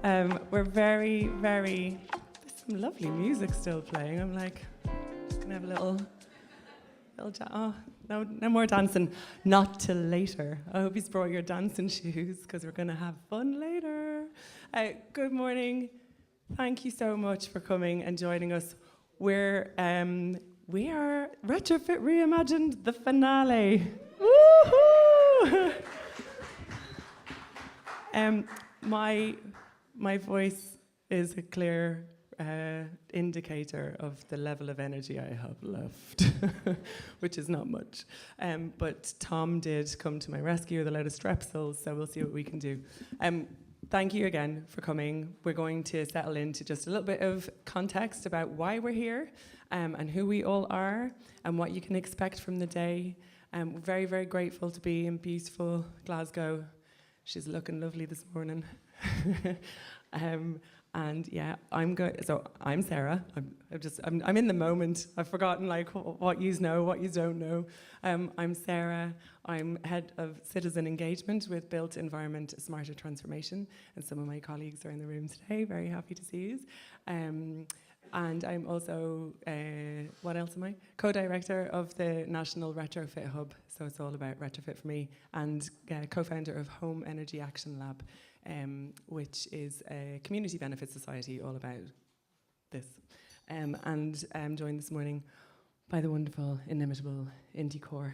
We're very, very, there's some lovely music still playing. I'm like, just gonna have a little oh, no more dancing. Not till later. I hope you've brought your dancing shoes because we're gonna have fun later. Good morning. Thank you so much for coming and joining us. We are Retrofit Reimagined, the finale. Woohoo! My voice is a clear indicator of the level of energy I have left, which is not much. But Tom did come to my rescue with a load of strepsils, so we'll see what we can do. Thank you again for coming. We're going to settle into just a little bit of context about why we're here and who we all are and what you can expect from the day. We're very, very grateful to be in beautiful Glasgow. She's looking lovely this morning. And yeah, I'm good. So I'm Sara. I'm in the moment. I've forgotten like what you know, what you don't know. I'm Sara. I'm head of citizen engagement with Built Environment Smarter Transformation, and some of my colleagues are in the room today. Very happy to see you. And I'm also what else am I? Co-director of the National Retrofit Hub. So it's all about retrofit for me, and co-founder of Home Energy Action Lab. Which is a community benefit society all about this. And I'm joined this morning by the wonderful, inimitable Kaur.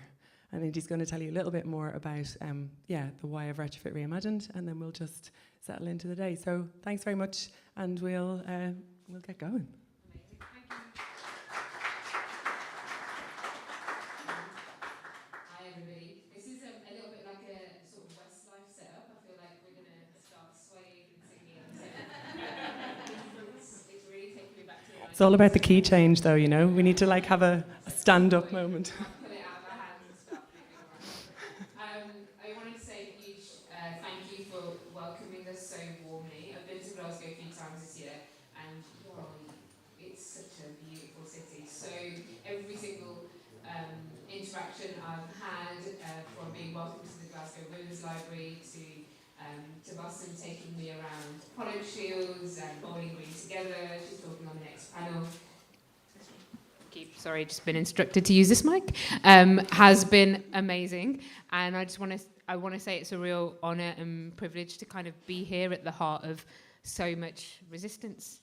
And Indy's going to tell you a little bit more about the why of Retrofit Reimagined, and then we'll just settle into the day. So thanks very much, and we'll get going. It's all about the key change, though, you know. We need to like have a stand-up moment. I wanted to say a huge thank you for welcoming us so warmly. I've been to Glasgow a few times this year, and it's such a beautiful city. So every single interaction I've had, from being welcomed to the Glasgow Women's Library to Tabassum taking me around product shields and bowling green together. She's talking on the next panel. Sorry, just been instructed to use this mic. Has been amazing, and I want to say it's a real honour and privilege to kind of be here at the heart of so much resistance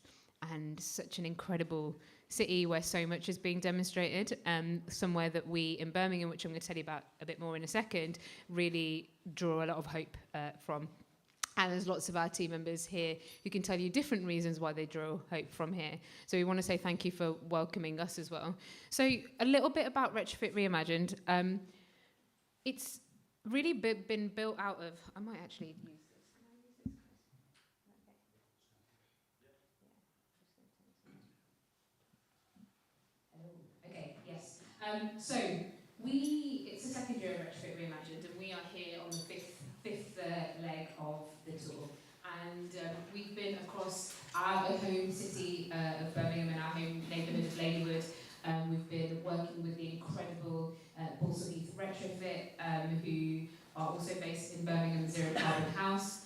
and such an incredible city where so much is being demonstrated. Somewhere that we in Birmingham, which I'm going to tell you about a bit more in a second, really draw a lot of hope from. And there's lots of our team members here who can tell you different reasons why they draw hope from here. So we want to say thank you for welcoming us as well. So a little bit about Retrofit Reimagined. It's really been built out of, I might actually use this. Okay, yes. So it's the second year of Retrofit Reimagined, and we are here on the fifth leg of the tour. And we've been across our home city of Birmingham and our home neighbourhood of Ladywood. We've been working with the incredible Balsall Heath Retrofit, who are also based in Birmingham, Zero Carbon House.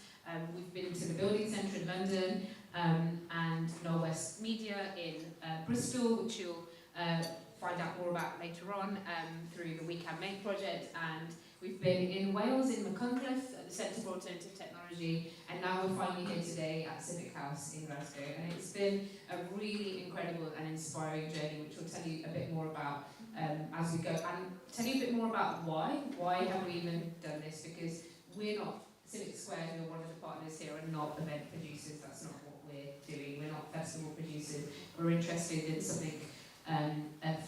We've been to the Building Centre in London, and North West Media in Bristol, which you'll find out more about later on through the WeCanMake project. And we've been in Wales, in Machynlleth, at the Centre for Alternative Technology, and now we're finally here today at Civic House in Glasgow. And it's been a really incredible and inspiring journey, which we'll tell you a bit more about as we go. And tell you a bit more about why. Why have we even done this? Because we're not, Civic Square, who are one of the partners here, are not event producers. That's not what we're doing. We're not festival producers. We're interested in something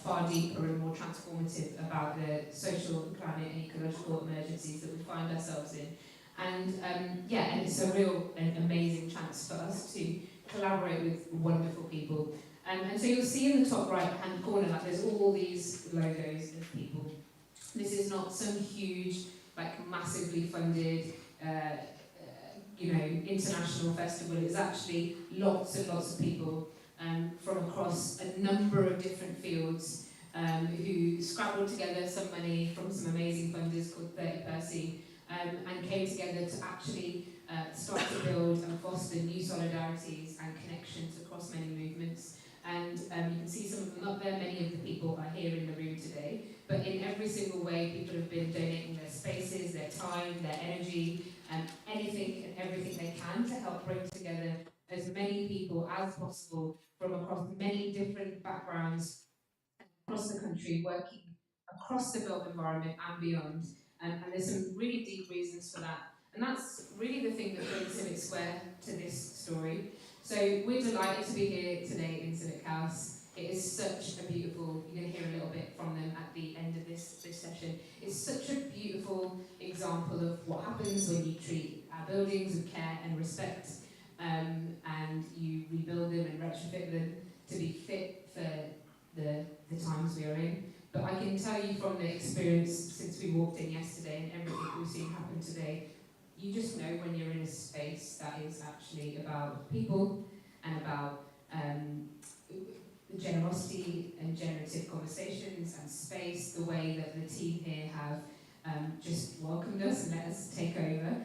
far deeper and more transformative about the social, climate and ecological emergencies that we find ourselves in. And and it's a real and amazing chance for us to collaborate with wonderful people. And so you'll see in the top right hand corner that there's all these logos of people. This is not some huge, like massively funded international festival. It's actually lots and lots of people from across a number of different fields who scrabbled together some money from some amazing funders called 30 Percy and came together to actually start to build and foster new solidarities and connections across many movements. And you can see some of them up there. Many of the people are here in the room today. But in every single way, people have been donating their spaces, their time, their energy, anything and everything they can to help bring together as many people as possible from across many different backgrounds across the country, working across the built environment and beyond. And there's some really deep reasons for that. And that's really the thing that brings Civic Square to this story. So we're delighted to be here today in Civic House. It is such a beautiful, you're going to hear a little bit from them at the end of this session. It's such a beautiful example of what happens when you treat our buildings with care and respect, and you rebuild them and retrofit them to be fit for the times we are in. But I can tell you from the experience since we walked in yesterday and everything we've seen happen today, you just know when you're in a space that is actually about people and about generosity and generative conversations and space, the way that the team here have just welcomed us and let us take over,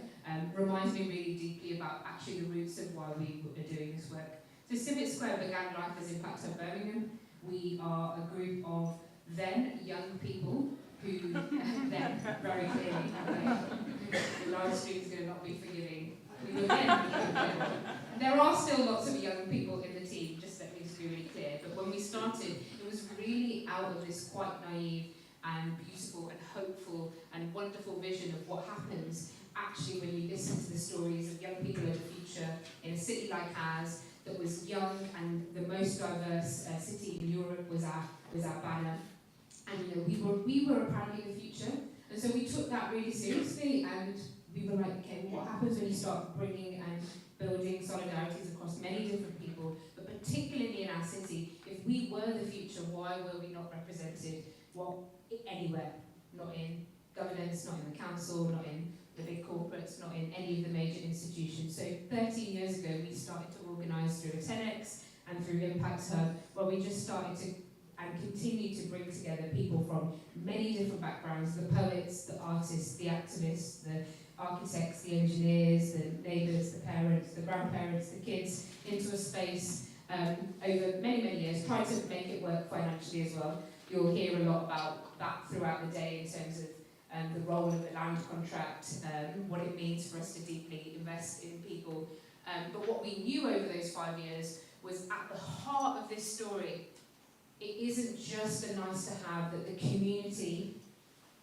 reminds me really deeply about actually the roots of why we are doing this work. So Civic Square began life as Impact Hub Birmingham. We are a group of then young people who, then, very clearly, the live stream is going to not be forgiving. We were then, there are still lots of young people in the team, just that needs to be really clear, but when we started, it was really out of this quite naive and beautiful and hopeful and wonderful vision of what happens actually when you listen to the stories of young people in the future in a city like ours that was young and the most diverse city in Europe was our banner. And you know, we were apparently the future, and so we took that really seriously, and we were like, okay, what happens when you start bringing and building solidarities across many different people, but particularly in our city? If we were the future, why were we not represented? Well, anywhere, not in governance, not in the council, not in the big corporates, not in any of the major institutions. So 13 years ago, we started to organise through a TEDx and through Impact Hub, where we just started to and continue to bring together people from many different backgrounds, the poets, the artists, the activists, the architects, the engineers, the neighbours, the parents, the grandparents, the kids, into a space over many, many years, try to make it work financially as well. You'll hear a lot about that throughout the day in terms of the role of a land contract, what it means for us to deeply invest in people. But what we knew over those 5 years was at the heart of this story, it isn't just a nice to have that the community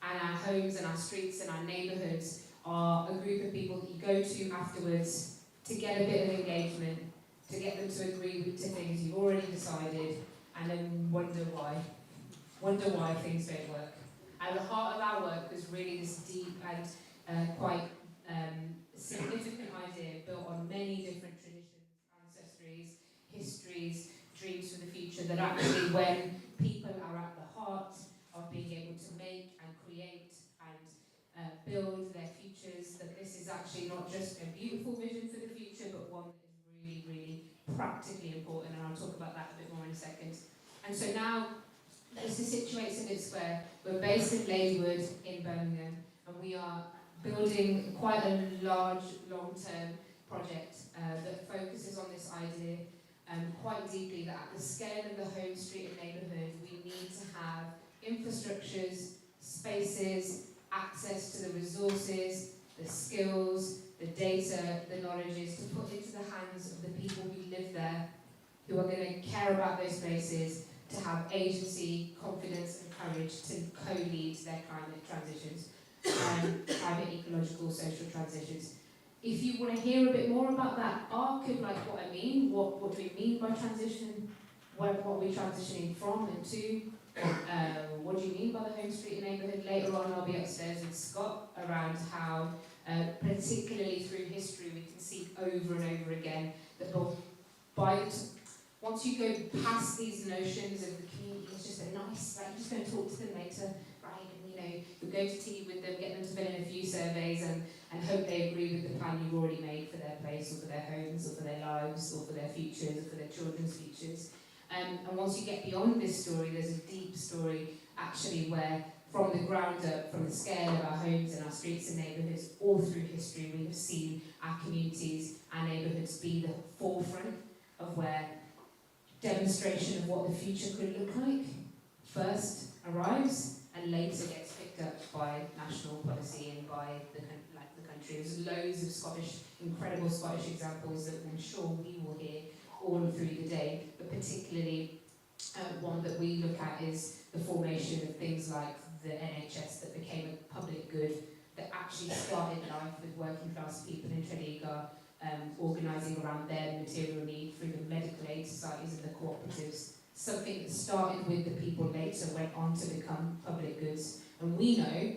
and our homes and our streets and our neighbourhoods are a group of people that you go to afterwards to get a bit of engagement, to get them to agree to things you've already decided, and then wonder why things don't work. At the heart of our work was really this deep and quite significant idea built on many different traditions, ancestries, histories, dreams for the future, that actually when people are at the heart of being able to make and create and build their futures, that this is actually not just a beautiful vision for the future, but one that is really, really practically important, and I'll talk about that a bit more in a second. And so now, that's the situation Civic Square. We're based in Ladywood in Birmingham, and we are building quite a large, long-term project that focuses on this idea quite deeply, that at the scale of the home, street and neighbourhood, we need to have infrastructures, spaces, access to the resources, the skills, the data, the knowledges to put into the hands of the people who live there, who are going to care about those spaces, to have agency, confidence and courage to co-lead their climate transitions, climate, ecological, social transitions. If you want to hear a bit more about that arc of like what I mean, what do we mean by transition, what are we transitioning from and to, what do you mean by the home, street and neighbourhood, later on I'll be upstairs with Scott around how, particularly through history, we can see over and over again that once you go past these notions of the community, it's just a nice, like, you're just going to talk to them later, right? And you'll go to tea with them, get them to fill in a few surveys and hope they agree with the plan you've already made for their place or for their homes or for their lives or for their futures or for their children's futures. And once you get beyond this story, there's a deep story actually where from the ground up, from the scale of our homes and our streets and neighbourhoods, all through history, we have seen our communities, our neighbourhoods be the forefront of where demonstration of what the future could look like first arrives and later gets picked up by national policy and by the country. There's loads of incredible Scottish examples that I'm sure we will hear all through the day, but particularly one that we look at is the formation of things like the NHS that became a public good, that actually started life with working class people in Tredegar, organising around their material need through the medical aid societies and the cooperatives. Something that started with the people later went on to become public goods. And we know,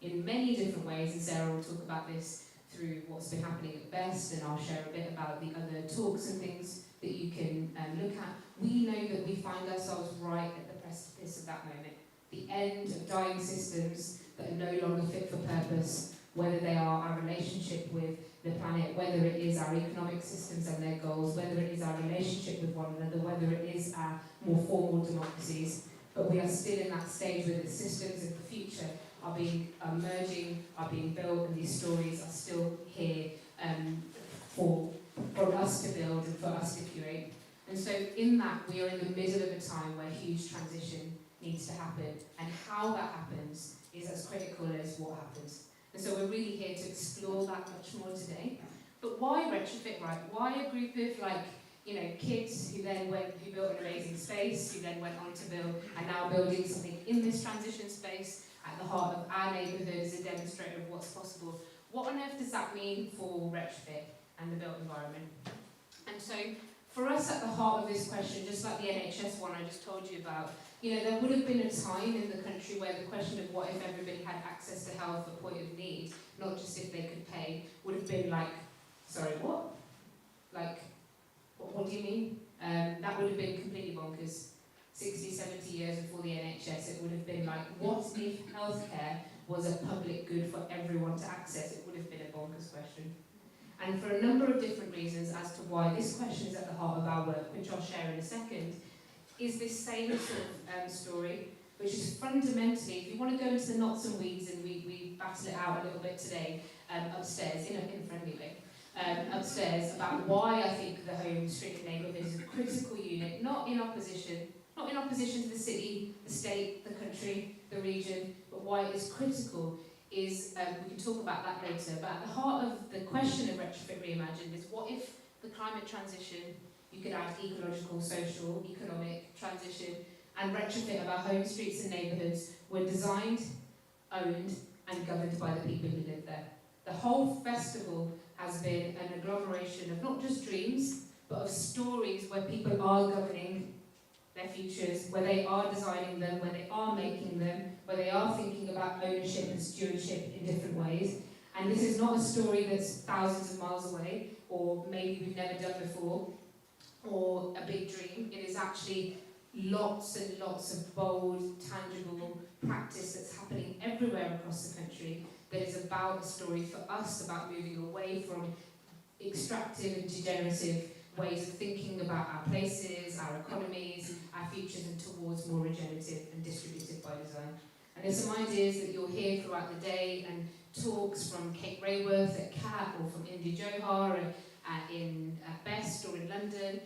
in many different ways, and Sarah will talk about this through what's been happening at Best, and I'll share a bit about the other talks and things that you can look at. We know that we find ourselves right at the precipice of that moment. The end of dying systems that are no longer fit for purpose, whether they are our relationship with the planet, whether it is our economic systems and their goals, whether it is our relationship with one another, whether it is our more formal democracies. But we are still in that stage where the systems of the future are emerging, are being built, and these stories are still here for us to build and for us to curate. And so in that, we are in the middle of a time where huge transition needs to happen, and how that happens is as critical as what happens. And so we're really here to explore that much more today. But why Retrofit, right? Why a group of kids who built an amazing space, who then went on to build, and now building something in this transition space at the heart of our neighbourhood as a demonstrator of what's possible. What on earth does that mean for Retrofit and the built environment? And so for us at the heart of this question, just like the NHS one I just told you about, there would have been a time in the country where the question of what if everybody had access to health at point of need, not just if they could pay, would have been like, sorry, what? Like, what do you mean? That would have been completely bonkers. 60, 70 years before the NHS, it would have been like, what if healthcare was a public good for everyone to access? It would have been a bonkers question. And for a number of different reasons as to why this question is at the heart of our work, which I'll share in a second, is this same sort of story, which is fundamentally, if you want to go into the knots and weeds, and we battle it out a little bit today, upstairs, in a friendly way, upstairs, about why I think the home, street and neighbourhood is a critical unit, not in opposition to the city, the state, the country, the region, but why it is critical is, we can talk about that later, but at the heart of the question of Retrofit Reimagined is what if the climate transition, you could add ecological, social, economic transition, and retrofit of our homes, streets and neighbourhoods were designed, owned and governed by the people who live there. The whole festival has been an agglomeration of not just dreams, but of stories where people are governing their futures, where they are designing them, where they are making them, where they are thinking about ownership and stewardship in different ways. And this is not a story that's thousands of miles away, or maybe we've never done before, or a big dream. It is actually lots and lots of bold, tangible practice that's happening everywhere across the country that is about a story for us about moving away from extractive and degenerative ways of thinking about our places, our economies, our futures, and towards more regenerative and distributed by design. And there's some ideas that you'll hear throughout the day, and talks from Kate Rayworth at CAT, or from Indy Johar in Best or in London.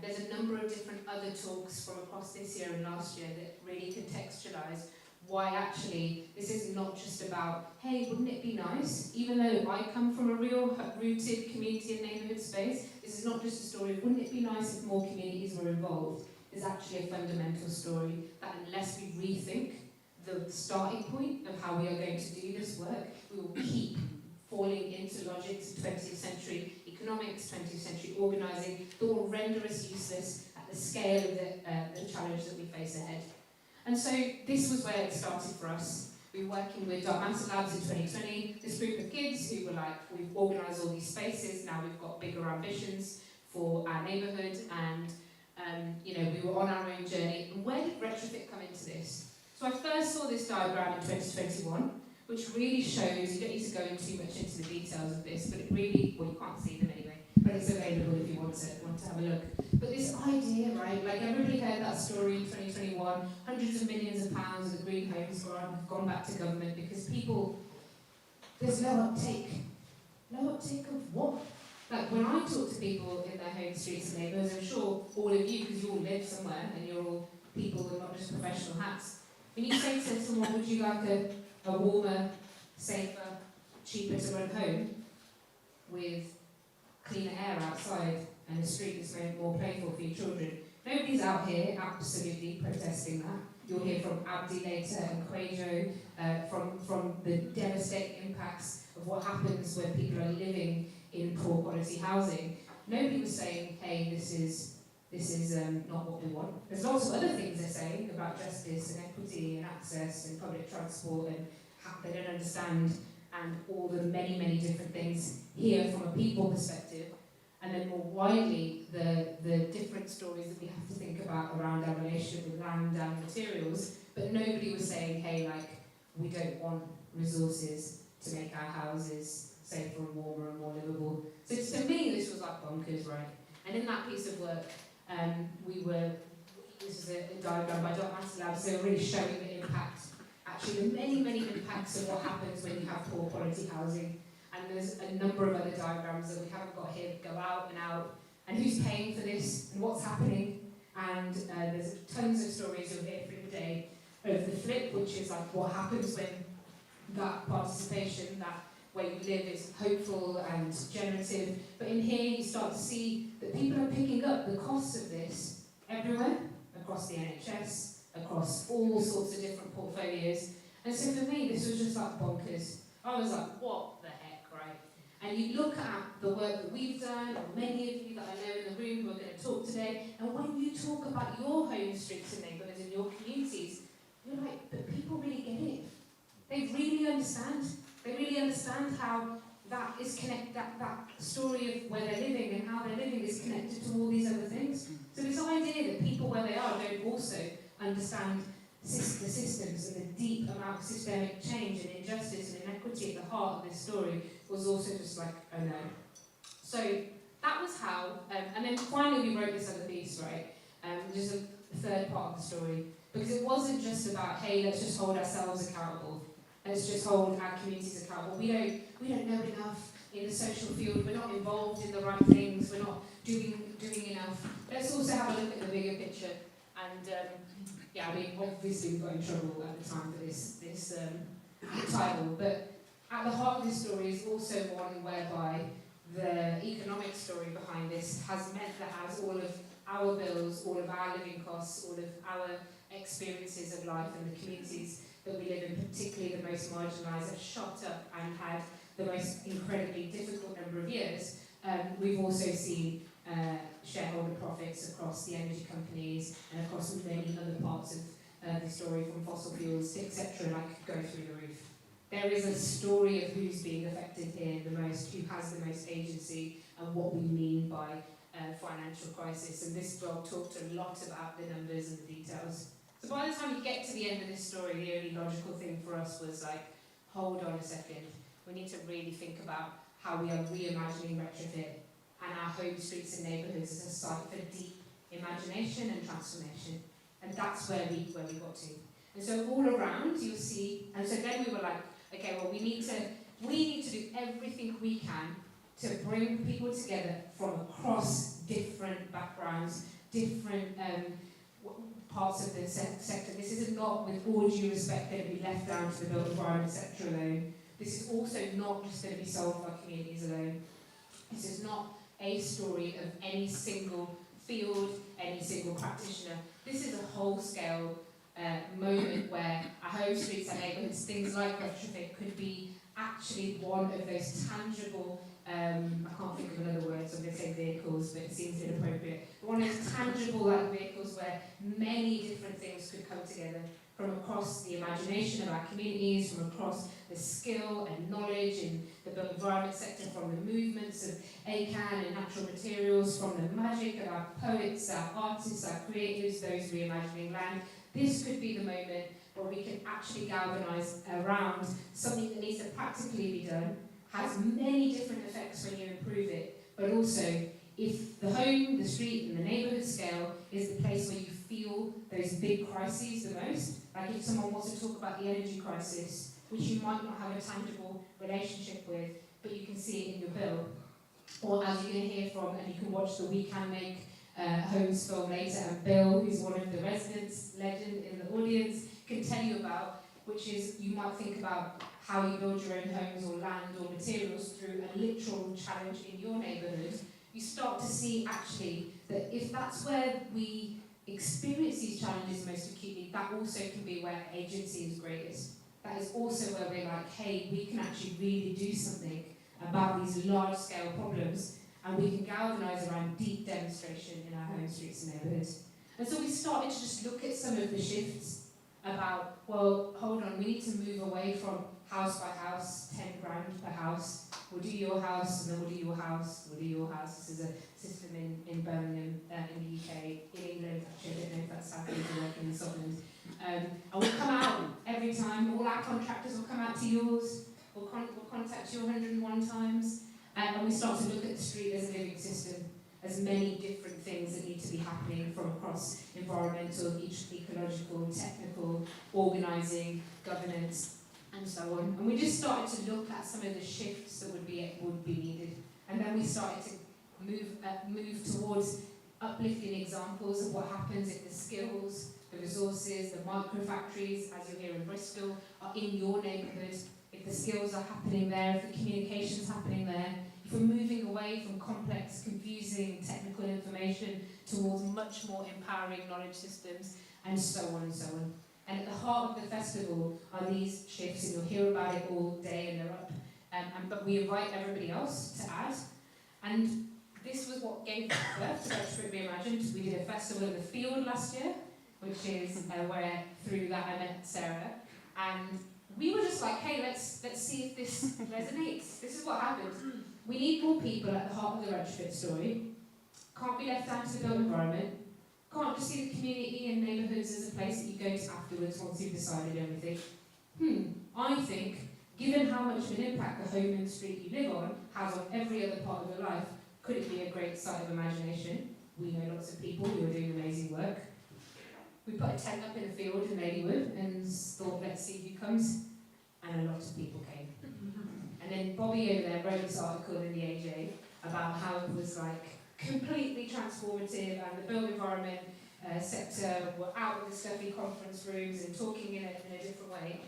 There's a number of different other talks from across this year and last year that really contextualise why actually this is not just about, hey, wouldn't it be nice? Even though I come from a real rooted community and neighbourhood space, this is not just a story of wouldn't it be nice if more communities were involved. It's actually a fundamental story that unless we rethink the starting point of how we are going to do this work, we will keep falling into logics of 20th century economics, 20th century organising that will render us useless at the scale of the challenge that we face ahead. And so this was where it started for us. We were working with Dark Matter Labs in 2020, this group of kids who were like, we've organised all these spaces, now we've got bigger ambitions for our neighbourhood, and we were on our own journey. And where did Retrofit come into this? So I first saw this diagram in 2021, which really shows, you don't need to go too much into the details of this, but it really, well, you can't see them anyway, but it's available if you want to have a look. But this idea, right, like everybody heard that story in 2021 on. Hundreds of millions of pounds of the green homes have gone back to government because people, there's no uptake. No uptake of what? Like when I talk to people in their home streets and neighbourhoods, I'm sure all of you, because you all live somewhere and you're all people and not just professional hats, when you say to someone, would you like a warmer, safer, cheaper to run home with cleaner air outside and a street that's made more playful for your children? Nobody's out here absolutely protesting that. You'll hear from Abdi later and Kwajo from the devastating impacts of what happens when people are living in poor quality housing. Nobody was saying, hey, this is not what we want. There's lots of other things they're saying about justice and equity and access and public transport and how they don't understand, and all the many, many different things here from a people perspective. And then more widely, the different stories that we have to think about around our relationship with land and materials. But nobody was saying, hey, like, we don't want resources to make our houses safer and warmer and more livable. So to me, this was like bonkers, right? And in that piece of work, this is a diagram by Dr. Lab, so we're really showing the impact, actually the many, many impacts of what happens when you have poor quality housing. And there's a number of other diagrams that we haven't got here that go out, and who's paying for this, and what's happening. And there's tons of stories you'll hear through the day of the flip, which is like what happens when that participation, that way you live is hopeful and generative. But in here you start to see that people are picking up the costs of this everywhere, across the NHS, across all sorts of different portfolios. And so for me, this was just like bonkers. I was like, what the heck, right? And you look at the work that we've done, or many of you that I know in the room who are going to talk today, and when you talk about your home streets and neighbourhoods and your communities, you're like, but people really get it. They really understand. They really understand how that is connected, that story of where they're living and how they're living is connected to all these other things. So this idea that people where they are don't also understand the systems and the deep amount of systemic change and injustice and inequity at the heart of this story was also just like, oh no. So that was how, and then finally we wrote this other piece, right? Just a third part of the story. Because it wasn't just about, hey, let's just hold ourselves accountable. Let's just hold our communities accountable. We don't know enough in the social field. We're not involved in the right things. We're not doing enough. Let's also have a look at the bigger picture. And yeah, I mean, obviously we got in trouble at the time for this title. But at the heart of this story is also one whereby the economic story behind this has meant that as all of our bills, all of our living costs, all of our experiences of life and the communities that we live in, particularly the most marginalised, have shot up and had the most incredibly difficult number of years. We've also seen shareholder profits across the energy companies and across many other parts of the story, from fossil fuels, etc., like go through the roof. There is a story of who's being affected here the most, who has the most agency, and what we mean by financial crisis. And this blog talked a lot about the numbers and the details. So by the time you get to the end of this story, the only logical thing for us was like, hold on a second. We need to really think about how we are reimagining retrofit and our home streets and neighbourhoods as a site for deep imagination and transformation. And that's where we got to. And so all around you'll see, and so then we were like, okay, well we need to do everything we can to bring people together from across different backgrounds, different parts of the sector. This is not, with all due respect, going to be left down to the built environment sector alone. This is also not just going to be solved by communities alone. This is not a story of any single field, any single practitioner. This is a whole-scale moment where our home streets, our neighbourhoods, things like retrofit could be actually one of those tangible, I can't think of another word, so I'm going to say vehicles, but it seems inappropriate. But one of those tangible vehicles where many different things could come together from across the imagination of our communities, from across the skill and knowledge in the built environment sector, from the movements of ACAN and natural materials, from the magic of our poets, our artists, our creatives, those reimagining land. This could be the moment where we can actually galvanise around something that needs to practically be done, has many different effects when you improve it, but also if the home, the street and the neighbourhood scale is the place where you feel those big crises the most. Like if someone wants to talk about the energy crisis, which you might not have a tangible relationship with, but you can see it in your bill. Or as you're going to hear from, and you can watch the WeCanMake Homes film later, and Bill, who's one of the residents, legend in the audience, can tell you about, which is you might think about how you build your own homes or land or materials through a literal challenge in your neighbourhood. You start to see actually that if that's where we experience these challenges most acutely, that also can be where agency is greatest. That is also where we're like, hey, we can actually really do something about these large-scale problems, and we can galvanise around deep demonstration in our home streets and neighbourhoods. And so we started to just look at some of the shifts about, well, hold on, we need to move away from house by house, 10 grand per house. We'll do your house, and then we'll do your house, we'll do your house. This is a system in Birmingham, in the UK, in England, actually, I don't know if that's how things are working in Scotland. And we'll come out every time, all our contractors will come out to yours, we'll contact you 101 times, and we start to look at the street as a living system, as many different things that need to be happening from across environmental, ecological, technical, organising, governance, and so on. And we just started to look at some of the shifts that would be needed. And then we started to move towards uplifting examples of what happens if the skills, the resources, the micro-factories, as you're here in Bristol, are in your neighbourhood, if the skills are happening there, if the communication's happening there, if we're moving away from complex, confusing technical information towards much more empowering knowledge systems, and so on and so on. And at the heart of the festival are these shifts, and you'll hear about it all day, and they're up. But we invite everybody else to add. And this was what gave birth to Retrofit Reimagined. We did a festival in the field last year, which is where through that I met Sara. And we were just like, hey, let's see if this resonates. This is what happened. We need more people at the heart of the retrofit story. Can't be left down to the built environment. Can't just see the community and neighbourhoods as a place that you go to afterwards once you've decided everything. I think, given how much of an impact the home and street you live on has on every other part of your life, could it be a great site of imagination? We know lots of people who are doing amazing work. We put a tent up in the field in Ladywood and thought, let's see who comes. And a lot of people came. And then Bobby over there wrote this article in the AJ about how it was like completely transformative, and the built environment sector were out of the stuffy conference rooms and talking in a different way.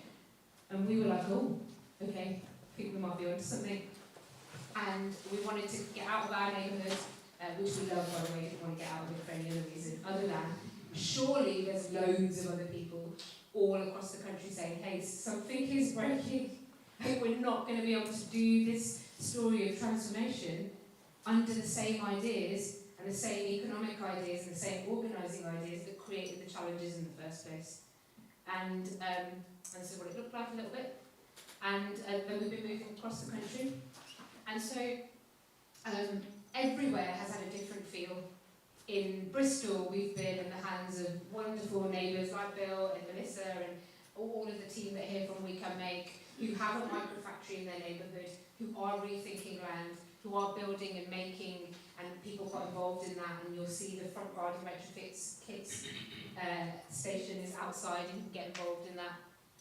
And we were like, oh, okay, I think we might be onto something. And we wanted to get out of our neighbourhood, which we love, by the way, didn't want to get out of it for any other reason, other than surely there's loads of other people all across the country saying, hey, something is breaking. We're not going to be able to do this story of transformation under the same ideas and the same economic ideas and the same organising ideas that created the challenges in the first place. And so what it looked like a little bit. And then we've been moving across the country. And so everywhere has had a different feel. In Bristol, we've been in the hands of wonderful neighbours like Bill and Melissa and all of the team that are here from WeCanMake, who have a micro-factory in their neighbourhood, who are rethinking land, who are building and making, and people got involved in that. And you'll see the front garden retrofits kits station is outside, you can get involved in that.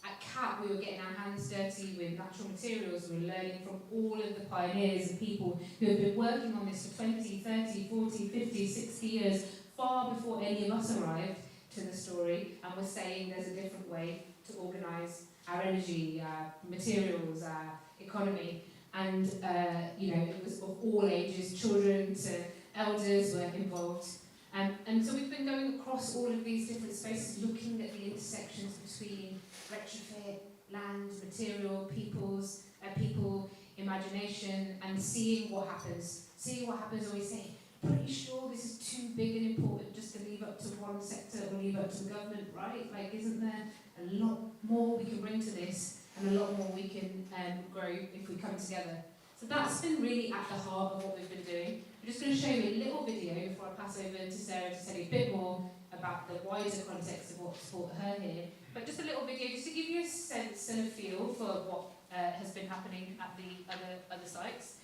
At CAP, we were getting our hands dirty with natural materials. We were learning from all of the pioneers and people who have been working on this for 20, 30, 40, 50, 60 years, far before any of us arrived to the story, and we're saying there's a different way to organise our energy, our materials, our economy. And it was of all ages, children to elders were involved. And so we've been going across all of these different spaces, looking at the intersections between retrofit, land, material, people, imagination, and seeing what happens. Seeing what happens when we say, pretty sure this is too big and important just to leave up to one sector or leave up to the government, right? Like, isn't there a lot more we can bring to this and a lot more we can grow if we come together? So that's been really at the heart of what we've been doing. I'm just going to show you a little video before I pass over to Sara to tell you a bit more about the wider context of what's brought her here. But just a little video just to give you a sense and a feel for what has been happening at the other sites.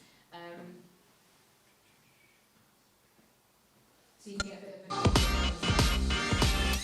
So you can get a bit of a...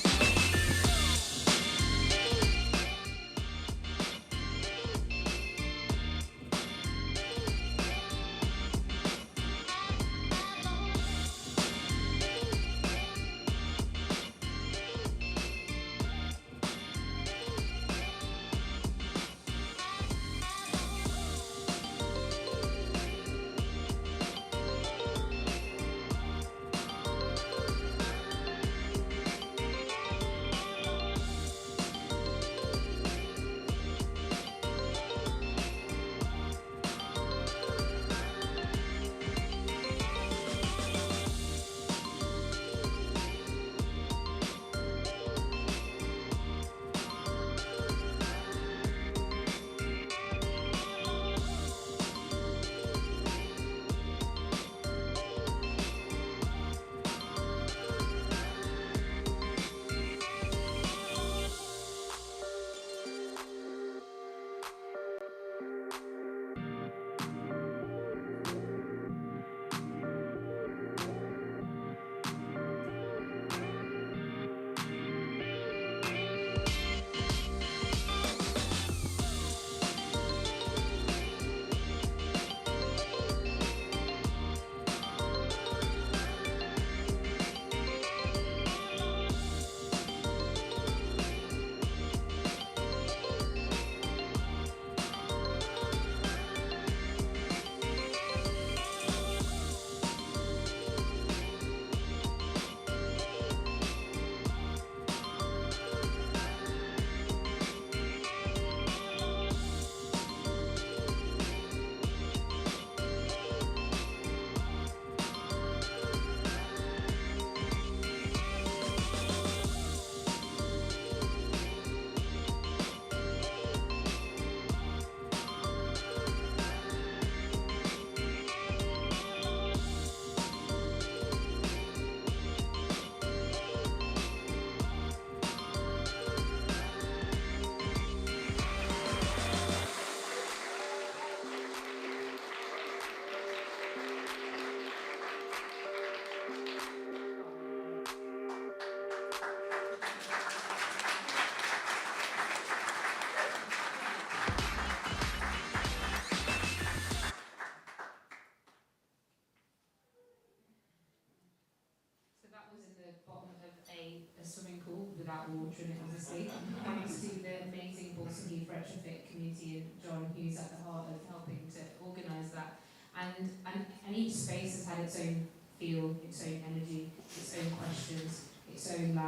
fortunate, obviously, thanks to the amazing Balsam Heath Retrofit community and John, who's at the heart of helping to organise that. And each space has had its own feel, its own energy, its own questions, its own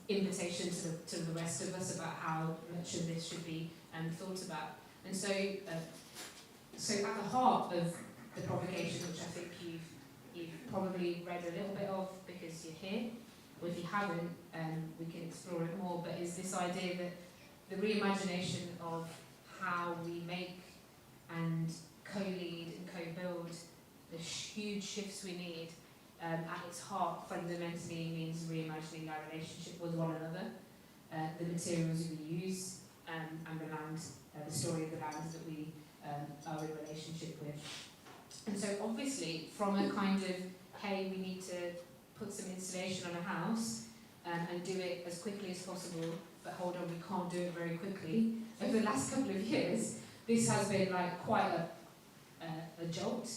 invitation to the rest of us about how much of this should be thought about. And so, so at the heart of the provocation, which I think you've probably read a little bit of because you're here, or if you haven't, we can explore it more, but is this idea that the reimagination of how we make and co-lead and co-build the huge shifts we need, at its heart fundamentally means reimagining our relationship with one another, the materials we use, and the land, the story of the land that we are in relationship with. And so obviously from a kind of, hey, we need to put some installation on a house and do it as quickly as possible, but hold on, we can't do it very quickly. Over the last couple of years, this has been like quite a jolt.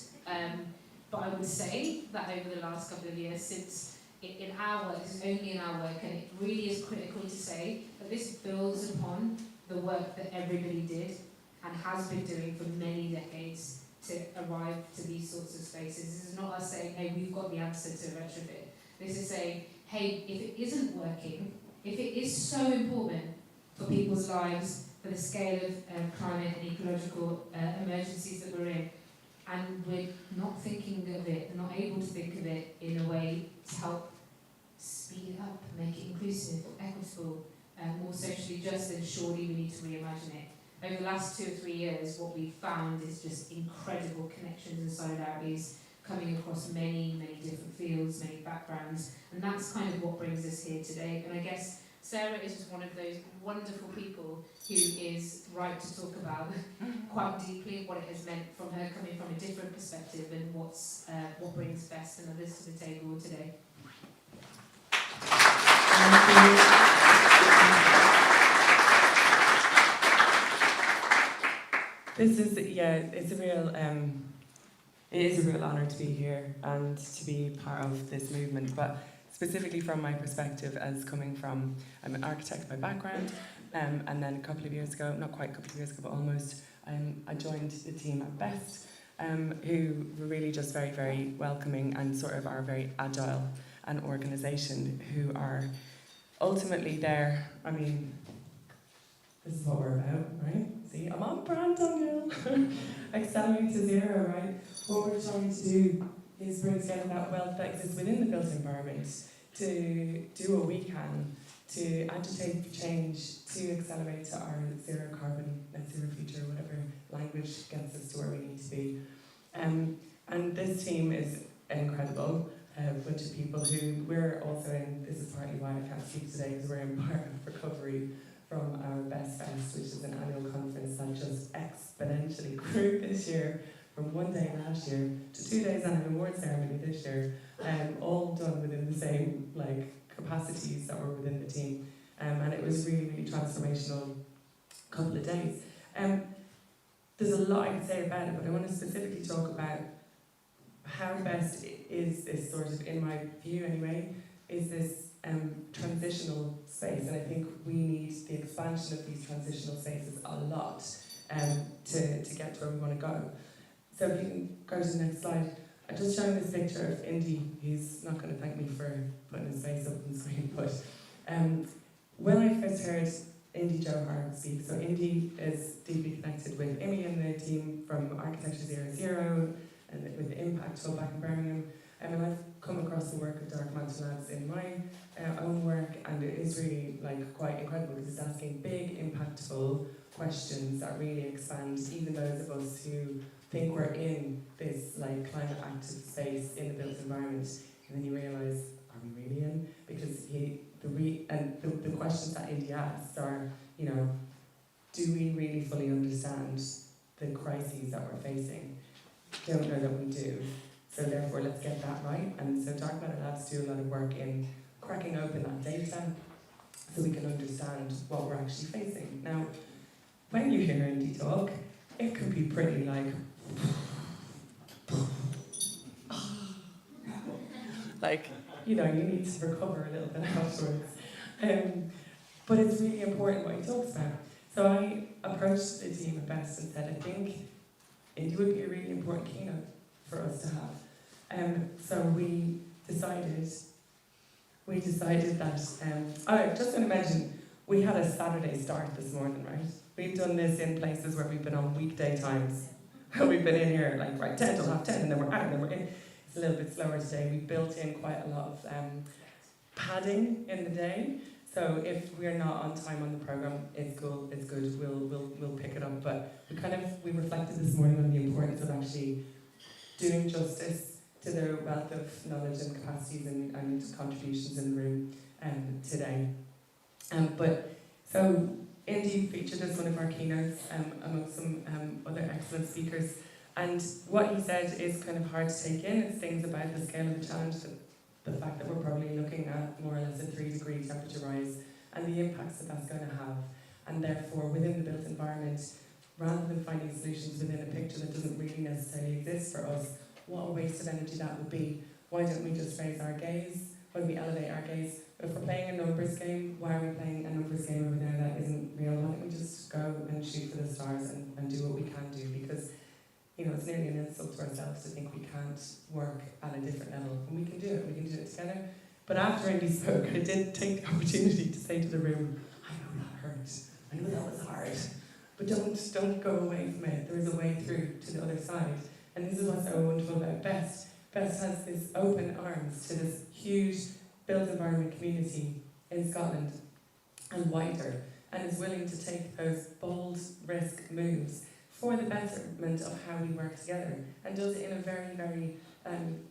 But I would say that over the last couple of years, since in our work, this is only in our work, and it really is critical to say that this builds upon the work that everybody did and has been doing for many decades to arrive to these sorts of spaces. This is not us saying, hey, we've got the answer to retrofit. This is saying, hey, if it isn't working, if it is so important for people's lives, for the scale of climate and ecological emergencies that we're in, and we're not thinking of it, not able to think of it in a way to help speed it up, make it inclusive, equitable, more socially just, then surely we need to reimagine it. Over the last 2 or 3 years, what we've found is just incredible connections and solidarities coming across many, many different fields, many backgrounds, and that's kind of what brings us here today. And I guess Sara is just one of those wonderful people who is right to talk about quite deeply what it has meant from her coming from a different perspective and what brings best and others to the table today. This is, it's a real, it is a real honour to be here and to be part of this movement, but specifically from my perspective as coming from, I'm an architect by background, and then a couple of years ago, not quite a couple of years ago, but almost, I joined the team at Best, who were really just very, very welcoming and sort of are very agile an organisation who are ultimately there. I mean, this is what we're about, right? See, I'm on brand, Daniel. Accelerate to zero, right? What we're trying to do is bring together that wealth that exists within the built environment to do what we can to agitate for change, to accelerate to our zero carbon, net zero future, whatever language gets us to where we need to be. And this team is incredible, a bunch of people who we're also in, this is partly why I can't speak today, because we're in part of recovery from our Best Fest, which is an annual conference that just exponentially grew this year, from 1 day last year to 2 days and an award ceremony this year, all done within the same capacities that were within the team, and it was really, really transformational couple of days. There's a lot I could say about it, but I want to specifically talk about how Best is this sort of, in my view anyway, is this transitional space, and I think we need the expansion of these transitional spaces a lot to get to where we want to go. So if you can go to the next slide. I'm just showing this picture of Indy. He's not going to thank me for putting his face up on the screen, but when I first heard Indy Johar speak, so Indy is deeply connected with Imi and the team from Architecture 00 and with the Impact Hub back in Birmingham, and I've come across the work of Dark Mantle Labs in my own work, and it is really quite incredible because it's asking big, impactful questions that really expand even those of us who think we're in this climate active space in the built environment, and then you realise, are we really in? Because the questions that Indy asks are, do we really fully understand the crises that we're facing? Don't know that we do. So therefore, let's get that right. And so Dark Matter Labs do a lot of work in cracking open that data so we can understand what we're actually facing. Now, when you hear Indy talk, it can be pretty you need to recover a little bit afterwards. But it's really important what he talks about. So I approached the team at Best and said, I think it would be a really important keynote for us to have. So we decided that, just going to mention, we had a Saturday start this morning, right? We've done this in places where we've been on weekday times. We've been in here like, right, 10 till half 10, and then we're out, and then we're in. It's a little bit slower today. We built in quite a lot of padding in the day. So if we're not on time on the programme, it's cool, it's good, we'll pick it up. But we reflected this morning on the importance of actually doing justice to the wealth of knowledge and capacities and contributions in the room today. So Indy featured as one of our keynotes amongst some other excellent speakers. And what he said is kind of hard to take in. It's things about the scale of the challenge, the fact that we're probably looking at more or less a 3-degree temperature rise and the impacts that that's going to have. And therefore, within the built environment, rather than finding solutions within a picture that doesn't really necessarily exist for us, what a waste of energy that would be. Why don't we just raise our gaze? Why don't we elevate our gaze? If we're playing a numbers game, why are we playing a numbers game over there that isn't real? Why don't we just go and shoot for the stars and do what we can do? Because, you know, it's nearly an insult to ourselves to think we can't work at a different level. And we can do it together. But after Indy spoke, I did take the opportunity to say to the room, I know that hurt. I know that was hard. But don't go away from it. There is a way through to the other side. And this is what's so wonderful about Best. Best has this open arms to this huge built environment community in Scotland and wider, and is willing to take those bold risk moves for the betterment of how we work together, and does it in a very, very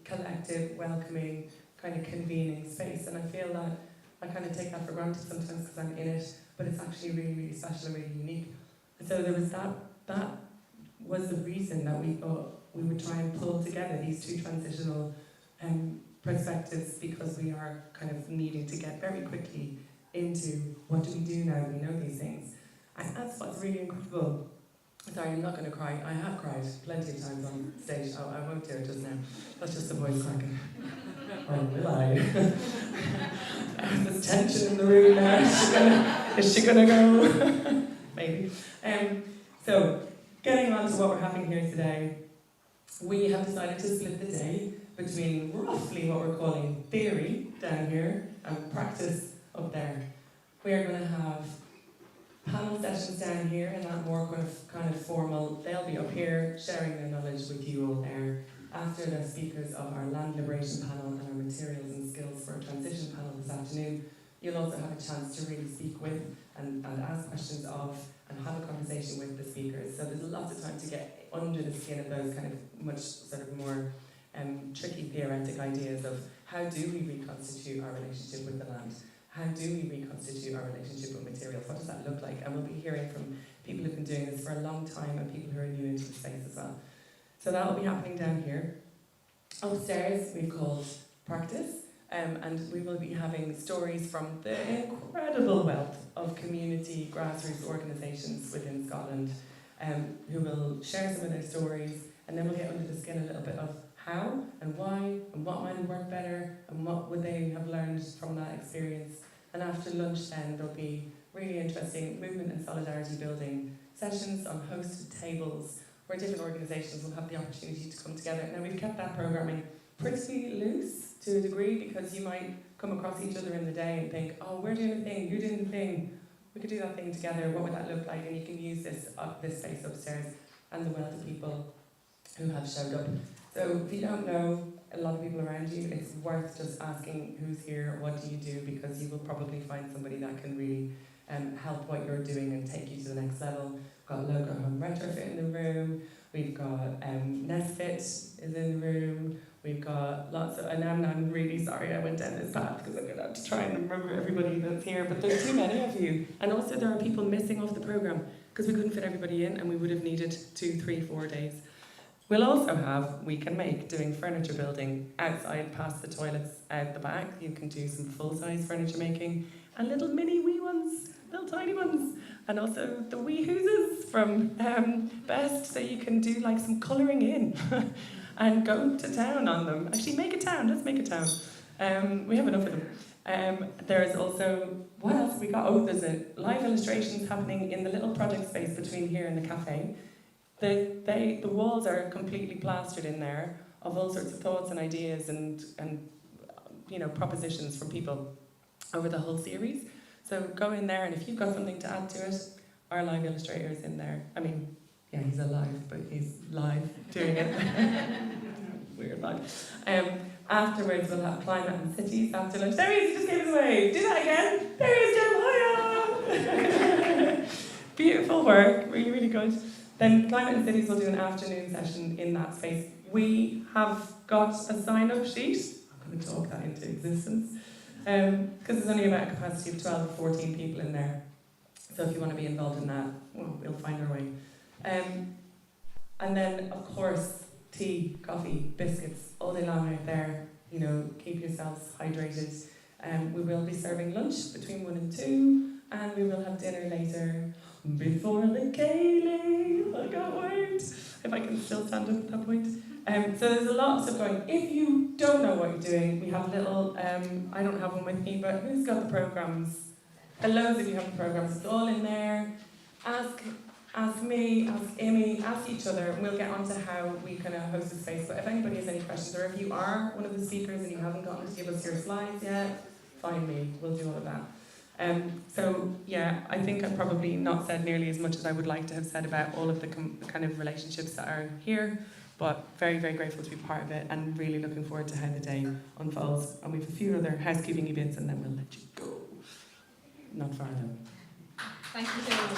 collective, welcoming, kind of convening space. And I feel that I kind of take that for granted sometimes because I'm in it, but it's actually really, really special and really unique. And so there was that was the reason that we thought we would try and pull together these two transitional perspectives, because we are kind of needing to get very quickly into what do we do now we know these things. And that's what's really incredible. Sorry, I'm not going to cry. I have cried plenty of times on stage. Oh, I won't do it just now. That's just the voice cracking. Or will I? There's tension in the room now. Is she gonna go? Maybe. So, getting on to what we're having here today, we have decided to split the day between roughly what we're calling theory down here and practice up there. We are going to have panel sessions down here in that more kind of formal. They'll be up here sharing their knowledge with you all there. After the speakers of our land liberation panel and our materials and skills for a transition panel this afternoon, you'll also have a chance to really speak with and ask questions of and have a conversation with the speakers. So there's lots of time to get under the skin of those kind of much sort of more tricky theoretic ideas of how do we reconstitute our relationship with the land? How do we reconstitute our relationship with materials? What does that look like? And we'll be hearing from people who've been doing this for a long time and people who are new into the space as well. So that'll be happening down here. Upstairs we've called practice, and we will be having stories from the incredible wealth of community grassroots organisations within Scotland who will share some of their stories, and then we'll get under the skin a little bit of how and why and what might have worked better and what would they have learned from that experience. And after lunch then there'll be really interesting movement and solidarity building sessions on hosted tables where different organisations will have the opportunity to come together. Now we've kept that programming pretty loose to a degree because you might come across each other in the day and think, oh, we're doing a thing, you're doing a thing, we could do that thing together, what would that look like? And you can use this space upstairs and the wealth of people who have showed up. So if you don't know a lot of people around you, it's worth just asking who's here, what do you do, because you will probably find somebody that can really help what you're doing and take you to the next level. We've got Logo Home Retrofit in the room, we've got Nesfit is in the room, we've got lots of, and I'm really sorry I went down this path because I'm going to have to try and remember everybody that's here, but there's too many of you. And also there are people missing off the programme because we couldn't fit everybody in and we would have needed 2, 3, 4 days. We'll also have WeCanMake doing furniture building outside past the toilets out the back. You can do some full-size furniture making and little mini wee ones, little tiny ones. And also the wee hooses from Best, so you can do like some colouring in and go to town on them. Actually, make a town, let's make a town. We have enough of them. There's also, what else have we got? Oh, there's a live illustrations happening in the little project space between here and the cafe. The walls are completely plastered in there of all sorts of thoughts and ideas and propositions from people over the whole series. So go in there, and if you've got something to add to it, our live illustrator is in there. I mean, yeah, he's alive, but he's live doing it. Weird life. Afterwards, we'll have climate and cities after lunch. There he is, he just gave us away. Do that again. There he is, Jeremiah. Beautiful work, really, really good. Then climate and cities will do an afternoon session in that space. We have got a sign-up sheet. I'm going to talk that into existence. Because there's only about a capacity of 12 or 14 people in there. So if you want to be involved in that, well, we'll find our way. And then, of course, tea, coffee, biscuits, all day long out there. Keep yourselves hydrated. We will be serving lunch between 1 and 2, and we will have dinner later before the Gaelic. I can't wait. If I can still stand up at that point. So there's a lot of stuff going. If you don't know what you're doing, we have little, I don't have one with me, but who's got the programmes? Loads of you have the programmes. It's all in there. Ask me, ask Amy, ask each other, and we'll get on to how we kind of host the space. But if anybody has any questions, or if you are one of the speakers and you haven't gotten to give us your slides yet, find me. We'll do all of that. So yeah, I think I've probably not said nearly as much as I would like to have said about all of the kind of relationships that are here, but very, very grateful to be part of it and really looking forward to how the day unfolds. And we have a few other housekeeping bits and then we'll let you go. Not far though. Thank you so much.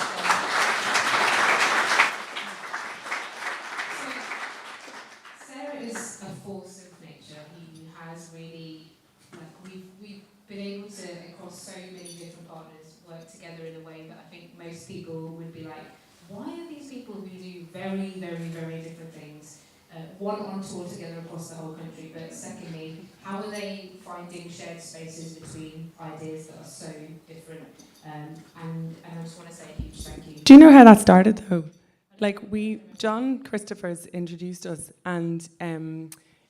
Sarah is a force of nature. He has really, we've been able to, across so many different partners, work together in a way that I think most people would be like, why are these people who do very, very, very different things, one, on tour together across the whole country, but secondly, how are they finding shared spaces between ideas that are so different? And I just want to say a huge thank you. Do you know how that started, though? John Christophers introduced us, and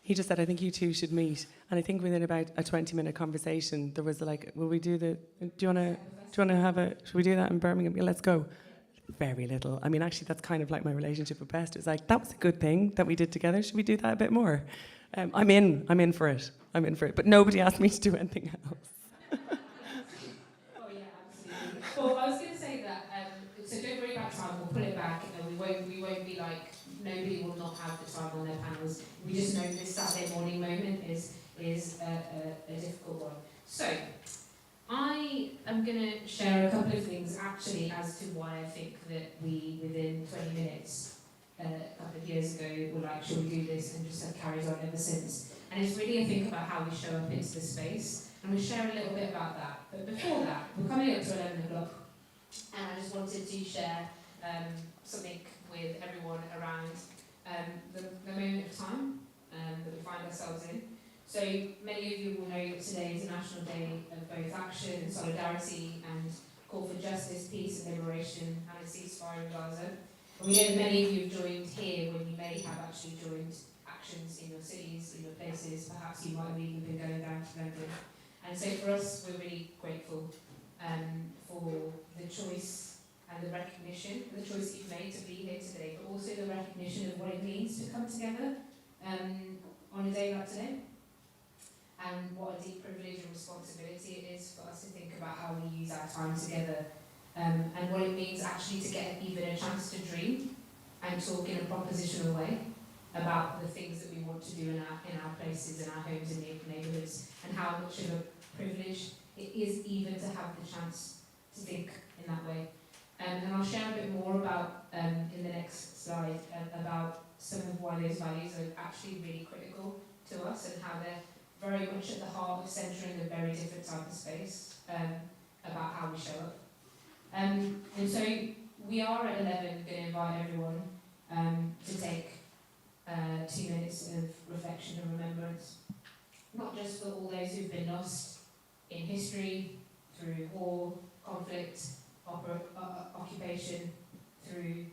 he just said, I think you two should meet. And I think within about a 20-minute conversation, there was will we do do you want to have should we do that in Birmingham? Yeah, let's go. Very little. I mean, actually, that's kind of like my relationship with Best. It's like, that was a good thing that we did together. Should we do that a bit more? I'm in for it. But nobody asked me to do anything else. Oh yeah, absolutely. Well, I was going to say that, so don't worry about time, we'll pull it back, and we won't be like, nobody will not have the time on their panels. We just know this Saturday morning moment is a difficult one. So, I am going to share a couple of things actually as to why I think that we, within 20 minutes, a couple of years ago, were like, should we do this, and just have carried on ever since. And it's really a think about how we show up into the space, and we'll share a little bit about that. But before that, we're coming up to 11 o'clock, and I just wanted to share something with everyone around the moment of time that we find ourselves in. So many of you will know that today is a National Day of both action and solidarity and call for justice, peace and liberation and a ceasefire in Gaza. And we know that many of you have joined here when you may have actually joined actions in your cities, in your places. Perhaps you might have even been going down to London. And so for us, we're really grateful for the choice and the recognition, the choice you've made to be here today, but also the recognition of what it means to come together on a day like today. And what a deep privilege and responsibility it is for us to think about how we use our time together, and what it means actually to get even a chance to dream and talk in a propositional way about the things that we want to do in our places, in our homes, in the neighbourhoods, and how much of a privilege it is even to have the chance to think in that way. And I'll share a bit more about, in the next slide, about some of why those values are actually really critical to us and how they're very much at the heart of centering a very different type of space about how we show up. And so we are at 11 going to invite everyone to take 2 minutes of reflection and remembrance, not just for all those who've been lost in history, through war, conflict, occupation, through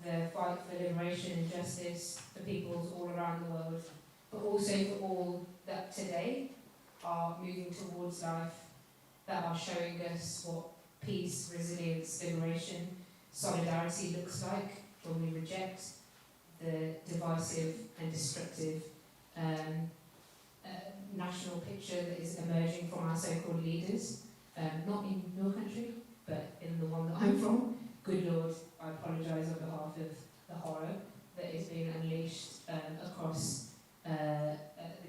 the fight for liberation and justice for peoples all around the world, but also for all that today are moving towards life, that are showing us what peace, resilience, liberation, solidarity looks like when we reject the divisive and destructive national picture that is emerging from our so-called leaders, not in your country, but in the one that I'm from. Good Lord, I apologise on behalf of the horror that is being unleashed across the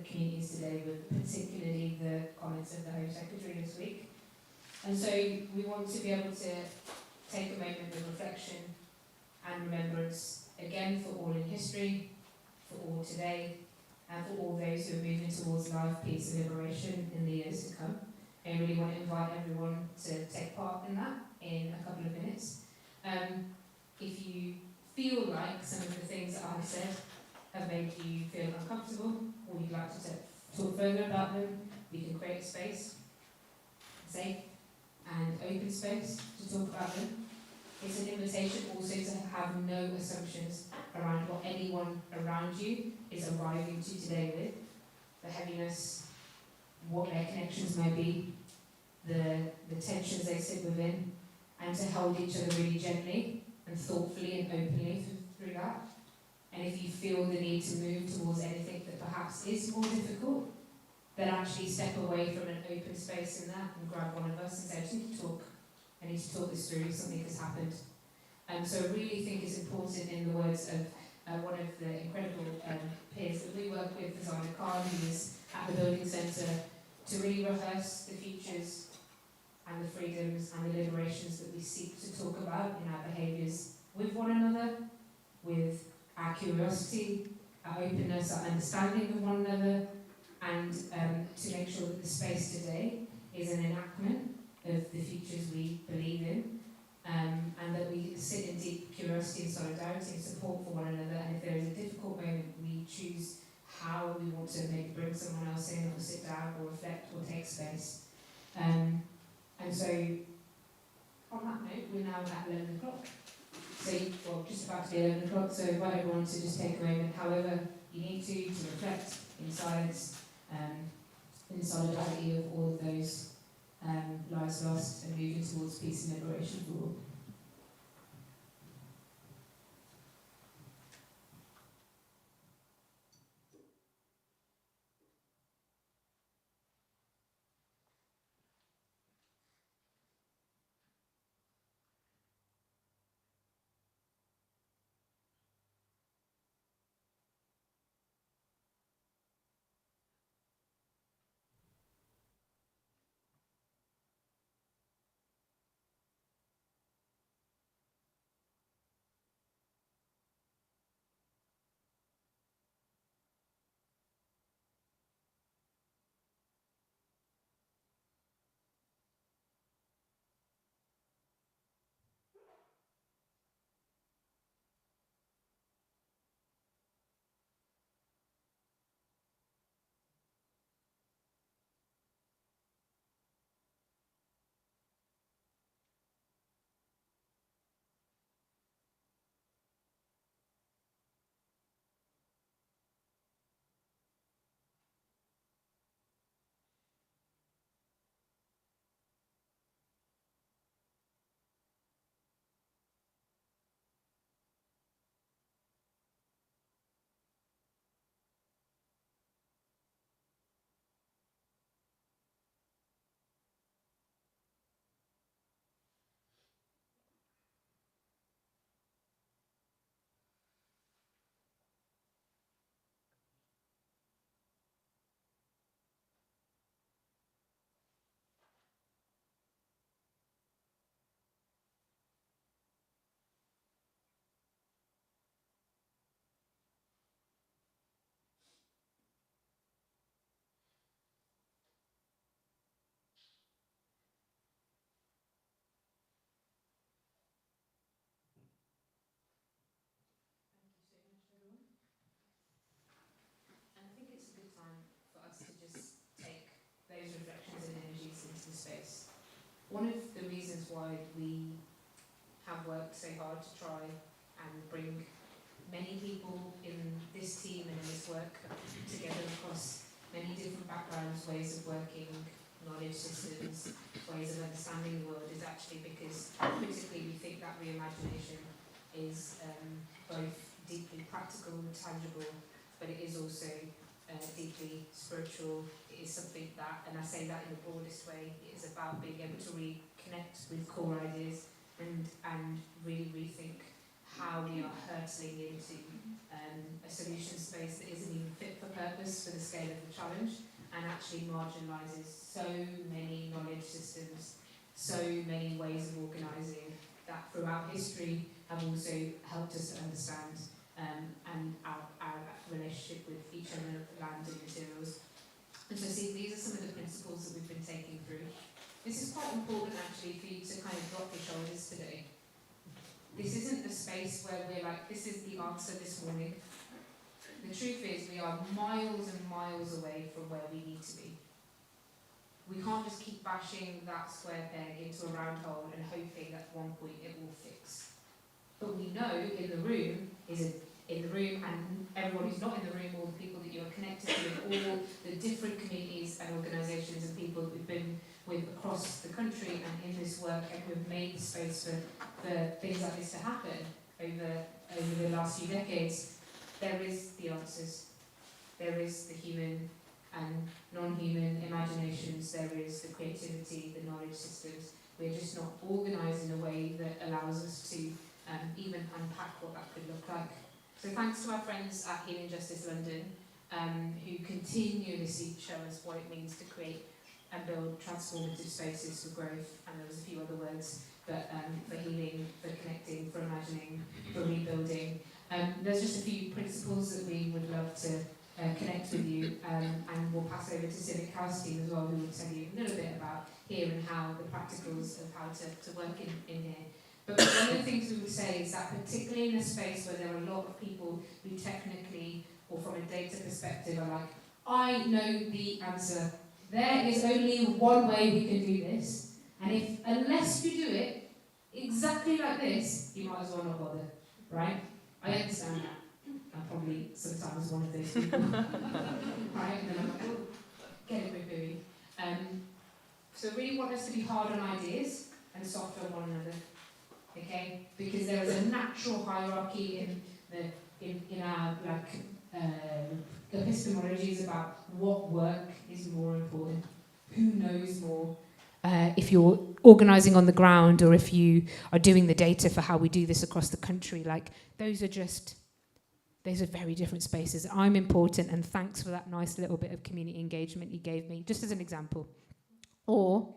communities today, with particularly the comments of the Home Secretary this week. And so we want to be able to take a moment of reflection and remembrance, again, for all in history, for all today, and for all those who are moving towards life, peace and liberation in the years to come. I really want to invite everyone to take part in that in a couple of minutes. If you feel like some of the things that I've said have made you feel uncomfortable, or you'd like to talk further about them, we can create a space, safe and open space to talk about them. It's an invitation also to have no assumptions around what anyone around you is arriving to today with, the heaviness, what their connections may be, the tensions they sit within, and to hold each other really gently and thoughtfully and openly through that. And if you feel the need to move towards anything that perhaps is more difficult, then actually step away from an open space in that and grab one of us and say, I just need to talk. I need to talk this through, something has happened. And so I really think it's important, in the words of one of the incredible peers that we work with, Hassan, who is at the Building Centre, to really rehearse the futures and the freedoms and the liberations that we seek to talk about in our behaviours with one another, with our curiosity, our openness, our understanding of one another, and to make sure that the space today is an enactment of the futures we believe in, and that we sit in deep curiosity and solidarity and support for one another. And if there is a difficult moment, we choose how we want to maybe bring someone else in, or sit down, or reflect, or take space. And so, on that note, we're now at 11 o'clock. So, well, just about to be 11 o'clock, so I invite everyone to just take a moment, however you need to reflect in silence, in solidarity of all of those lives lost and moving towards peace and liberation for all. Those reflections and energies into the space. One of the reasons why we have worked so hard to try and bring many people in this team and in this work together across many different backgrounds, ways of working, knowledge systems, ways of understanding the world, is actually because critically we think that reimagination is both deeply practical and tangible, but it is also deeply spiritual. It is something that, and I say that in the broadest way, it is about being able to reconnect with core ideas and really rethink how we are hurtling into a solution space that isn't even fit for purpose for the scale of the challenge, and actually marginalises so many knowledge systems, so many ways of organising that throughout history have also helped us to understand and our relationship with each other, land and materials. And so see, these are some of the principles that we've been taking through. This is quite important actually for you to kind of drop your shoulders today. This isn't a space where we're like, this is the answer this morning. The truth is we are miles and miles away from where we need to be. We can't just keep bashing that square peg into a round hole and hoping at one point it will fix. But we know in the room, and everyone who's not in the room, all the people that you are connected to, all the different communities and organisations and people that we've been with across the country and in this work, and we've made the space for things like this to happen over the last few decades. There is the answers. There is the human and non-human imaginations. There is the creativity, the knowledge systems. We're just not organised in a way that allows us to even unpack what that could look like. So thanks to our friends at Healing Justice London, who continuously show us what it means to create and build transformative spaces for growth, and there was a few other words, but for healing, for connecting, for imagining, for rebuilding. There's just a few principles that we would love to connect with you, and we'll pass over to Civic House team as well, who will tell you a little bit about here and how the practicals of how to work in here. But one of the things we would say is that particularly in a space where there are a lot of people who technically or from a data perspective are like, I know the answer. There is only one way we can do this, and unless you do it exactly like this, you might as well not bother, right? I understand that. I'm probably sometimes one of those people, right? And then I'm like, oh, get it, baby. So really want us to be hard on ideas and soft on one another, okay? Because there is a natural hierarchy in our epistemologies about what work is more important, who knows more. If you're organising on the ground, or if you are doing the data for how we do this across the country, like those are very different spaces. I'm important, and thanks for that nice little bit of community engagement you gave me, just as an example. Or,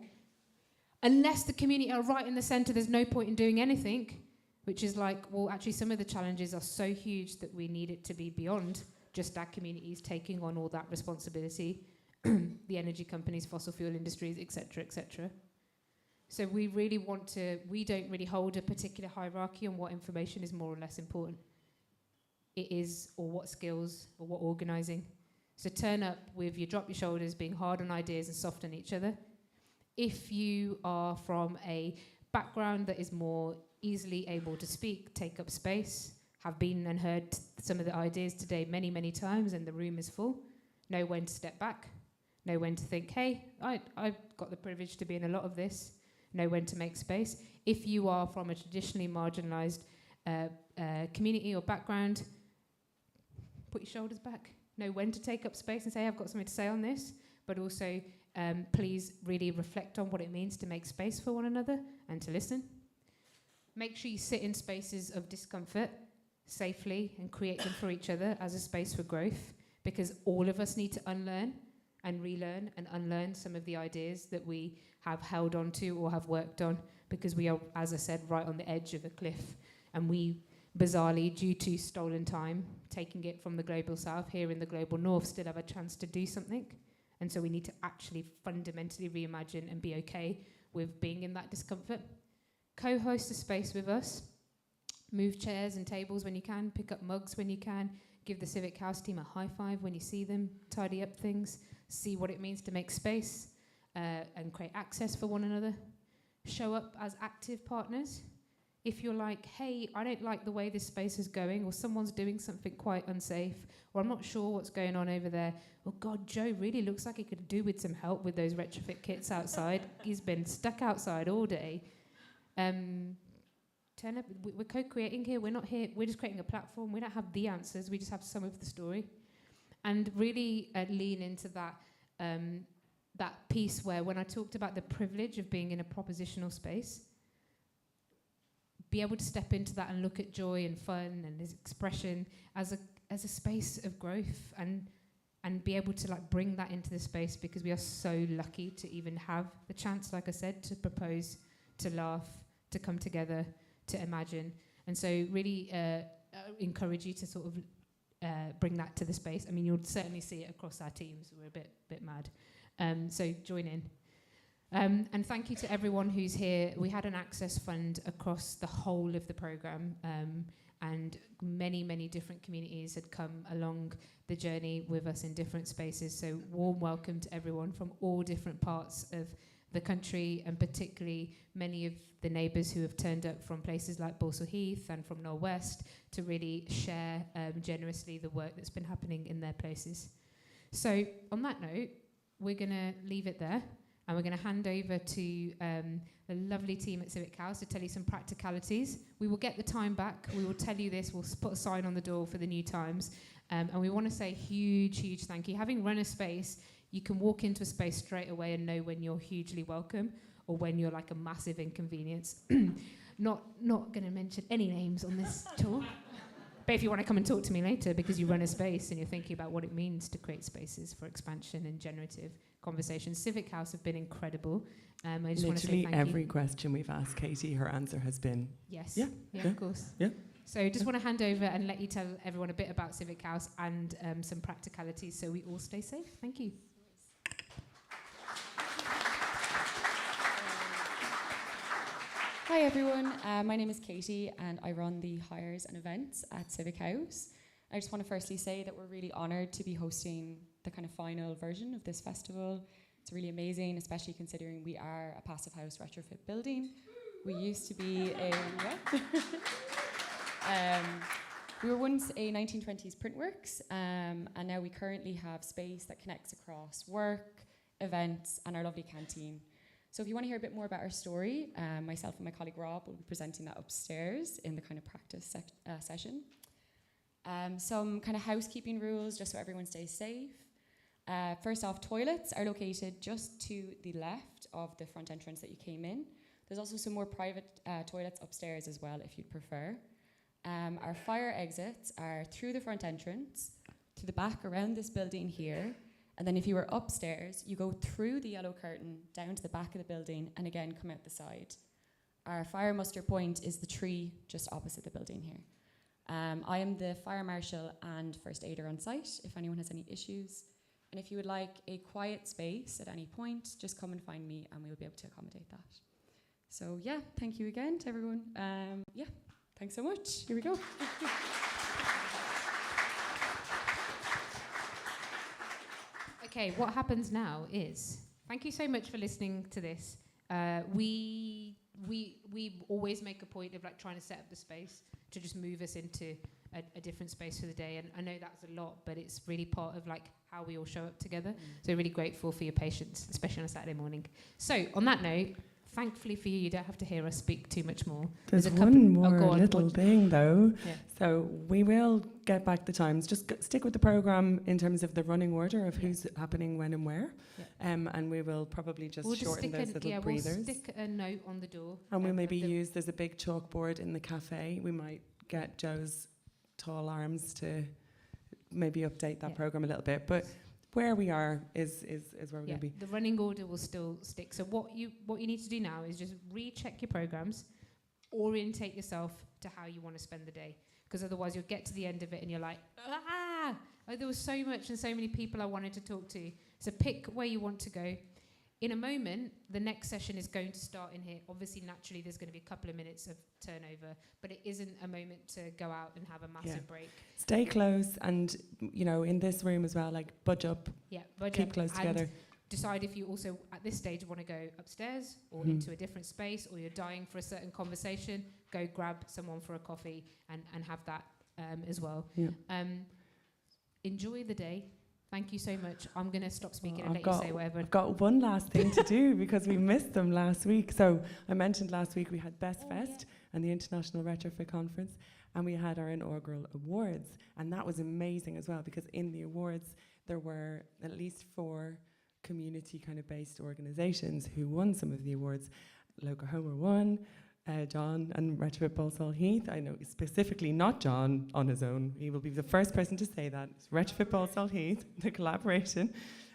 unless the community are right in the centre, there's no point in doing anything, which is like, well, actually some of the challenges are so huge that we need it to be beyond just our communities taking on all that responsibility, the energy companies, fossil fuel industries, etc., etc. So we don't really hold a particular hierarchy on what information is more or less important. It is, or what skills, or what organising. So turn up with your drop your shoulders, being hard on ideas and soft on each other. If you are from a background that is more easily able to speak, take up space, have been and heard some of the ideas today many, many times, and the room is full, know when to step back, know when to think, hey, I've got the privilege to be in a lot of this, know when to make space. If you are from a traditionally marginalised community or background, put your shoulders back, know when to take up space and say, I've got something to say on this, but also please really reflect on what it means to make space for one another and to listen. Make sure you sit in spaces of discomfort safely and create them for each other as a space for growth, because all of us need to unlearn and relearn and unlearn some of the ideas that we have held on to or have worked on, because we are, as I said, right on the edge of a cliff, and we bizarrely, due to stolen time, taking it from the global south here in the global north, still have a chance to do something. And so we need to actually fundamentally reimagine and be okay with being in that discomfort. Co-host a space with us. Move chairs and tables when you can. Pick up mugs when you can. Give the Civic House team a high five when you see them. Tidy up things. See what it means to make space and create access for one another. Show up as active partners. if you're like, hey, I don't like the way this space is going, or someone's doing something quite unsafe, or I'm not sure what's going on over there, oh God, Joe really looks like he could do with some help with those retrofit kits outside. He's been stuck outside all day. Turn up. We're co-creating here. We're not here. We're just creating a platform. We don't have the answers. We just have some of the story. And really lean into that that piece where when I talked about the privilege of being in a propositional space, be able to step into that and look at joy and fun and his expression as a space of growth, and be able to like bring that into the space, because we are so lucky to even have the chance, like I said, to propose, to laugh, to come together, to imagine. And so really encourage you to sort of bring that to the space. I mean, you'll certainly see it across our teams. We're a bit mad. So join in. And thank you to everyone who's here. We had an access fund across the whole of the programme, and many, many different communities had come along the journey with us in different spaces. So warm welcome to everyone from all different parts of the country, and particularly many of the neighbours who have turned up from places like Balsall Heath and from North West to really share generously the work that's been happening in their places. So on that note, we're going to leave it there. And we're going to hand over to the lovely team at Civic House to tell you some practicalities. We will get the time back. We will tell you this. We'll put a sign on the door for the new times. And we want to say huge, huge thank you. Having run a space, you can walk into a space straight away and know when you're hugely welcome or when you're like a massive inconvenience. Not going to mention any names on this tour. But if you want to come and talk to me later because you run a space and you're thinking about what it means to create spaces for expansion and generative conversations, Civic House have been incredible. I just want to say thank you. Every question we've asked Katie, her answer has been yes. Yeah, of course. Yeah. So just want to hand over and let you tell everyone a bit about Civic House and some practicalities so we all stay safe. Thank you. Hi everyone, my name is Katie and I run the hires and events at Civic House. I just want to firstly say that we're really honoured to be hosting the kind of final version of this festival. It's really amazing, especially considering we are a passive house retrofit building. We used to be we were once a 1920s printworks, and now we currently have space that connects across work, events, and our lovely canteen. So if you want to hear a bit more about our story, myself and my colleague Rob will be presenting that upstairs in the kind of practice session. Some kind of housekeeping rules, just so everyone stays safe. First off, toilets are located just to the left of the front entrance that you came in. There's also some more private toilets upstairs as well, if you'd prefer. Our fire exits are through the front entrance, to the back around this building here, and then if you were upstairs, you go through the yellow curtain, down to the back of the building, and again come out the side. Our fire muster point is the tree just opposite the building here. I am the fire marshal and first aider on site, if anyone has any issues. And if you would like a quiet space at any point, just come and find me and we will be able to accommodate that. So yeah, thank you again to everyone. Yeah, thanks so much. Here we go. Okay, what happens now is, thank you so much for listening to this. We always make a point of like trying to set up the space to just move us into a different space for the day, and I know that's a lot, but it's really part of like how we all show up together. So really grateful for your patience, especially on a Saturday morning. So on that note, thankfully for you, you don't have to hear us speak too much more. There's one more little thing though. Yeah. So we will get back the times. Just stick with the programme in terms of the running order of who's happening when and where. Yeah. And we will probably just shorten those little breathers. We'll stick a note on the door. And we'll maybe use, there's a big chalkboard in the cafe. We might get Joe's tall arms to maybe update that programme a little bit. But where we are is where we're going to be. The running order will still stick. So what you need to do now is just recheck your programmes, orientate yourself to how you want to spend the day. Because otherwise you'll get to the end of it and you're like, there was so much and so many people I wanted to talk to. So pick where you want to go. In a moment, the next session is going to start in here. Obviously, naturally, there's going to be a couple of minutes of turnover, but it isn't a moment to go out and have a massive break. Stay close, and in this room as well, like budge up. Yeah, budge keep up close together. decide if you also, at this stage, want to go upstairs or Mhm. into a different space, or you're dying for a certain conversation, go grab someone for a coffee and have that as well. Yeah. Enjoy the day. Thank you so much. I'm going to stop speaking Well, and let you say whatever. I've got one last thing to do because we missed them last week. So I mentioned last week we had Best Fest and the International Retrofit Conference, and we had our inaugural awards. And that was amazing as well, because in the awards there were at least 4 community kind of based organizations who won some of the awards. Local Homer won, John and Retrofit Balsall Heath. I know specifically not John on his own. He will be the first person to say that. It's Retrofit Balsall Heath, the collaboration.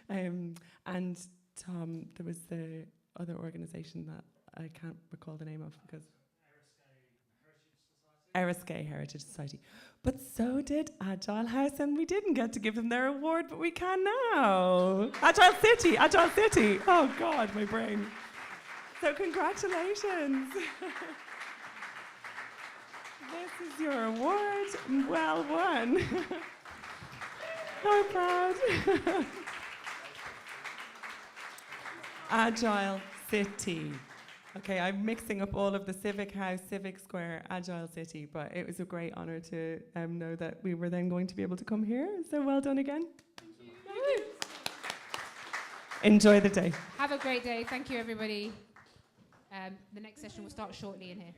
And Tom, there was the other organization that I can't recall the name of because Eriskay Heritage Society. But so did Agile House, and we didn't get to give them their award, but we can now. Agile City. Oh God, my brain. So congratulations. This is your award. Well won. So proud. Agile City. Okay, I'm mixing up all of the Civic House, Civic Square, Agile City, but it was a great honour to know that we were then going to be able to come here. So well done again. Enjoy the day. Have a great day. Thank you, everybody. The next session will start shortly in here.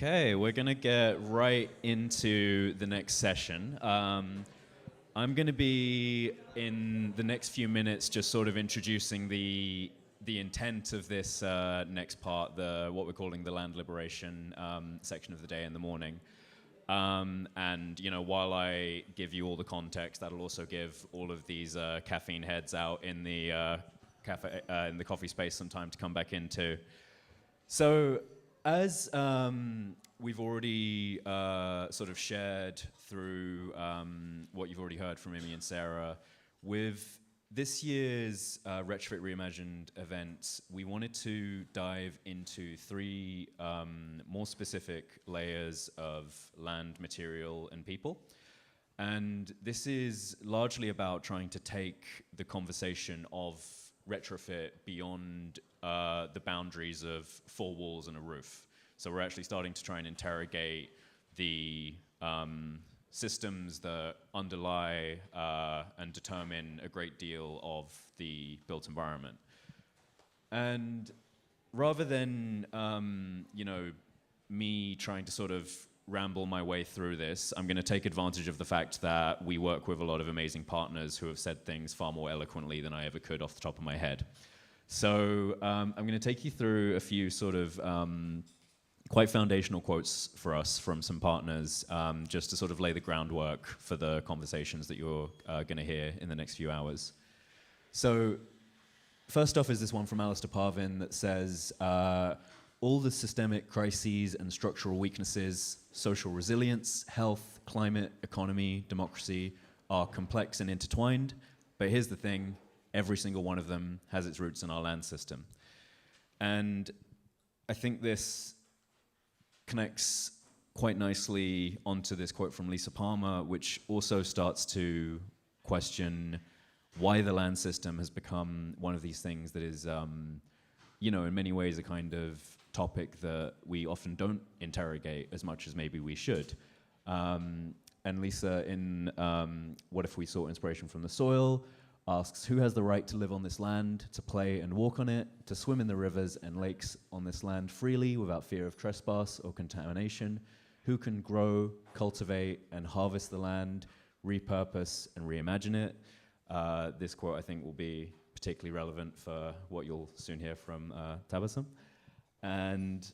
Okay, we're going to get right into the next session. I'm going to be, in the next few minutes, just sort of introducing the intent of this next part, what we're calling the land liberation section of the day in the morning. And, you know, while I give you all the context, that'll also give all of these caffeine heads out in the coffee space some time to come back into. So, as we've already sort of shared through what you've already heard from Imi and Sara, with this year's Retrofit Reimagined event, we wanted to dive into three more specific layers of land, material, and people. And this is largely about trying to take the conversation of retrofit beyond the boundaries of four walls and a roof. So we're actually starting to try and interrogate the systems that underlie and determine a great deal of the built environment. And rather than, you know, me trying to sort of ramble my way through this, I'm going to take advantage of the fact that we work with a lot of amazing partners who have said things far more eloquently than I ever could off the top of my head. So I'm going to take you through a few sort of quite foundational quotes for us from some partners, just to sort of lay the groundwork for the conversations that you're going to hear in the next few hours. So first off is this one from Alistair Parvin that says, all the systemic crises and structural weaknesses, social resilience, health, climate, economy, democracy, are complex and intertwined. But here's the thing, every single one of them has its roots in our land system. And I think this connects quite nicely onto this quote from Lisa Palmer, which also starts to question why the land system has become one of these things that is, you know, in many ways a kind of topic that we often don't interrogate as much as maybe we should. And Lisa, in What If We Sought Inspiration from the Soil, asks, who has the right to live on this land, to play and walk on it, to swim in the rivers and lakes on this land freely without fear of trespass or contamination? Who can grow, cultivate, and harvest the land, repurpose and reimagine it? This quote, I think, will be particularly relevant for what you'll soon hear from Tabassum. And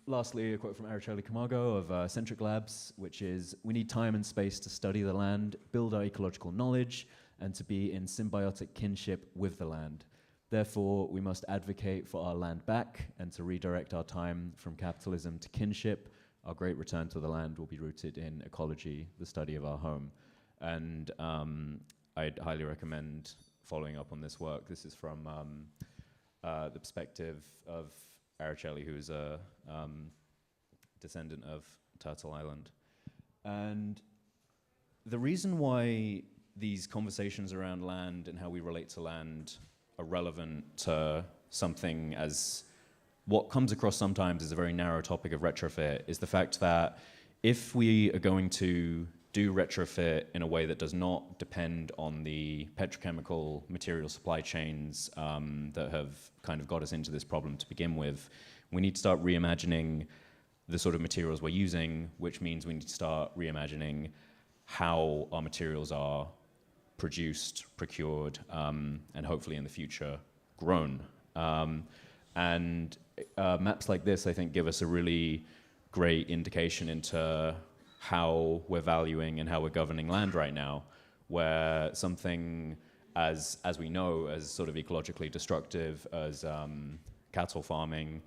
lastly, a quote from Araceli Camargo of Centric Labs, which is, we need time and space to study the land, build our ecological knowledge, and to be in symbiotic kinship with the land. Therefore, we must advocate for our land back and to redirect our time from capitalism to kinship. Our great return to the land will be rooted in ecology, the study of our home. And I'd highly recommend following up on this work. This is from the perspective of Araceli, who's a descendant of Turtle Island. And the reason why these conversations around land and how we relate to land are relevant to something as what comes across sometimes as a very narrow topic of retrofit is the fact that if we are going to do retrofit in a way that does not depend on the petrochemical material supply chains that have kind of got us into this problem to begin with, we need to start reimagining the sort of materials we're using, which means we need to start reimagining how our materials are produced, procured, and hopefully in the future grown. And maps like this, I think, give us a really great indication into how we're valuing and how we're governing land right now, where something as we know, as sort of ecologically destructive as cattle farming,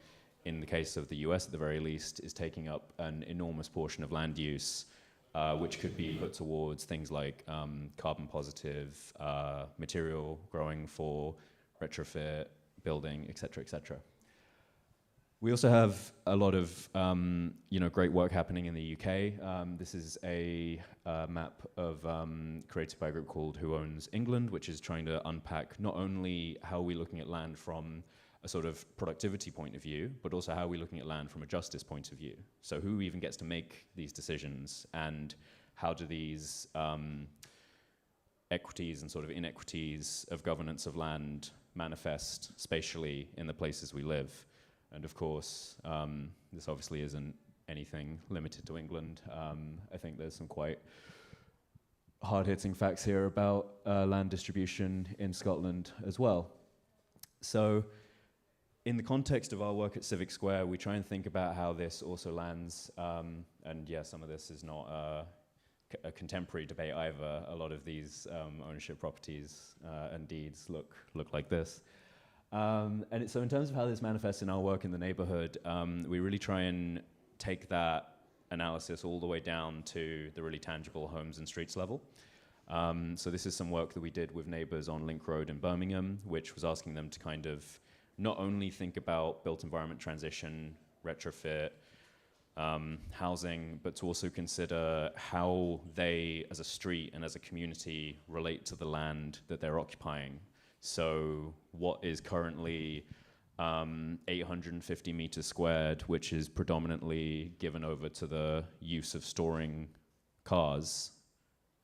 in the case of the US at the very least, is taking up an enormous portion of land use, which could be put towards things like carbon positive material growing for retrofit, building, et cetera, et cetera. We also have a lot of great work happening in the UK. This is a map of created by a group called Who Owns England, which is trying to unpack not only how we're looking at land from a sort of productivity point of view, but also how we're looking at land from a justice point of view. So who even gets to make these decisions, and how do these equities and sort of inequities of governance of land manifest spatially in the places we live? And of course, this obviously isn't anything limited to England. I think there's some quite hard-hitting facts here about land distribution in Scotland as well. So in the context of our work at Civic Square, we try and think about how this also lands, and yeah, some of this is not a contemporary debate either. A lot of these ownership properties and deeds look like this. So in terms of how this manifests in our work in the neighborhood, we really try and take that analysis all the way down to the really tangible homes and streets level. So this is some work that we did with neighbors on Link Road in Birmingham, which was asking them to kind of not only think about built environment transition, retrofit, housing, but to also consider how they, as a street and as a community, relate to the land that they're occupying. So what is currently 850 meters squared, which is predominantly given over to the use of storing cars,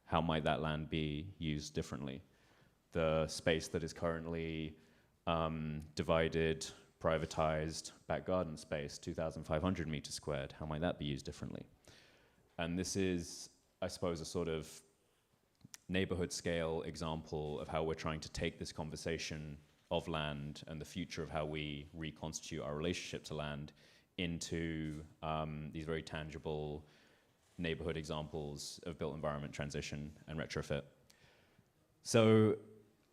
how might that land be used differently? The space that is currently divided, privatized back garden space, 2,500 meters squared, how might that be used differently? And this is, I suppose, a sort of neighborhood scale example of how we're trying to take this conversation of land and the future of how we reconstitute our relationship to land into these very tangible neighborhood examples of built environment transition and retrofit. So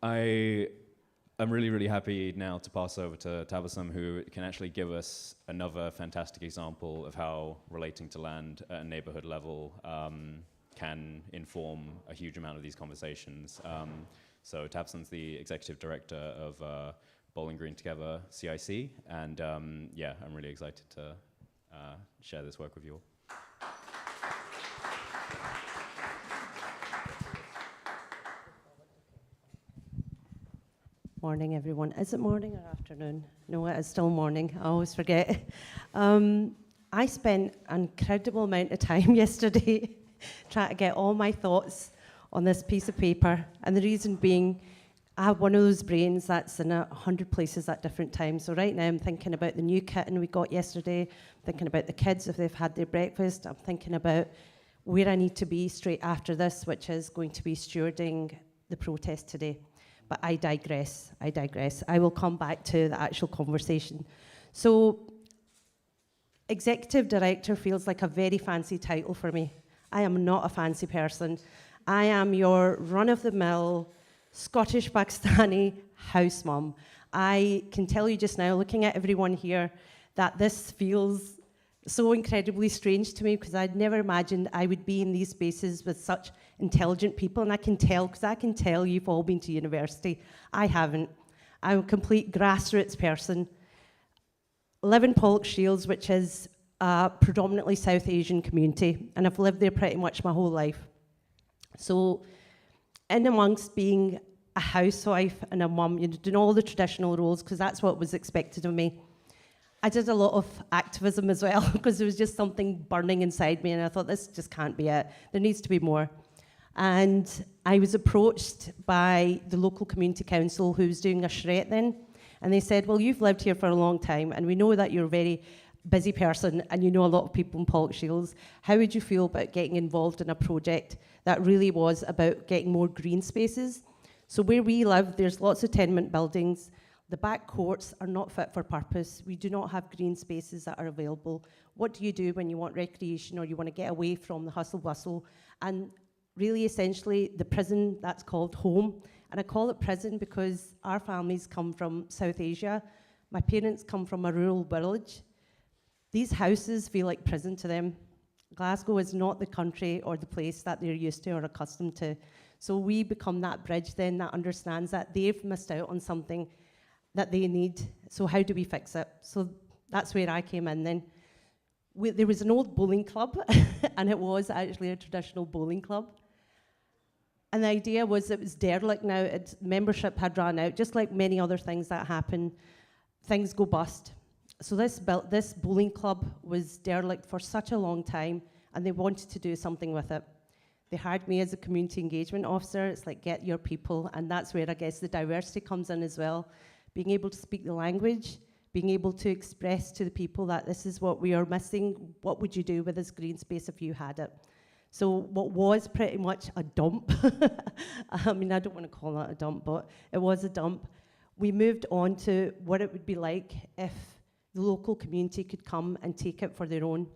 I'm really, really happy now to pass over to Tabassum, who can actually give us another fantastic example of how relating to land at a neighborhood level can inform a huge amount of these conversations. So Tabassum's the executive director of Bowling Green Together CIC, and yeah, I'm really excited to share this work with you all. Morning, everyone. Is it morning or afternoon? No, it is still morning. I always forget. I spent an incredible amount of time yesterday trying to get all my thoughts on this piece of paper, and the reason being, I have one of those brains that's in 100 places at different times. So right now I'm thinking about the new kitten we got yesterday, I'm thinking about the kids if they've had their breakfast, I'm thinking about where I need to be straight after this, which is going to be stewarding the protest today. But I digress. I will come back to the actual conversation. So, executive director feels like a very fancy title for me. I am not a fancy person. I am your run-of-the-mill Scottish Pakistani house mum. I can tell you just now, looking at everyone here, that this feels so incredibly strange to me because I'd never imagined I would be in these spaces with such intelligent people, and I can tell, because I can tell you've all been to university. I haven't. I'm a complete grassroots person. Live in Pollokshields, which is a predominantly South Asian community, and I've lived there pretty much my whole life. So, in amongst being a housewife and a mum, you know, doing all the traditional roles, because that's what was expected of me, I did a lot of activism as well, because there was just something burning inside me, and I thought, this just can't be it. There needs to be more. And I was approached by the local community council who was doing a charrette then, and they said, well, you've lived here for a long time, and we know that you're a very busy person, and you know a lot of people in Pollokshields. How would you feel about getting involved in a project that really was about getting more green spaces? So where we live, there's lots of tenement buildings. The back courts are not fit for purpose. We do not have green spaces that are available. What do you do when you want recreation or you want to get away from the hustle bustle? And really, essentially, the prison that's called home. And I call it prison because our families come from South Asia. My parents come from a rural village. These houses feel like prison to them. Glasgow is not the country or the place that they're used to or accustomed to. So we become that bridge then that understands that they've missed out on something that they need. So how do we fix it? So that's where I came in then. There was an old bowling club, and it was actually a traditional bowling club. And the idea was it was derelict now. Its membership had run out, just like many other things that happen. Things go bust. So this bowling club was derelict for such a long time, and they wanted to do something with it. They hired me as a community engagement officer. It's like, get your people, and that's where I guess the diversity comes in as well. Being able to speak the language, being able to express to the people that this is what we are missing. What would you do with this green space if you had it? So what was pretty much a dump, I mean, I don't want to call that a dump, but it was a dump. We moved on to what it would be like if the local community could come and take it for their own.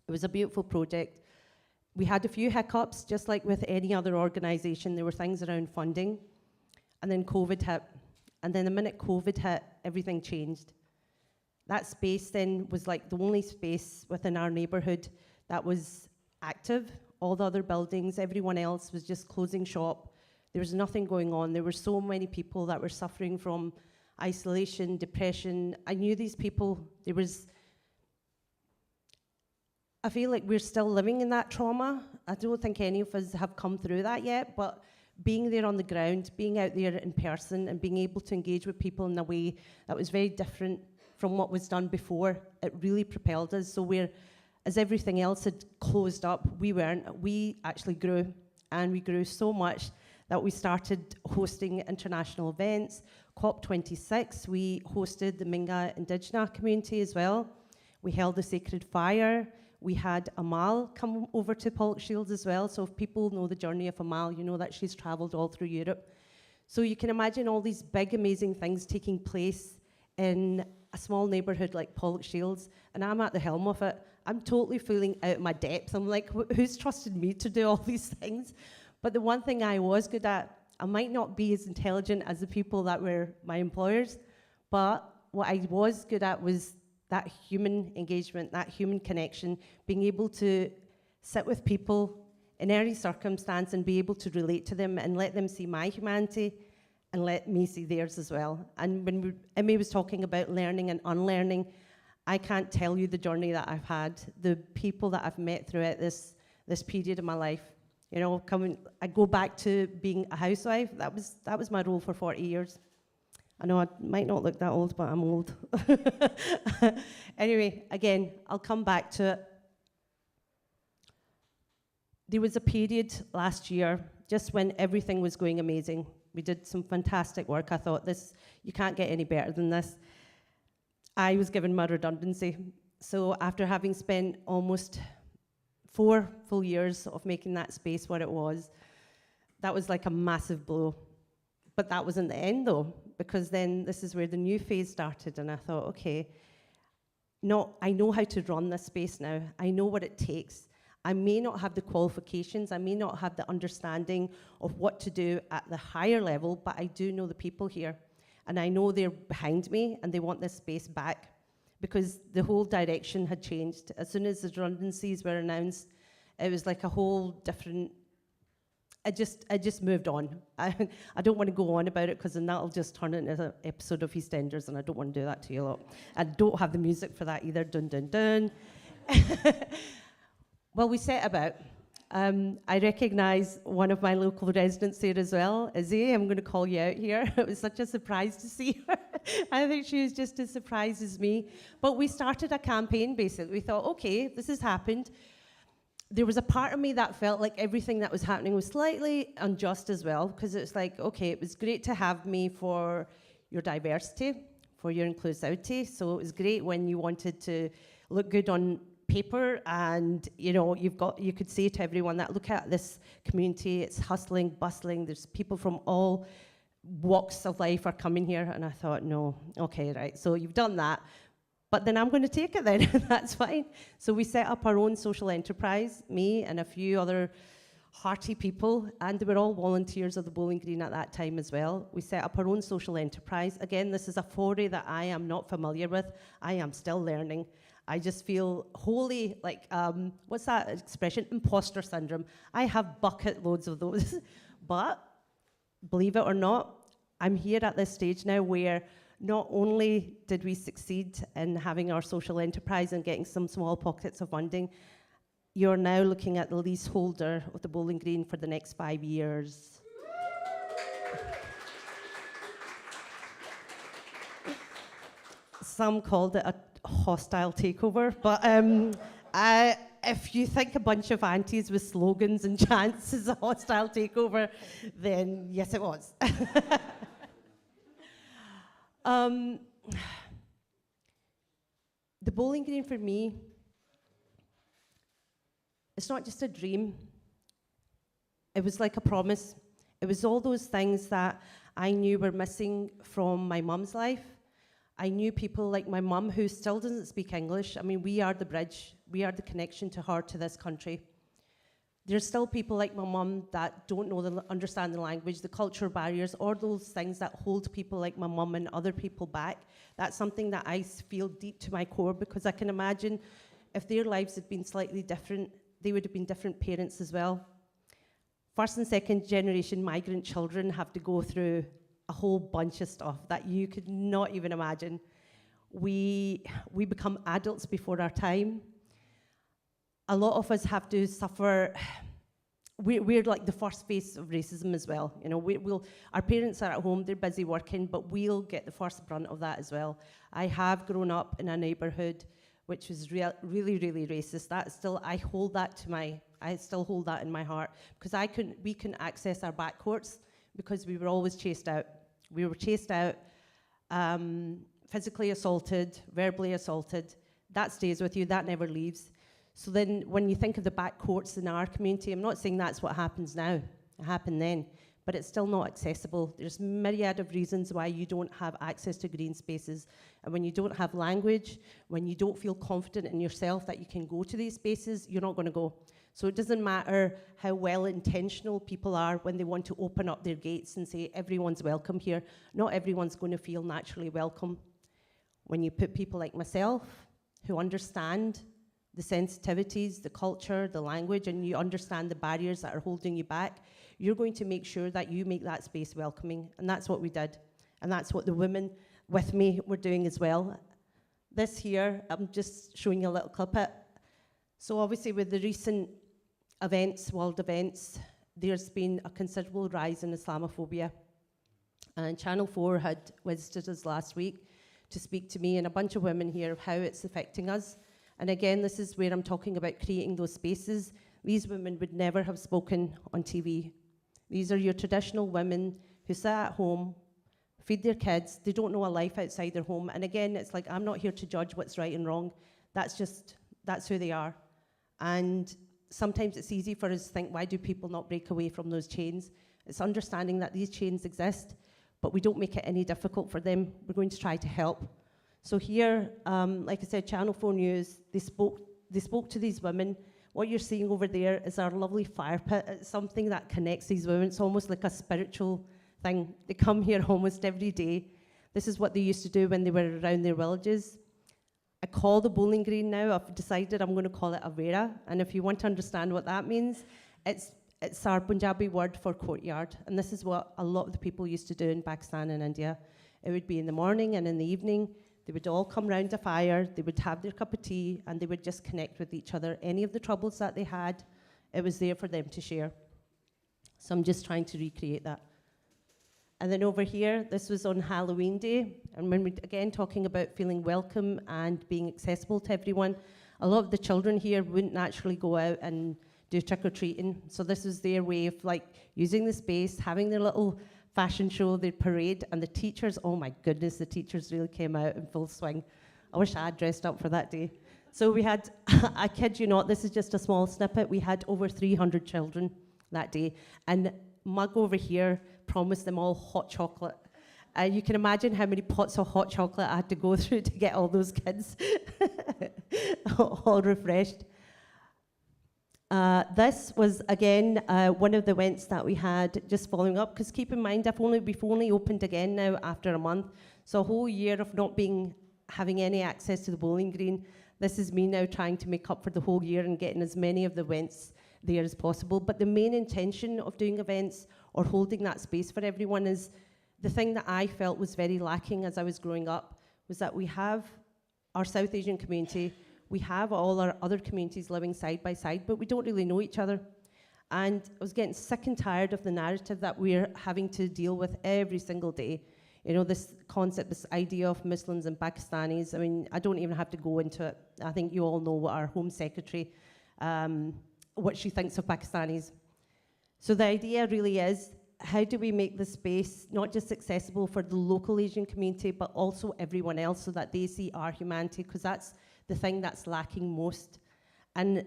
It was a beautiful project. We had a few hiccups, just like with any other organisation. There were things around funding, and then COVID hit. And then the minute COVID hit, everything changed. That space then was like the only space within our neighbourhood that was active. All the other buildings, everyone else was just closing shop. There was nothing going on. There were so many people that were suffering from isolation, depression. I knew these people. I feel like we're still living in that trauma. I don't think any of us have come through that yet, but being there on the ground, being out there in person and being able to engage with people in a way that was very different from what was done before, it really propelled us. So as everything else had closed up, we weren't. We actually grew, and we grew so much that we started hosting international events. COP26, we hosted the Minga Indigenous community as well. We held the Sacred Fire. We had Amal come over to Pollokshields as well. So if people know the journey of Amal, you know that she's travelled all through Europe. So you can imagine all these big, amazing things taking place in a small neighbourhood like Pollokshields, and I'm at the helm of it. I'm totally feeling out of my depth. I'm like, who's trusted me to do all these things? But the one thing I was good at, I might not be as intelligent as the people that were my employers, but what I was good at was that human engagement, that human connection, being able to sit with people in any circumstance and be able to relate to them and let them see my humanity and let me see theirs as well. And when Emmy was talking about learning and unlearning, I can't tell you the journey that I've had, the people that I've met throughout this period of my life. You know, I go back to being a housewife. That was my role for 40 years. I know I might not look that old, but I'm old. Anyway, again, I'll come back to it. There was a period last year, just when everything was going amazing. We did some fantastic work. I thought, you can't get any better than this. I was given my redundancy. So after having spent almost 4 full years of making that space what it was, that was like a massive blow. But that wasn't the end though, because then this is where the new phase started, and I thought, okay, I know how to run this space now. I know what it takes. I may not have the qualifications, I may not have the understanding of what to do at the higher level, but I do know the people here. And I know they're behind me and they want this space back, because the whole direction had changed. As soon as the redundancies were announced, it was like a whole different, I just moved on. I don't want to go on about it, because then that'll just turn into an episode of EastEnders, and I don't want to do that to you a lot. I don't have the music for that either, dun dun dun. Well, we set about. I recognise one of my local residents here as well, Izzy. I'm going to call you out here. It was such a surprise to see her. I think she was just as surprised as me. But we started a campaign, basically. We thought, okay, this has happened. There was a part of me that felt like everything that was happening was slightly unjust as well, because it's like, okay, it was great to have me for your diversity, for your inclusivity. So it was great when you wanted to look good on paper, and you could say to everyone that, look at this community, it's hustling, bustling, there's people from all walks of life are coming here. And I thought, no, okay, right, so you've done that, but then I'm going to take it then. That's fine. So we set up our own social enterprise, me and a few other hearty people, and they were all volunteers of the Bowling Green at that time as well. We set up our own social enterprise. Again, this is a foray that I am not familiar with. I am still learning. I just feel wholly like, what's that expression? Imposter syndrome. I have bucket loads of those. But believe it or not, I'm here at this stage now where not only did we succeed in having our social enterprise and getting some small pockets of funding, you're now looking at the leaseholder of the Bowling Green for the next 5 years. Some called it a hostile takeover, but if you think a bunch of aunties with slogans and chants is a hostile takeover, then yes, it was. The bowling green for me, it's not just a dream. It was like a promise. It was all those things that I knew were missing from my mum's life. I knew people like my mum who still doesn't speak English. I mean, we are the bridge. We are the connection to her, to this country. There's still people like my mum that don't understand the language, the cultural barriers, or those things that hold people like my mum and other people back. That's something that I feel deep to my core, because I can imagine if their lives had been slightly different, they would have been different parents as well. First and second generation migrant children have to go through a whole bunch of stuff that you could not even imagine. We become adults before our time. A lot of us have to suffer. We're like the first face of racism as well. You know, our parents are at home, they're busy working, but we'll get the first brunt of that as well. I have grown up in a neighbourhood which was really, really racist. I still hold that in my heart, because we couldn't access our back courts because we were always chased out. We were chased out, physically assaulted, verbally assaulted. That stays with you, that never leaves. So then when you think of the back courts in our community, I'm not saying that's what happens now, it happened then, but it's still not accessible. There's myriad of reasons why you don't have access to green spaces. And when you don't have language, when you don't feel confident in yourself that you can go to these spaces, you're not gonna go. So it doesn't matter how well-intentional people are when they want to open up their gates and say, everyone's welcome here. Not everyone's gonna feel naturally welcome. When you put people like myself, who understand the sensitivities, the culture, the language, and you understand the barriers that are holding you back, you're going to make sure that you make that space welcoming. And that's what we did. And that's what the women with me were doing as well. This here, I'm just showing you a little clip of it. So obviously with the recent events, world events, there's been a considerable rise in Islamophobia. And Channel 4 had visited us last week to speak to me and a bunch of women here of how it's affecting us. And again, this is where I'm talking about creating those spaces. These women would never have spoken on TV. These are your traditional women who sit at home, feed their kids, they don't know a life outside their home. And again, it's like, I'm not here to judge what's right and wrong. That's who they are. And sometimes it's easy for us to think, why do people not break away from those chains? It's understanding that these chains exist, but we don't make it any difficult for them. We're going to try to help. So here, like I said, Channel 4 News, they spoke to these women. What you're seeing over there is our lovely fire pit. It's something that connects these women. It's almost like a spiritual thing. They come here almost every day. This is what they used to do when they were around their villages. I call the bowling green now, I've decided I'm going to call it a vera. And if you want to understand what that means, it's our Punjabi word for courtyard. And this is what a lot of the people used to do in Pakistan and India. It would be in the morning and in the evening. They would all come round a fire, they would have their cup of tea, and they would just connect with each other. Any of the troubles that they had, it was there for them to share. So I'm just trying to recreate that. And then over here, this was on Halloween Day. And when we're again talking about feeling welcome and being accessible to everyone, a lot of the children here wouldn't naturally go out and do trick-or-treating. So this is their way of like using the space, having their little fashion show, their parade, and the teachers, oh my goodness, the teachers really came out in full swing. I wish I had dressed up for that day. So we had, I kid you not, this is just a small snippet, we had over 300 children that day, and Mug over here promised them all hot chocolate. You can imagine how many pots of hot chocolate I had to go through to get all those kids all refreshed. This was, again, one of the events that we had just following up, because keep in mind, we've only opened again now after a month, so a whole year of not having any access to the bowling green. This is me now trying to make up for the whole year and getting as many of the events there as possible. But the main intention of doing events or holding that space for everyone is the thing that I felt was very lacking as I was growing up, was that we have our South Asian community, we have all our other communities living side by side, but we don't really know each other. And I was getting sick and tired of the narrative that we're having to deal with every single day. You know, this concept, this idea of Muslims and Pakistanis, I mean, I don't even have to go into it. I think you all know what our Home Secretary, what she thinks of Pakistanis. So the idea really is, how do we make the space not just accessible for the local Asian community, but also everyone else, so that they see our humanity, because that's the thing that's lacking most. And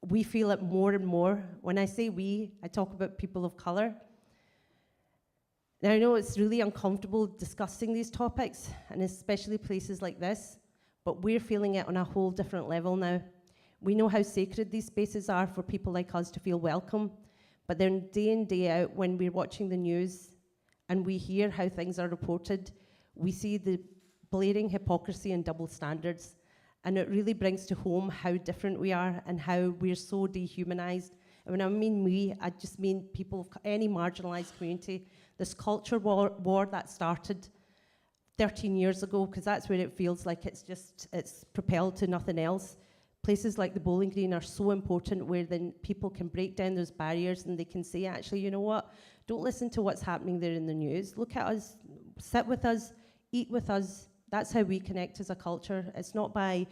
we feel it more and more. When I say we, I talk about people of colour. Now, I know it's really uncomfortable discussing these topics, and especially places like this, but we're feeling it on a whole different level now. We know how sacred these spaces are for people like us to feel welcome, but then day in, day out, when we're watching the news and we hear how things are reported, we see the blaring hypocrisy and double standards, and it really brings to home how different we are and how we're so dehumanized. And when I mean we, I just mean people of any marginalized community. This culture war that started 13 years ago, because that's where it feels like it's propelled to nothing else. Places like the Bowling Green are so important, where then people can break down those barriers and they can say, actually, you know what? Don't listen to what's happening there in the news. Look at us, sit with us, eat with us. That's how we connect as a culture. It's not by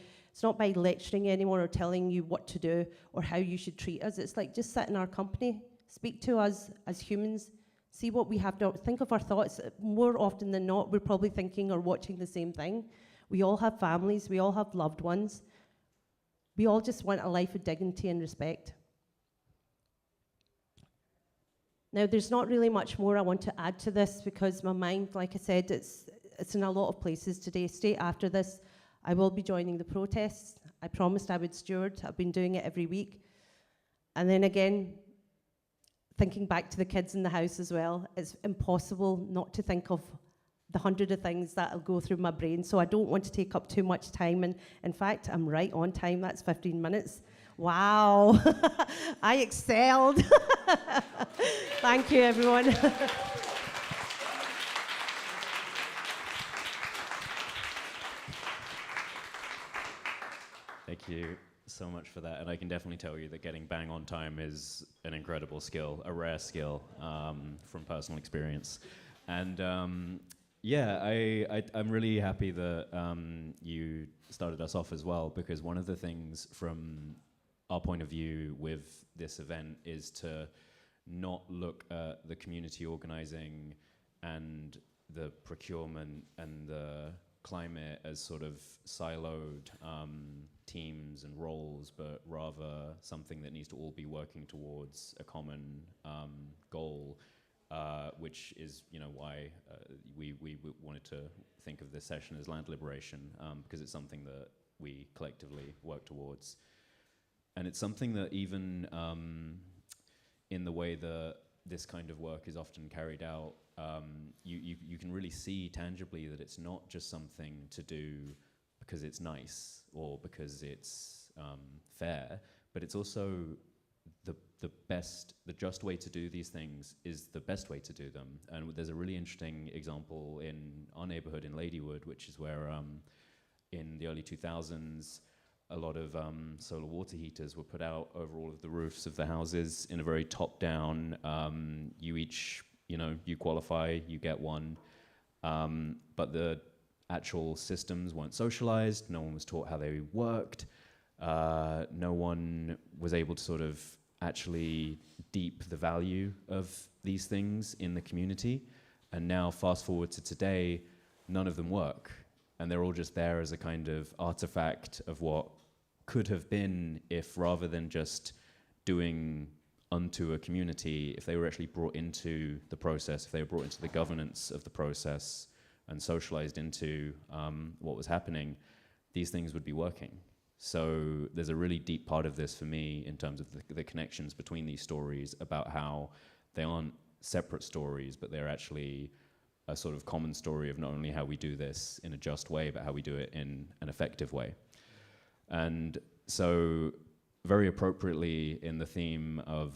lecturing anyone or telling you what to do or how you should treat us. It's like, just sit in our company, speak to us as humans, see what we have to think of our thoughts. More often than not, we're probably thinking or watching the same thing. We all have families, we all have loved ones. We all just want a life of dignity and respect. Now, there's not really much more I want to add to this, because my mind, like I said, it's in a lot of places today. Straight after this, I will be joining the protests. I promised I would steward. I've been doing it every week. And then again, thinking back to the kids in the house as well, it's impossible not to think of the 100 of things that'll go through my brain. So I don't want to take up too much time. And in fact, I'm right on time. That's 15 minutes. Wow. I excelled. Thank you, everyone. Thank you so much for that. And I can definitely tell you that getting bang on time is an incredible skill, a rare skill from personal experience. And I'm really happy that you started us off as well, because one of the things from our point of view with this event is to not look at the community organizing and the procurement and the climate as sort of siloed teams and roles, but rather something that needs to all be working towards a common goal, which is, why we wanted to think of this session as land liberation, because it's something that we collectively work towards. And it's something that even in the way that this kind of work is often carried out, you can really see tangibly that it's not just something to do because it's nice or because it's fair, but it's also the just way to do these things is the best way to do them. And there's a really interesting example in our neighborhood in Ladywood, which is where in the early 2000s, a lot of solar water heaters were put out over all of the roofs of the houses in a very top-down, you qualify, you get one. But the actual systems weren't socialized, no one was taught how they worked, no one was able to sort of actually deep the value of these things in the community. And now fast forward to today, none of them work. And they're all just there as a kind of artifact of what could have been if, rather than just doing unto a community, if they were actually brought into the process, if they were brought into the governance of the process and socialized into what was happening, these things would be working. So there's a really deep part of this for me in terms of the connections between these stories about how they aren't separate stories, but they're actually a sort of common story of not only how we do this in a just way, but how we do it in an effective way. And so very appropriately in the theme of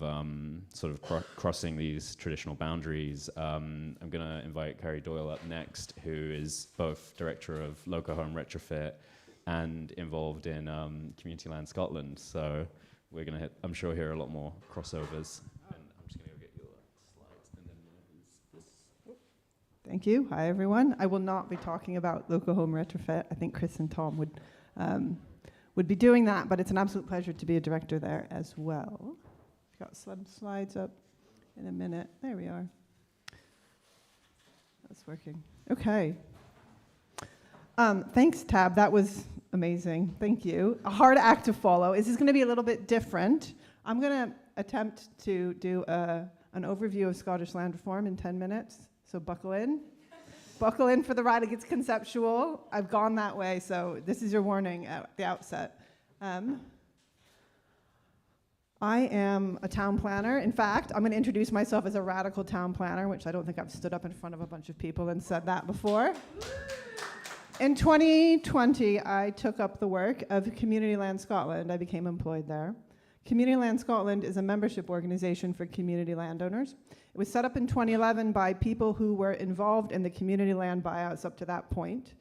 sort of crossing these traditional boundaries, I'm going to invite Carey Doyle up next, who is both director of Local Home Retrofit and involved in Community Land Scotland. So we're going to, I'm sure, hear a lot more crossovers. And I'm just going to go get your slides. And then this. Thank you. Hi, everyone. I will not be talking about Local Home Retrofit. I think Chris and Tom would be doing that, but it's an absolute pleasure to be a director there as well. Got some slides up in a minute. There we are. That's working. Okay. Thanks, Tab. That was amazing. Thank you. A hard act to follow. This is going to be a little bit different. I'm going to attempt to do an overview of Scottish land reform in 10 minutes. So buckle in. Buckle in for the ride. It gets conceptual. I've gone that way, so this is your warning at the outset. I am a town planner. In fact, I'm going to introduce myself as a radical town planner, which I don't think I've stood up in front of a bunch of people and said that before. In 2020, I took up the work of Community Land Scotland. I became employed there. Community Land Scotland is a membership organization for community landowners. It was set up in 2011 by people who were involved in the community land buyouts up to that point,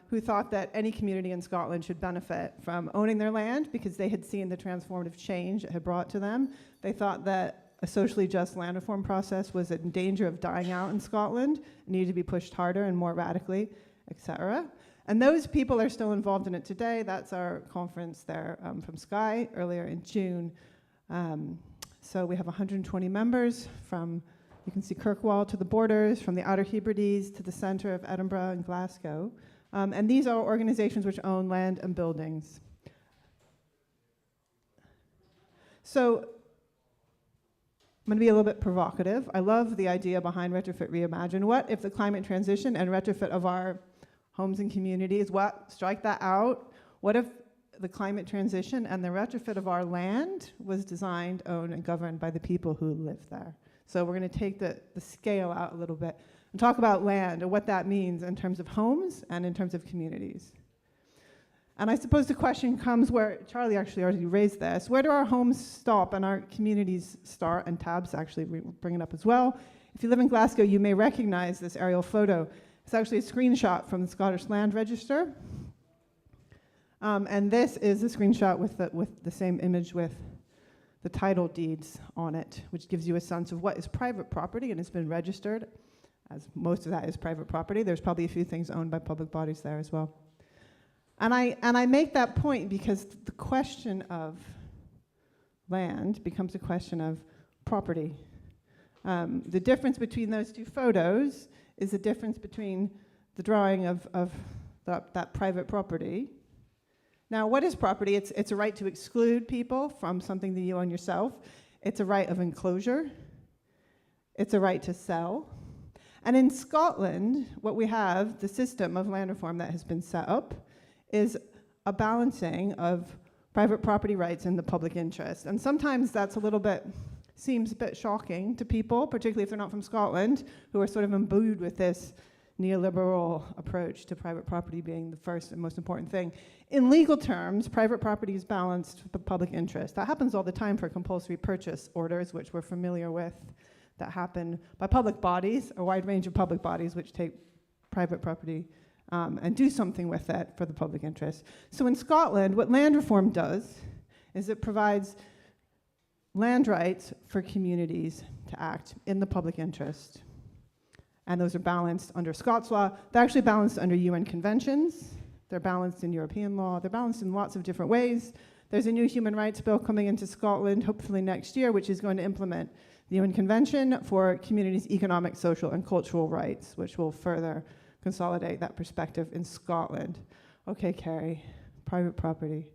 who thought that any community in Scotland should benefit from owning their land because they had seen the transformative change it had brought to them. They thought that a socially just land reform process was in danger of dying out in Scotland, needed to be pushed harder and more radically, etc. And those people are still involved in it today. That's our conference there from Skye earlier in June. So we have 120 members from, you can see Kirkwall to the borders, from the Outer Hebrides to the centre of Edinburgh and Glasgow. And these are organizations which own land and buildings. So I'm going to be a little bit provocative. I love the idea behind Retrofit Reimagined. What if the climate transition and retrofit of our homes and communities, strike that out. What if the climate transition and the retrofit of our land was designed, owned, and governed by the people who live there? So we're going to take the scale out a little bit and talk about land and what that means in terms of homes and in terms of communities. And I suppose the question comes where, Charlie actually already raised this, where do our homes stop and our communities start? And Tabs actually bring it up as well. If you live in Glasgow, you may recognize this aerial photo. It's actually a screenshot from the Scottish Land Register. And this is a screenshot with the same image with the title deeds on it, which gives you a sense of what is private property, and it's been registered, as most of that is private property. There's probably a few things owned by public bodies there as well. And I make that point because the question of land becomes a question of property. The difference between those two photos is the difference between the drawing of that private property. Now, what is property? It's a right to exclude people from something that you own yourself. It's a right of enclosure. It's a right to sell. And in Scotland, what we have, the system of land reform that has been set up, is a balancing of private property rights and the public interest. And sometimes that's seems a bit shocking to people, particularly if they're not from Scotland, who are sort of imbued with this neoliberal approach to private property being the first and most important thing. In legal terms, private property is balanced with the public interest. That happens all the time for compulsory purchase orders, which we're familiar with, that happen by public bodies, a wide range of public bodies which take private property and do something with it for the public interest. So in Scotland, what land reform does is it provides land rights for communities to act in the public interest. And those are balanced under Scots law. They're actually balanced under UN conventions. They're balanced in European law. They're balanced in lots of different ways. There's a new human rights bill coming into Scotland, hopefully next year, which is going to implement the UN Convention for communities' economic, social, and cultural rights, which will further consolidate that perspective in Scotland. Okay, Carey, private property.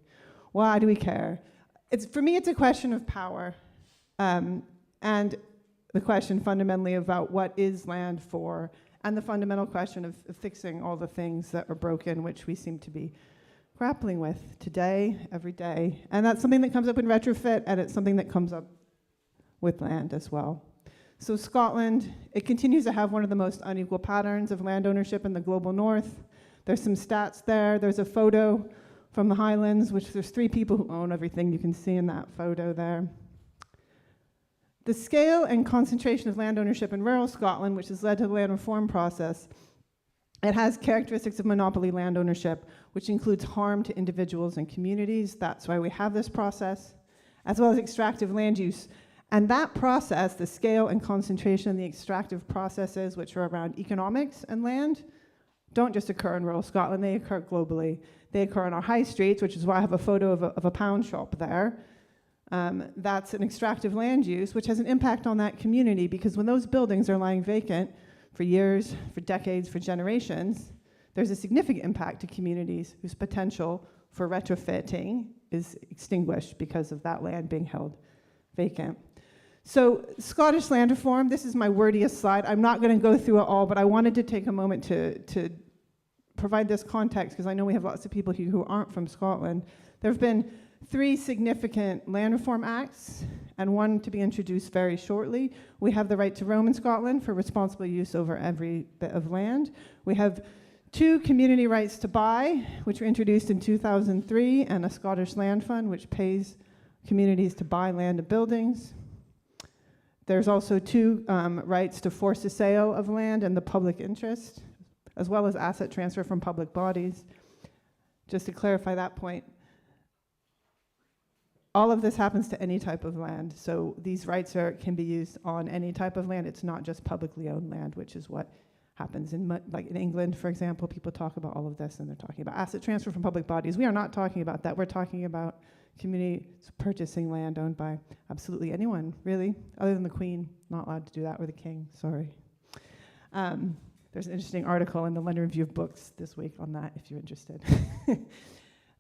Why do we care? For me, it's a question of power, and the question fundamentally about what is land for, and the fundamental question of fixing all the things that are broken, which we seem to be grappling with today, every day. And that's something that comes up in retrofit, and it's something that comes up with land as well. So Scotland, it continues to have one of the most unequal patterns of land ownership in the global north. There's some stats there. There's a photo from the Highlands, which there's 3 people who own everything you can see in that photo there. The scale and concentration of land ownership in rural Scotland, which has led to the land reform process, it has characteristics of monopoly land ownership, which includes harm to individuals and communities. That's why we have this process, as well as extractive land use. And that process, the scale and concentration, the extractive processes, which are around economics and land, don't just occur in rural Scotland, they occur globally. They occur on our high streets, which is why I have a photo of a pound shop there. That's an extractive land use, which has an impact on that community, because when those buildings are lying vacant for years, for decades, for generations, there's a significant impact to communities whose potential for retrofitting is extinguished because of that land being held vacant. So Scottish land reform, this is my wordiest slide. I'm not going to go through it all, but I wanted to take a moment to provide this context, because I know we have lots of people here who aren't from Scotland. There have been 3 significant land reform acts, and one to be introduced very shortly. We have the right to roam in Scotland for responsible use over every bit of land. We have 2 community rights to buy, which were introduced in 2003, and a Scottish Land Fund, which pays communities to buy land and buildings. There's also 2 rights to force a sale of land in the public interest, as well as asset transfer from public bodies. Just to clarify that point, all of this happens to any type of land. So these rights can be used on any type of land. It's not just publicly owned land, which is what happens like in England, for example. People talk about all of this, and they're talking about asset transfer from public bodies. We are not talking about that. We're talking about communities purchasing land owned by absolutely anyone, really, other than the Queen. Not allowed to do that, or the King, sorry. There's an interesting article in the London Review of Books this week on that, if you're interested.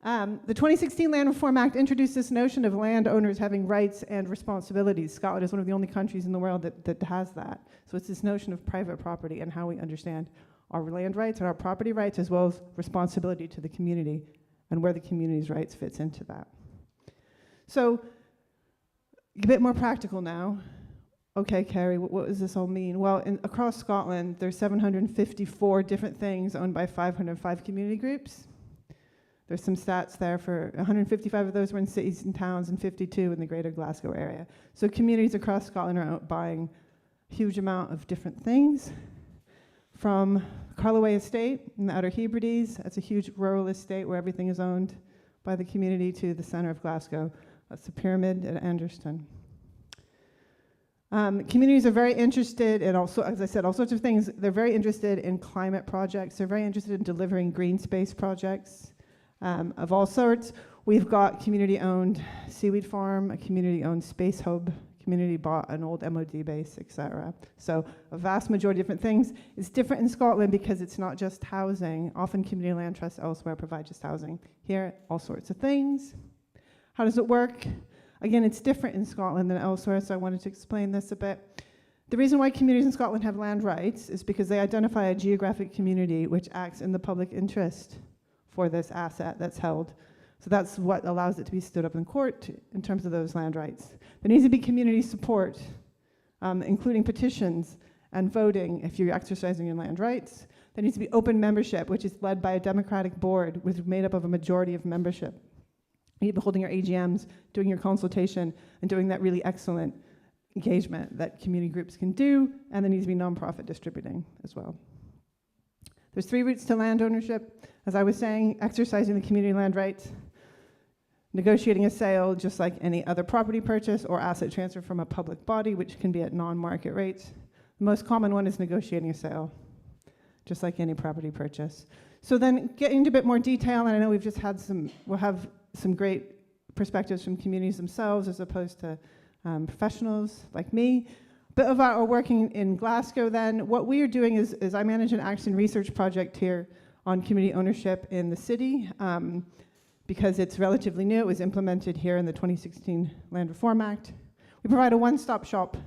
The 2016 Land Reform Act introduced this notion of landowners having rights and responsibilities. Scotland is one of the only countries in the world that has that. So it's this notion of private property and how we understand our land rights and our property rights, as well as responsibility to the community and where the community's rights fits into that. So a bit more practical now. Okay, Carey, what does this all mean? Well, across Scotland, there's 754 different things owned by 505 community groups. There's some stats there for 155 of those were in cities and towns and 52 in the greater Glasgow area. So communities across Scotland are out buying a huge amount of different things. From Carloway Estate in the Outer Hebrides, that's a huge rural estate where everything is owned by the community, to the centre of Glasgow. That's the Pyramid at Anderston. Communities are very interested in, also, as I said, all sorts of things. They're very interested in climate projects. They're very interested in delivering green space projects of all sorts. We've got community-owned seaweed farm, a community-owned space hub, community bought an old MOD base, etc. So a vast majority of different things. It's different in Scotland because it's not just housing. Often community land trusts elsewhere provide just housing. Here, all sorts of things. How does it work? Again, it's different in Scotland than elsewhere, so I wanted to explain this a bit. The reason why communities in Scotland have land rights is because they identify a geographic community which acts in the public interest for this asset that's held. So that's what allows it to be stood up in court in terms of those land rights. There needs to be community support, including petitions and voting if you're exercising your land rights. There needs to be open membership, which is led by a democratic board, which is made up of a majority of membership. You need to be holding your AGMs, doing your consultation, and doing that really excellent engagement that community groups can do, and there needs to be nonprofit distributing as well. There's 3 routes to land ownership. As I was saying, exercising the community land rights, negotiating a sale just like any other property purchase, or asset transfer from a public body, which can be at non-market rates. The most common one is negotiating a sale, just like any property purchase. So then getting into a bit more detail, and I know we've just had we'll have some great perspectives from communities themselves as opposed to professionals like me. Bit of our working in Glasgow then. What we are doing is I manage an action research project here on community ownership in the city because it's relatively new. It was implemented here in the 2016 Land Reform Act. We provide a one-stop shop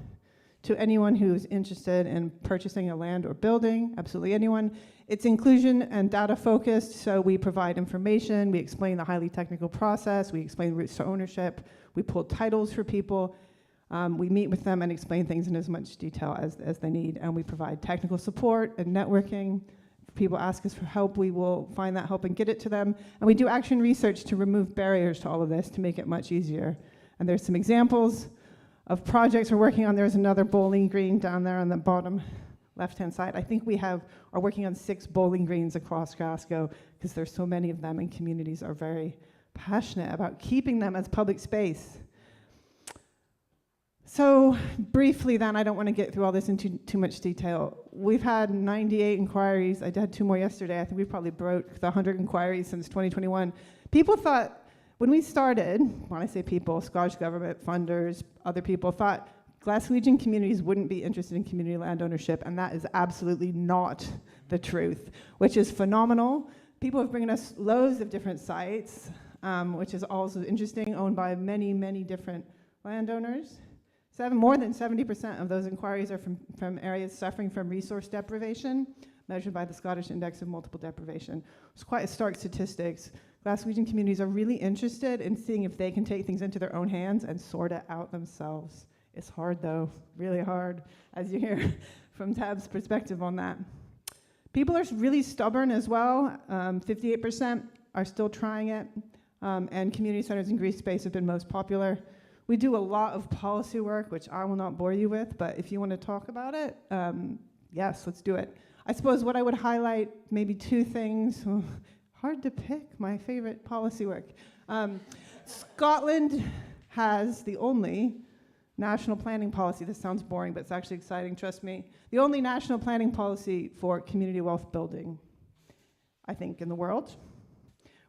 to anyone who's interested in purchasing a land or building, absolutely anyone. It's inclusion and data focused, so we provide information, we explain the highly technical process, we explain routes to ownership, we pull titles for people, we meet with them and explain things in as much detail as they need, and we provide technical support and networking. If people ask us for help, we will find that help and get it to them, and we do action research to remove barriers to all of this to make it much easier. And there's some examples of projects we're working on. There's another bowling green down there on the bottom left-hand side. I think we are working on 6 bowling greens across Glasgow because there's so many of them, and communities are very passionate about keeping them as public space. So briefly then, I don't want to get through all this into too much detail. We've had 98 inquiries. I had 2 more yesterday. I think we probably broke the 100 inquiries since 2021. People thought, when we started, when I say people, Scottish government, funders, other people thought Glaswegian communities wouldn't be interested in community land ownership, and that is absolutely not the truth, which is phenomenal. People have bringing us loads of different sites, which is also interesting, owned by many, many different landowners. More than 70% of those inquiries are from areas suffering from resource deprivation, measured by the Scottish Index of Multiple Deprivation. It's quite a stark statistics. Glaswegian communities are really interested in seeing if they can take things into their own hands and sort it out themselves. It's hard though, really hard, as you hear from Tab's perspective on that. People are really stubborn as well. 58% are still trying it, and community centers and green space have been most popular. We do a lot of policy work, which I will not bore you with, but if you want to talk about it, yes, let's do it. I suppose what I would highlight, maybe two things. Hard to pick my favorite policy work. Scotland has the only national planning policy. This sounds boring, but it's actually exciting, trust me. The only national planning policy for community wealth building, I think, in the world,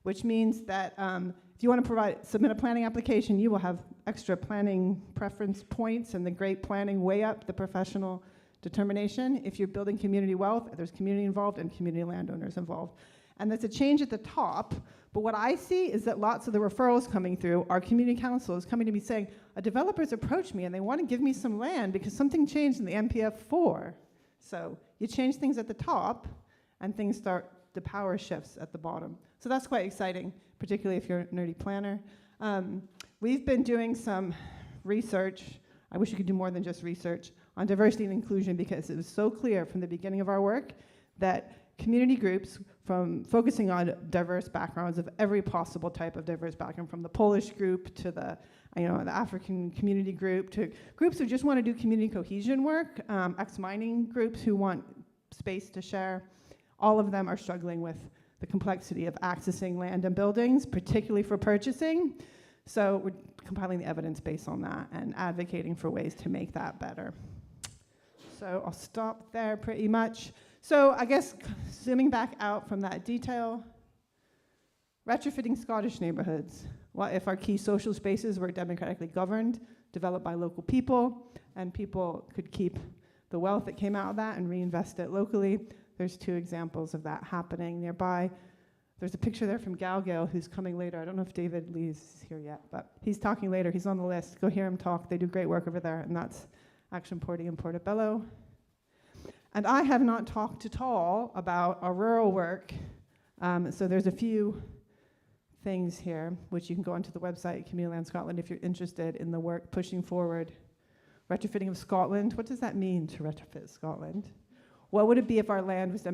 which means that if you want to submit a planning application, you will have extra planning preference points and the great planning way up the professional determination. If you're building community wealth, there's community involved and community landowners involved. And that's a change at the top, but what I see is that lots of the referrals coming through are community councils coming to me saying, a developer's approached me and they want to give me some land because something changed in the MPF 4. So you change things at the top and things start, the power shifts at the bottom. So that's quite exciting, particularly if you're a nerdy planner. We've been doing some research, I wish you could do more than just research, on diversity and inclusion because it was so clear from the beginning of our work that community groups, from focusing on diverse backgrounds of every possible type of diverse background, from the Polish group to the African community group to groups who just want to do community cohesion work, ex-mining groups who want space to share, all of them are struggling with the complexity of accessing land and buildings, particularly for purchasing. So we're compiling the evidence based on that and advocating for ways to make that better. So I'll stop there pretty much. So I guess zooming back out from that detail, retrofitting Scottish neighborhoods. What if our key social spaces were democratically governed, developed by local people, and people could keep the wealth that came out of that and reinvest it locally? There's two examples of that happening nearby. There's a picture there from Galgael, who's coming later. I don't know if David Lee's here yet, but he's talking later. He's on the list. Go hear him talk. They do great work over there, and that's Action Porty in Portobello. And I have not talked at all about our rural work. So there's a few things here, which you can go onto the website, Community Land Scotland, if you're interested in the work pushing forward. Retrofitting of Scotland. What does that mean to retrofit Scotland? What would it be if our land was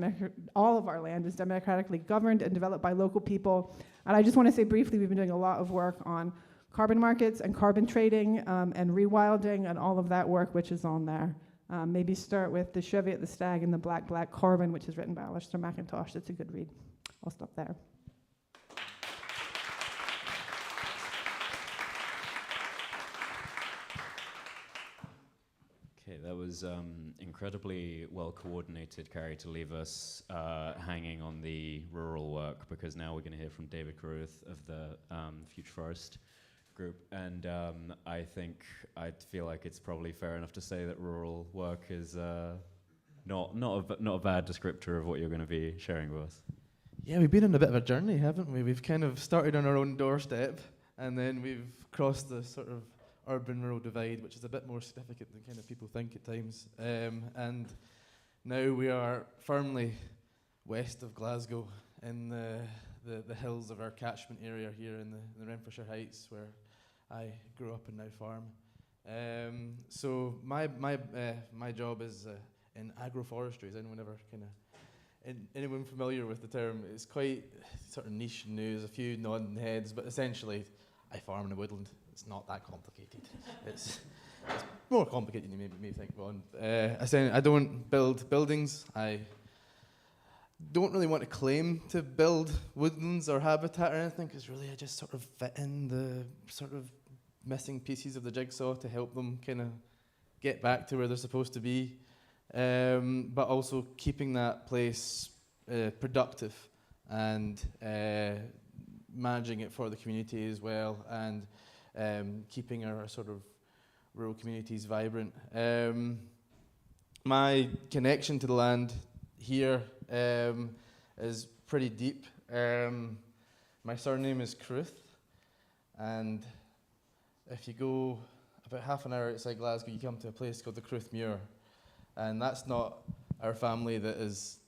all of our land was democratically governed and developed by local people? And I just want to say briefly, we've been doing a lot of work on carbon markets and carbon trading and rewilding and all of that work, which is on there. Maybe start with The Cheviot, the Stag, and the Black Carbon, which is written by Alistair McIntosh. That's a good read. I'll stop there. Okay, that was incredibly well coordinated, Carey, to leave us hanging on the rural work, because now we're going to hear from David Carruth of the Future Forest group, and I feel like it's probably fair enough to say that rural work is not a bad descriptor of what you're going to be sharing with us. Yeah, we've been on a bit of a journey, haven't we? We've kind of started on our own doorstep, and then we've crossed the sort of urban-rural divide, which is a bit more significant than kind of people think at times. And now we are firmly west of Glasgow in the hills of our catchment area here in the Renfrewshire Heights, where I grew up and now farm. So my job is in agroforestry. Is anyone ever anyone familiar with the term? It's quite sort of niche news, a few nodding heads, but essentially I farm in a woodland. It's not that complicated. It's more complicated than you may think, Ron. I don't build buildings. I don't really want to claim to build woodlands or habitat or anything, because really I just sort of fit in the sort of missing pieces of the jigsaw to help them kind of get back to where they're supposed to be, but also keeping that place productive and managing it for the community as well, and keeping our sort of rural communities vibrant. My connection to the land here is pretty deep. My surname is Carruth, and if you go about half an hour outside Glasgow, you come to a place called the Carruth Muir, and that's not our family that is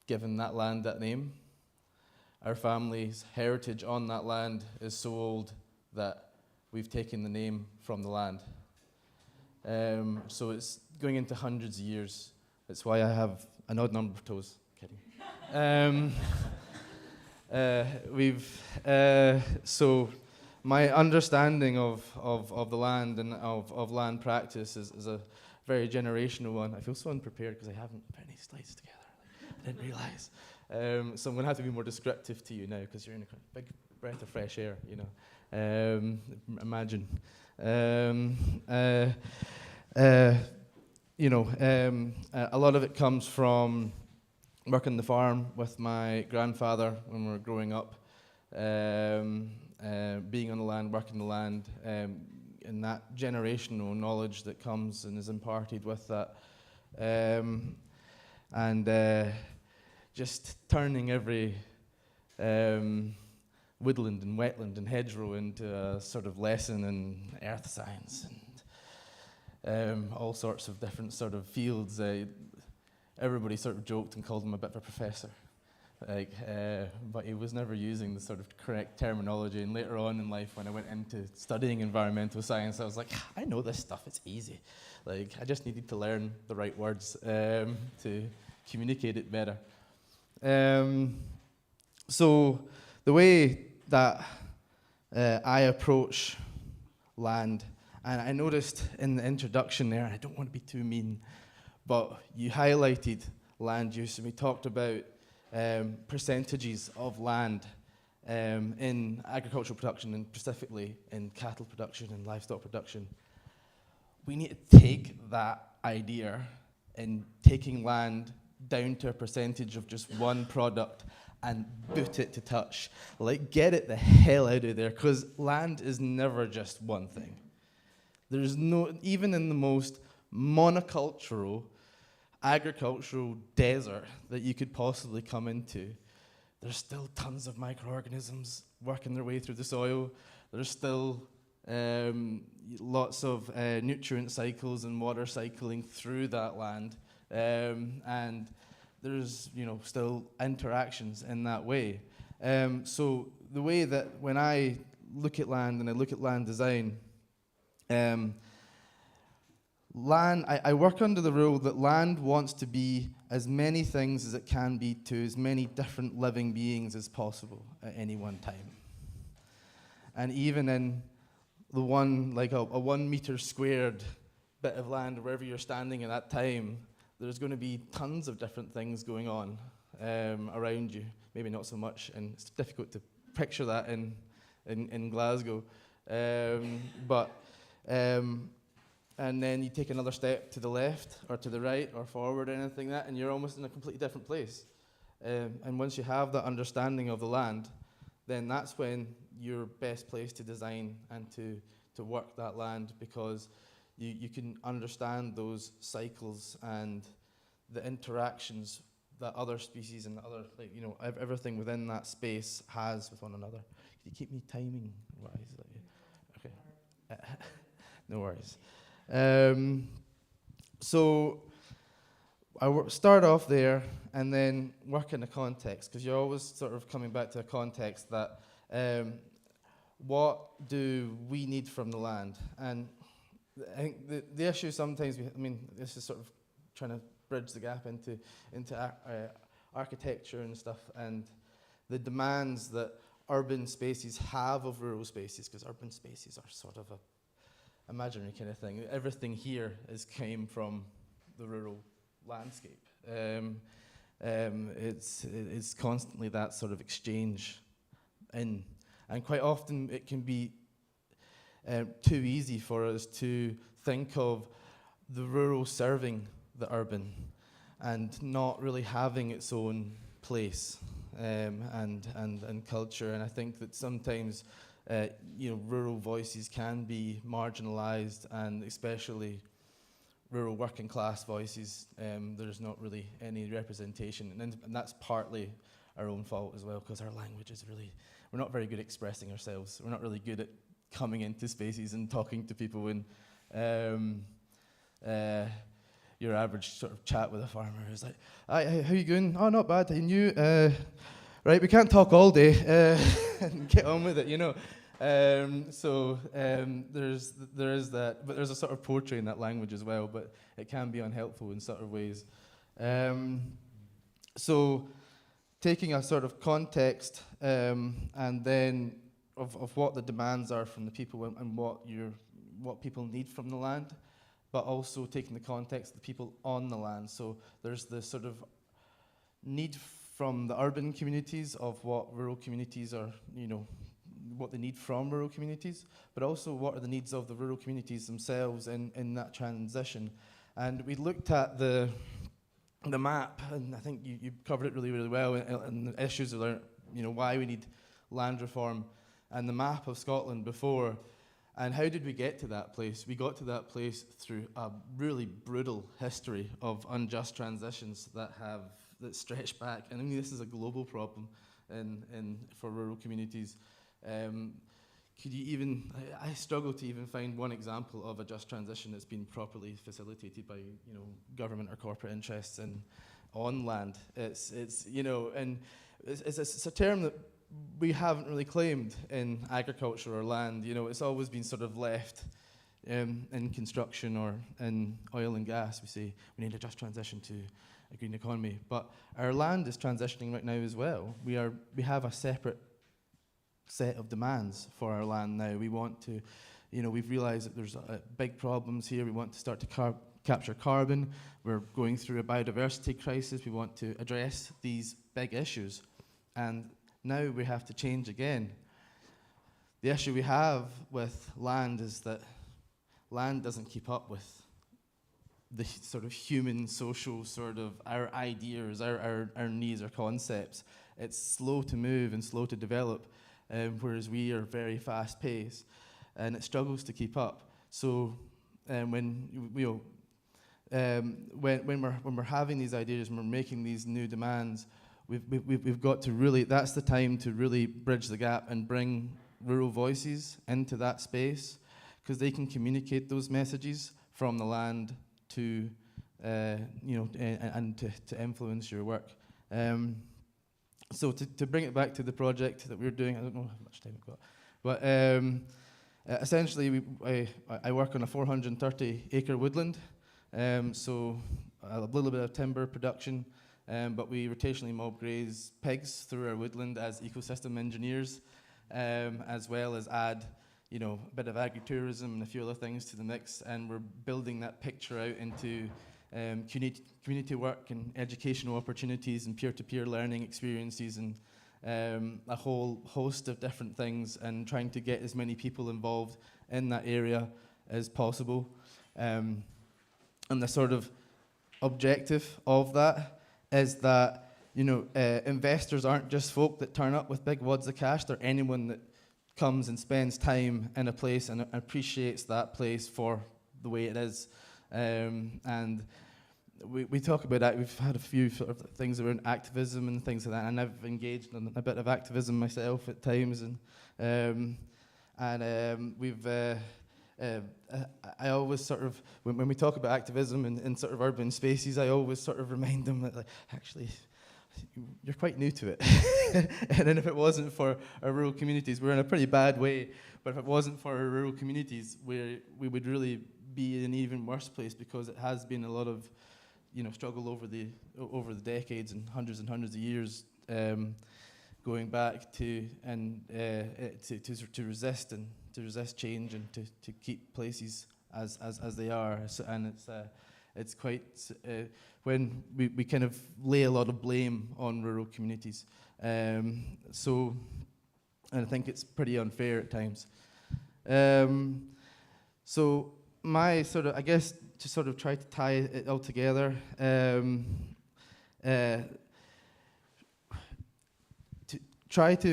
given that land that name. Our family's heritage on that land is so old that we've taken the name from the land. So it's going into hundreds of years. That's why I have an odd number of toes. Kidding. So my understanding of the land and of land practice is a very generational one. I feel so unprepared because I haven't put any slides together. I didn't realise. So I'm going to have to be more descriptive to you now because you're in a big breath of fresh air, you know. Imagine. A lot of it comes from working the farm with my grandfather when we were growing up, being on the land, working the land, and that generational knowledge that comes and is imparted with that. Just turning every woodland and wetland and hedgerow into a sort of lesson in earth science and all sorts of different sort of fields. Everybody sort of joked and called him a bit of a professor, but he was never using the sort of correct terminology. And later on in life, when I went into studying environmental science, I was like, I know this stuff, it's easy. I just needed to learn the right words to communicate it better. So the way that I approach land, and I noticed in the introduction there, and I don't want to be too mean, but you highlighted land use, and we talked about percentages of land in agricultural production, and specifically in cattle production and livestock production. We need to take that idea and taking land down to a percentage of just one product and boot it to touch. Get it the hell out of there, because land is never just one thing. There's no, even in the most monocultural agricultural desert that you could possibly come into, there's still tons of microorganisms working their way through the soil. There's still lots of nutrient cycles and water cycling through that land. And there's still interactions in that way. So the way that when I look at land and I look at land design, I work under the rule that land wants to be as many things as it can be to as many different living beings as possible at any one time. And even in the one, a 1 meter squared bit of land, wherever you're standing at that time, there's going to be tons of different things going on around you. Maybe not so much, and it's difficult to picture that in Glasgow. And then you take another step to the left or to the right or forward or anything like that, and you're almost in a completely different place. And once you have that understanding of the land, then that's when you're best placed to design and to work that land, because you can understand those cycles and the interactions that other species and other, everything within that space has with one another. Can you keep me timing wise? Okay. No worries. So I start off there and then work in a context, because you're always sort of coming back to a context that what do we need from the land? And I think the issue sometimes, this is sort of trying to bridge the gap into architecture and stuff, and the demands that urban spaces have of rural spaces, because urban spaces are sort of a imaginary kind of thing. Everything here came from the rural landscape. It's constantly that sort of exchange and quite often it can be too easy for us to think of the rural serving the urban and not really having its own place and culture. And I think that sometimes rural voices can be marginalised, and especially rural working class voices. There's not really any representation, and that's partly our own fault as well, because our language is we're not very good at expressing ourselves. We're not really good at coming into spaces and talking to people in your average sort of chat with a farmer is like, "Hi, how you going? Oh, not bad. And you? Right, we can't talk all day and get on with it, you know." There is that, but there's a sort of poetry in that language as well, but it can be unhelpful in sort of ways. So taking a sort of context and then of what the demands are from the people and what people need from the land, but also taking the context of the people on the land. So there's the sort of need from the urban communities of what rural communities are, what they need from rural communities, but also what are the needs of the rural communities themselves in that transition. And we looked at the map, and I think you covered it really, really well, and the issues of why we need land reform, and the map of Scotland before. And how did we get to that place? We got to that place through a really brutal history of unjust transitions that stretch back. And I mean, this is a global problem for rural communities. Could you even? I struggle to even find one example of a just transition that's been properly facilitated by government or corporate interests on land. It's a term that we haven't really claimed in agriculture or land. It's always been sort of left in construction or in oil and gas. We say we need a just transition to a green economy, but our land is transitioning right now as well. We have a separate set of demands for our land now. We want to, we've realised that there's big problems here. We want to start to capture carbon. We're going through a biodiversity crisis. We want to address these big issues, and now we have to change again. The issue we have with land is that land doesn't keep up with the sort of human, social sort of our ideas, our needs, our concepts. It's slow to move and slow to develop, whereas we are very fast paced, and it struggles to keep up. So when we're having these ideas, when we're making these new demands, we've got to really, that's the time to really bridge the gap and bring rural voices into that space, because they can communicate those messages from the land to, and to influence your work. So to bring it back to the project that we're doing, I don't know how much time we've got, but essentially I work on a 430-acre woodland, so a little bit of timber production, but we rotationally mob graze pigs through our woodland as ecosystem engineers, as well as add a bit of agritourism and a few other things to the mix, and we're building that picture out into community work and educational opportunities and peer-to-peer learning experiences and a whole host of different things, and trying to get as many people involved in that area as possible. And the sort of objective of that is that investors aren't just folk that turn up with big wads of cash. They're anyone that comes and spends time in a place and appreciates that place for the way it is. And we talk about that. We've had a few sort of things around activism and things like that, and I've engaged in a bit of activism myself at times. And we've I always sort of, when we talk about activism in sort of urban spaces, I always sort of remind them that, like, actually, you're quite new to it. And then if it wasn't for our rural communities, we're in a pretty bad way, but if it wasn't for our rural communities, we would really be in an even worse place, because it has been a lot of struggle over the decades and hundreds of years, going back to resist change and to keep places as they are. So, and it's quite when we kind of lay a lot of blame on rural communities. So, and I think it's pretty unfair at times. So my sort of, I guess, to sort of try to tie it all together, try to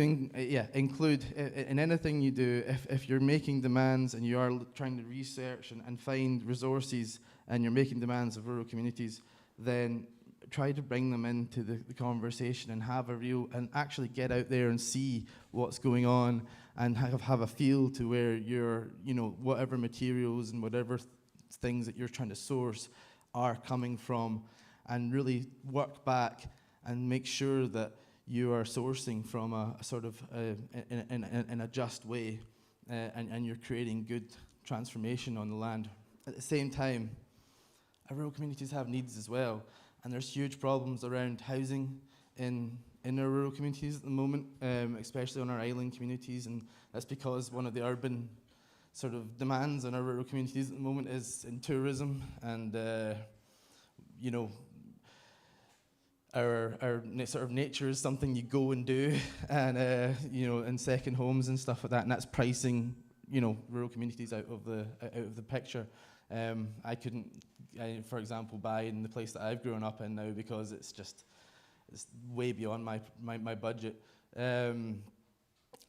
include in anything you do. If you're making demands and you are trying to research and find resources, and you're making demands of rural communities, then try to bring them into the conversation and have a real, and actually get out there and see what's going on, and have a feel to where your, whatever materials and whatever things that you're trying to source are coming from, and really work back and make sure that you are sourcing from a sort of in a just way, and you're creating good transformation on the land. At the same time, our rural communities have needs as well, and there's huge problems around housing in our rural communities at the moment, especially on our island communities, and that's because one of the urban sort of demands on our rural communities at the moment is in tourism, and our sort of nature is something you go and do, and in second homes and stuff like that, and that's pricing rural communities out of the picture. I couldn't, for example, buy in the place that I've grown up in now because it's way beyond my budget.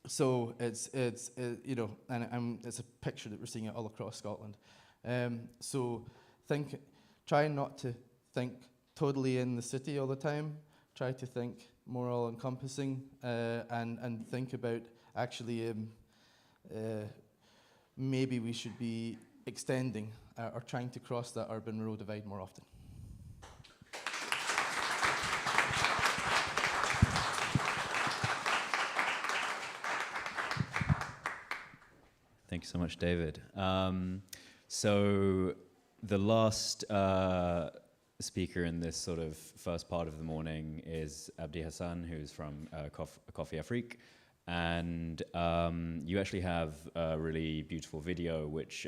So it's it's a picture that we're seeing it all across Scotland. So try not to think totally in the city all the time. Try to think more all-encompassing, and think about actually maybe we should be extending or trying to cross that urban-rural divide more often. Thank you so much, David. So the last speaker in this sort of first part of the morning is Abdi Hassan, who's from Coffee Afrique. And you actually have a really beautiful video which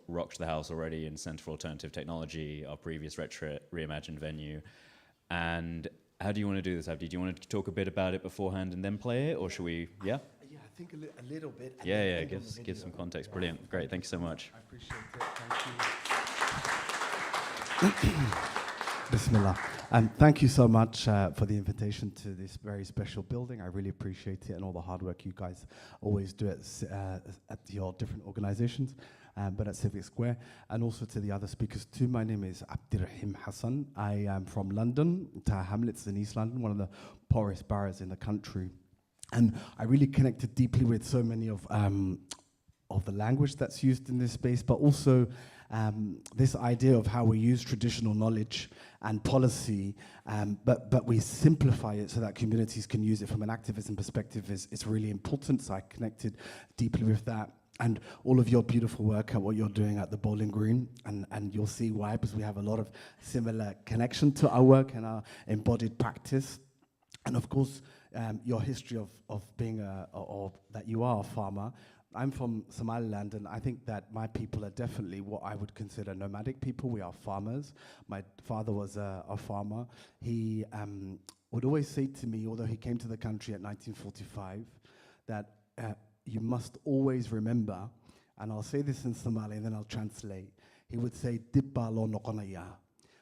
rocked the house already in Centre for Alternative Technology, our previous Reimagined venue. And how do you want to do this, Abdi? Do you want to talk a bit about it beforehand and then play it, or should we, yeah? Yeah, I think a little bit. Yeah, give some context. Brilliant, great, thank you so much. I appreciate it, thank you. Bismillah. Thank you so much for the invitation to this very special building. I really appreciate it and all the hard work you guys always do at your different organizations, but at Civic Square, and also to the other speakers too. My name is Abdi Hassan. I am from London, Tower Hamlets in East London, one of the poorest boroughs in the country. And I really connected deeply with so many of the language that's used in this space, but also this idea of how we use traditional knowledge and policy, but we simplify it so that communities can use it from an activism perspective is really important. So I connected deeply with that. And all of your beautiful work at what you're doing at the Bowling Green, and you'll see why, because we have a lot of similar connection to our work and our embodied practice. And of course, your history of being or that you are a farmer. I'm from Somaliland, and I think that my people are definitely what I would consider nomadic people. We are farmers. My father was a farmer. He would always say to me, although he came to the country at 1945, that you must always remember, and I'll say this in Somali and then I'll translate. He would say, "Dibba lo noqonaya."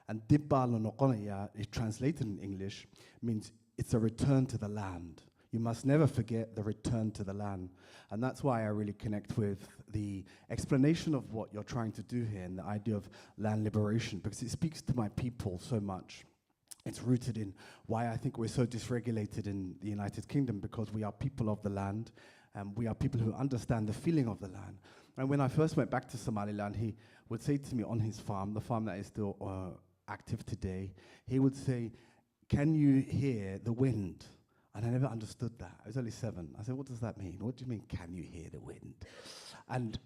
And "Dibba lo noqonaya," if translated in English, means it's a return to the land. You must never forget the return to the land. And that's why I really connect with the explanation of what you're trying to do here and the idea of land liberation, because it speaks to my people so much. It's rooted in why I think we're so dysregulated in the United Kingdom, because we are people of the land, and we are people who understand the feeling of the land. And when I first went back to Somaliland, he would say to me on his farm, the farm that is still active today, he would say, "Can you hear the wind?" And I never understood that. I was only 7. I said, "What does that mean? What do you mean, can you hear the wind?" And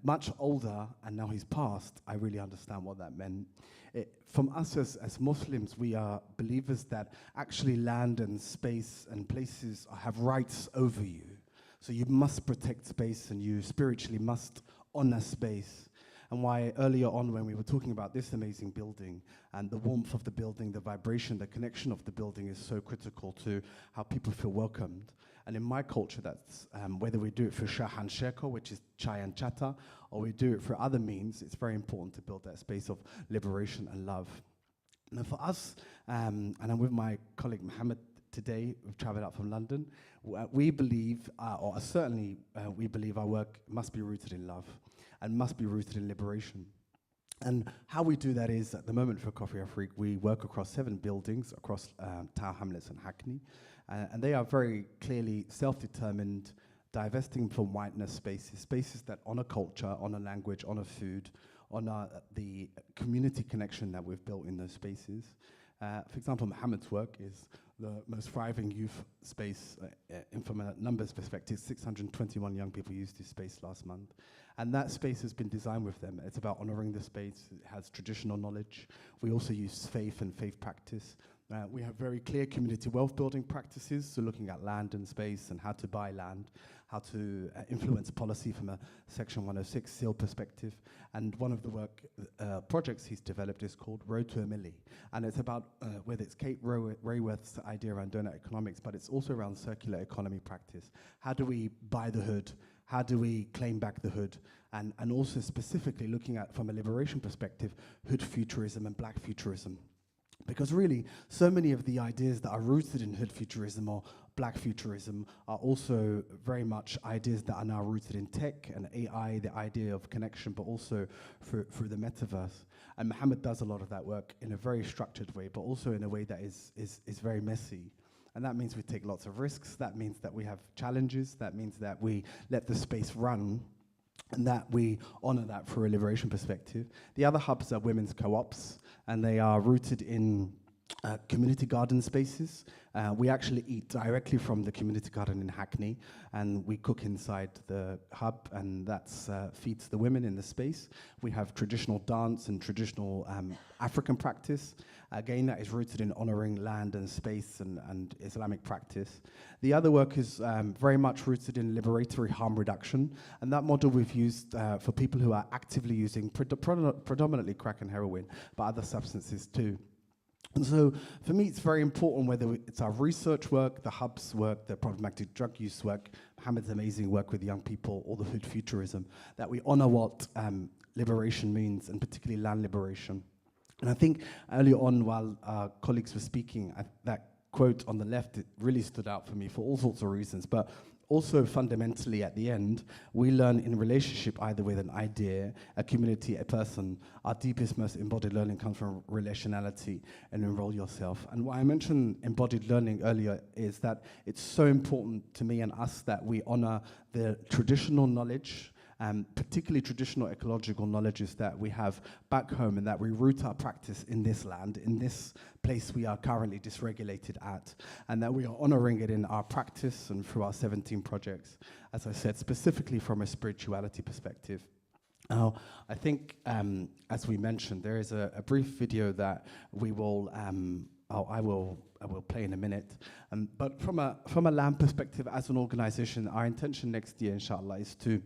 much older, and now he's passed, I really understand what that meant. From us as Muslims, we are believers that actually land and space and places have rights over you. So you must protect space, and you spiritually must honor space. And why earlier on when we were talking about this amazing building and the warmth of the building, the vibration, the connection of the building is so critical to how people feel welcomed. And in my culture, that's whether we do it for Shahan Sheko, which is chai and chatter, or we do it for other means, it's very important to build that space of liberation and love. Now for us, and I'm with my colleague Mohammed today. We've travelled up from London. We believe, or certainly we believe our work must be rooted in love and must be rooted in liberation. And how we do that is, at the moment for Coffee Afrique, we work across 7 buildings across Tower Hamlets and Hackney. And they are very clearly self-determined, divesting from whiteness spaces that honour culture, honour language, honour food, honour the community connection that we've built in those spaces. For example, Mohammed's work is the most thriving youth space, from a numbers perspective. 621 young people used this space last month. And that space has been designed with them. It's about honouring the space. It has traditional knowledge. We also use faith and faith practice. We have very clear community wealth building practices, so looking at land and space and how to buy land, how to influence policy from a Section 106 seal perspective. And one of the projects he's developed is called Road to a Millie. And it's about, whether it's Kate Raworth's idea around donut economics, but it's also around circular economy practice. How do we buy the hood? How do we claim back the hood? And also specifically looking at, from a liberation perspective, hood futurism and black futurism. Because really, so many of the ideas that are rooted in hood futurism or black futurism are also very much ideas that are now rooted in tech and AI, the idea of connection, but also through the metaverse. And Mohammed does a lot of that work in a very structured way, but also in a way that is very messy. And that means we take lots of risks. That means that we have challenges. That means that we let the space run, and that we honour that through a liberation perspective. The other hubs are women's co-ops, and they are rooted in community garden spaces. We actually eat directly from the community garden in Hackney, and we cook inside the hub, and that feeds the women in the space. We have traditional dance and traditional African practice. Again, that is rooted in honouring land and space and Islamic practice. The other work is very much rooted in liberatory harm reduction, and that model we've used for people who are actively using predominantly crack and heroin, but other substances too. And so, for me, it's very important whether it's our research work, the hubs work, the problematic drug use work, Mohammed's amazing work with young people, or the hood futurism, that we honour what liberation means, and particularly land liberation. And I think early on, while our colleagues were speaking, that quote on the left, it really stood out for me for all sorts of reasons, but also fundamentally at the end, we learn in relationship either with an idea, a community, a person. Our deepest, most embodied learning comes from relationality and enroll yourself. And why I mentioned embodied learning earlier is that it's so important to me and us that we honor the traditional knowledge, particularly traditional ecological knowledges that we have back home, and that we root our practice in this land, in this place we are currently dysregulated at, and that we are honoring it in our practice and through our 17 projects, as I said, specifically from a spirituality perspective. Now, I think, as we mentioned, there is a brief video that we will, I will play in a minute. But from a land perspective, as an organization, our intention next year, inshallah, is to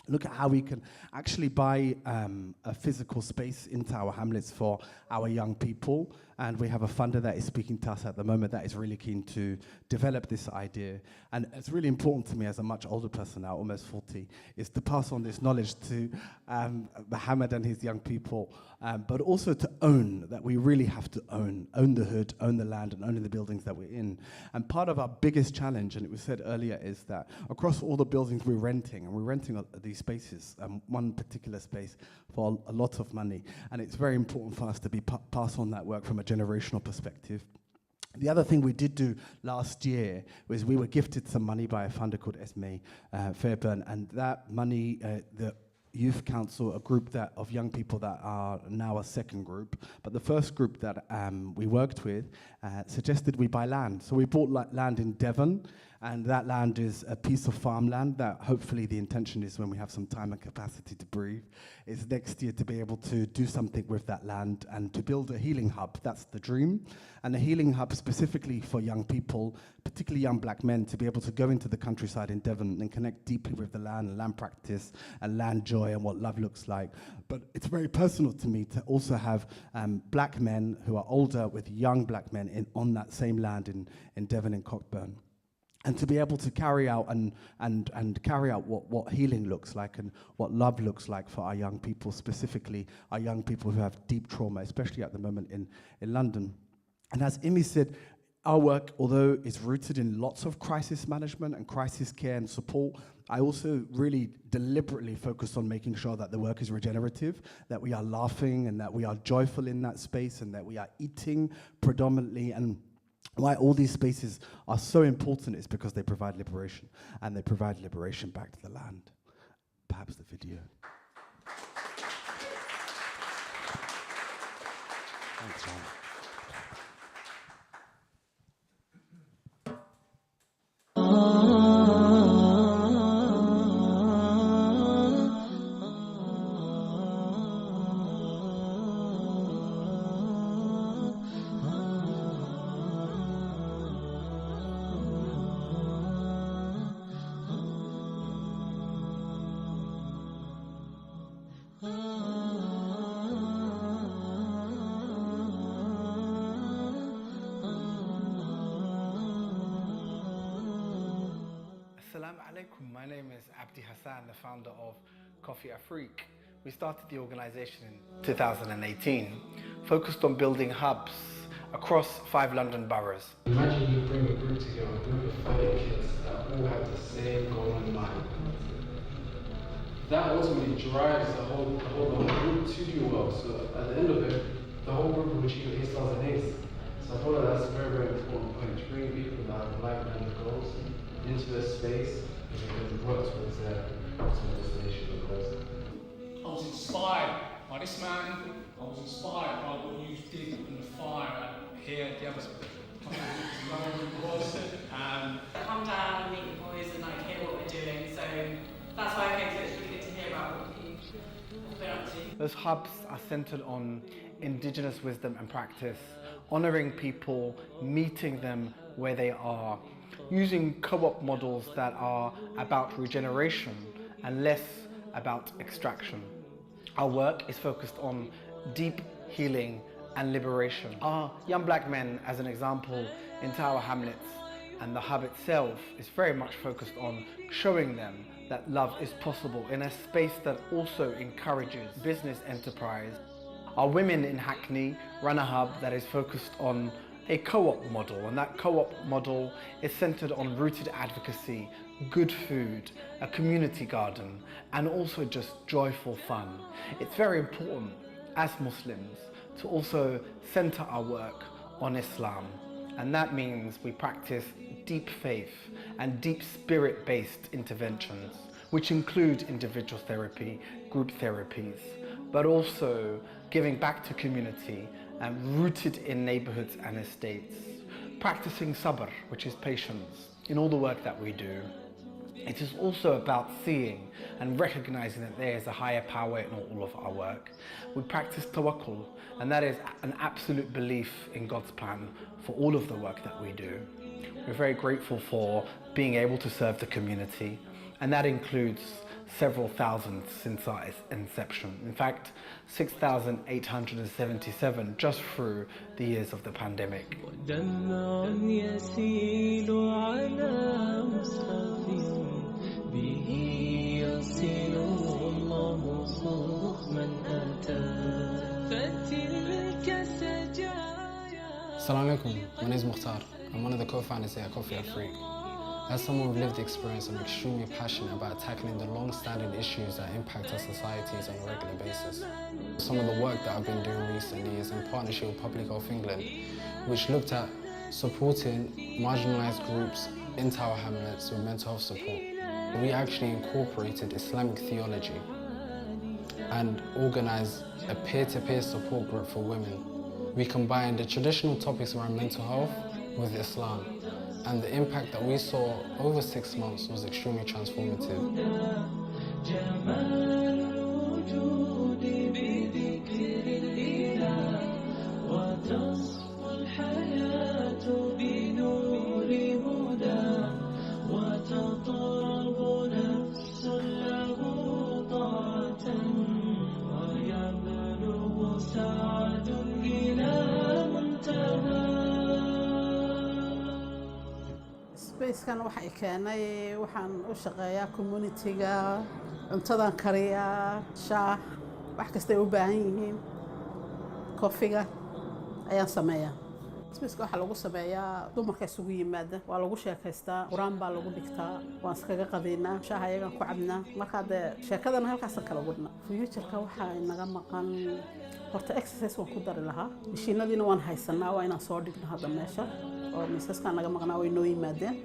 look at how we can actually buy a physical space in Tower Hamlets for our young people. And we have a funder that is speaking to us at the moment that is really keen to develop this idea. And it's really important to me as a much older person now, almost 40, is to pass on this knowledge to Mohammed and his young people, but also to own, that we really have to own the hood, own the land, and own the buildings that we're in. And part of our biggest challenge, and it was said earlier, is that across all the buildings we're renting, and we're renting these spaces, one particular space for a lot of money. And it's very important for us to be pass on that work from a generational perspective. The other thing we did do last year was we were gifted some money by a funder called Esme Fairburn, and that money, the Youth Council, a group of young people that are now a second group, but the first group that we worked with suggested we buy land. So we bought land in Devon, and that land is a piece of farmland that hopefully the intention is, when we have some time and capacity to breathe, is next year to be able to do something with that land and to build a healing hub. That's the dream. And a healing hub specifically for young people, particularly young black men, to be able to go into the countryside in Devon and connect deeply with the land and land practice and land joy and what love looks like. But it's very personal to me to also have black men who are older with young black men on that same land in Devon and Cockburn. And to be able to carry out and carry out what healing looks like and what love looks like for our young people, specifically our young people who have deep trauma, especially at the moment in London. And as Imi said, Our work, although it's rooted in lots of crisis management and crisis care and support, I also really deliberately focus on making sure that the work is regenerative, that we are laughing and that we are joyful in that space and that we are eating predominantly. And why all these spaces are so important is because they provide liberation, and they provide liberation back to the land. Perhaps the video. Thanks, John. Assalamu alaikum. My name is Abdi Hassan, the founder of Coffee Afrique. We started the organization in 2018, focused on building hubs across 5 London boroughs. Imagine you bring a group together, a group of 30 kids that all have the same goal in mind. That ultimately drives the whole group to do well. So at the end of it, the whole group will achieve A stars and A's. So I feel like that's a very, very important point, to bring people that have like-minded goals into a space and can work towards their ultimate destination and goals. I was inspired by this man. I was inspired by what you did in the fire here at the other Come down and meet the boys and like hear what we're doing. So that's why I came. So it's really good to hear about what you've been up to. Those hubs are centered on indigenous wisdom and practice, honoring people, meeting them where they are, using co-op models that are about regeneration and less about extraction. Our work is focused on deep healing and liberation. Our young black men, as an example, in Tower Hamlets, and the hub itself is very much focused on showing them that love is possible in a space that also encourages business enterprise. Our women in Hackney run a hub that is focused on a co-op model, and that co-op model is centered on rooted advocacy, good food, a community garden, and also just joyful fun. It's very important as Muslims to also center our work on Islam, and that means we practice deep faith and deep spirit-based interventions, which include individual therapy, group therapies, but also giving back to community and rooted in neighborhoods and estates, practicing sabr, which is patience, in all the work that we do. It is also about seeing and recognizing that there is a higher power in all of our work. We practice tawakkul, and that is an absolute belief in God's plan for all of the work that we do. We're very grateful for being able to serve the community, and that includes several thousand since our inception. In fact, 6,877 just through the years of the pandemic. Assalamu alaikum, my name is Mukhtar. I'm one of the co-founders here at Coffee Afrique. As someone with lived experience, I'm extremely passionate about tackling the long-standing issues that impact our societies on a regular basis. Some of the work that I've been doing recently is in partnership with Public Health England, which looked at supporting marginalised groups in Tower Hamlets with mental health support. We actually incorporated Islamic theology and organised a peer-to-peer support group for women. We combined the traditional topics around mental health with Islam, and the impact that we saw over 6 months was extremely transformative. Spacekan waxay keenay waxaan u shaqeeyaa community-ga, cuntadan kariyaa, shaah, wax kasta ay u baahan yihiin, coffee-ga ayaan sameeyaa. spaceka waxaa lagu sameeyaa dumarka isugu yimaada waa lagu sheekaystaa quraan baa lagu dhigtaa waan iskaga qadaynaa shaaha ayagaan ku cabnaa markaa dee sheekadana halkaasaan kala wadna futureka waxaa inaga maqan horta exercise waan ku dari lahaa mishiinadiina waan haysanaa waa inaan soo dhigno hadda meesha oo miisaskaan naga maqnaa way noo yimaadeen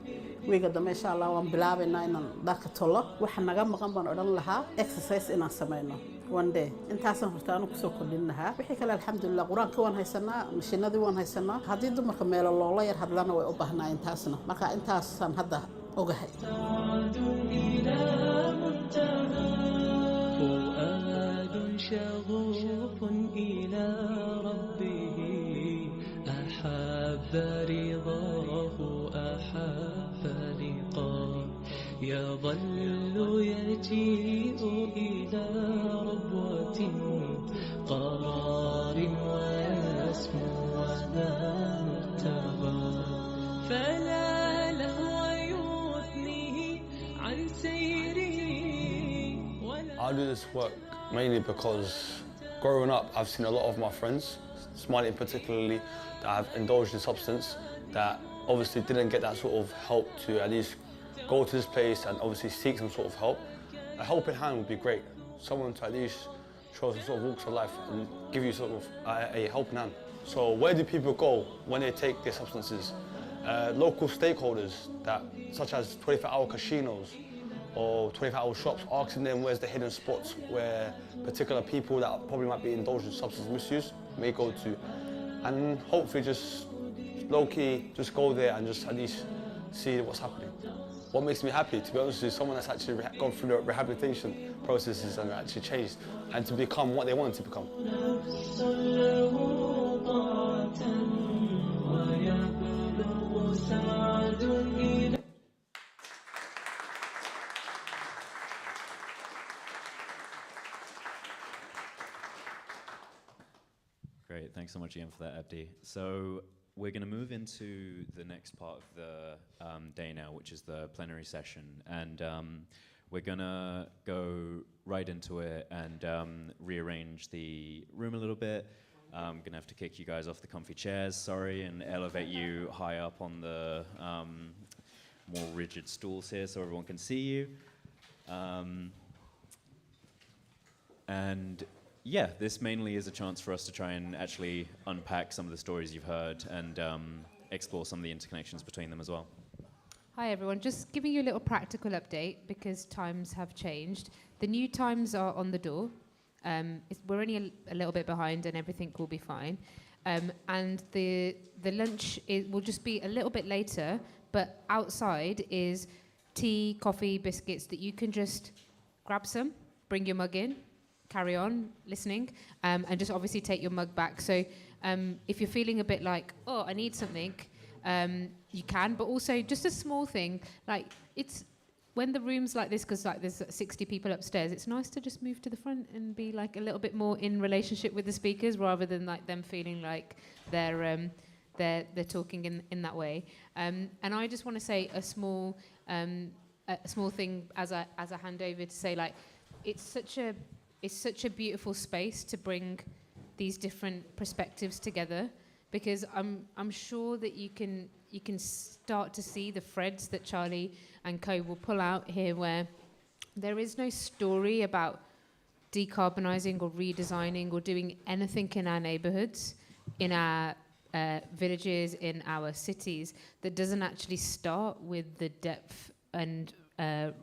weega dambe insha allah waan bilaabaynaa inaan dharka tolo waxa naga maqan baan odhan lahaa exercise inaan samayno one day intaasaan horta anu kusoo kordhin lahaa wixii kale alxamdulilah qur-aanka waan haysanaa mishiinadii waan haysanaa haddii dumarka meelo loola yar hadlana way u baahnaa intaasna marka intaasaan hadda ogahay شغوف إلى ربه أحب رضاه أحب لقاه يظل يجيء إلى ربوة قرار ويسمو ولا مبتغى فلا لهو يثنيه عن سيره I do this work mainly because growing up I've seen a lot of my friends, smiling particularly, that have indulged in substance that obviously didn't get that sort of help to at least go to this place and obviously seek some sort of help. A helping hand would be great. Someone to at least show some sort of walks of life and give you sort of a helping hand. So where do people go when they take their substances? Local stakeholders that, such as 24-hour casinos, or 24-hour shops, asking them where's the hidden spots where particular people that probably might be indulged in substance misuse may go to, and hopefully just low-key just go there and just at least see what's happening. What makes me happy, to be honest, is someone that's actually gone through the rehabilitation processes and actually changed and to become what they wanted to become. Great, thanks so much, Ian, for that, Abdi. So we're going to move into the next part of the day now, which is the plenary session. And we're going to go right into it and rearrange the room a little bit. I'm going to have to kick you guys off the comfy chairs, sorry, and elevate you high up on the more rigid stools here so everyone can see you. And yeah, this mainly is a chance for us to try and actually unpack some of the stories you've heard and explore some of the interconnections between them as well. Hi everyone, just giving you a little practical update because times have changed. The new times are on the door. We're only a little bit behind and everything will be fine. And the lunch will just be a little bit later, but outside is tea, coffee, biscuits that you can just grab some, bring your mug in, carry on listening, and just obviously take your mug back. So if you're feeling a bit like, oh, I need something, you can, but also just a small thing, like it's when the room's like this, because like there's 60 people upstairs, it's nice to just move to the front and be like a little bit more in relationship with the speakers rather than like them feeling like they're talking in that way. And I just want to say a small thing as a handover to say, like, it's such a beautiful space to bring these different perspectives together, because I'm sure that you can start to see the threads that Charlie and Co will pull out here, where there is no story about decarbonising or redesigning or doing anything in our neighbourhoods, in our villages, in our cities, that doesn't actually start with the depth and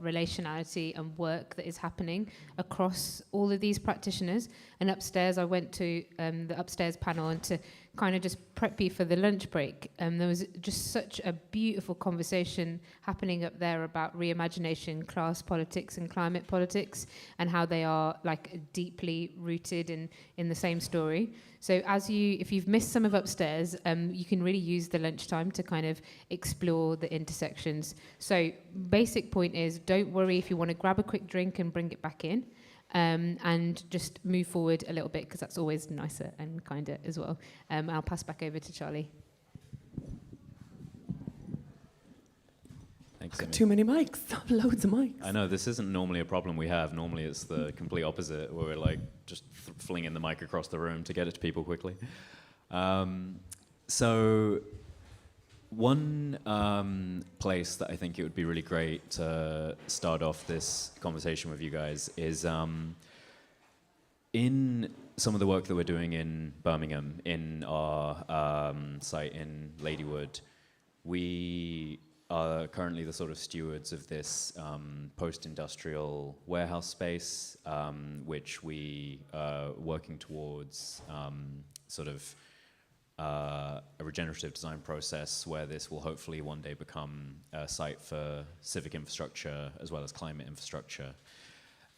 relationality and work that is happening across all of these practitioners. And upstairs, I went to the upstairs panel, and to kind of just prep you for the lunch break, there was just such a beautiful conversation happening up there about reimagination, class politics and climate politics, and how they are like deeply rooted in the same story. So if you've missed some of upstairs, you can really use the lunchtime to kind of explore the intersections. So basic point is, don't worry if you want to grab a quick drink and bring it back in, and just move forward a little bit, because that's always nicer and kinder as well. I'll pass back over to Charlie. Thanks, Got Amy. too many mics, loads of mics. I know, this isn't normally a problem we have. Normally it's the complete opposite, where we're like just flinging the mic across the room to get it to people quickly. So one place that I think it would be really great to start off this conversation with you guys is in some of the work that we're doing in Birmingham, in our site in Ladywood. We are currently the sort of stewards of this post-industrial warehouse space, which we are working towards sort of a regenerative design process where this will hopefully one day become a site for civic infrastructure as well as climate infrastructure.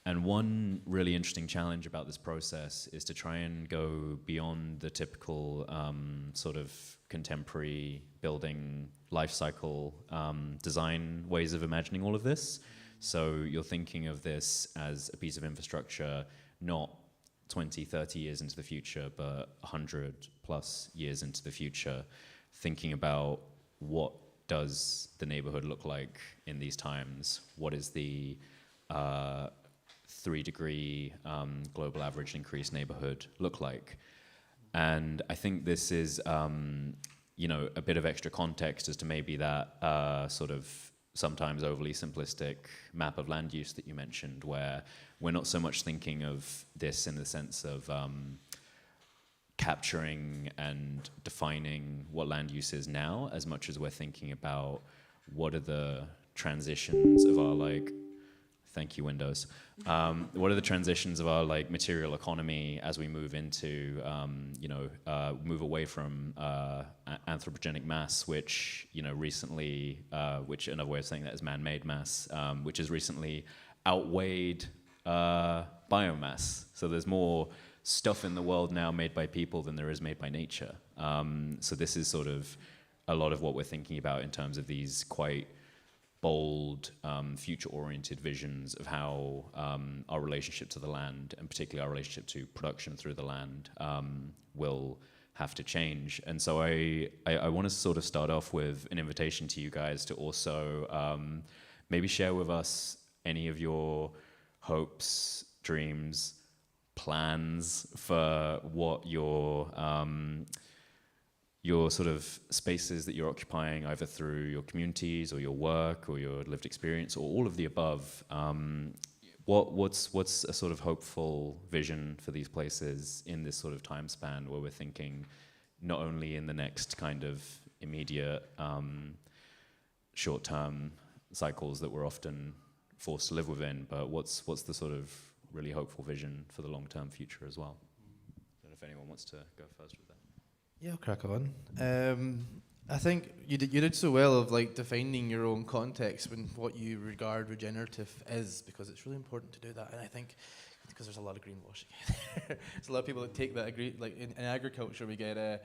And one really interesting challenge about this process is to try and go beyond the typical sort of contemporary building life cycle design ways of imagining all of this. So you're thinking of this as a piece of infrastructure, not 20, 30 years into the future, but 100 plus years into the future, thinking about what does the neighborhood look like in these times? What is the 3-degree global average increase neighborhood look like? And I think this is, you know, a bit of extra context as to maybe that sort of sometimes overly simplistic map of land use that you mentioned, where we're not so much thinking of this in the sense of capturing and defining what land use is now, as much as we're thinking about what are the transitions of our, like, thank you, Windows. What are the transitions of our, like, material economy as we move into, you know, move away from anthropogenic mass, which, you know, recently, which another way of saying that is man-made mass, which has recently outweighed biomass. So there's more stuff in the world now made by people than there is made by nature. So this is sort of a lot of what we're thinking about in terms of these quite bold, future-oriented visions of how our relationship to the land, and particularly our relationship to production through the land, will have to change. And so I want to sort of start off with an invitation to you guys to also maybe share with us any of your hopes, dreams, plans for what your sort of spaces that you're occupying, either through your communities or your work or your lived experience or all of the above. What's a sort of hopeful vision for these places in this sort of time span where we're thinking not only in the next kind of immediate short-term cycles that we're often forced to live within, but what's the sort of really hopeful vision for the long-term future as well? I don't know if anyone wants to go first with that. Yeah, I'll crack on. I think you did so well of, like, defining your own context when what you regard regenerative is, because it's really important to do that. And I think because there's a lot of greenwashing. There's a lot of people that take that like in agriculture we get I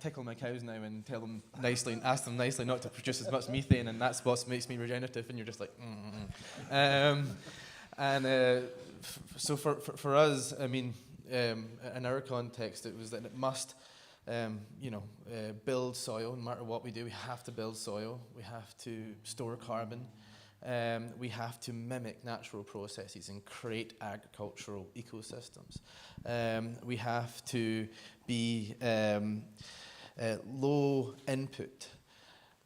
tickle my cows now and tell them nicely and ask them nicely not to produce as much methane, and that's what makes me regenerative, and you're just like so for us, I mean, in our context, it was that it must, build soil. No matter what we do, we have to build soil. We have to store carbon. We have to mimic natural processes and create agricultural ecosystems. We have to be low input,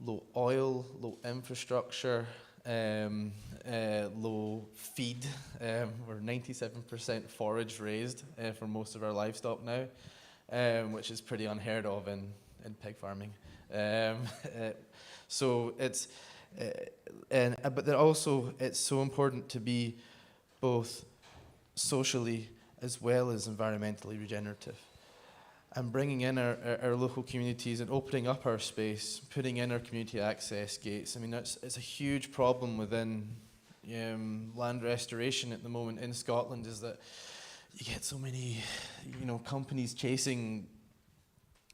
low oil, low infrastructure, low feed. We're 97% forage raised for most of our livestock now, which is pretty unheard of in pig farming. So it's, but then also it's so important to be both socially as well as environmentally regenerative. And bringing in our local communities and opening up our space, putting in our community access gates. I mean, it's a huge problem within land restoration at the moment in Scotland, is that you get so many, companies chasing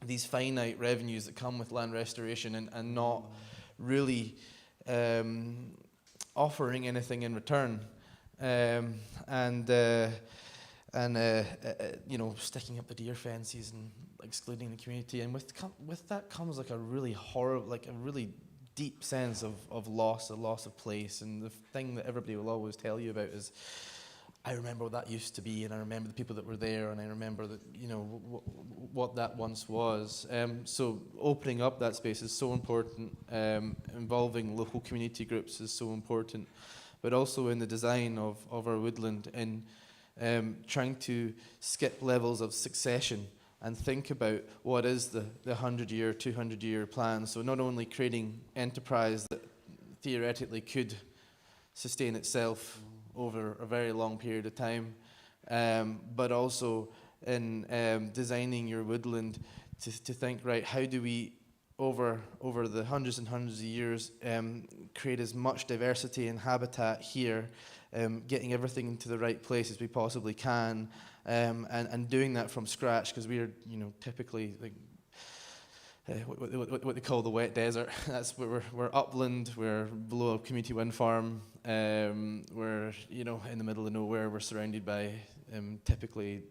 these finite revenues that come with land restoration and not really offering anything in return. Sticking up the deer fences and excluding the community, and with that comes like a really horrible, like a really deep sense of loss, a loss of place. And the thing that everybody will always tell you about is I remember what that used to be, and I remember the people that were there, and I remember that, you know, what that once was. So opening up that space is so important. Involving local community groups is so important, but also in the design of our woodland, and trying to skip levels of succession and think about what is the 100-year, 200-year plan. So not only creating enterprise that theoretically could sustain itself over a very long period of time, but also in designing your woodland to think, right, how do we, over the hundreds and hundreds of years, create as much diversity and habitat here, getting everything into the right place as we possibly can, and doing that from scratch, because we are, you know, typically like what they call the wet desert. That's where we're upland, we're below a community wind farm, we're, you know, in the middle of nowhere. We're surrounded by typically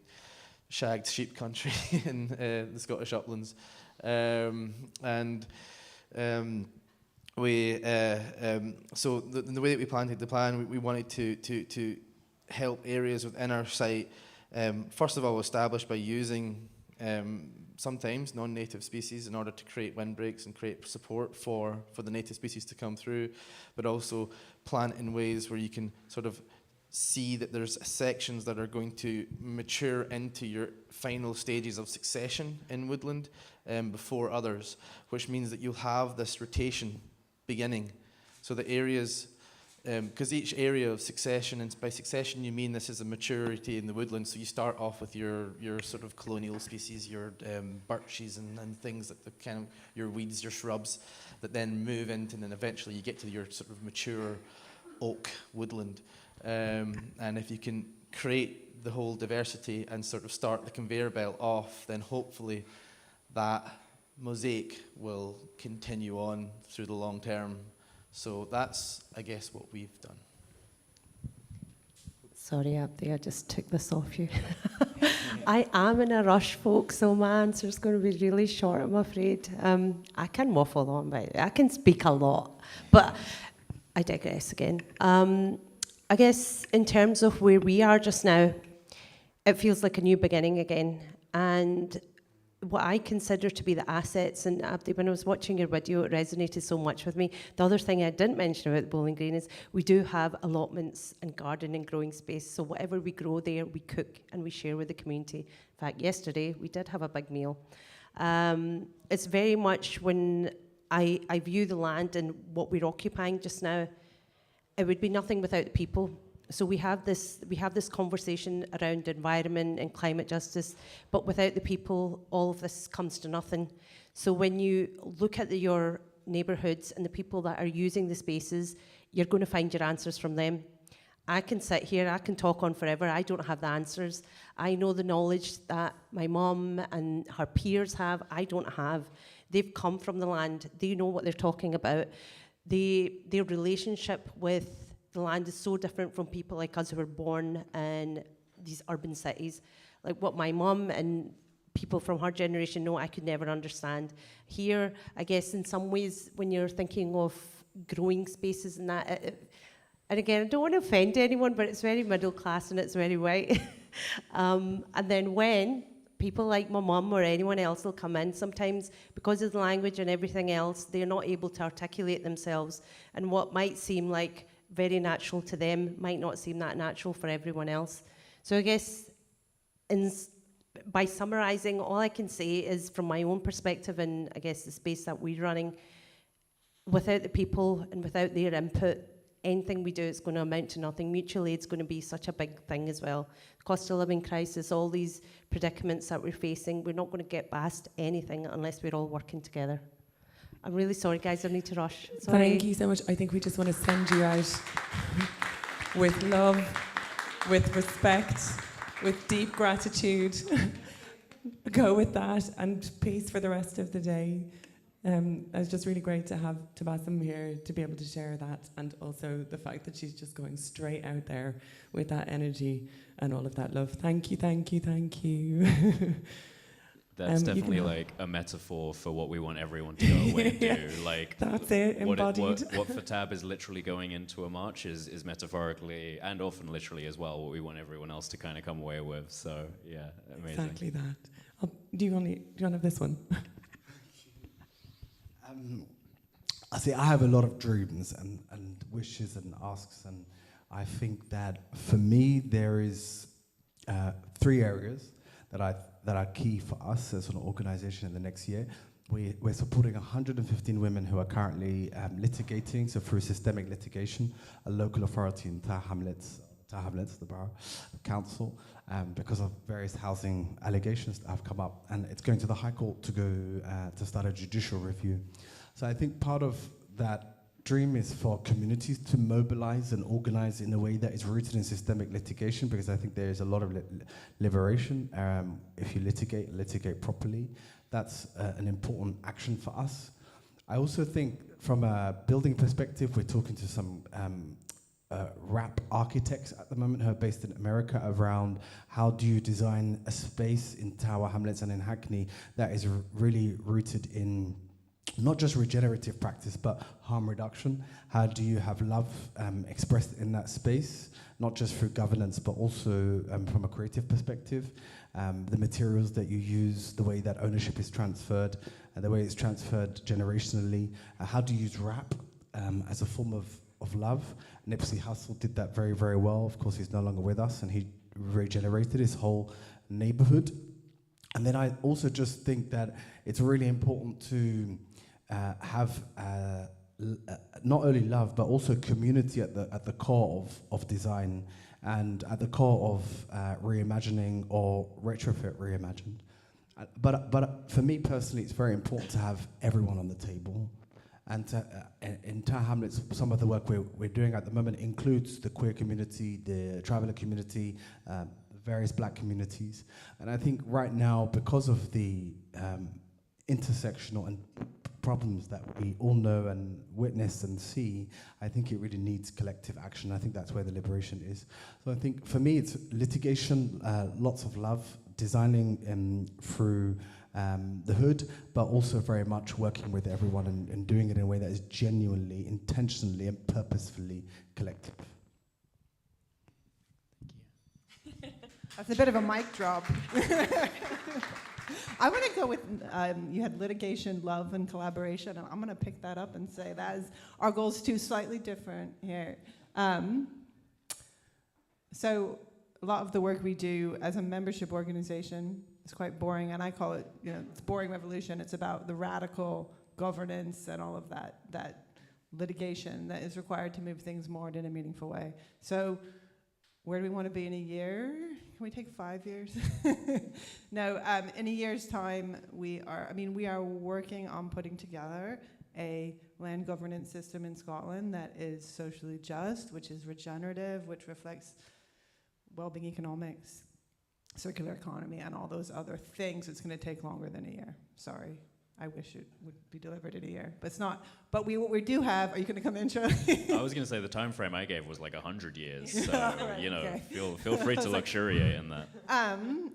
shagged sheep country in the Scottish uplands, so the way that we planted the plan, we wanted to help areas within our site, first of all, established by using sometimes non-native species in order to create windbreaks and create support for the native species to come through, but also plant in ways where you can sort of see that there's sections that are going to mature into your final stages of succession in woodland before others, which means that you'll have this rotation beginning. So the areas, because each area of succession, and by succession you mean this is a maturity in the woodland, so you start off with your sort of colonial species, your birches and things that the kind of your weeds, your shrubs, that then move into, and then eventually you get to your sort of mature oak woodland. And if you can create the whole diversity and sort of start the conveyor belt off, then hopefully that mosaic will continue on through the long term. So that's, I guess, what we've done. Sorry, Abdi, I just took this off you. I am in a rush, folks, so my answer's going to be really short, I'm afraid. I can waffle on, but I can speak a lot, but I digress again. I guess in terms of where we are just now, it feels like a new beginning again. And what I consider to be the assets, and Abdi, when I was watching your video, it resonated so much with me. The other thing I didn't mention about the Bowling Green is we do have allotments and garden and growing space, so whatever we grow there, we cook and we share with the community. In fact, yesterday, we did have a big meal. It's very much when I view the land and what we're occupying just now, it would be nothing without the people. So we have this conversation around environment and climate justice, but without the people, all of this comes to nothing. So when you look at your neighbourhoods and the people that are using the spaces, you're going to find your answers from them. I can sit here, I can talk on forever, I don't have the answers. I know the knowledge that my mum and her peers have, I don't have. They've come from the land, they know what they're talking about. Their relationship with the land is so different from people like us who were born in these urban cities. Like what my mum and people from her generation know, I could never understand. Here, I guess in some ways, when you're thinking of growing spaces and that, and again, I don't want to offend anyone, but it's very middle class and it's very white. And then when people like my mum or anyone else will come in, sometimes because of the language and everything else, they're not able to articulate themselves. And what might seem like very natural to them might not seem that natural for everyone else. So I guess by summarising, all I can say is from my own perspective and I guess the space that we're running, without the people and without their input, anything we do is going to amount to nothing. Mutual aid's going to be such a big thing as well. Cost of living crisis, all these predicaments that we're facing, we're not going to get past anything unless we're all working together. I'm really sorry, guys, I need to rush. Sorry. Thank you so much. I think we just want to send you out with love, with respect, with deep gratitude. Go with that, and peace for the rest of the day. It's just really great to have Tabassum here to be able to share that, and also the fact that she's just going straight out there with that energy and all of that love. Thank you, thank you, thank you. That's You can definitely have- like a metaphor for what we want everyone to go away and do. Yeah, Like that's it, embodied. What for Tab is literally going into a march is metaphorically and often literally as well what we want everyone else to kind of come away with. So yeah, amazing. Exactly that. Do you want to have this one? I see. I have a lot of dreams and wishes and asks, and I think that for me there is 3 areas that are key for us as an organisation in the next year. We're supporting 115 women who are currently litigating, so through systemic litigation, a local authority in Tower Hamlets, the borough council, because of various housing allegations that have come up, and it's going to the High Court to go to start a judicial review. So I think part of that dream is for communities to mobilize and organize in a way that is rooted in systemic litigation, because I think there is a lot of liberation if you litigate properly. That's an important action for us. I also think from a building perspective, we're talking to some rap architects at the moment who are based in America around how do you design a space in Tower Hamlets and in Hackney that is really rooted in not just regenerative practice, but harm reduction. How do you have love expressed in that space, not just through governance, but also from a creative perspective? The materials that you use, the way that ownership is transferred, the way it's transferred generationally. How do you use rap as a form of love? Nipsey Hussle did that very, very well. Of course, he's no longer with us, and he regenerated his whole neighborhood. And then I also just think that it's really important to have not only love, but also community at the core of design and at the core of reimagining or retrofit reimagined. But for me personally, it's very important to have everyone on the table. And in Tower Hamlets, some of the work we're doing at the moment includes the queer community, the traveller community, various black communities. And I think right now, because of the intersectional and problems that we all know and witness and see, I think it really needs collective action. I think that's where the liberation is. So I think for me, it's litigation, lots of love, designing through the hood, but also very much working with everyone and doing it in a way that is genuinely, intentionally, and purposefully collective. That's a bit of a mic drop. I want to go with, you had litigation, love, and collaboration, and I'm going to pick that up and say that is our goals too slightly different here. So a lot of the work we do as a membership organization is quite boring, and I call it, it's boring revolution. It's about the radical governance and all of that litigation that is required to move things more in a meaningful way. So where do we want to be in a year? Can we take 5 years? No, in a year's time, we are working on putting together a land governance system in Scotland that is socially just, which is regenerative, which reflects well-being economics, circular economy, and all those other things. It's going to take longer than a year. Sorry. I wish it would be delivered in a year, but it's not. But what we do have, are you going to come in, Charlie? I was going to say the time frame I gave was like 100 years, so Right, okay. feel free to luxuriate in that.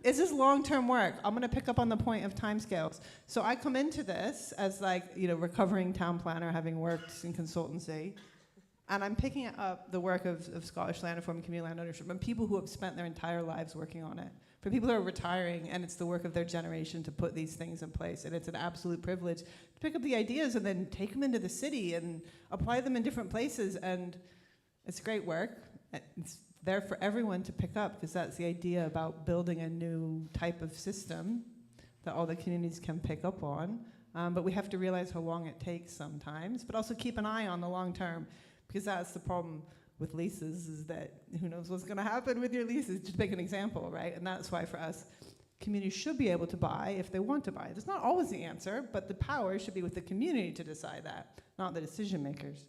Is this long-term work? I'm going to pick up on the point of timescales. So I come into this as recovering town planner, having worked in consultancy, and I'm picking up the work of Scottish land reform and community land ownership and people who have spent their entire lives working on it. For people who are retiring, and it's the work of their generation to put these things in place, and it's an absolute privilege to pick up the ideas and then take them into the city and apply them in different places, and it's great work. It's there for everyone to pick up, because that's the idea about building a new type of system that all the communities can pick up on, but we have to realize how long it takes sometimes, but also keep an eye on the long term, because that's the problem with leases, is that who knows what's going to happen with your leases, just to make an example, right? And that's why for us, communities should be able to buy if they want to buy. That's not always the answer, but the power should be with the community to decide that, not the decision makers.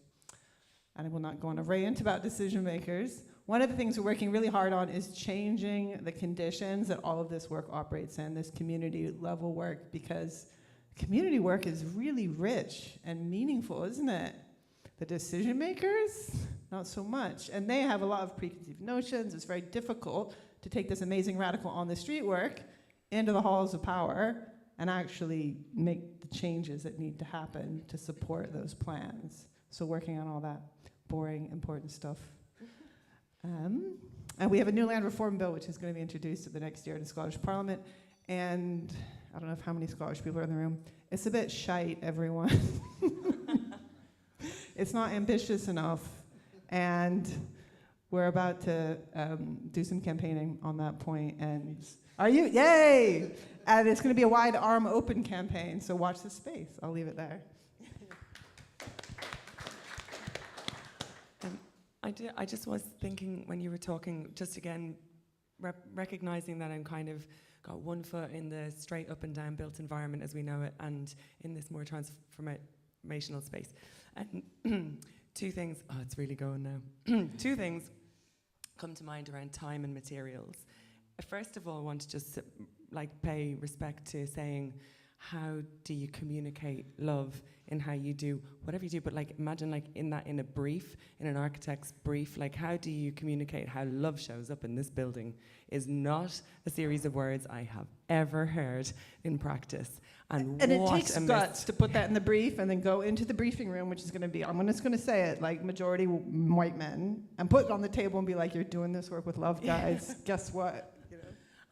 And I will not go on a rant about decision makers. One of the things we're working really hard on is changing the conditions that all of this work operates in, this community level work, because community work is really rich and meaningful, isn't it? The decision makers, not so much. And they have a lot of preconceived notions. It's very difficult to take this amazing radical on the street work into the halls of power and actually make the changes that need to happen to support those plans. So working on all that boring, important stuff. And we have a new land reform bill, which is going to be introduced at the next year in the Scottish Parliament. And I don't know how many Scottish people are in the room. It's a bit shite, everyone. It's not ambitious enough. And we're about to do some campaigning on that point. And are you? Yay! And it's going to be a wide arm open campaign. So watch this space. I'll leave it there. I just was thinking when you were talking, just again, recognizing that I'm kind of got one foot in the straight up and down built environment as we know it, and in this more transformational space. And two things, oh, it's really going now. Two things come to mind around time and materials. First of all, I want to just pay respect to saying, how do you communicate love in how you do whatever you do? But imagine in a brief, in an architect's brief, how do you communicate how love shows up in this building is not a series of words I have ever heard in practice. And it takes guts to put that in the brief and then go into the briefing room, which is going to be, I'm just going to say it, majority white men, and put it on the table and be like, you're doing this work with love, guys. Guess what?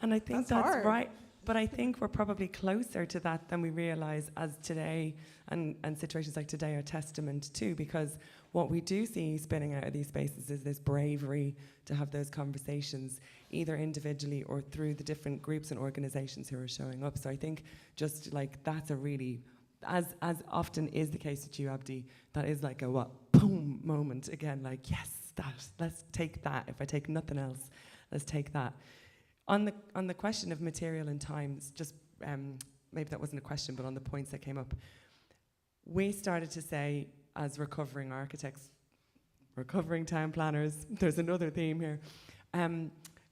And I think that's right. But I think we're probably closer to that than we realize as today, and situations like today are testament to, because what we do see spinning out of these spaces is this bravery to have those conversations, either individually or through the different groups and organizations who are showing up. So I think just that's a really, as often is the case with you, Abdi, that is a boom moment again, yes, let's take that. If I take nothing else, let's take that. On the question of material and times, just maybe that wasn't a question, but on the points that came up, we started to say, as recovering architects, recovering town planners, there's another theme here,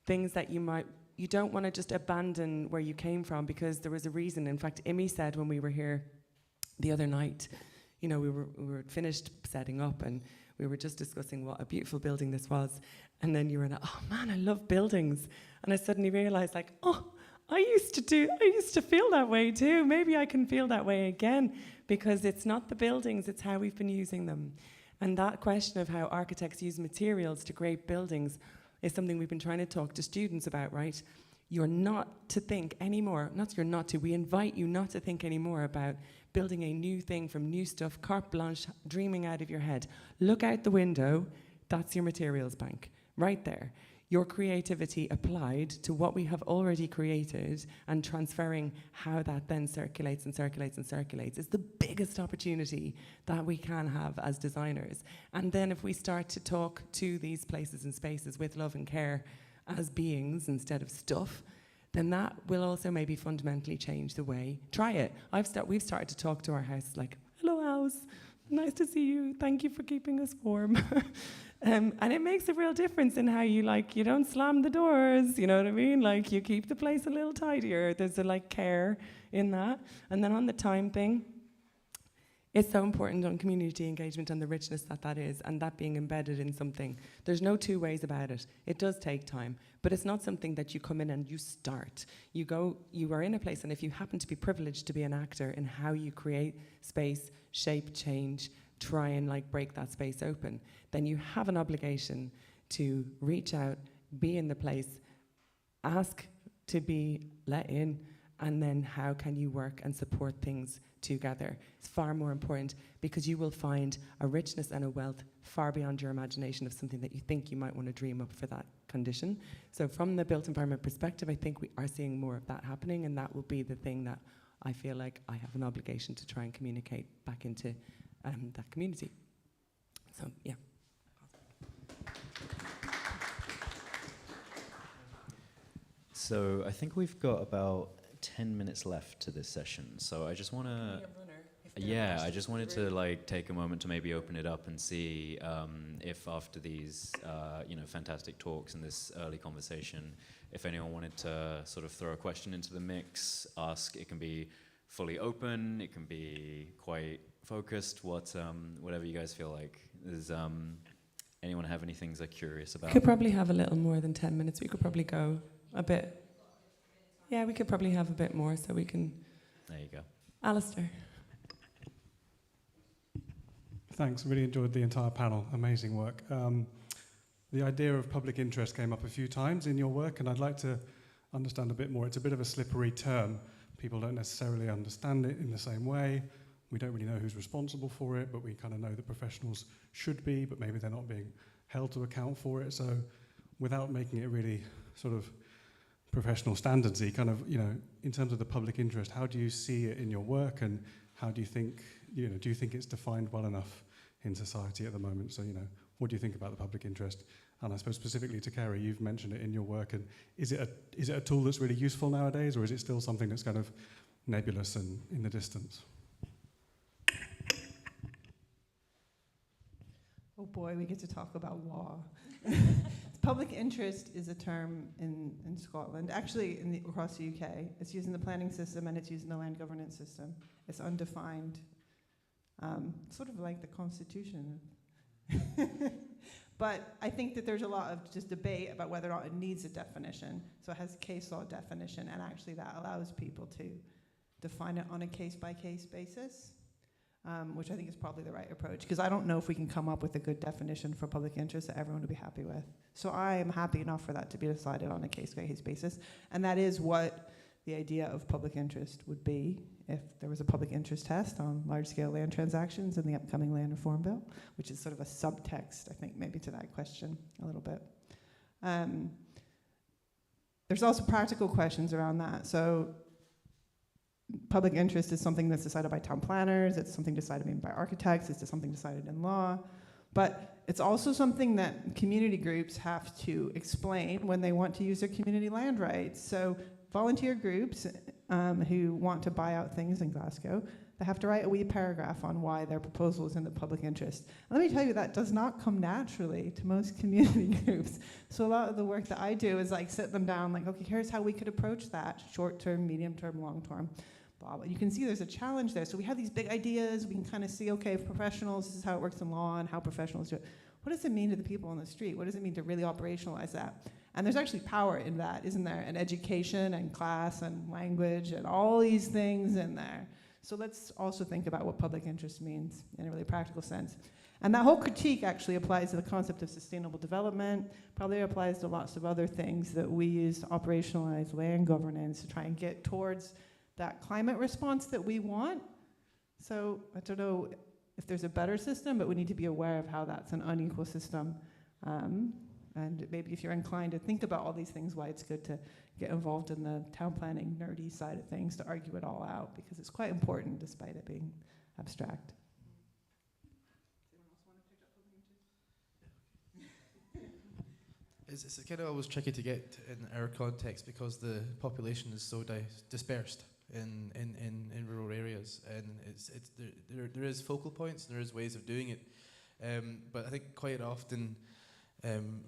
things that you don't want to just abandon where you came from, because there was a reason. In fact, Imi said when we were here the other night, we were finished setting up and we were just discussing what a beautiful building this was. And then you were like, oh man, I love buildings. And I suddenly realized I used to feel that way too. Maybe I can feel that way again, because it's not the buildings, it's how we've been using them. And that question of how architects use materials to create buildings is something we've been trying to talk to students about, right? You're not to think anymore, we invite you not to think anymore about building a new thing from new stuff, carte blanche, dreaming out of your head. Look out the window, that's your materials bank, right there. Your creativity applied to what we have already created and transferring how that then circulates and circulates and circulates is the biggest opportunity that we can have as designers. And then if we start to talk to these places and spaces with love and care as beings instead of stuff, then that will also maybe fundamentally change the way. Try it. We've started to talk to our house hello house, nice to see you, thank you for keeping us warm. And it makes a real difference in how you don't slam the doors, you know what I mean? You keep the place a little tidier. There's a care in that. And then on the time thing, it's so important on community engagement and the richness that is, and that being embedded in something. There's no two ways about it. It does take time, but it's not something that you come in and you start. You are in a place, and if you happen to be privileged to be an actor in how you create space, shape, change, try and break that space open, then you have an obligation to reach out, be in the place, ask to be let in, and then how can you work and support things together. It's far more important, because you will find a richness and a wealth far beyond your imagination of something that you think you might want to dream up for that condition. So from the built environment perspective, I think we are seeing more of that happening, and that will be the thing that I feel like I have an obligation to try and communicate back into that community. So, yeah. So I think we've got about 10 minutes left to this session. So I just want to... Yeah, I just wanted to take a moment to maybe open it up and see if after these fantastic talks and this early conversation, if anyone wanted to sort of throw a question into the mix, ask. It can be fully open, it can be quite focused, whatever you guys feel like. Does anyone have any things they're curious about? We could probably have a little more than 10 minutes. We could probably go a bit. Yeah, we could probably have a bit more so we can There you go. Alistair. Thanks, really enjoyed the entire panel, amazing work. The idea of public interest came up a few times in your work, and I'd like to understand a bit more. It's a bit of a slippery term. People don't necessarily understand it in the same way. We don't really know who's responsible for it, but we kind of know that professionals should be, but maybe they're not being held to account for it. So without making it really sort of professional standards-y, kind of, you know, in terms of the public interest, how do you see it in your work, and how do you think, you know, do you think it's defined well enough in society at the moment? So, you know, what do you think about the public interest? And I suppose specifically to Carey, you've mentioned it in your work, and is it a tool that's really useful nowadays, or is it still something that's kind of nebulous and in the distance? Oh boy, we get to talk about law. Public interest is a term in Scotland, actually across the UK. It's used in the planning system and it's used in the land governance system. It's undefined, sort of like the Constitution. But I think that there's a lot of just debate about whether or not it needs a definition. So it has a case law definition, and actually that allows people to define it on a case-by-case basis, which I think is probably the right approach, because I don't know if we can come up with a good definition for public interest that everyone would be happy with. So I am happy enough for that to be decided on a case-by-case basis, and that is what the idea of public interest would be if there was a public interest test on large-scale land transactions in the upcoming land reform bill, which is sort of a subtext, I think, maybe to that question a little bit. There's also practical questions around that. So public interest is something that's decided by town planners, it's something decided maybe by architects, it's something decided in law, but it's also something that community groups have to explain when they want to use their community land rights. So volunteer groups who want to buy out things in Glasgow, they have to write a wee paragraph on why their proposal is in the public interest. And let me tell you, that does not come naturally to most community groups. So a lot of the work that I do is like sit them down, like, okay, here's how we could approach that, short-term, medium-term, long-term, blah, blah. You can see there's a challenge there. So we have these big ideas, we can kind of see, okay, professionals, this is how it works in law and how professionals do it. What does it mean to the people on the street? What does it mean to really operationalize that? And there's actually power in that, isn't there? And education and class and language and all these things in there. So let's also think about what public interest means in a really practical sense. And that whole critique actually applies to the concept of sustainable development, probably applies to lots of other things that we use to operationalize land governance to try and get towards that climate response that we want. So I don't know if there's a better system, but we need to be aware of how that's an unequal system. And maybe if you're inclined to think about all these things, why it's good to get involved in the town planning nerdy side of things to argue it all out, because it's quite important despite it being abstract. It's kind of always tricky to get in our context because the population is so dispersed in rural areas, and there is focal points and there is ways of doing it, but I think quite often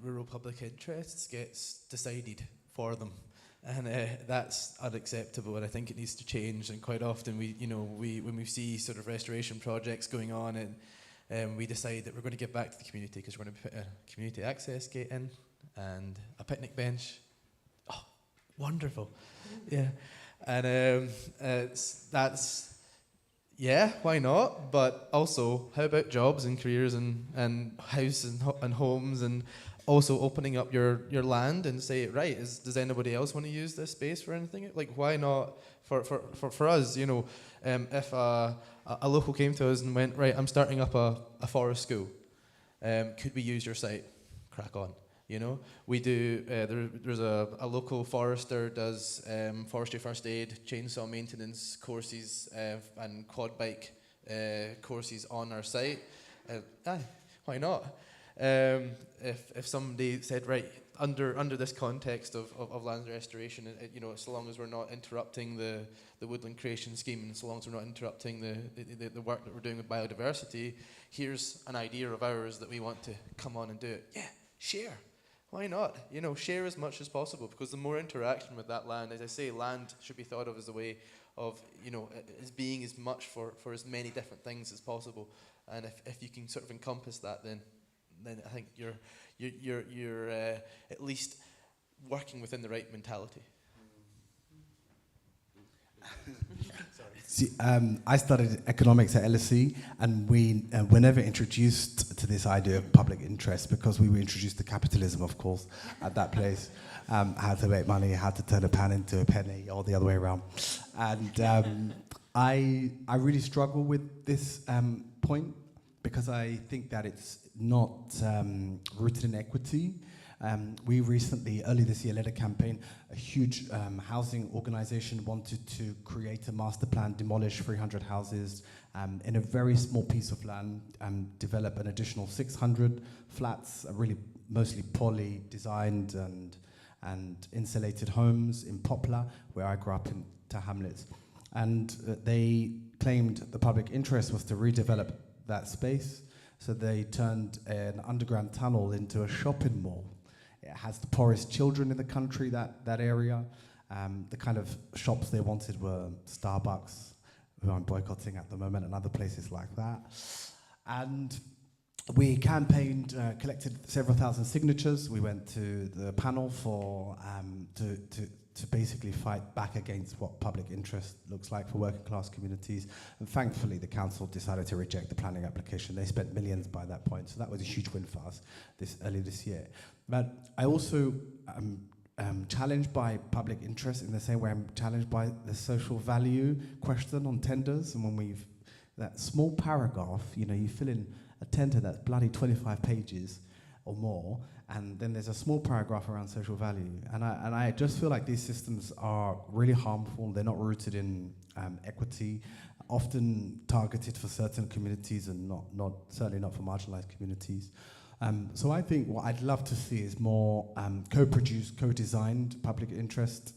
rural public interests gets decided for them, and that's unacceptable, and I think it needs to change. And quite often when we see sort of restoration projects going on, and we decide that we're going to give back to the community because we're going to put a community access gate in and a picnic bench. Oh, wonderful. Yeah. And yeah, why not? But also, how about jobs and careers and houses and homes, and also opening up your land and say, right, does anybody else want to use this space for anything? Like, why not for us, if a local came to us and went, right, I'm starting up a forest school, could we use your site? Crack on. We do, there's a local forester does forestry first aid, chainsaw maintenance courses, and quad bike courses on our site. Why not? If somebody said, right, under this context of land restoration, so long as we're not interrupting the woodland creation scheme, and so long as we're not interrupting the work that we're doing with biodiversity, here's an idea of ours that we want to come on and do it. Yeah, share. Why not? Share as much as possible, because the more interaction with that land, as I say, land should be thought of as a way of, as being as much for as many different things as possible. And if you can sort of encompass that, then I think you're at least working within the right mentality. See, I studied economics at LSE, and we were never introduced to this idea of public interest because we were introduced to capitalism, of course, at that place. How to make money, how to turn a pound into a penny, or the other way around. And I really struggle with this point because I think that it's not rooted in equity. We recently, early this year, led a campaign. A huge housing organization wanted to create a master plan, demolish 300 houses in a very small piece of land, develop an additional 600 flats, really mostly poorly designed and insulated homes in Poplar, where I grew up in Hamlets. And they claimed the public interest was to redevelop that space, so they turned an underground tunnel into a shopping mall. It has the poorest children in the country, that area. The kind of shops they wanted were Starbucks, who I'm boycotting at the moment, and other places like that. And we campaigned, collected several thousand signatures. We went to the panel for to basically fight back against what public interest looks like for working class communities. And thankfully, the council decided to reject the planning application. They spent millions by that point, so that was a huge win for us early this year. But I also am challenged by public interest in the same way I'm challenged by the social value question on tenders. And when that small paragraph, you fill in a tender that's bloody 25 pages or more, and then there's a small paragraph around social value. And I just feel like these systems are really harmful. They're not rooted in equity, often targeted for certain communities and certainly not for marginalized communities. So I think what I'd love to see is more co-produced, co-designed public interest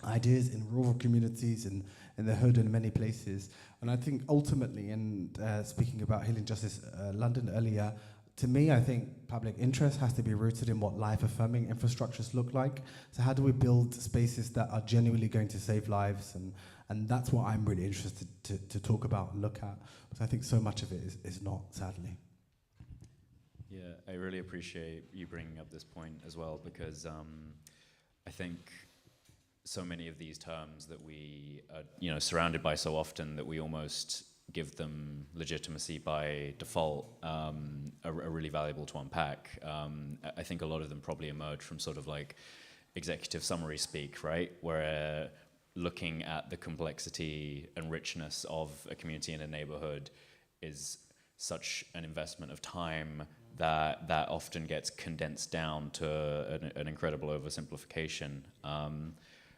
ideas in rural communities and in the hood in many places. And I think ultimately, and speaking about Healing Justice London earlier, to me, I think public interest has to be rooted in what life-affirming infrastructures look like. So how do we build spaces that are genuinely going to save lives? And that's what I'm really interested to talk about and look at, because I think so much of it is not, sadly. Yeah, I really appreciate you bringing up this point as well, because I think so many of these terms that we are surrounded by so often that we almost give them legitimacy by default are really valuable to unpack. I think a lot of them probably emerge from sort of like executive summary speak, right? Where looking at the complexity and richness of a community and a neighborhood is such an investment of time that often gets condensed down to an incredible oversimplification.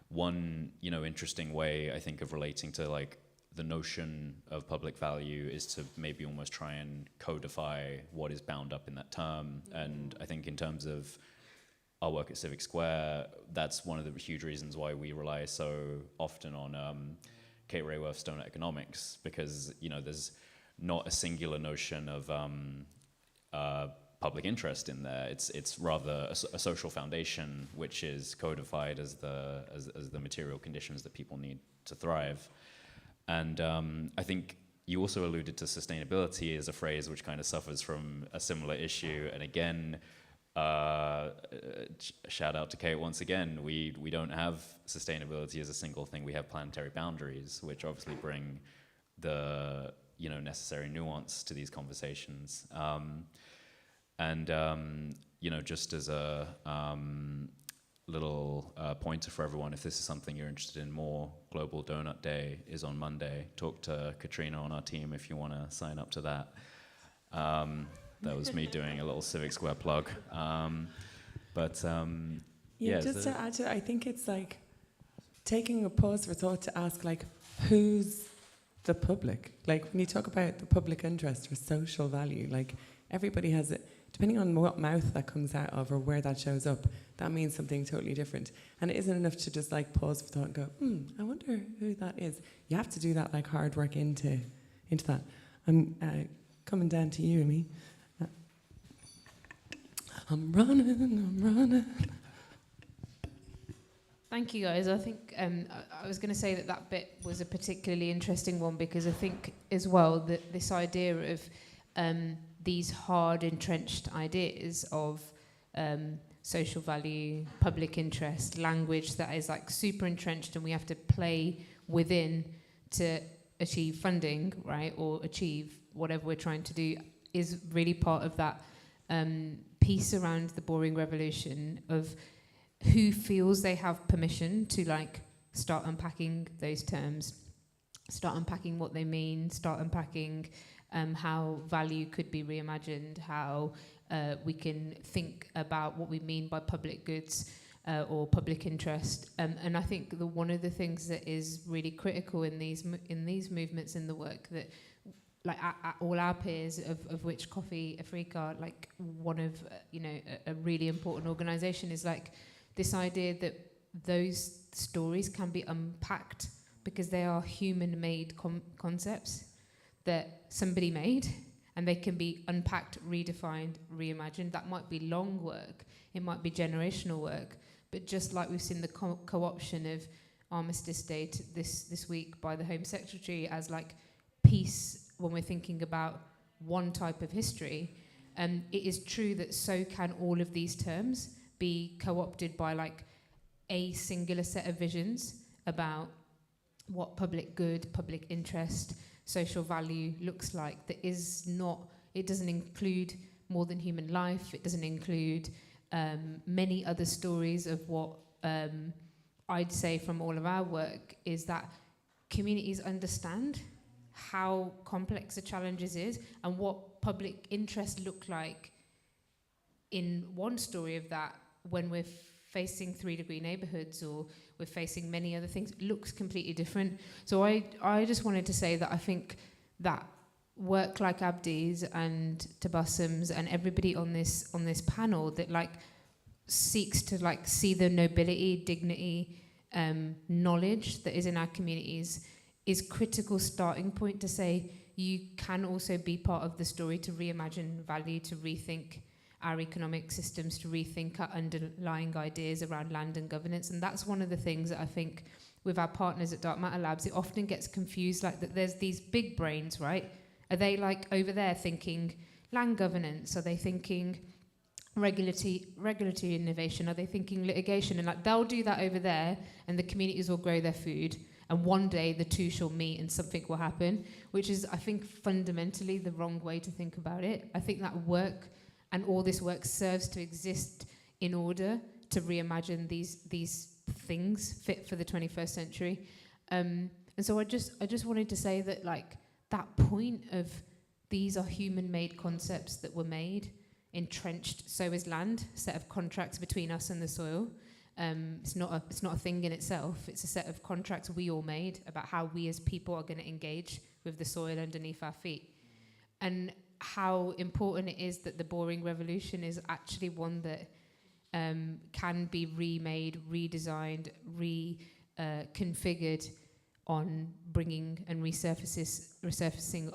One interesting way I think of relating to like the notion of public value is to maybe almost try and codify what is bound up in that term. And I think in terms of our work at Civic Square, that's one of the huge reasons why we rely so often on Kate Raworth's donut economics, because there's not a singular notion of public interest in there. It's rather a social foundation which is codified as the material conditions that people need to thrive. And I think you also alluded to sustainability as a phrase which kind of suffers from a similar issue. And again, shout out to Kate once again. We don't have sustainability as a single thing. We have planetary boundaries, which obviously bring the necessary nuance to these conversations. Just as a little pointer for everyone, if this is something you're interested in more, Global Donut Day is on Monday. Talk to Katrina on our team if you want to sign up to that. That was me doing a little Civic Square plug. Just to add to it, I think it's like taking a pause for thought to ask, like, who's the public? Like, when you talk about the public interest or social value, like, everybody has it. Depending on what mouth that comes out of or where that shows up, that means something totally different. And it isn't enough to just like pause for thought and go, I wonder who that is. You have to do that like hard work into that. I'm coming down to you, Amy. I'm running. Thank you, guys. I think I was going to say that bit was a particularly interesting one, because I think as well that this idea of these hard entrenched ideas of social value, public interest, language that is like super entrenched and we have to play within to achieve funding, right, or achieve whatever we're trying to do, is really part of that piece around the boring revolution of who feels they have permission to like start unpacking those terms, start unpacking what they mean, start unpacking how value could be reimagined, how we can think about what we mean by public goods or public interest. And I think one of the things that is really critical in these movements in the work that like all our peers, of which Coffee Afrique are like one of a really important organisation, is like this idea that those stories can be unpacked because they are human-made concepts that somebody made, and they can be unpacked, redefined, reimagined. That might be long work, it might be generational work, but just like we've seen the co-option of Armistice Day this week by the Home Secretary as like peace when we're thinking about one type of history, it is true that so can all of these terms be co-opted by like a singular set of visions about what public good, public interest, social value looks like. That is not, it doesn't include more than human life, it doesn't include many other stories of what I'd say from all of our work is that communities understand how complex the challenges is and what public interest look like in one story of that when we're facing 3-degree neighbourhoods or we're facing many other things, it looks completely different. So I just wanted to say that I think that work like Abdi's and Tabassum's and everybody on this panel that like seeks to like see the nobility, dignity, knowledge that is in our communities is critical starting point to say you can also be part of the story to reimagine value, to rethink our economic systems, to rethink our underlying ideas around land and governance. And that's one of the things that I think with our partners at Dark Matter Labs, it often gets confused, like that there's these big brains, right? Are they like over there thinking land governance? Are they thinking regulatory innovation? Are they thinking litigation? And like they'll do that over there and the communities will grow their food. And one day the two shall meet and something will happen, which is, I think, fundamentally the wrong way to think about it. I think that work and all this work serves to exist in order to reimagine these things fit for the 21st century. And so I just wanted to say that like that point of these are human-made concepts that were made, entrenched, so is land, set of contracts between us and the soil. It's not a thing in itself. It's a set of contracts we all made about how we as people are going to engage with the soil underneath our feet. And how important it is that the boring revolution is actually one that can be remade, redesigned, reconfigured on bringing and resurfacing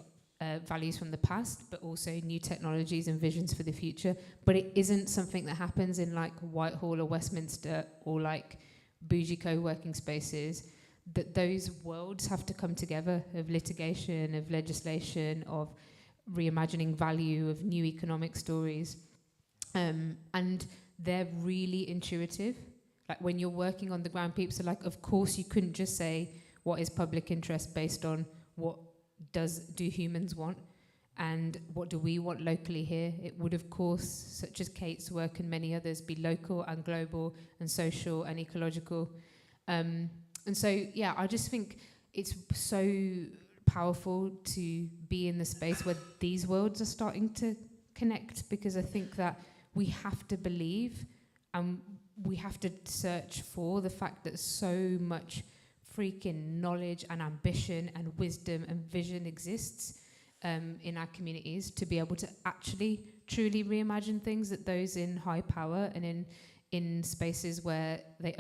values from the past, but also new technologies and visions for the future. But it isn't something that happens in like Whitehall or Westminster or like bougie co-working spaces. That those worlds have to come together of litigation, of legislation, of reimagining value, of new economic stories. And they're really intuitive. Like when you're working on the ground, people are like, of course you couldn't just say what is public interest based on what do humans want and what do we want locally here. It would, of course, such as Kate's work and many others, be local and global and social and ecological. And so, yeah, I just think it's so powerful to be in the space where these worlds are starting to connect, because I think that we have to believe and we have to search for the fact that so much freaking knowledge and ambition and wisdom and vision exists in our communities to be able to actually truly reimagine things, that those in high power and in spaces where they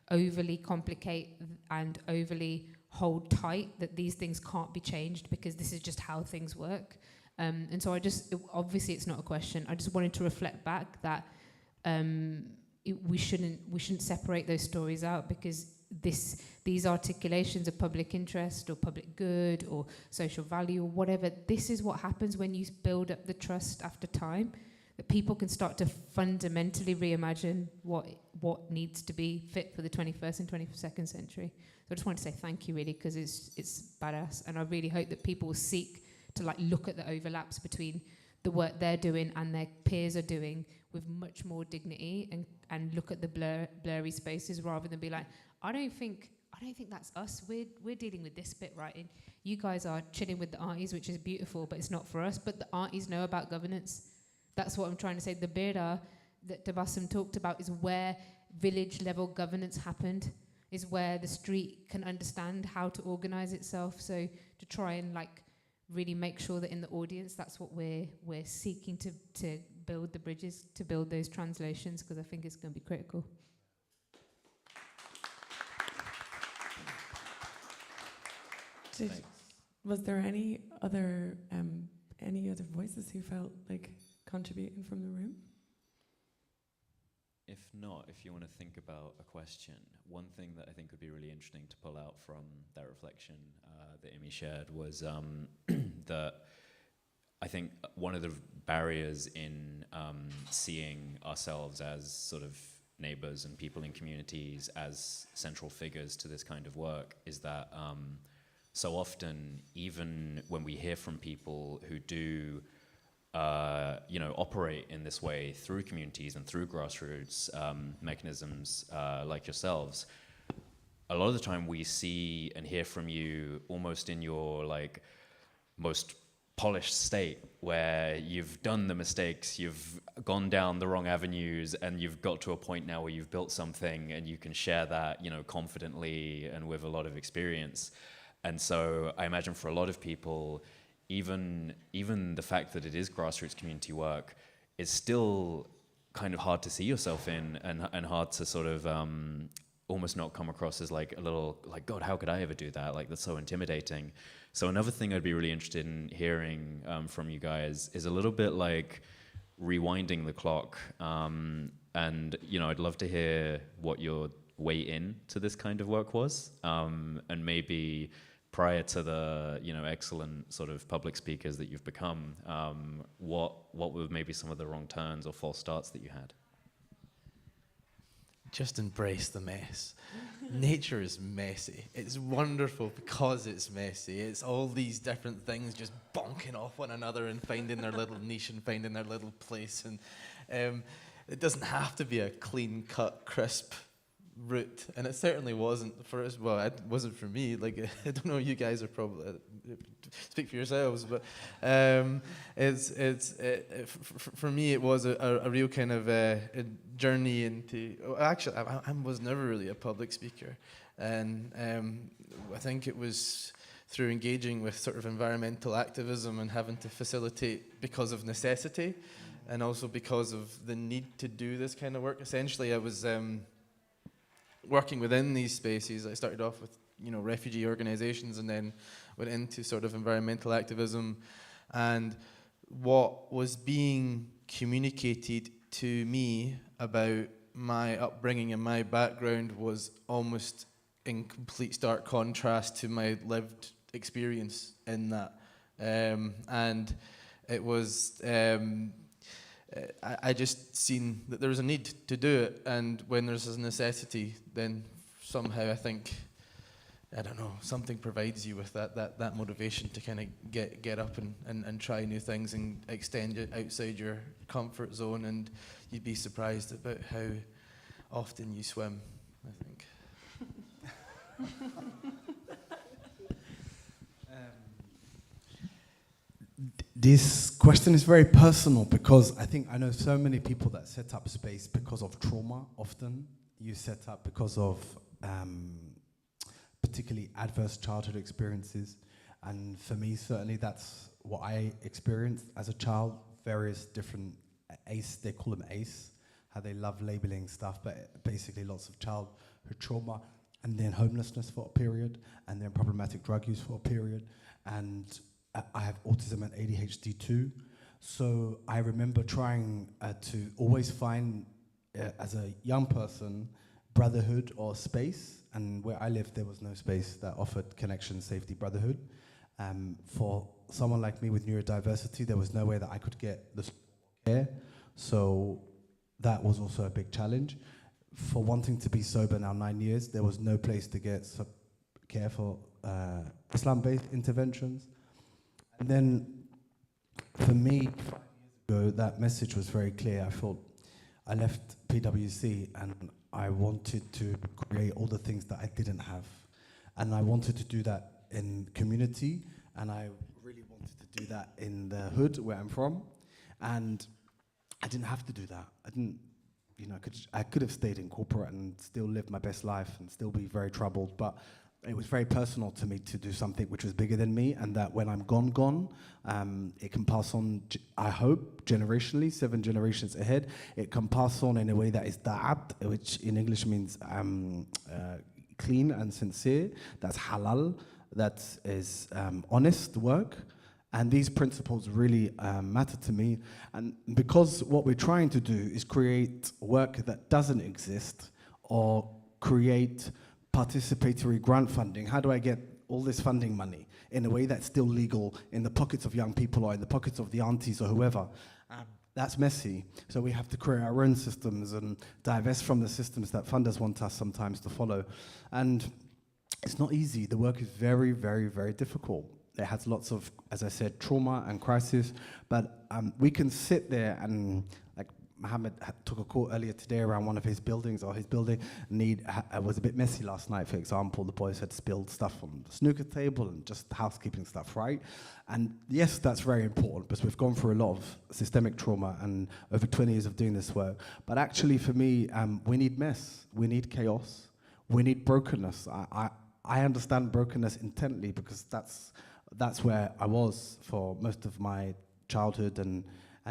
overly complicate and overly hold tight that these things can't be changed because this is just how things work. And so obviously it's not a question. I just wanted to reflect back that we shouldn't separate those stories out, because these articulations of public interest or public good or social value or whatever, this is what happens when you build up the trust after time, that people can start to fundamentally reimagine what what needs to be fit for the 21st and 22nd century. So I just wanted to say thank you, really, because it's badass, and I really hope that people will seek to like look at the overlaps between the work they're doing and their peers are doing with much more dignity, and look at the blurry spaces rather than be like, I don't think that's us. We're dealing with this bit, right? And you guys are chilling with the arties, which is beautiful, but it's not for us. But the arties know about governance. That's what I'm trying to say. The Bearda that Tabassum talked about is where village level governance happened, is where the street can understand how to organize itself. So to try and like really make sure that in the audience, that's what we're seeking to build the bridges, to build those translations, because I think it's going to be critical. Was there any other voices who felt like contributing from the room? If not, if you want to think about a question, one thing that I think would be really interesting to pull out from that reflection that Imi shared was that I think one of the barriers in seeing ourselves as sort of neighbors and people in communities as central figures to this kind of work is that so often, even when we hear from people who do operate in this way through communities and through grassroots mechanisms like yourselves, a lot of the time we see and hear from you almost in your like most polished state, where you've done the mistakes, you've gone down the wrong avenues, and you've got to a point now where you've built something and you can share that, confidently and with a lot of experience. And so I imagine for a lot of people, even the fact that it is grassroots community work is still kind of hard to see yourself in, and hard to sort of almost not come across as like a little like, God, how could I ever do that? Like, that's so intimidating. So another thing I'd be really interested in hearing from you guys is a little bit like rewinding the clock. And I'd love to hear what your way in to this kind of work was, and maybe prior to the excellent sort of public speakers that you've become, what were maybe some of the wrong turns or false starts that you had? Just embrace the mess. Nature is messy. It's wonderful because it's messy. It's all these different things just bonking off one another and finding their little niche and finding their little place. And it doesn't have to be a clean-cut, crisp route, and it certainly wasn't for us. Well, it wasn't for me. Like, I don't know, you guys are probably speak for yourselves, but for me it was a real kind of a journey into. Actually, I was never really a public speaker, and I think it was through engaging with sort of environmental activism and having to facilitate because of necessity, and also because of the need to do this kind of work. Essentially, I was working within these spaces. I started off with refugee organizations, and then went into sort of environmental activism. And what was being communicated to me about my upbringing and my background was almost in complete stark contrast to my lived experience in that. And it was I just seen that there was a need to do it, and when there's a necessity, then somehow I think, I don't know, something provides you with that motivation to kind of get up and try new things and extend it outside your comfort zone, and you'd be surprised about how often you swim, I think. This question is very personal because I think I know so many people that set up space because of trauma. Often you set up because of particularly adverse childhood experiences, and for me certainly that's what I experienced as a child. Various different ACE, they call them ACE, how they love labeling stuff, but basically lots of childhood trauma, and then homelessness for a period, and then problematic drug use for a period, and I have autism and ADHD too. So I remember trying to always find, as a young person, brotherhood or space. And where I lived, there was no space that offered connection, safety, brotherhood. For someone like me with neurodiversity, there was no way that I could get the care. So that was also a big challenge. for wanting to be sober now 9 years, there was no place to get care for Islam-based interventions. And then, for me, 5 years ago, that message was very clear. I thought I left PwC and I wanted to create all the things that I didn't have. And I wanted to do that in community, and I really wanted to do that in the hood where I'm from. And I didn't have to do that. I could have stayed in corporate and still lived my best life and still be very troubled, but it was very personal to me to do something which was bigger than me, and that when I'm gone, it can pass on, I hope, generationally, 7 generations ahead. It can pass on in a way that is da'at, which in English means clean and sincere. That's halal, that is honest work. And these principles really matter to me. And because what we're trying to do is create work that doesn't exist, or create participatory grant funding. How do I get all this funding money in a way that's still legal in the pockets of young people or in the pockets of the aunties or whoever? That's messy. So we have to create our own systems and divest from the systems that funders want us sometimes to follow. And it's not easy. The work is very, very, very difficult. It has lots of, as I said, trauma and crisis, but we can sit there and, like Mohammed took a quote earlier today around one of his buildings, or his building was a bit messy last night, for example. The boys had spilled stuff on the snooker table and just housekeeping stuff, right? And yes, that's very important, because we've gone through a lot of systemic trauma and over 20 years of doing this work. But actually for me, we need mess, we need chaos, we need brokenness. I understand brokenness intently, because that's where I was for most of my childhood and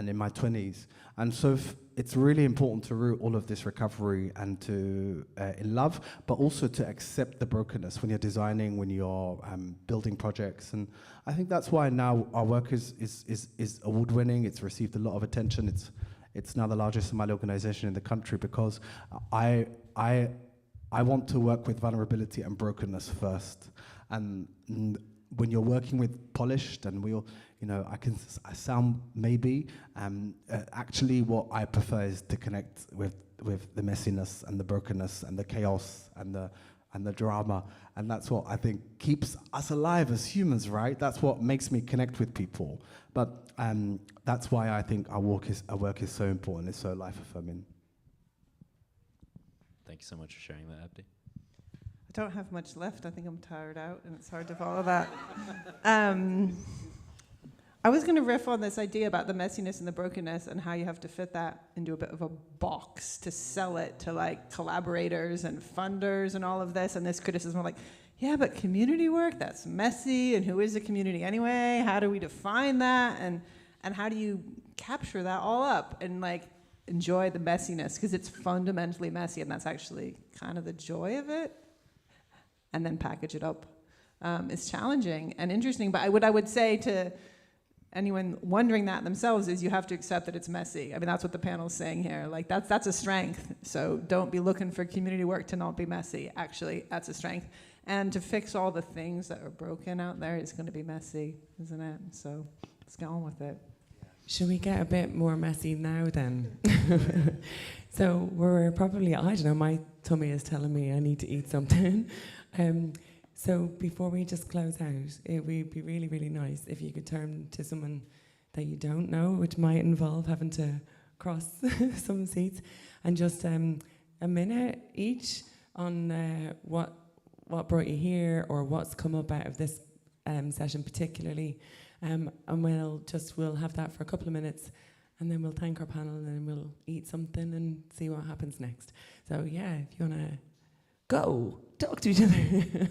in my 20s. And so it's really important to root all of this recovery and to in love, but also to accept the brokenness when you're designing, when you're building projects. And I think that's why now our work is award-winning. It's received a lot of attention. It's now the largest Somali organization in the country, because I want to work with vulnerability and brokenness first. And when you're working with polished, and I sound maybe, actually what I prefer is to connect with the messiness and the brokenness and the chaos and the drama. And that's what I think keeps us alive as humans, right? That's what makes me connect with people. But that's why I think our work is so important, it's so life-affirming. Thank you so much for sharing that, Abdi. I don't have much left. I think I'm tired out, and it's hard to follow that. I was going to riff on this idea about the messiness and the brokenness, and how you have to fit that into a bit of a box to sell it to like collaborators and funders and all of this. And this criticism of like, yeah, but community work, that's messy, and who is a community anyway? How do we define that? And how do you capture that all up and like enjoy the messiness? Because it's fundamentally messy, and that's actually kind of the joy of it. And then package it up. It's challenging and interesting, but what I would say to anyone wondering that themselves is you have to accept that it's messy. I mean, that's what the panel's saying here. Like, that's a strength. So don't be looking for community work to not be messy. Actually, that's a strength. And to fix all the things that are broken out there, it's going to be messy, isn't it? So let's get on with it. Should we get a bit more messy now then? So we're probably, I don't know, my tummy is telling me I need to eat something. So before we just close out, it would be really, really nice if you could turn to someone that you don't know, which might involve having to cross some seats, and just a minute each on what brought you here, or what's come up out of this session particularly. And we'll have that for a couple of minutes, and then we'll thank our panel, and then we'll eat something and see what happens next. So yeah, if you want to go, talk to each other.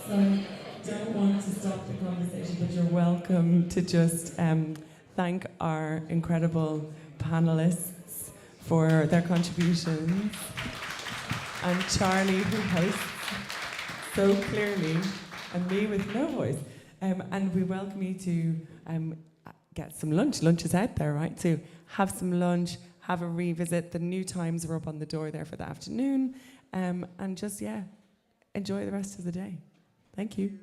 So I don't want to stop the conversation, but you're welcome to just thank our incredible panelists for their contributions. And Charlie, who hosts so clearly, and me with no voice. And we welcome you to get some lunch. Lunch is out there, right? So have some lunch, have a revisit. The new times are up on the door there for the afternoon. And just, enjoy the rest of the day. Thank you.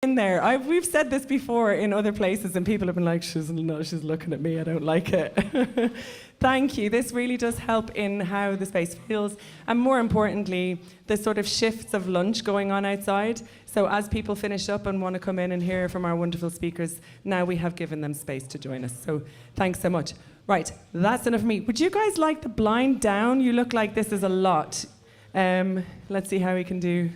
in there. We've said this before in other places, and people have been like, she's looking at me, I don't like it. Thank you. This really does help in how the space feels, and more importantly, the sort of shifts of lunch going on outside. So as people finish up and want to come in and hear from our wonderful speakers, now we have given them space to join us. So thanks so much. Right, that's enough of me. Would you guys like the blind down? You look like this is a lot. Let's see how we can do.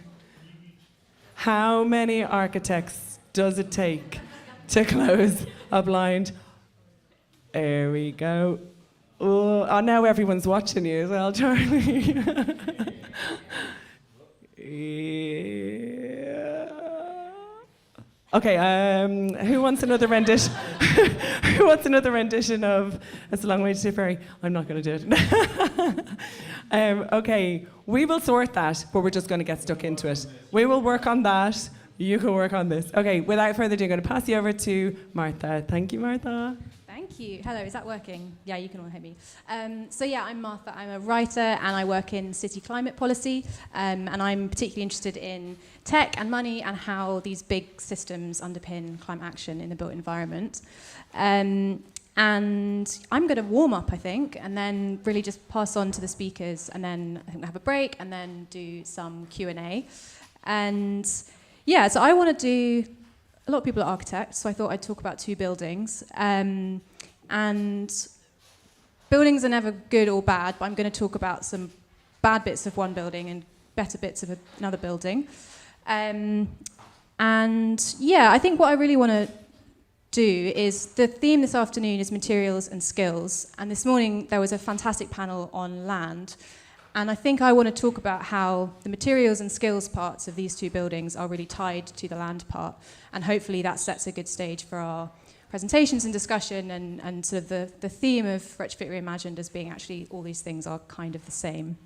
How many architects does it take to close a blind? There we go. Oh, now everyone's watching you as well, Charlie. Yeah. Okay, who wants another rendition? Who wants another rendition of It's a Long Way to Tipperary? I'm not going to do it. Okay, we will sort that, but we're just going to get stuck into it. We will work on that. You can work on this. Okay, without further ado, I'm going to pass you over to Martha. Thank you, Martha. Thank you. Hello, is that working? Yeah, you can all hear me. So yeah, I'm Martha. I'm a writer and I work in city climate policy. And I'm particularly interested in tech and money and how these big systems underpin climate action in the built environment. And I'm going to warm up, I think, and then really just pass on to the speakers, and then I think we'll have a break and then do some Q&A. And yeah, so I want to do... A lot of people are architects, so I thought I'd talk about two buildings. And buildings are never good or bad, but I'm going to talk about some bad bits of one building and better bits of another building. And yeah, I think what I really want to do is, the theme this afternoon is materials and skills. And this morning there was a fantastic panel on land. And I think I want to talk about how the materials and skills parts of these two buildings are really tied to the land part. And hopefully that sets a good stage for our presentations and discussion, and sort of the theme of Retrofit Reimagined as being actually all these things are kind of the same.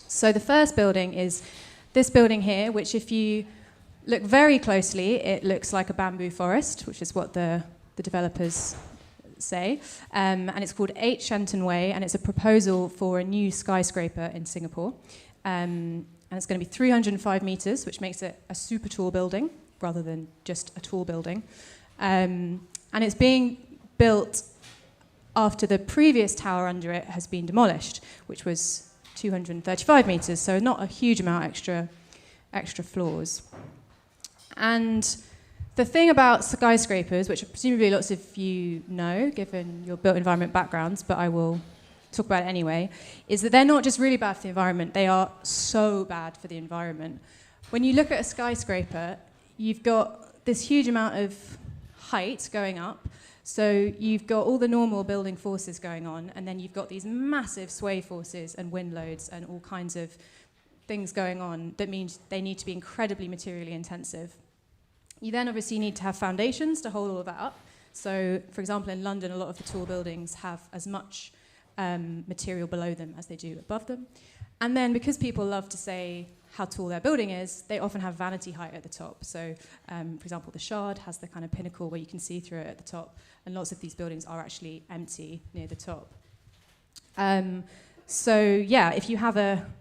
So the first building is this building here, which if you look very closely, it looks like a bamboo forest, which is what the developers say, and it's called 8 Shenton Way, and it's a proposal for a new skyscraper in Singapore, and it's going to be 305 meters, which makes it a super tall building rather than just a tall building, and it's being built after the previous tower under it has been demolished, which was 235 meters, so not a huge amount extra floors. And the thing about skyscrapers, which presumably lots of you know, given your built environment backgrounds, but I will talk about it anyway, is that they're not just really bad for the environment, they are so bad for the environment. When you look at a skyscraper, you've got this huge amount of height going up, so you've got all the normal building forces going on, and then you've got these massive sway forces and wind loads and all kinds of things going on that means they need to be incredibly materially intensive. You then obviously need to have foundations to hold all of that up. So, for example, in London, a lot of the tall buildings have as much material below them as they do above them. And then because people love to say how tall their building is, they often have vanity height at the top. So, for example, the Shard has the kind of pinnacle where you can see through it at the top, and lots of these buildings are actually empty near the top. So, yeah, if you have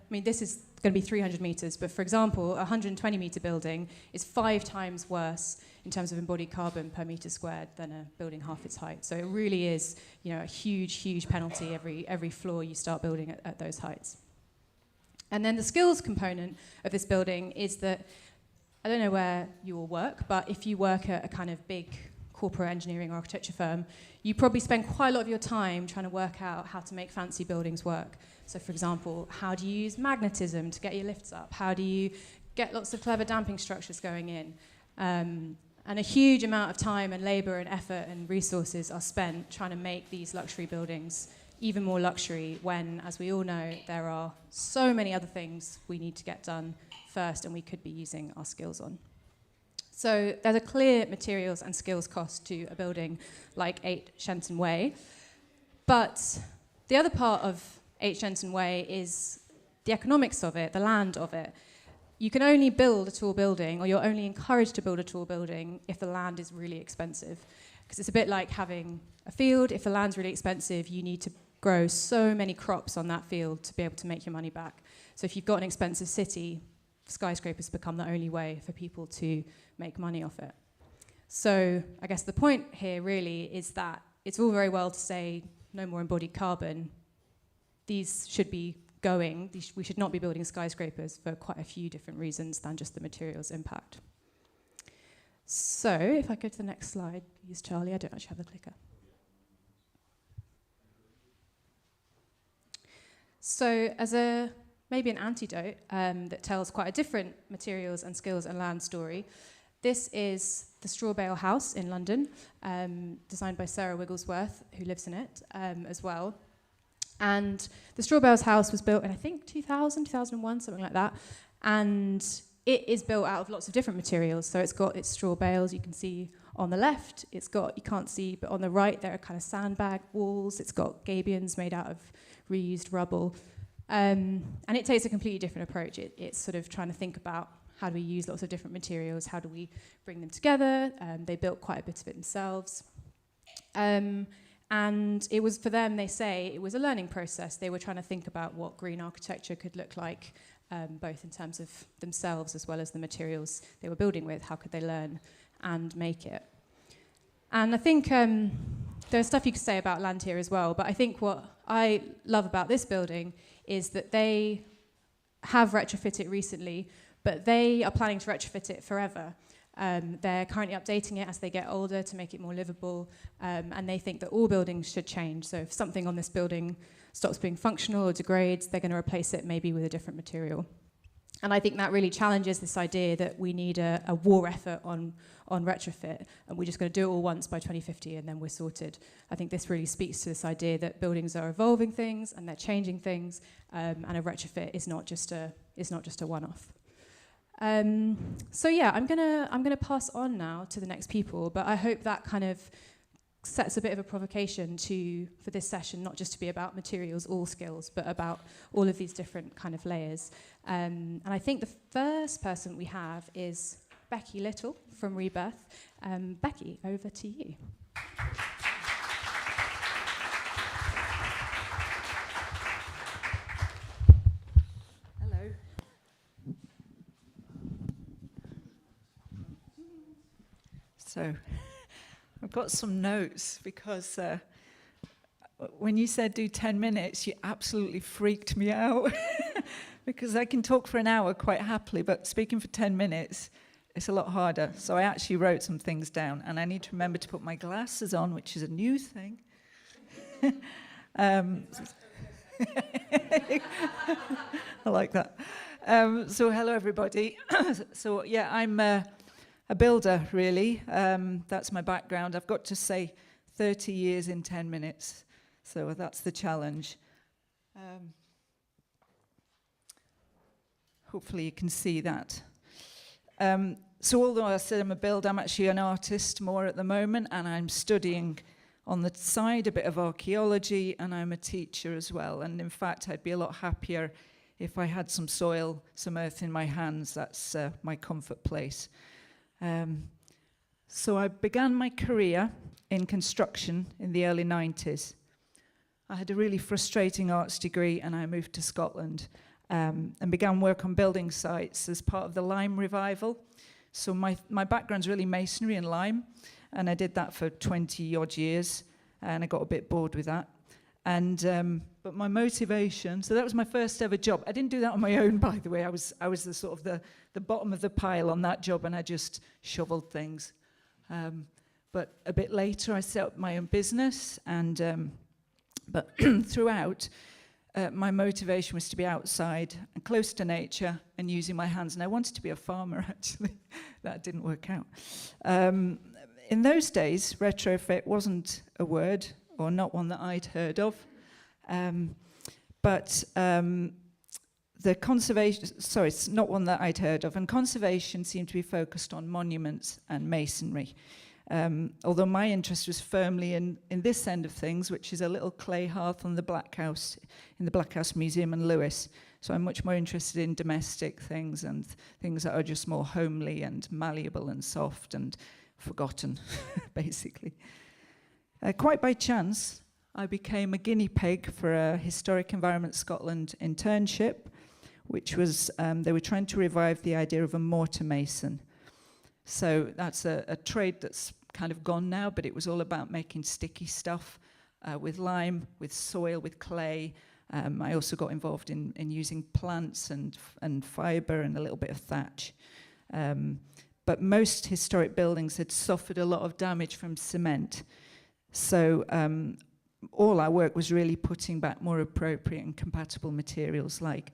this is going to be 300 meters, but for example, a 120 meter building is 5 times worse in terms of embodied carbon per meter squared than a building half its height. So it really is, a huge penalty every floor you start building at those heights. And then the skills component of this building is that, I don't know where you all work, but if you work at a kind of big corporate engineering or architecture firm, you probably spend quite a lot of your time trying to work out how to make fancy buildings work. So, for example, how do you use magnetism to get your lifts up? How do you get lots of clever damping structures going in? And a huge amount of time and labour and effort and resources are spent trying to make these luxury buildings even more luxury when, as we all know, there are so many other things we need to get done first and we could be using our skills on. So there's a clear materials and skills cost to a building like 8 Shenton Way. But the other part of 8 Shenton Way is the economics of it, the land of it. You can only build a tall building, or you're only encouraged to build a tall building if the land is really expensive. Because it's a bit like having a field. If the land's really expensive, you need to grow so many crops on that field to be able to make your money back. So if you've got an expensive city, skyscrapers become the only way for people to make money off it. So I guess the point here really is that it's all very well to say no more embodied carbon. These should be going, we should not be building skyscrapers for quite a few different reasons than just the materials impact. So if I go to the next slide, please, Charlie, I don't actually have the clicker. So as maybe an antidote that tells quite a different materials and skills and land story, this is the Straw Bale House in London, designed by Sarah Wigglesworth, who lives in it as well. And the Straw Bales House was built in, I think, 2000, 2001, something like that. And it is built out of lots of different materials. So it's got its straw bales, you can see on the left. It's got, you can't see, but on the right, there are kind of sandbag walls. It's got gabions made out of reused rubble. And it takes a completely different approach. It's sort of trying to think about how do we use lots of different materials, how do we bring them together. They built quite a bit of it themselves. And it was, for them, they say, it was a learning process. They were trying to think about what green architecture could look like, both in terms of themselves as well as the materials they were building with. How could they learn and make it? And I think there's stuff you could say about land here as well, but I think what I love about this building is that they have retrofitted it recently, but they are planning to retrofit it forever. They're currently updating it as they get older to make it more livable, and they think that all buildings should change. So if something on this building stops being functional or degrades, they're going to replace it maybe with a different material. And I think that really challenges this idea that we need a war effort on retrofit, and we're just going to do it all once by 2050 and then we're sorted. I think this really speaks to this idea that buildings are evolving things and they're changing things, and a retrofit is not just a one-off. So yeah, I'm gonna pass on now to the next people, but I hope that kind of sets a bit of a provocation for this session, not just to be about materials or skills, but about all of these different kind of layers. And I think the first person we have is Becky Little from Rebearth. Becky, over to you. So I've got some notes because when you said do 10 minutes, you absolutely freaked me out because I can talk for an hour quite happily, but speaking for 10 minutes, it's a lot harder. So I actually wrote some things down, and I need to remember to put my glasses on, which is a new thing. I like that. So hello, everybody. So yeah, I'm a builder, really. That's my background. I've got to say 30 years in 10 minutes. So that's the challenge. Hopefully you can see that. So although I said I'm a builder, I'm actually an artist more at the moment, and I'm studying on the side a bit of archaeology, and I'm a teacher as well. And in fact, I'd be a lot happier if I had some soil, some earth in my hands. That's my comfort place. So I began my career in construction in the early 90s. I had a really frustrating arts degree, and I moved to Scotland and began work on building sites as part of the lime revival. So my background's really masonry and lime, and I did that for 20 odd years, and I got a bit bored with that. And but my motivation, so that was my first ever job. I didn't do that on my own, by the way. I was the sort of the bottom of the pile on that job, and I just shoveled things. But a bit later, I set up my own business, and but throughout, my motivation was to be outside and close to nature and using my hands. And I wanted to be a farmer, actually. That didn't work out. In those days, retrofit wasn't a word, or not one that I'd heard of. But the conservation, it's not one that I'd heard of, and conservation seemed to be focused on monuments and masonry. Although my interest was firmly in this end of things, which is a little clay hearth on the Black House, in the Black House Museum in Lewis. So I'm much more interested in domestic things and things that are just more homely and malleable and soft and forgotten, basically. Quite by chance, I became a guinea pig for a Historic Environment Scotland internship, which was they were trying to revive the idea of a mortar mason. So that's a trade that's kind of gone now, but it was all about making sticky stuff with lime, with soil, with clay. I also got involved in using plants and fibre and a little bit of thatch. But most historic buildings had suffered a lot of damage from cement. So all our work was really putting back more appropriate and compatible materials like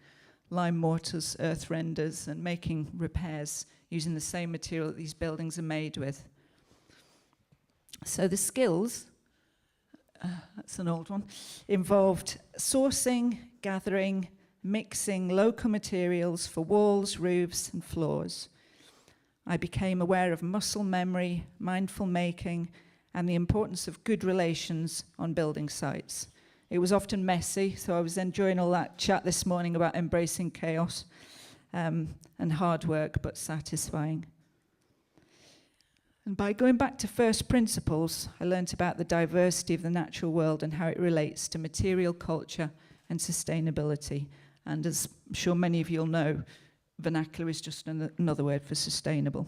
lime mortars, earth renders, and making repairs using the same material that these buildings are made with. So the skills, that's an old one, involved sourcing, gathering, mixing local materials for walls, roofs, and floors. I became aware of muscle memory, mindful making, and the importance of good relations on building sites. It was often messy, so I was enjoying all that chat this morning about embracing chaos and hard work, but satisfying. And by going back to first principles, I learnt about the diversity of the natural world and how it relates to material culture and sustainability. And as I'm sure many of you'll know, vernacular is just another word for sustainable.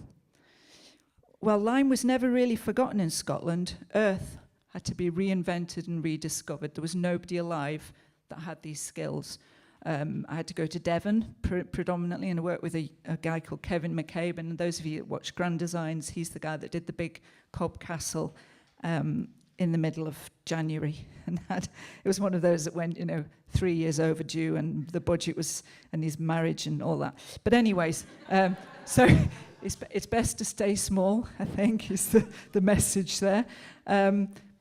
Well, lime was never really forgotten in Scotland. Earth had to be reinvented and rediscovered. There was nobody alive that had these skills. I had to go to Devon predominantly and work with a guy called Kevin McCabe. And those of you that watch Grand Designs, he's the guy that did the big Cobb Castle in the middle of January. And it was one of those that went, 3 years overdue, and the budget was, and his marriage and all that. But anyways, so it's best to stay small, I think, is the message there.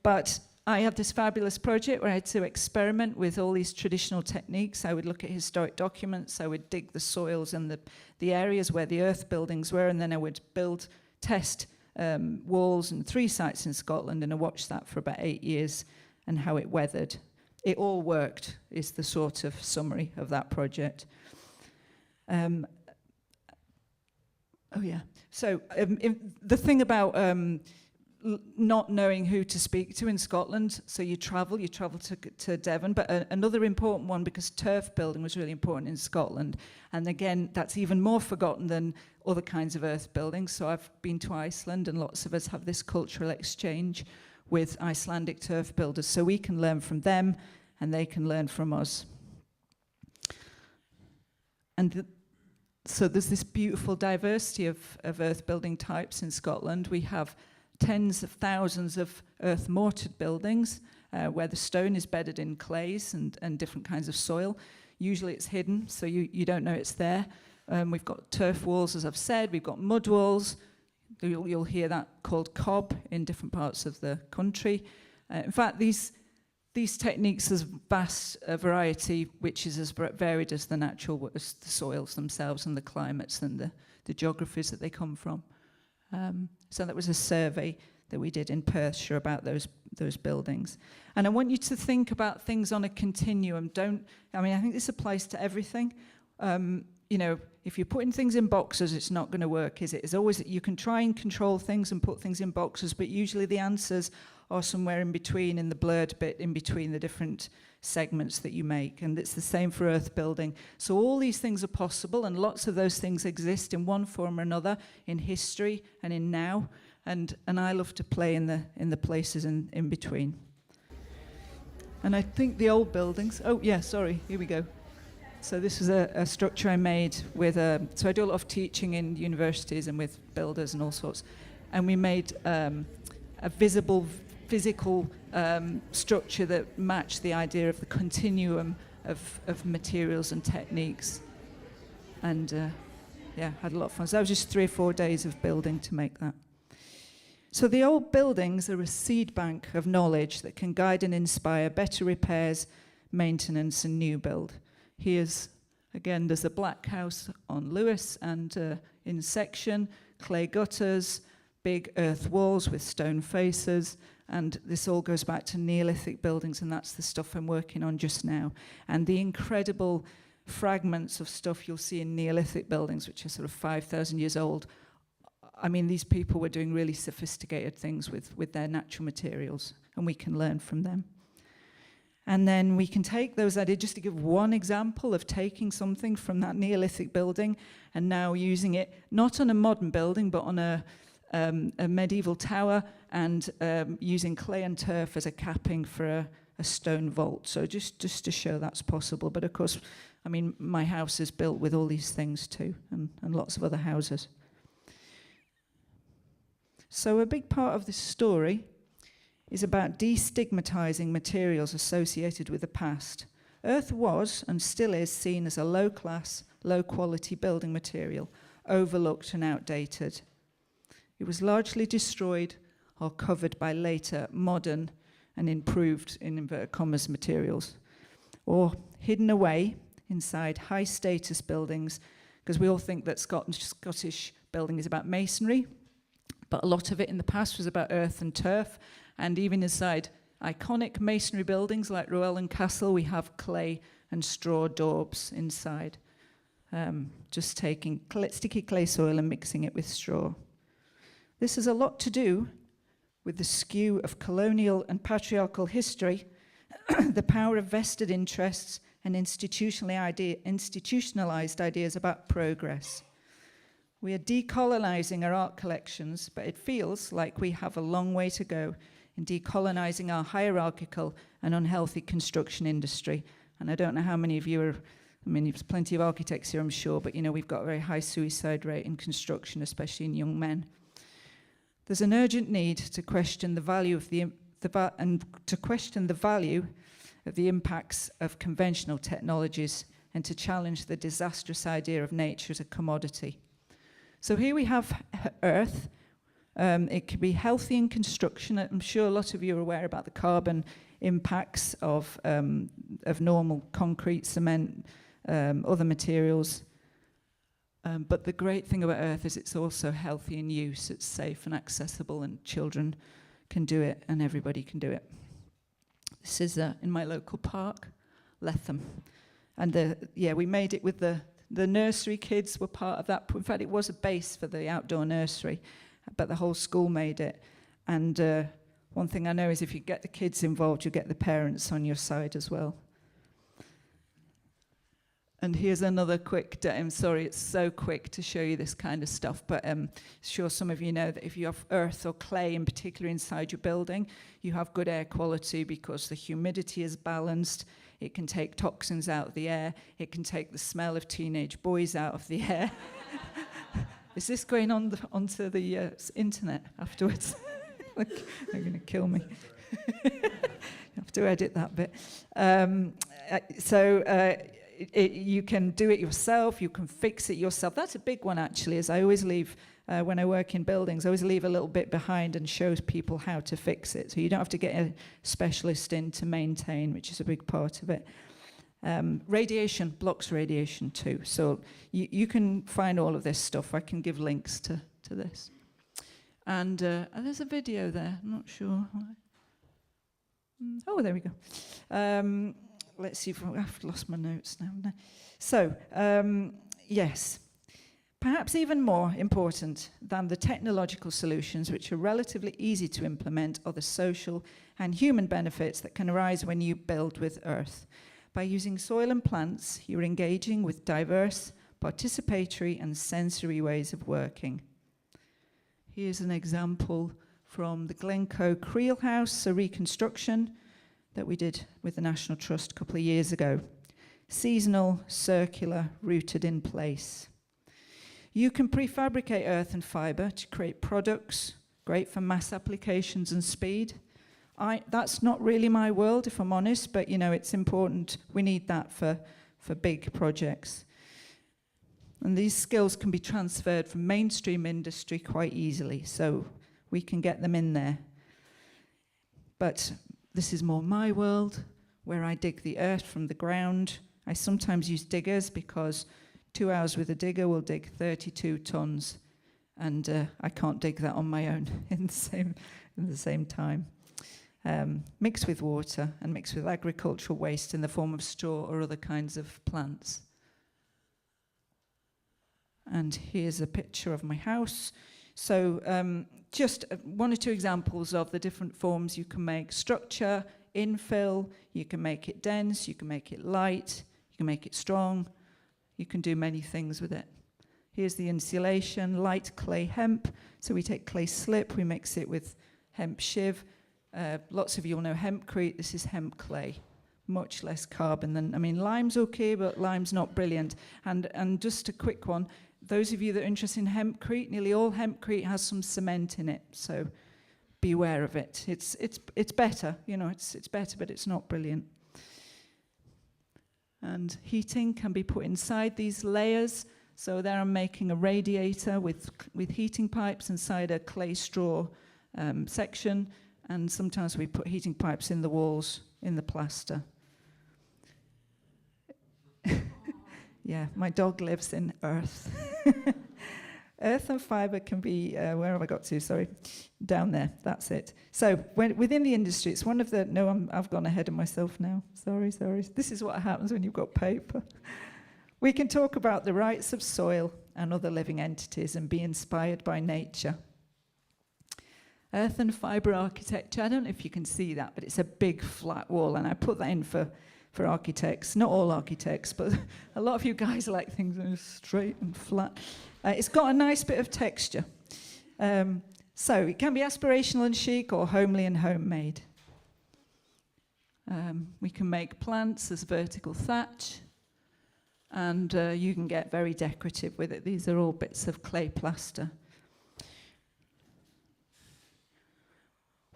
But I had this fabulous project where I had to experiment with all these traditional techniques. I would look at historic documents, I would dig the soils and the areas where the earth buildings were, and then I would test walls in 3 sites in Scotland, and I watched that for about 8 years and how it weathered. It all worked, is the sort of summary of that project. So the thing about not knowing who to speak to in Scotland, so you travel to Devon, but another important one, because turf building was really important in Scotland, and again, that's even more forgotten than other kinds of earth buildings. So I've been to Iceland, and lots of us have this cultural exchange with Icelandic turf builders, so we can learn from them, and they can learn from us. And so there's this beautiful diversity of earth building types in Scotland. We have tens of thousands of earth mortared buildings where the stone is bedded in clays and different kinds of soil. Usually it's hidden, so you don't know it's there. We've got turf walls, as I've said. We've got mud walls. You'll hear that called cob in different parts of the country. In fact, these techniques has vast variety, which is as varied as the soils themselves and the climates and the geographies that they come from. So that was a survey that we did in Perthshire about those buildings. And I want you to think about things on a continuum. I think this applies to everything. If you're putting things in boxes, it's not going to work, is it? It's always, you can try and control things and put things in boxes, but usually the answers are somewhere in between, in the blurred bit, in between the different segments that you make. And it's the same for earth building. So all these things are possible, and lots of those things exist in one form or another, in history and in now. And I love to play in the places in between. And I think the old buildings, here we go. So this is a structure I made with so I do a lot of teaching in universities and with builders and all sorts. And we made a visible, physical structure that matched the idea of the continuum of materials and techniques. And had a lot of fun. So that was just 3 or 4 days of building to make that. So the old buildings are a seed bank of knowledge that can guide and inspire better repairs, maintenance, and new build. Here's, again, there's a black house on Lewis, and in section, clay gutters, big earth walls with stone faces, and this all goes back to Neolithic buildings, and that's the stuff I'm working on just now. And the incredible fragments of stuff you'll see in Neolithic buildings, which are sort of 5,000 years old. I mean, these people were doing really sophisticated things with their natural materials, and we can learn from them. And then we can take those ideas, just to give one example of taking something from that Neolithic building and now using it, not on a modern building, but on a medieval tower, and using clay and turf as a capping for a stone vault. So just to show that's possible. But of course, I mean, my house is built with all these things too, and lots of other houses. So a big part of this story is about destigmatizing materials associated with the past. Earth was, and still is, seen as a low-class, low-quality building material, overlooked and outdated. It was largely destroyed or covered by later modern and improved, in inverted commas, materials, or hidden away inside high-status buildings, because we all think that Scottish building is about masonry, but a lot of it in the past was about earth and turf. And even inside iconic masonry buildings like Llewellyn Castle, we have clay and straw daubs inside. Just taking sticky clay soil and mixing it with straw. This has a lot to do with the skew of colonial and patriarchal history, the power of vested interests, and institutionalized ideas about progress. We are decolonizing our art collections, but it feels like we have a long way to go in decolonizing our hierarchical and unhealthy construction industry. And I don't know how many of you are, I mean, there's plenty of architects here, I'm sure, but we've got a very high suicide rate in construction, especially in young men. There's an urgent need to question the value of the impacts of conventional technologies, and to challenge the disastrous idea of nature as a commodity. So here we have earth. It can be healthy in construction. I'm sure a lot of you are aware about the carbon impacts of normal concrete, cement, other materials. But the great thing about earth is it's also healthy in use. It's safe and accessible, and children can do it, and everybody can do it. This is in my local park, Letham. And we made it with the nursery kids were part of that. In fact, it was a base for the outdoor nursery, but the whole school made it. And one thing I know is if you get the kids involved, you get the parents on your side as well. And here's another quick, I'm sorry, it's so quick to show you this kind of stuff, but sure some of you know that if you have earth or clay in particular inside your building, you have good air quality because the humidity is balanced. It can take toxins out of the air. It can take the smell of teenage boys out of the air. Is this going on onto the internet afterwards? They're going to kill me. You have to edit that bit. You can do it yourself. You can fix it yourself. That's a big one, actually, as I always leave, when I work in buildings, I always leave a little bit behind and show people how to fix it. So you don't have to get a specialist in to maintain, which is a big part of it. Radiation blocks radiation too. So you can find all of this stuff. I can give links to this. And there's a video there. I'm not sure. Oh, there we go. Let's see if I've lost my notes now. So, yes. Perhaps even more important than the technological solutions, which are relatively easy to implement, are the social and human benefits that can arise when you build with earth. By using soil and plants, you're engaging with diverse, participatory and sensory ways of working. Here's an example from the Glencoe Creel House, a reconstruction that we did with the National Trust a couple of years ago. Seasonal, circular, rooted in place. You can prefabricate earth and fibre to create products, great for mass applications and speed. That's not really my world, if I'm honest, but it's important. We need that for big projects. And these skills can be transferred from mainstream industry quite easily, so we can get them in there. But this is more my world, where I dig the earth from the ground. I sometimes use diggers because 2 hours with a digger will dig 32 tons, and I can't dig that on my own in the same time. Mixed with water and mixed with agricultural waste in the form of straw or other kinds of plants. And here's a picture of my house. So just one or two examples of the different forms you can make. Structure infill, you can make it dense, you can make it light, you can make it strong, you can do many things with it. Here's the insulation, light clay hemp. So we take clay slip, we mix it with hemp shiv. Lots of you will know hempcrete. This is hemp clay, much less carbon than, I mean, lime's okay, but lime's not brilliant. And just a quick one, those of you that are interested in hempcrete, nearly all hempcrete has some cement in it, so beware of it. It's better, you know, it's better, but it's not brilliant. And heating can be put inside these layers. So there I'm making a radiator with heating pipes inside a clay straw section, and sometimes we put heating pipes in the walls, in the plaster. Yeah, my dog lives in earth. Earth and fibre can be, where have I got to? Sorry, down there, that's it. So within the industry, it's one of the, I've gone ahead of myself now. Sorry. This is what happens when you've got paper. We can talk about the rights of soil and other living entities and be inspired by nature. Earth and fibre architecture, I don't know if you can see that, but it's a big flat wall, and I put that in for architects, not all architects, but a lot of you guys like things that are straight and flat. It's got a nice bit of texture. So it can be aspirational and chic or homely and homemade. We can make plants as vertical thatch, and you can get very decorative with it. These are all bits of clay plaster.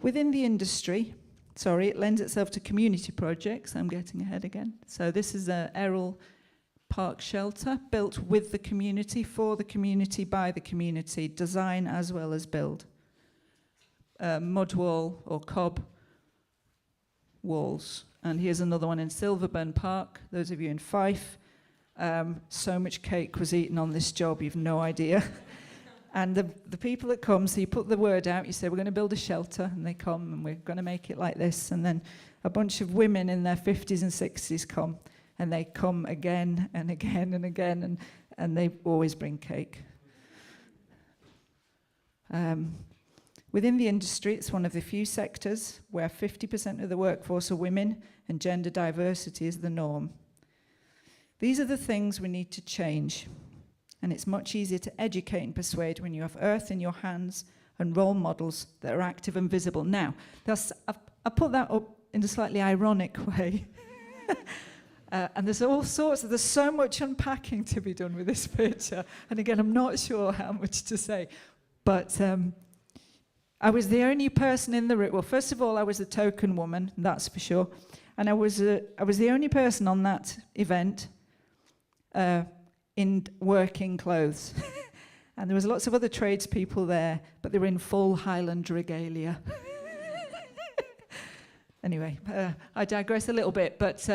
Within the industry, it lends itself to community projects. I'm getting ahead again. So this is a Errol Park shelter built with the community, for the community, by the community, design as well as build. Mud wall or cob walls. And here's another one in Silverburn Park, those of you in Fife. So much cake was eaten on this job, you've no idea. And the people that come, so you put the word out, you say, we're going to build a shelter, and they come, and we're going to make it like this. And then a bunch of women in their 50s and 60s come, and they come again and again and again, and they always bring cake. Within the industry, it's one of the few sectors where 50% of the workforce are women, and gender diversity is the norm. These are the things we need to change. And it's much easier to educate and persuade when you have earth in your hands and role models that are active and visible. Now, I put that up in a slightly ironic way. And there's so much unpacking to be done with this picture. And again, I'm not sure how much to say. But I was the only person in the room. Well, first of all, I was the token woman, that's for sure. And I was the only person on that event in working clothes. And there was lots of other tradespeople there, but they were in full Highland regalia. Anyway, I digress a little bit, but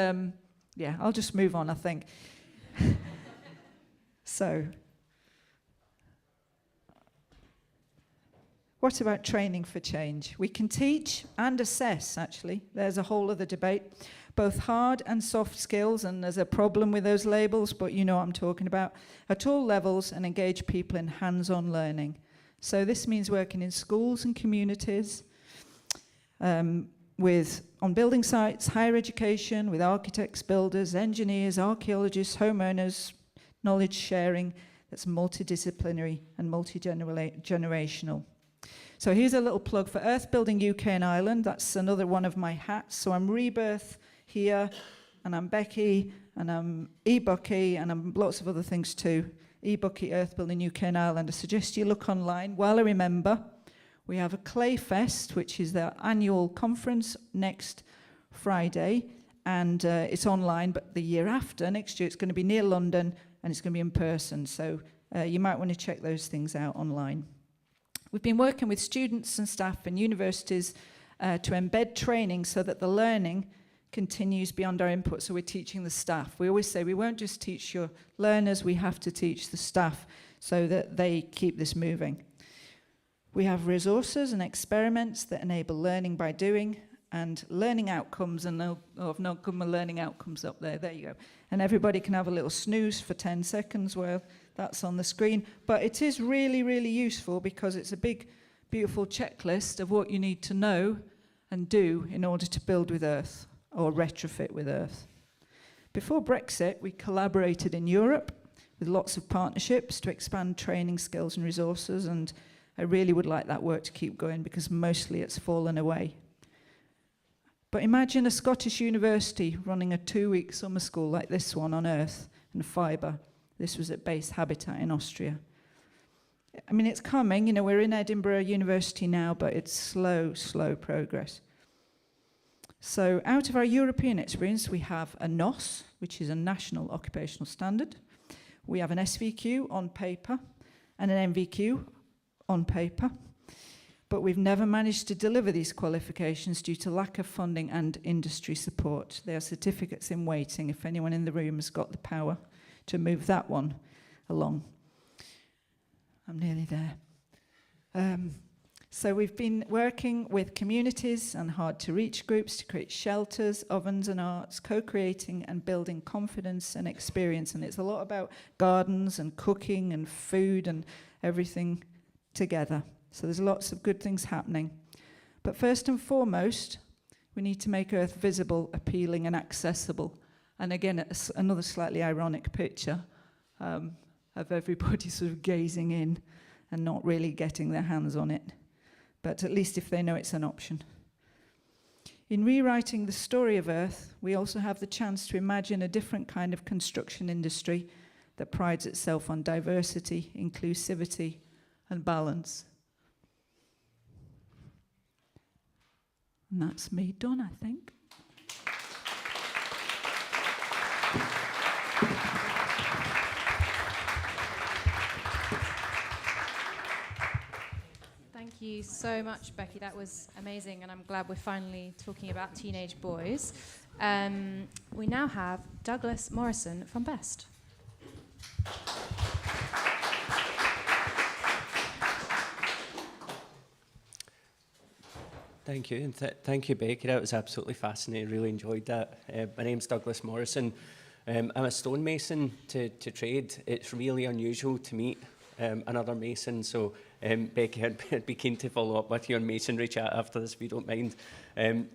yeah, I'll just move on, I think. So, what about training for change? We can teach and assess, actually. There's a whole other debate. Both hard and soft skills, and there's a problem with those labels, but you know what I'm talking about, at all levels, and engage people in hands-on learning. So this means working in schools and communities, on building sites, higher education, with architects, builders, engineers, archaeologists, homeowners, knowledge sharing that's multidisciplinary and multi-generational. So here's a little plug for Earth Building UK and Ireland. That's another one of my hats. So I'm Rebearth here, and I'm Becky, and I'm Bucky, and I'm lots of other things too. Bucky, Earth Building UK and Ireland. I suggest you look online. While I remember, we have a Clay Fest, which is their annual conference next Friday, and it's online, but the year after, next year, it's going to be near London, and it's going to be in person. So you might want to check those things out online. We've been working with students and staff in universities to embed training so that the learning continues beyond our input. So we're teaching the staff. We always say we won't just teach your learners, we have to teach the staff so that they keep this moving. We have resources and experiments that enable learning by doing and learning outcomes, and I've not got my learning outcomes up there. There you go. And everybody can have a little snooze for 10 seconds while that's on the screen. But it is really, really useful because it's a big, beautiful checklist of what you need to know and do in order to build with earth or retrofit with earth. Before Brexit, we collaborated in Europe with lots of partnerships to expand training skills and resources, and I really would like that work to keep going because mostly it's fallen away. But imagine a Scottish university running a 2-week summer school like this one on earth and fibre. This was at Base Habitat in Austria. I mean, it's coming, you know, we're in Edinburgh University now, but it's slow, slow progress. So out of our European experience, we have a NOS, which is a National Occupational Standard. We have an SVQ on paper and an MVQ on paper, but we've never managed to deliver these qualifications due to lack of funding and industry support. They are certificates in waiting if anyone in the room has got the power to move that one along. I'm nearly there. So we've been working with communities and hard-to-reach groups to create shelters, ovens and arts, co-creating and building confidence and experience. And it's a lot about gardens and cooking and food and everything together. So there's lots of good things happening. But first and foremost, we need to make Earth visible, appealing and accessible. And again, another slightly ironic picture of everybody sort of gazing in and not really getting their hands on it. But at least if they know it's an option. In rewriting the story of Earth, we also have the chance to imagine a different kind of construction industry that prides itself on diversity, inclusivity, and balance. And that's me done, I think. Thank you so much, Becky. That was amazing, and I'm glad we're finally talking about teenage boys. We now have Douglas Morrison from Best. Thank you, and thank you, Becky. That was absolutely fascinating. Really enjoyed that. My name's Douglas Morrison. I'm a stonemason to trade. It's really unusual to meet another mason, so Becky, I'd be keen to follow up with you on masonry chat after this, if you don't mind.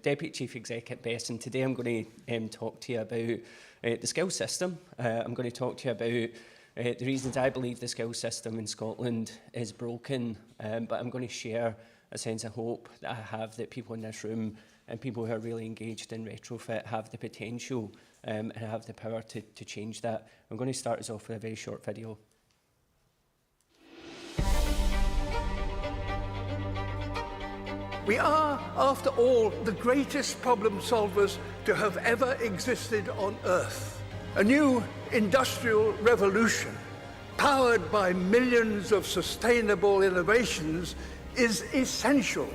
Deputy Chief Exec at Best, and today I'm going to talk to you about the skills system. I'm going to talk to you about the reasons I believe the skills system in Scotland is broken, but I'm going to share a sense of hope that I have that people in this room and people who are really engaged in retrofit have the potential and have the power to change that. I'm going to start us off with a very short video. We are, after all, the greatest problem solvers to have ever existed on Earth. A new industrial revolution, powered by millions of sustainable innovations, is essential.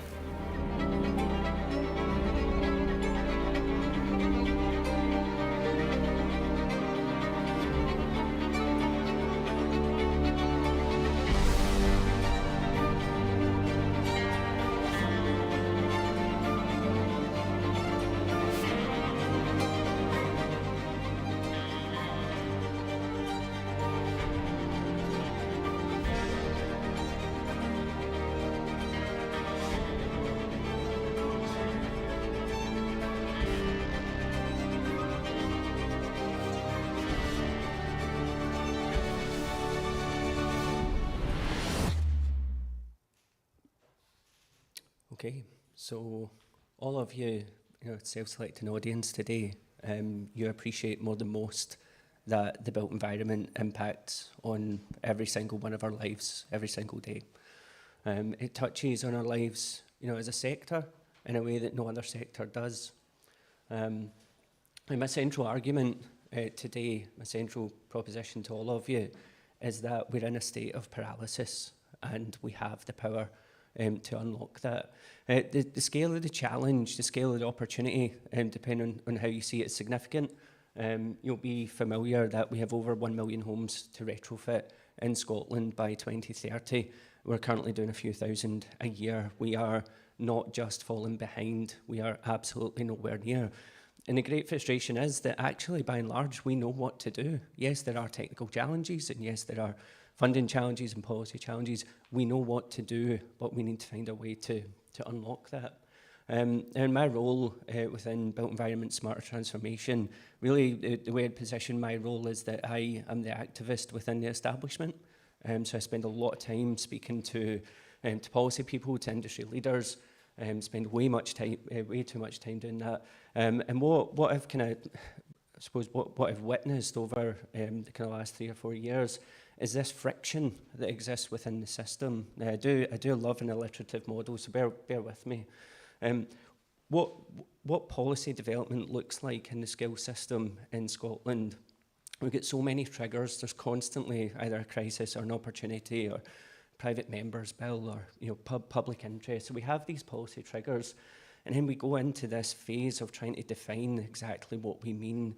Okay, so all of you, self-selecting audience today, you appreciate more than most that the built environment impacts on every single one of our lives, every single day. It touches on our lives, as a sector in a way that no other sector does. And my central argument today, my central proposition to all of you, is that we're in a state of paralysis and we have the power to unlock that. The scale of the challenge, the scale of the opportunity, depending on how you see it, is significant. You'll be familiar that we have over 1 million homes to retrofit in Scotland by 2030. We're currently doing a few thousand a year. We are not just falling behind, we are absolutely nowhere near. And the great frustration is that actually, by and large, we know what to do. Yes, there are technical challenges, and yes, there are funding challenges and policy challenges. We know what to do, but we need to find a way to unlock that. And my role within Built Environment Smarter Transformation, really the way I'd position my role is that I am the activist within the establishment. So I spend a lot of time speaking to policy people, to industry leaders, spend way too much time doing that. And what I've kind of, I suppose, what I've witnessed over the kind of last 3 or 4 years is this friction that exists within the system. Now, I do love an alliterative model, so bear with me. What policy development looks like in the skills system in Scotland. We get so many triggers. There's constantly either a crisis or an opportunity or private members bill or public interest. So we have these policy triggers, and then we go into this phase of trying to define exactly what we mean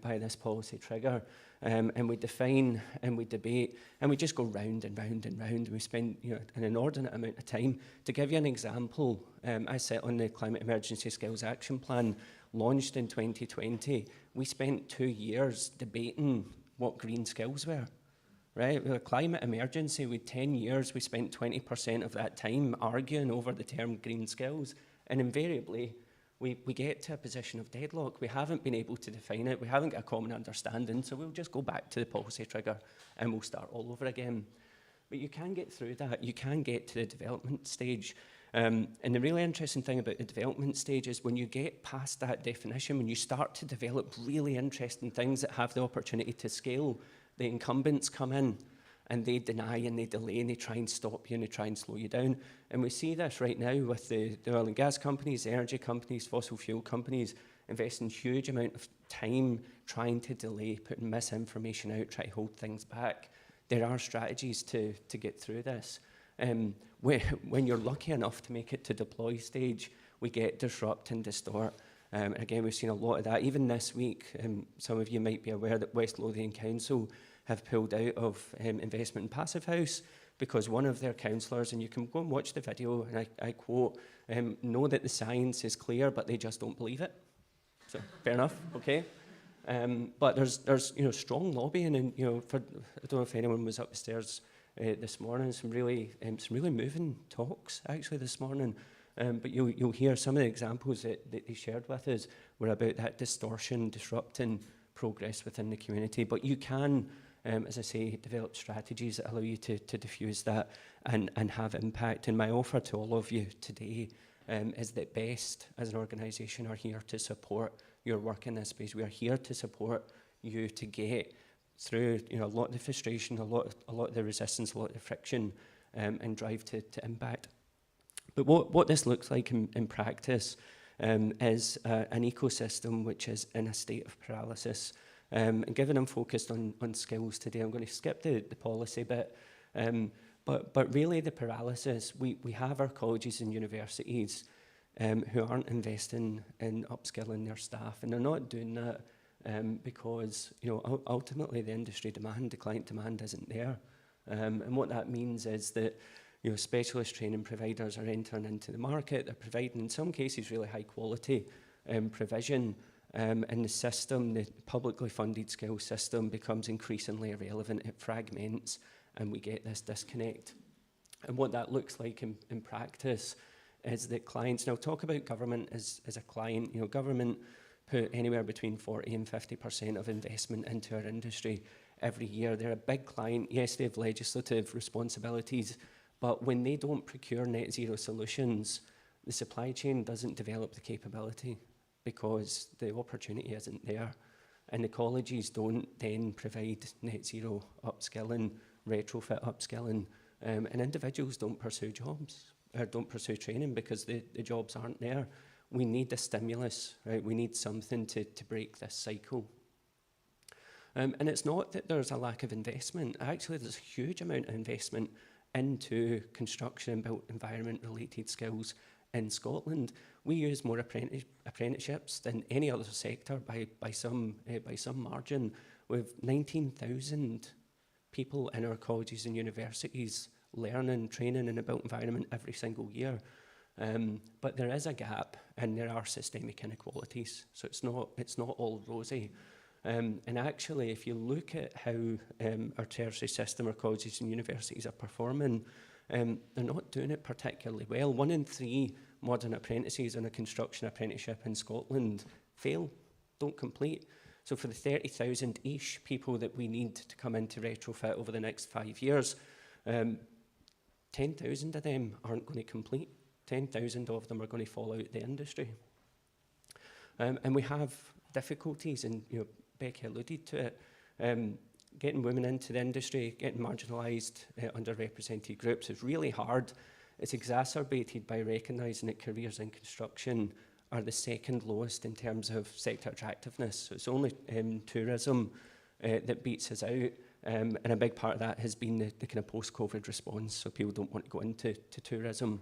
by this policy trigger. And we define and we debate and we just go round and round and round. We spend an inordinate amount of time. To give you an example, I sit on the Climate Emergency Skills Action Plan, launched in 2020. We spent 2 years debating what green skills were. Right, with a climate emergency, with 10 years, we spent 20% of that time arguing over the term green skills, and invariably, we get to a position of deadlock. We haven't been able to define it, we haven't got a common understanding, so we'll just go back to the policy trigger and we'll start all over again. But you can get through that, you can get to the development stage. And the really interesting thing about the development stage is when you get past that definition, when you start to develop really interesting things that have the opportunity to scale, the incumbents come in and they deny and they delay and they try and stop you and they try and slow you down. And we see this right now with the oil and gas companies, the energy companies, fossil fuel companies investing huge amount of time trying to delay, putting misinformation out, try to hold things back. There are strategies to get through this. When you're lucky enough to make it to deploy stage, we get disrupt and distort. Again, we've seen a lot of that. Even this week, some of you might be aware that West Lothian Council have pulled out of investment in Passive House because one of their councillors, and you can go and watch the video, and I quote, know that the science is clear, but they just don't believe it. So, fair enough, okay? But there's strong lobbying, and I don't know if anyone was upstairs this morning, some really moving talks actually this morning. But you'll hear some of the examples that they shared with us were about that distortion, disrupting progress within the community. But you can, as I say, develop strategies that allow you to diffuse that and have impact. And my offer to all of you today is that BEST, as an organisation, are here to support your work in this space. We are here to support you to get through a lot of the frustration, a lot of the resistance, a lot of the friction, and drive to impact. But what this looks like in practice is an ecosystem which is in a state of paralysis. And given I'm focused on skills today, I'm going to skip the policy bit. But really the paralysis, we have our colleges and universities who aren't investing in upskilling their staff. And they're not doing that because ultimately the industry demand, the client demand isn't there. And what that means is that specialist training providers are entering into the market. They're providing, in some cases, really high quality provision. And the system, the publicly funded skills system, becomes increasingly irrelevant. It fragments, and we get this disconnect. And what that looks like in practice is that clients, now talk about government as a client, government put anywhere between 40 and 50% of investment into our industry every year. They're a big client. Yes, they have legislative responsibilities, but when they don't procure net zero solutions, the supply chain doesn't develop the capability because the opportunity isn't there. And the colleges don't then provide net zero upskilling, retrofit upskilling, and individuals don't pursue jobs or don't pursue training because the jobs aren't there. We need a stimulus, right? We need something to break this cycle. And it's not that there's a lack of investment. Actually, there's a huge amount of investment into construction and built environment related skills in Scotland. We use more apprenticeships than any other sector by some margin. We have 19,000 people in our colleges and universities learning, training in a built environment every single year. But there is a gap and there are systemic inequalities. So it's not all rosy. And actually, if you look at how our tertiary system, our colleges and universities are performing, they're not doing it particularly well. 1 in 3 modern apprentices on a construction apprenticeship in Scotland fail, don't complete. So for the 30,000-ish people that we need to come into retrofit over the next 5 years, 10,000 of them aren't going to complete. 10,000 of them are going to fall out the industry. And we have difficulties, and Becky alluded to it, getting women into the industry, getting marginalised, underrepresented groups is really hard. It's exacerbated by recognising that careers in construction are the second lowest in terms of sector attractiveness. So it's only tourism that beats us out. And a big part of that has been the kind of post-COVID response, so people don't want to go into tourism.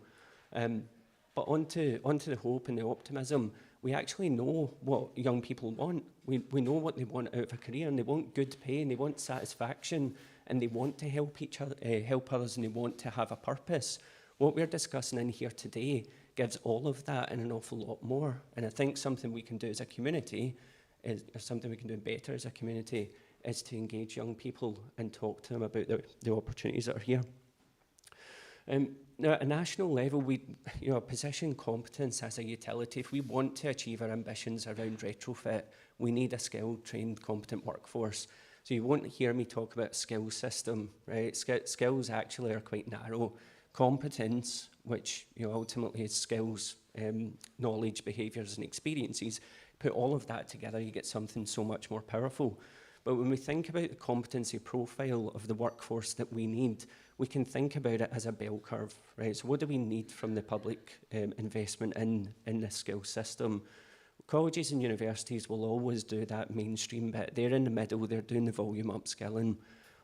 But onto the hope and the optimism, we actually know what young people want. We know what they want out of a career, and they want good pay, and they want satisfaction, and they want to help each other, help others, and they want to have a purpose. What we're discussing in here today gives all of that and an awful lot more. And I think something we can do as a community, or something we can do better as a community, is to engage young people and talk to them about the opportunities that are here. Now, at a national level, we position competence as a utility. If we want to achieve our ambitions around retrofit, we need a skilled, trained, competent workforce. So you won't hear me talk about a skills system, right? Skills actually are quite narrow. Competence, which ultimately is skills, knowledge, behaviours and experiences, put all of that together, you get something so much more powerful. But when we think about the competency profile of the workforce that we need, we can think about it as a bell curve, right? So what do we need from the public investment in this skills system? Colleges and universities will always do that mainstream bit. They're in the middle, they're doing the volume upskilling.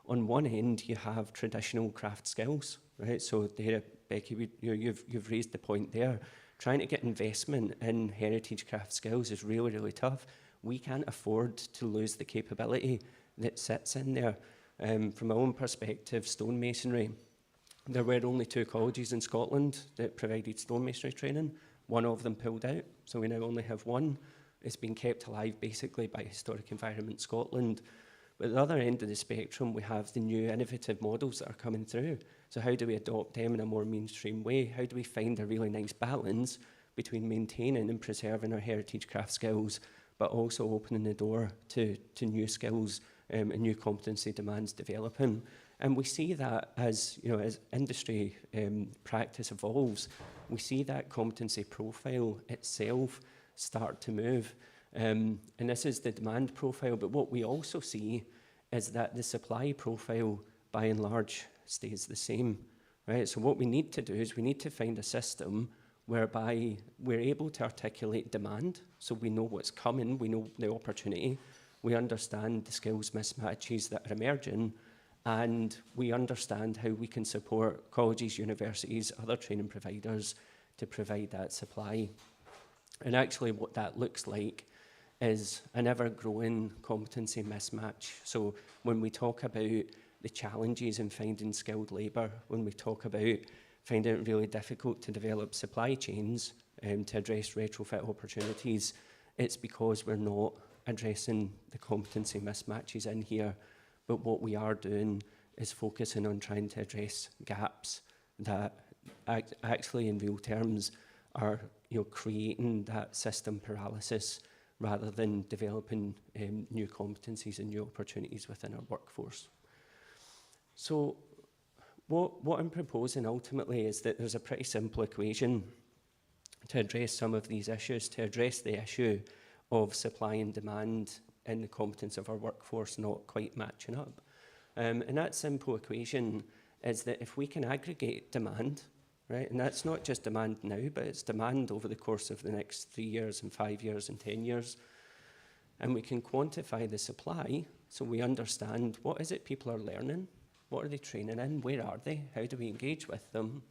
On one end, you have traditional craft skills, right? So there, Becky, you've raised the point there. Trying to get investment in heritage craft skills is really, really tough. We can't afford to lose the capability that sits in there. From my own perspective, stonemasonry, there were only 2 colleges in Scotland that provided stonemasonry training. One of them pulled out, so we now only have one. It's been kept alive basically by Historic Environment Scotland. But at the other end of the spectrum, we have the new innovative models that are coming through. So how do we adopt them in a more mainstream way? How do we find a really nice balance between maintaining and preserving our heritage craft skills, but also opening the door to new skills and new competency demands developing? And we see that as industry practice evolves, we see that competency profile itself start to move. And this is the demand profile, but what we also see is that the supply profile, by and large, stays the same, right? So what we need to do is we need to find a system whereby we're able to articulate demand, so we know what's coming, we know the opportunity, we understand the skills mismatches that are emerging, and we understand how we can support colleges, universities, other training providers to provide that supply. And actually what that looks like is an ever-growing competency mismatch. So when we talk about the challenges in finding skilled labour, when we talk about finding it really difficult to develop supply chains to address retrofit opportunities, it's because we're not addressing the competency mismatches in here. But what we are doing is focusing on trying to address gaps that actually in real terms are creating that system paralysis rather than developing new competencies and new opportunities within our workforce. So what I'm proposing ultimately is that there's a pretty simple equation to address some of these issues, to address the issue of supply and demand and the competence of our workforce not quite matching up. And that simple equation is that if we can aggregate demand, right, and that's not just demand now, but it's demand over the course of the next 3 years and 5 years and 10 years, and we can quantify the supply so we understand what is it people are learning, what are they training in, where are they, how do we engage with them,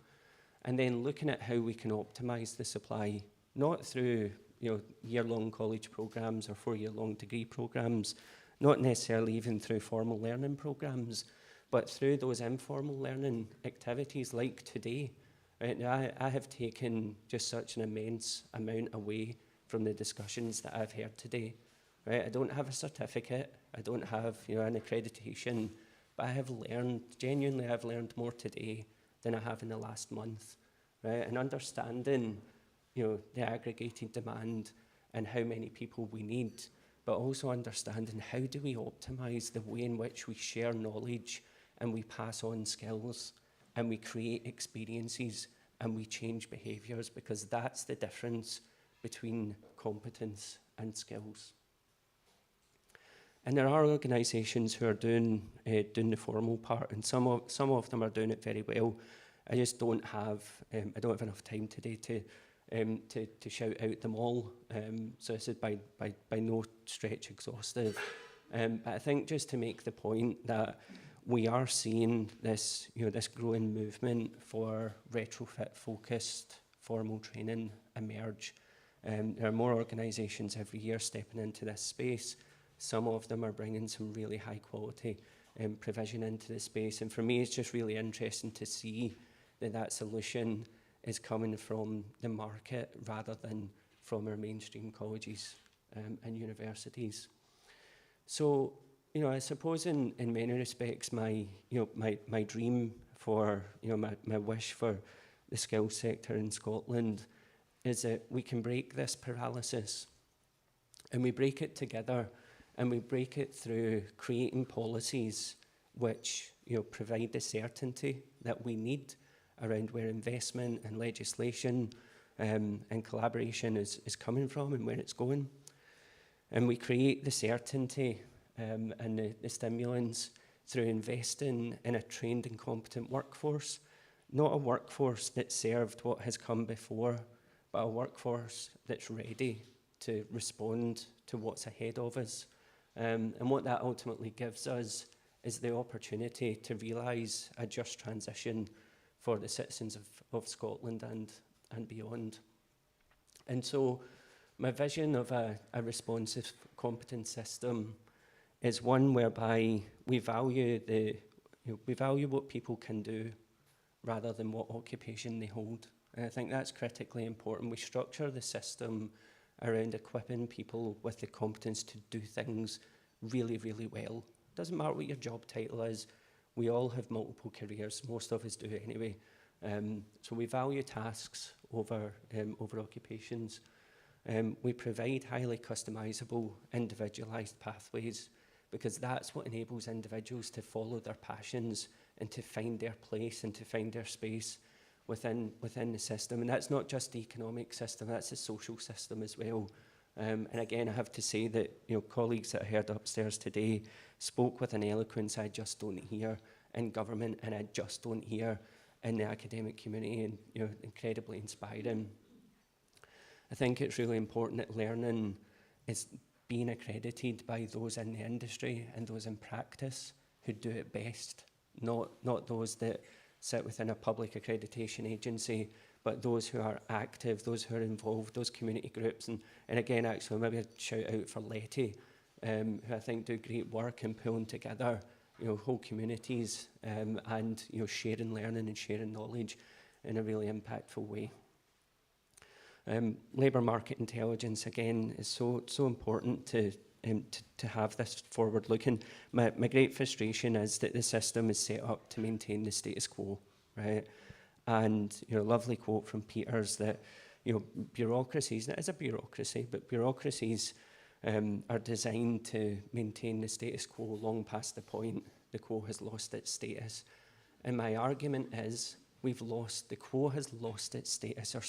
and then looking at how we can optimise the supply, not through year-long college programmes or 4-year-long degree programmes, not necessarily even through formal learning programmes, but through those informal learning activities like today. Right now, I have taken just such an immense amount away from the discussions that I've heard today. Right? I don't have a certificate, I don't have an accreditation, but I have learned, genuinely I've learned more today than I have in the last month. Right? And understanding the aggregated demand and how many people we need, but also understanding how do we optimise the way in which we share knowledge and we pass on skills and we create experiences and we change behaviours, because that's the difference between competence and skills. And there are organisations who are doing the formal part, and some of them are doing it very well. I just don't have enough time today to shout out them all. So this is by no stretch exhaustive. But I think just to make the point that we are seeing this, this growing movement for retrofit-focused formal training emerge. There are more organisations every year stepping into this space. Some of them are bringing some really high-quality provision into the space. And for me, it's just really interesting to see that solution is coming from the market rather than from our mainstream colleges and universities. So, I suppose in many respects, my dream for, my wish for the skills sector in Scotland is that we can break this paralysis, and we break it together, and we break it through creating policies which, provide the certainty that we need around where investment and legislation and collaboration is coming from and where it's going. And we create the certainty and the stimulants through investing in a trained and competent workforce, not a workforce that served what has come before, but a workforce that's ready to respond to what's ahead of us. And what that ultimately gives us is the opportunity to realise a just transition for the citizens of Scotland and beyond. And so my vision of a responsive competence system is one whereby we value what people can do rather than what occupation they hold. And I think that's critically important. We structure the system around equipping people with the competence to do things really, really well. Doesn't matter what your job title is. We all have multiple careers. Most of us do anyway. So we value tasks over occupations. We provide highly customisable, individualised pathways, because that's what enables individuals to follow their passions and to find their place and to find their space within the system. And that's not just the economic system, that's the social system as well. And again, I have to say that colleagues that I heard upstairs today spoke with an eloquence I just don't hear in government, and I just don't hear in the academic community, and incredibly inspiring. I think it's really important that learning is being accredited by those in the industry and those in practice who do it best, not those that sit within a public accreditation agency, but those who are active, those who are involved, those community groups. And again, actually, maybe a shout out for Letty, who I think do great work in pulling together whole communities and sharing learning and sharing knowledge in a really impactful way. Labour market intelligence, again, is so important to have this forward looking. My great frustration is that the system is set up to maintain the status quo, right? And lovely quote from Peters that bureaucracies, and it is a bureaucracy, but bureaucracies are designed to maintain the status quo long past the point the quo has lost its status. And my argument is the quo has lost its status. Our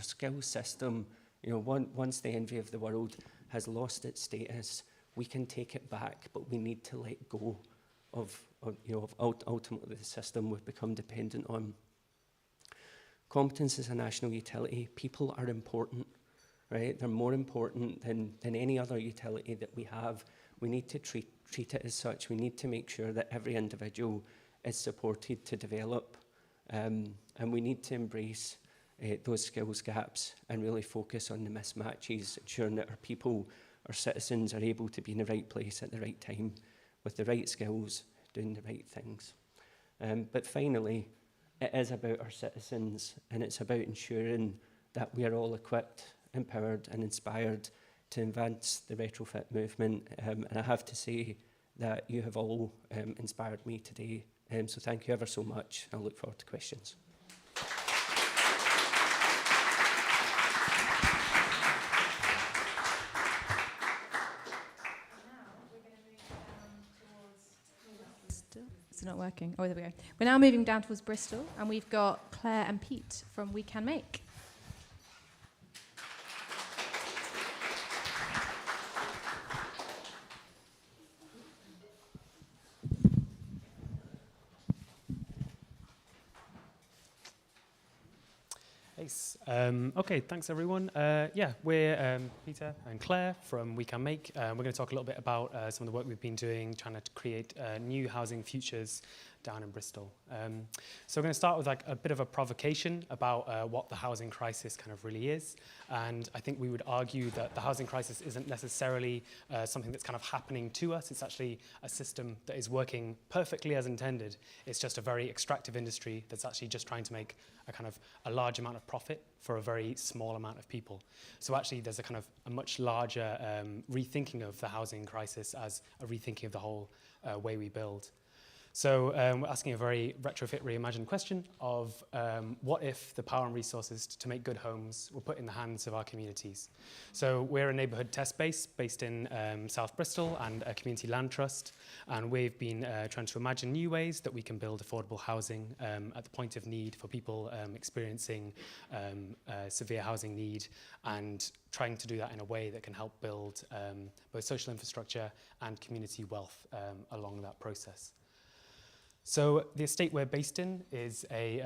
skills system, once the envy of the world has lost its status, we can take it back, but we need to let go of ultimately the system we've become dependent on. Competence is a national utility. People are important, right? They're more important than any other utility that we have. We need to treat it as such. We need to make sure that every individual is supported to develop. And we need to embrace those skills gaps and really focus on the mismatches, ensuring that our people, our citizens, are able to be in the right place at the right time with the right skills, doing the right things. But finally, it is about our citizens, and it's about ensuring that we are all equipped, empowered and inspired to advance the retrofit movement. And I have to say that you have all inspired me today. So thank you ever so much. I look forward to questions. It's not working. Oh, there we go. We're now moving down towards Bristol, and we've got Claire and Pete from WeCanMake. Nice. Okay, thanks everyone. We're Peter and Claire from WeCanMake. We're going to talk a little bit about some of the work we've been doing, trying to create new housing futures down in Bristol. So we're going to start with like a bit of a provocation about what the housing crisis kind of really is. And I think we would argue that the housing crisis isn't necessarily something that's kind of happening to us. It's actually a system that is working perfectly as intended. It's just a very extractive industry that's actually just trying to make a large amount of profit for a very small amount of people. So actually there's a much larger rethinking of the housing crisis as a rethinking of the whole way we build. So we're asking a very retrofit reimagined question of what if the power and resources to make good homes were put in the hands of our communities? So we're a neighbourhood test base based in South Bristol and a community land trust, and we've been trying to imagine new ways that we can build affordable housing at the point of need for people experiencing severe housing need, and trying to do that in a way that can help build both social infrastructure and community wealth along that process. So the estate we're based in is a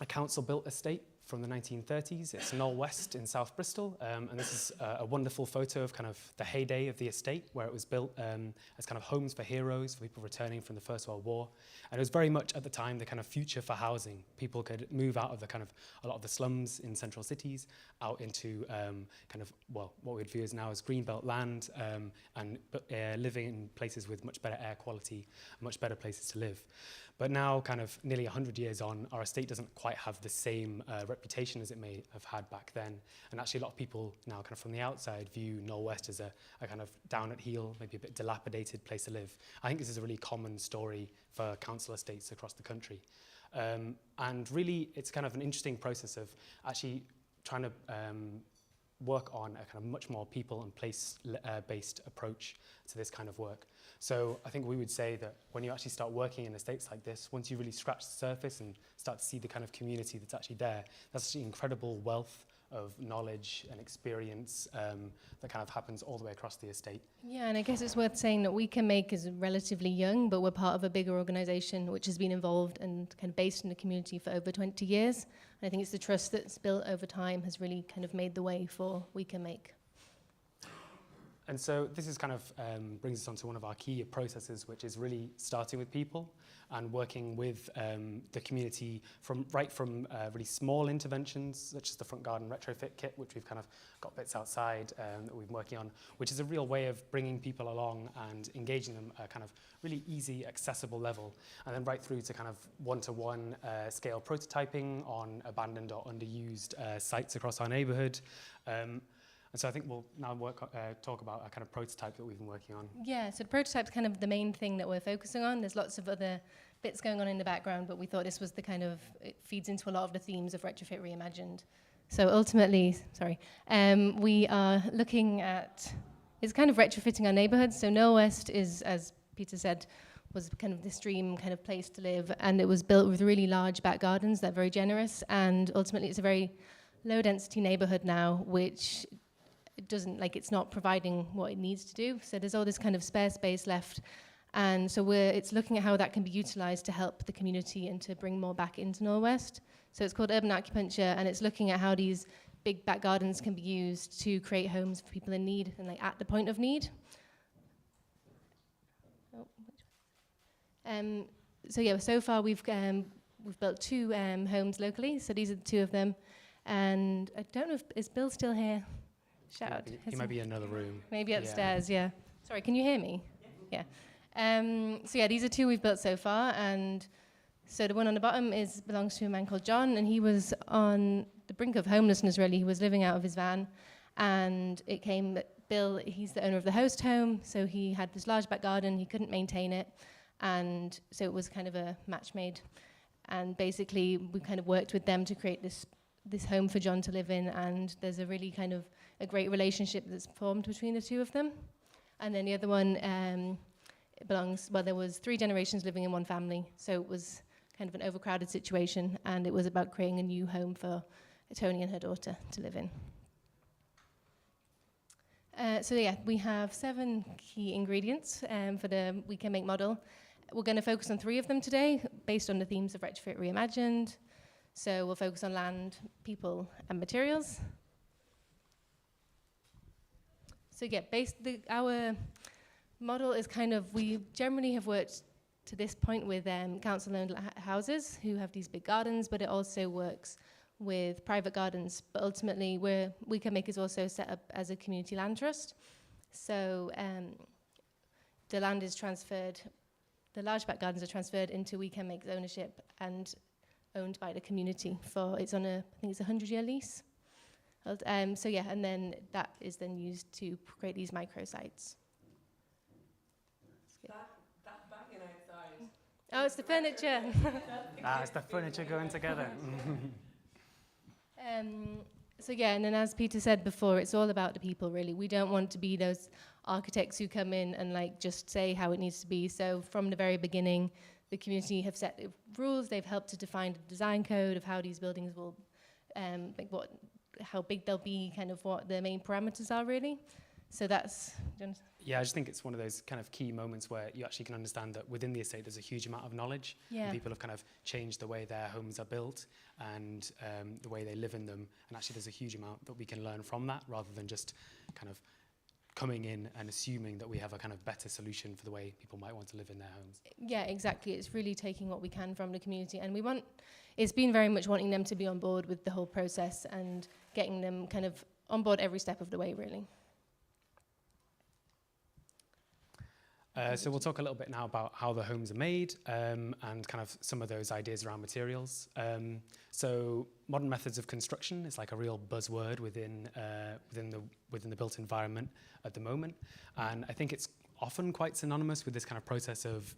council-built estate from the 1930s. It's Knoll West in South Bristol, and this is a wonderful photo of the heyday of the estate, where it was built as homes for heroes, for people returning from the First World War. And it was very much at the time the future for housing. People could move out of a lot of the slums in central cities out into what we'd view as now as greenbelt land, and living in places with much better air quality, much better places to live. But now, nearly 100 years on, our estate doesn't quite have the same reputation as it may have had back then. And actually, a lot of people now, from the outside, view Knoll West as a down at heel, maybe a bit dilapidated place to live. I think this is a really common story for council estates across the country. And really, it's an interesting process of actually trying to work on a much more people and place-based approach to this kind of work. So I think we would say that when you actually start working in estates like this, once you really scratch the surface and start to see the community that's actually there, that's actually incredible wealth of knowledge and experience that happens all the way across the estate. Yeah, and I guess it's worth saying that WeCanMake is relatively young, but we're part of a bigger organisation which has been involved and based in the community for over 20 years. And I think it's the trust that's built over time has really made the way for WeCanMake. And so this is brings us on to one of our key processes, which is really starting with people and working with the community from really small interventions, such as the front garden retrofit kit, which we've got bits outside that we've been working on, which is a real way of bringing people along and engaging them at a really easy, accessible level, and then right through to one-to-one scale prototyping on abandoned or underused sites across our neighbourhood. And so I think we'll now talk about a prototype that we've been working on. Yeah, so the prototype's the main thing that we're focusing on. There's lots of other bits going on in the background, but we thought this was it feeds into a lot of the themes of Retrofit Reimagined. So ultimately, we are looking at, it's retrofitting our neighbourhoods. So Knoll West is, as Peter said, was this dream place to live, and it was built with really large back gardens that are very generous, and ultimately it's a very low density neighbourhood now, which it doesn't, it's not providing what it needs to do. So there's all this spare space left. And so it's looking at how that can be utilised to help the community and to bring more back into Knoll West. So it's called urban acupuncture, and it's looking at how these big back gardens can be used to create homes for people in need and at the point of need. So far we've built 2 homes locally. So these are the 2 of them. And I don't know is Bill still here? Shout out. He might be in another room. Maybe upstairs, yeah. Sorry, can you hear me? Yeah. These are 2 we've built so far, and so the one on the bottom belongs to a man called John, and he was on the brink of homelessness, really. He was living out of his van, and it came that Bill, he's the owner of the host home, so he had this large back garden, he couldn't maintain it, and so it was a match made. And basically, we worked with them to create this home for John to live in, and there's a really a great relationship that's formed between the 2 of them. And then the other one it belongs, well, there was 3 generations living in one family, so it was kind of an overcrowded situation, and it was about creating a new home for Tony and her daughter to live in. So yeah, we have 7 key ingredients for the WeCanMake model. We're going to focus on 3 of them today, based on the themes of Retrofit Reimagined. So we'll focus on land, people, and materials. So yeah, our model is kind of, we generally have worked to this point with council-owned houses who have these big gardens, but it also works with private gardens. But ultimately, WeCanMake is also set up as a community land trust. So the land is transferred, the large back gardens are transferred into WeCanMake's ownership and owned by the community it's on I think it's a 100-year lease. So yeah, and then that is then used to create these microsites. That banging outside. Oh, it's the furniture. It's the furniture going together. So yeah, and then as Peter said before, it's all about the people, really. We don't want to be those architects who come in and like just say how it needs to be. So from the very beginning, the community have set rules. They've helped to define the design code of how these buildings will, how big they'll be, kind of what the main parameters are, really. So that's... Yeah, I just think it's one of those kind of key moments where you actually can understand that within the estate there's a huge amount of knowledge. Yeah. And people have kind of changed the way their homes are built and the way they live in them. And actually there's a huge amount that we can learn from that, rather than just kind of coming in and assuming that we have a kind of better solution for the way people might want to live in their homes. Yeah, exactly. It's really taking what we can from the community. And it's been very much wanting them to be on board with the whole process and getting them kind of on board every step of the way, really. So we'll talk a little bit now about how the homes are made and kind of some of those ideas around materials. So modern methods of construction is like a real buzzword within the built environment at the moment, and I think it's often quite synonymous with this kind of process of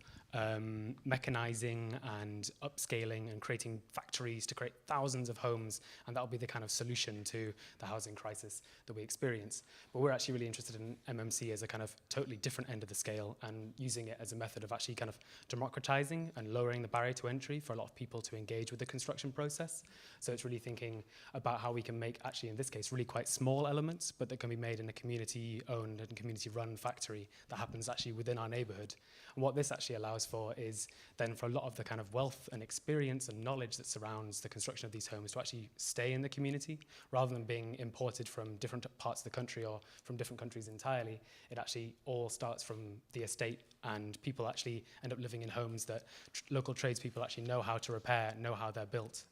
mechanizing and upscaling and creating factories to create thousands of homes, and that'll be the kind of solution to the housing crisis that we experience. But we're actually really interested in MMC as a kind of totally different end of the scale, and using it as a method of actually kind of democratizing and lowering the barrier to entry for a lot of people to engage with the construction process. So it's really thinking about how we can make, actually in this case, really quite small elements, but that can be made in a community-owned and community-run factory that happens actually within our neighborhood. And what this actually allows for is then for a lot of the kind of wealth and experience and knowledge that surrounds the construction of these homes to actually stay in the community, rather than being imported from different parts of the country or from different countries entirely. It actually all starts from the estate, and people actually end up living in homes that local tradespeople actually know how to repair, know how they're built.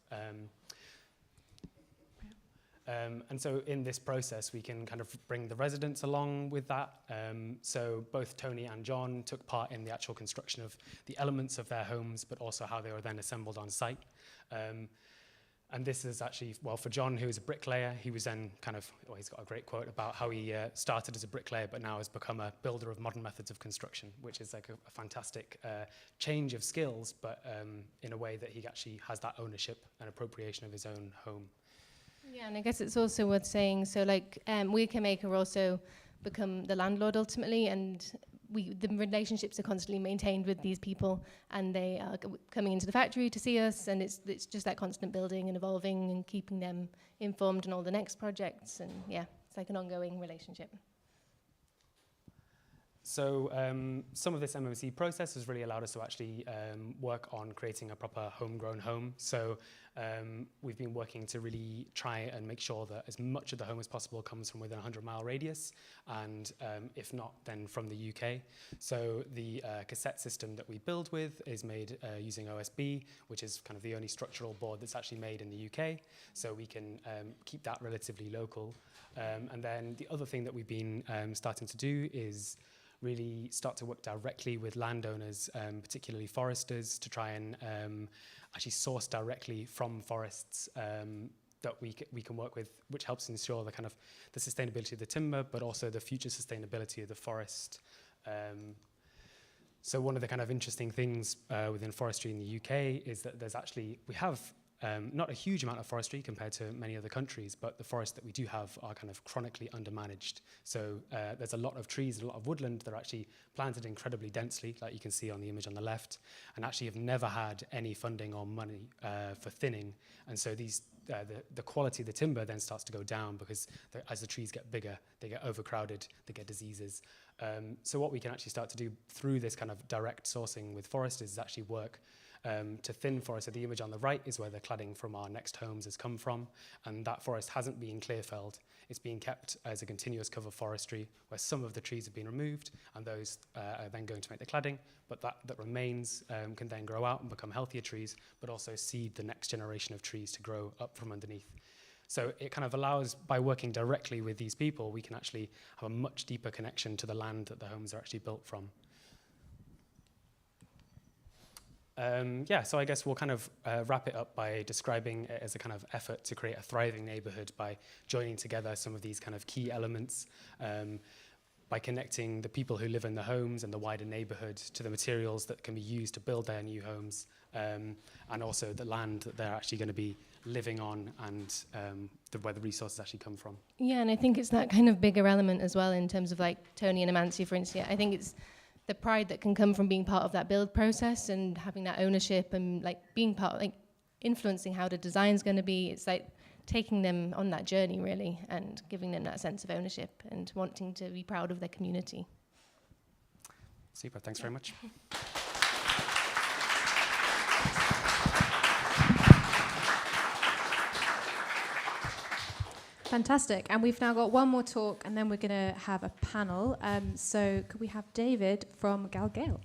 And so in this process, we can kind of bring the residents along with that. So both Tony and John took part in the actual construction of the elements of their homes, but also how they were then assembled on site. And this is actually, well, for John, who is a bricklayer, he was then kind of, well, he's got a great quote about how he started as a bricklayer, but now has become a builder of modern methods of construction, which is like a fantastic change of skills, but in a way that he actually has that ownership and appropriation of his own home. Yeah, and I guess it's also worth saying, so like WeCanMake are also become the landlord ultimately, and the relationships are constantly maintained with these people, and they are coming into the factory to see us, and it's just that constant building and evolving and keeping them informed on all the next projects, and yeah, it's like an ongoing relationship. So some of this MMC process has really allowed us to actually work on creating a proper homegrown home. So we've been working to really try and make sure that as much of the home as possible comes from within a 100-mile radius, and if not, then from the UK. So the cassette system that we build with is made using OSB, which is kind of the only structural board that's actually made in the UK. So we can keep that relatively local. And then the other thing that we've been starting to do is really start to work directly with landowners, particularly foresters, to try and actually source directly from forests that we can work with, which helps ensure the kind of the sustainability of the timber, but also the future sustainability of the forest. So one of the kind of interesting things within forestry in the UK is that we have not a huge amount of forestry compared to many other countries, but the forests that we do have are kind of chronically undermanaged. So there's a lot of trees and a lot of woodland that are actually planted incredibly densely, like you can see on the image on the left, and actually have never had any funding or money for thinning. And so these the quality of the timber then starts to go down because as the trees get bigger, they get overcrowded, they get diseases. So what we can actually start to do through this kind of direct sourcing with forest is actually work to thin forest. So the image on the right is where the cladding from our next homes has come from, and that forest hasn't been clear felled. It's being kept as a continuous cover forestry where some of the trees have been removed and those are then going to make the cladding, but that remains can then grow out and become healthier trees, but also seed the next generation of trees to grow up from underneath. So it kind of allows, by working directly with these people, we can actually have a much deeper connection to the land that the homes are actually built from. So I guess we'll kind of wrap it up by describing it as a kind of effort to create a thriving neighborhood by joining together some of these kind of key elements, by connecting the people who live in the homes and the wider neighborhood to the materials that can be used to build their new homes, and also the land that they're actually going to be living on and where the resources actually come from. Yeah, and I think it's that kind of bigger element as well in terms of like Tony and Amantia, for instance. I think it's the pride that can come from being part of that build process and having that ownership and like being part of, like influencing how the design's going to be. It's like taking them on that journey really and giving them that sense of ownership and wanting to be proud of their community. Super, thanks very much. Fantastic. And we've now got one more talk and then we're going to have a panel. So could we have David from Galgael?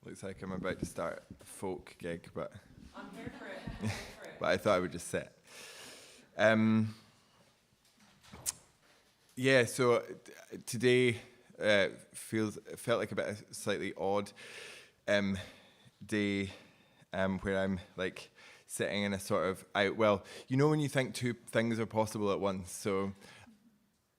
Looks like I'm about to start a folk gig, but I'm here for it. I'm here for it. but I thought I would just sit. So today felt like a bit of a slightly odd day where I'm like sitting in a sort of when you think two things are possible at once. So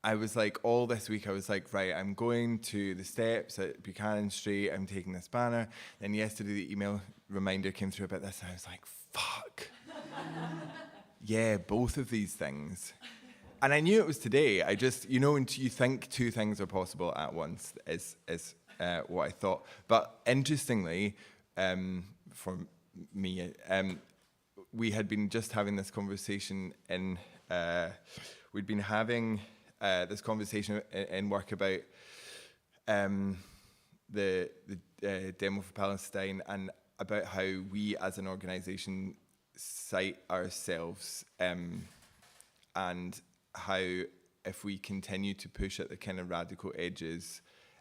I was like, all this week I was like, right, I'm going to the steps at Buchanan Street, I'm taking this banner. Then yesterday the email reminder came through about this and I was like, fuck. Yeah, both of these things. And I knew it was today. I just, when you think two things are possible at once is what I thought. But interestingly, for me, we had been just having this conversation we'd been having this conversation in work about the demo for Palestine and about how we as an organisation cite ourselves and how if we continue to push at the kind of radical edges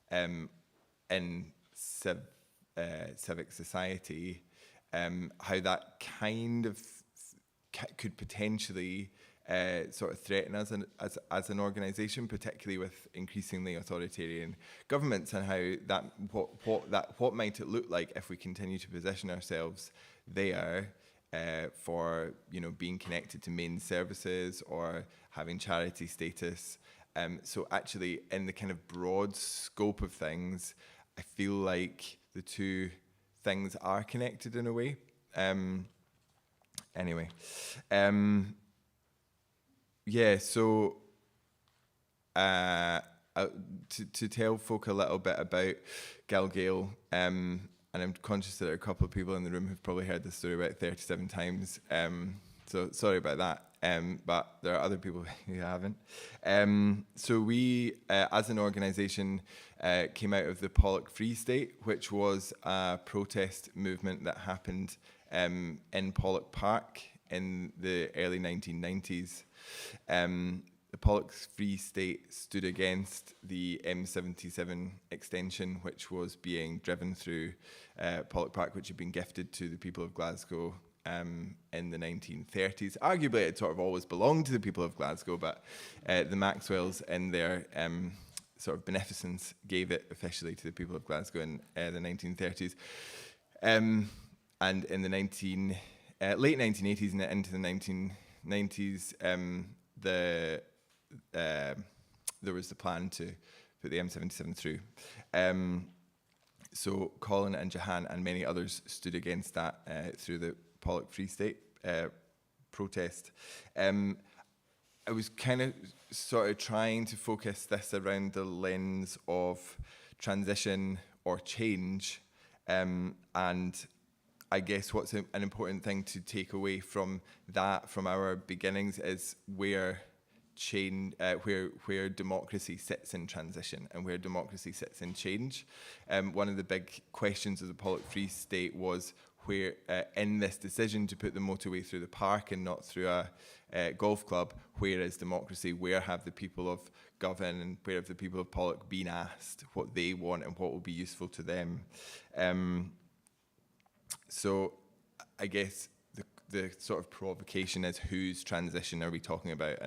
in civic society, how that kind of could potentially sort of threaten us as an organisation, particularly with increasingly authoritarian governments, and how that what might it look like if we continue to position ourselves there for being connected to main services or having charity status. So actually, in the kind of broad scope of things, I feel like the two things are connected in a way. So to tell folk a little bit about Galgael, and I'm conscious that there are a couple of people in the room who've probably heard this story about 37 times, so sorry about that, but there are other people who haven't. So we, as an organisation, came out of the Pollock Free State, which was a protest movement that happened in Pollock Park in the early 1990s. The Pollock Free State stood against the M77 extension, which was being driven through Pollock Park, which had been gifted to the people of Glasgow in the 1930s. Arguably, it sort of always belonged to the people of Glasgow, but the Maxwells, in their sort of beneficence, gave it officially to the people of Glasgow in the 1930s. and in the late 1980s and into the 1990s, there was the plan to put the M77 through. So Colin and Jahan and many others stood against that through the Pollock Free State protest. I was kind of sort of trying to focus this around the lens of transition or change, and I guess what's an important thing to take away from that, from our beginnings, is where where democracy sits in transition and where democracy sits in change. One of the big questions of the Pollock Free State was where, in this decision to put the motorway through the park and not through a golf club, where is democracy? Where have the people of Govan and where have the people of Pollock been asked what they want and what will be useful to them? So I guess the sort of provocation is, whose transition are we talking about,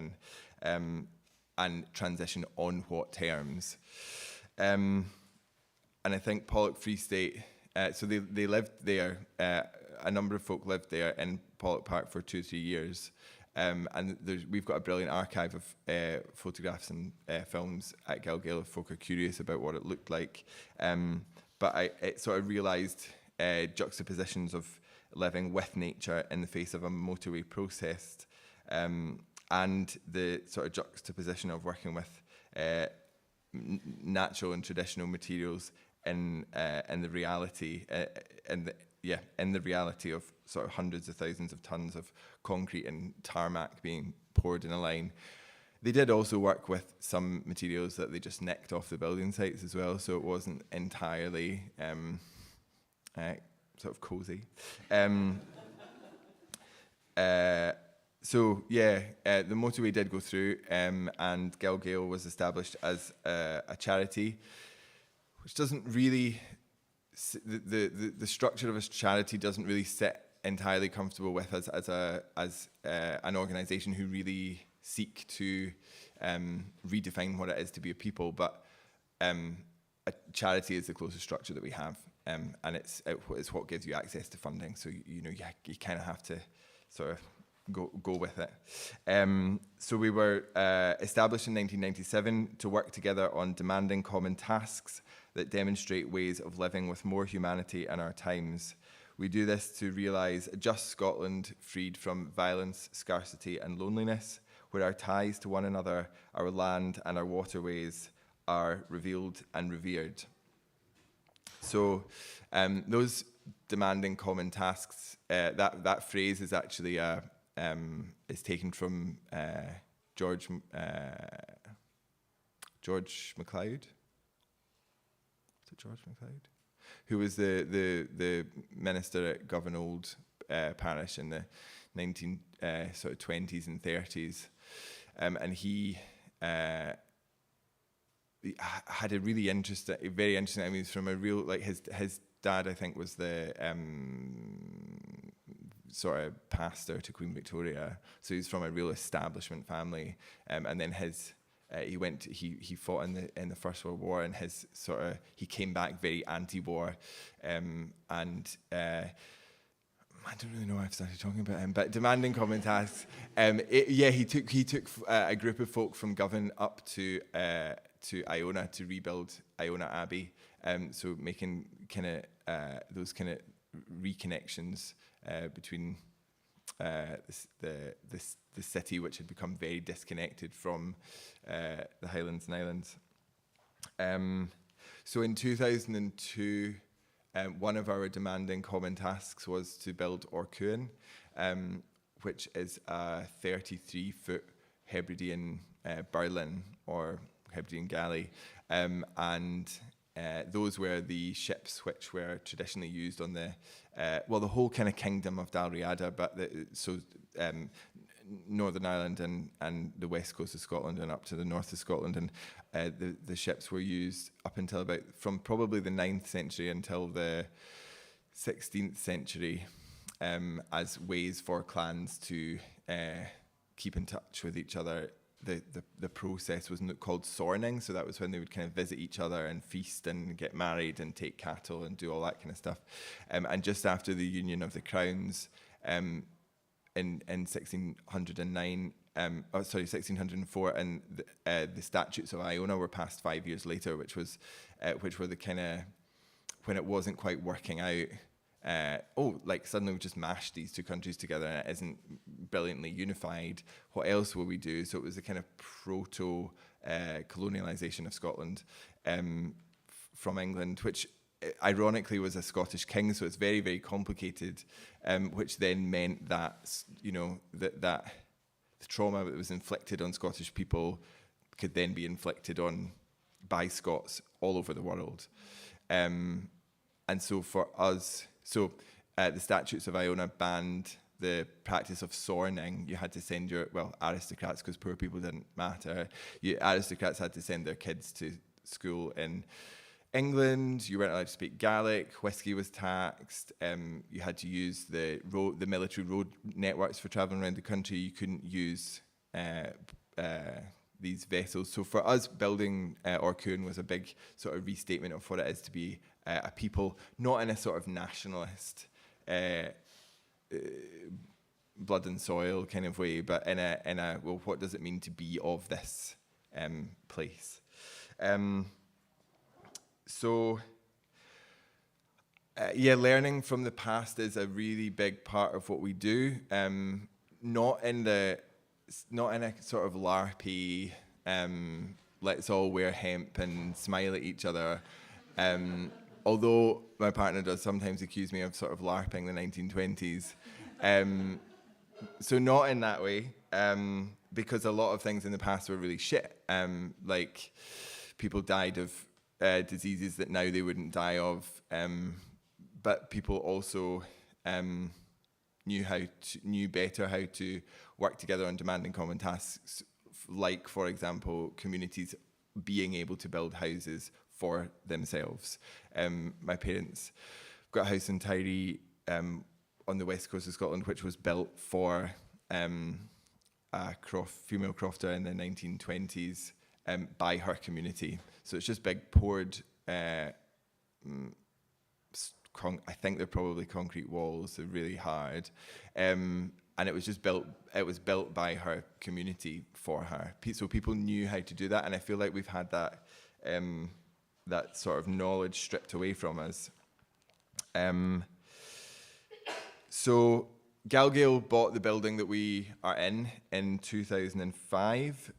and transition on what terms? And I think Pollock Free State, so they lived there, a number of folk lived there in Pollock Park for 2 or 3 years. And we've got a brilliant archive of photographs and films at Galgael if folk are curious about what it looked like. But it sort of realised juxtapositions of living with nature in the face of a motorway process, and the sort of juxtaposition of working with natural and traditional materials in the reality in the reality of sort of hundreds of thousands of tons of concrete and tarmac being poured in a line. They did also work with some materials that they just nicked off the building sites as well, so it wasn't entirely sort of cosy. So yeah, the motorway did go through, and Galgael was established as a charity, which doesn't really, the structure of a charity doesn't really sit entirely comfortable with us as an organisation who really seek to redefine what it is to be a people. But a charity is the closest structure that we have, and it's what gives you access to funding. So you kind of have to sort of go with it. So we were established in 1997 to work together on demanding common tasks that demonstrate ways of living with more humanity in our times. We do this to realise a just Scotland freed from violence, scarcity and loneliness, where our ties to one another, our land and our waterways are revealed and revered. So those demanding common tasks, that phrase is actually is taken from George MacLeod. Is it George MacLeod? Who was the minister at Govan Old parish in the 1920s and 30s, and he had a really very interesting. I mean, from a real, like, his dad, I think, was the sort of pastor to Queen Victoria, so he's from a real establishment family, and then he fought in the First World War, and he came back very anti-war, and I don't really know why I've started talking about him, but demanding common tasks. He took a group of folk from Govan up to Iona to rebuild Iona Abbey, so making those kind of reconnections between the city, which had become very disconnected from the Highlands and Islands. So in 2002, one of our demanding common tasks was to build Orcuan, which is a 33-foot Hebridean Berlin or Hebridean galley, and those were the ships which were traditionally used on the whole kind of kingdom of Dalriada, but Northern Ireland and the west coast of Scotland and up to the north of Scotland, and the ships were used up until from probably the 9th century until the 16th century as ways for clans to keep in touch with each other the process was called sorning. So that was when they would kind of visit each other and feast and get married and take cattle and do all that kind of stuff. And just after the union of the crowns, in 1609, 1604, and the Statutes of Iona were passed 5 years later, which were the kind of, when it wasn't quite working out. Suddenly we just mashed these two countries together and it isn't brilliantly unified. What else will we do? So it was a kind of proto-colonialisation of Scotland from England, which ironically was a Scottish king, so it's very, very complicated, which then meant that, that the trauma that was inflicted on Scottish people could then be inflicted by Scots all over the world. And so for us, the Statutes of Iona banned the practice of sorning. You had to send aristocrats, because poor people didn't matter. Aristocrats had to send their kids to school in England. You weren't allowed to speak Gaelic. Whiskey was taxed. You had to use the military road networks for travelling around the country. You couldn't use these vessels. So for us, building Orcoon was a big sort of restatement of what it is to be a people, not in a sort of nationalist, blood and soil kind of way, but in a what does it mean to be of this place? Learning from the past is a really big part of what we do. Not in a sort of LARPy, let's all wear hemp and smile at each other. Although my partner does sometimes accuse me of sort of LARPing the 1920s. So not in that way, because a lot of things in the past were really shit. Like people died of diseases that now they wouldn't die of. But people also knew better how to work together on demanding common tasks, like, for example, communities being able to build houses for themselves. My parents got a house in Carey on the west coast of Scotland, which was built for a female crofter in the 1920s by her community. So it's just big poured, I think they're probably concrete walls, they're really hard. And it was just built by her community for her. So people knew how to do that, and I feel like we've had that sort of knowledge stripped away from us. So Galgael bought the building that we are in 2005.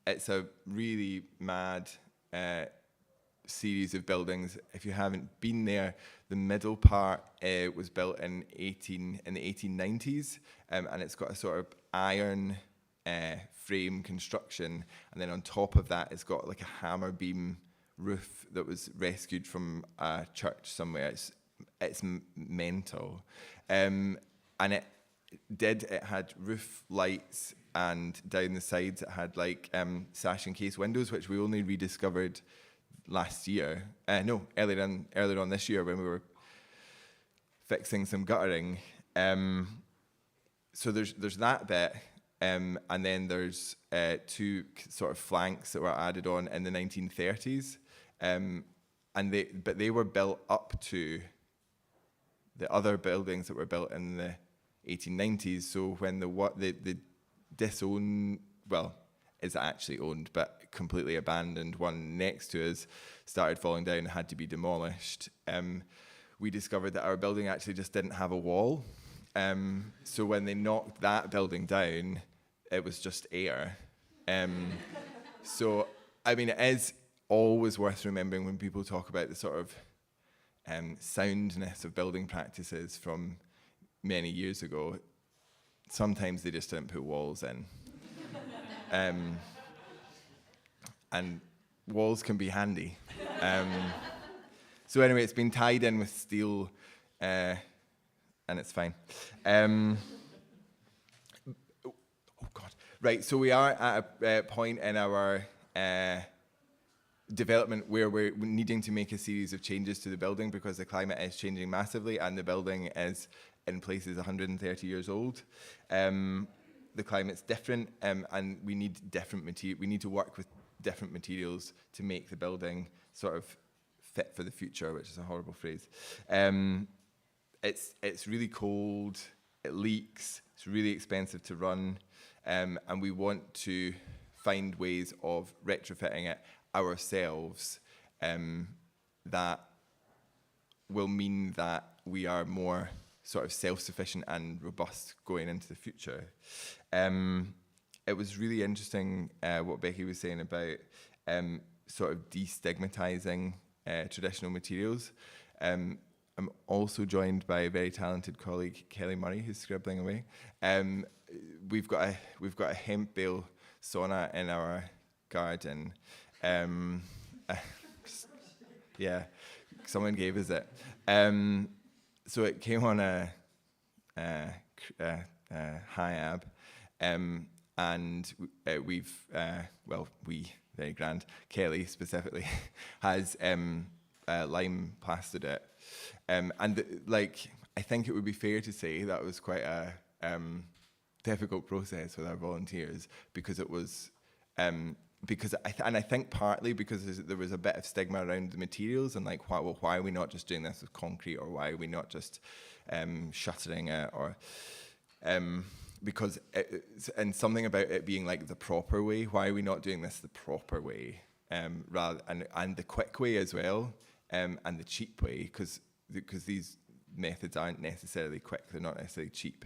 It's a really mad series of buildings. If you haven't been there, the middle part was built in the 1890s, and it's got a sort of iron frame construction, and then on top of that, it's got like a hammer beam roof that was rescued from a church somewhere. It's mental, and it had roof lights, and down the sides it had like sash and case windows, which we only rediscovered last year. Earlier on this year when we were fixing some guttering. So there's that bit, and then there's two sort of flanks that were added on in the 1930s, but they were built up to the other buildings that were built in the 1890s. So when the disowned, is actually owned but completely abandoned one next to us started falling down and had to be demolished, we discovered that our building actually just didn't have a wall. So when they knocked that building down, it was just air. So, I mean, it is always worth remembering when people talk about the sort of soundness of building practices from many years ago. Sometimes they just didn't put walls in. And walls can be handy. So anyway, it's been tied in with steel, and it's fine. Oh God. Right, so we are at a point in our development where we're needing to make a series of changes to the building because the climate is changing massively and the building is in places 130 years old. the climate's different, and we need different material. We need to work with different materials to make the building sort of fit for the future, which is a horrible phrase. It's really cold. It leaks. It's really expensive to run, and we want to find ways of retrofitting it ourselves that will mean that we are more sort of self-sufficient and robust going into the future. It was really interesting what Becky was saying about sort of destigmatizing traditional materials. I'm also joined by a very talented colleague, Kelly Murray, who's scribbling away. We've got a hemp bale sauna in our garden. Yeah, someone gave us it. So it came on a HIAB, and we've very grand, Kelly specifically, has lime plastered it. And I think it would be fair to say that was quite a difficult process with our volunteers, because it was, I think partly because there was a bit of stigma around the materials, and like, why are we not just doing this with concrete, or why are we not just shuttering it, or because and something about it being like the proper way. Why are we not doing this the proper way, rather and the quick way as well, and the cheap way, because these methods aren't necessarily quick, they're not necessarily cheap,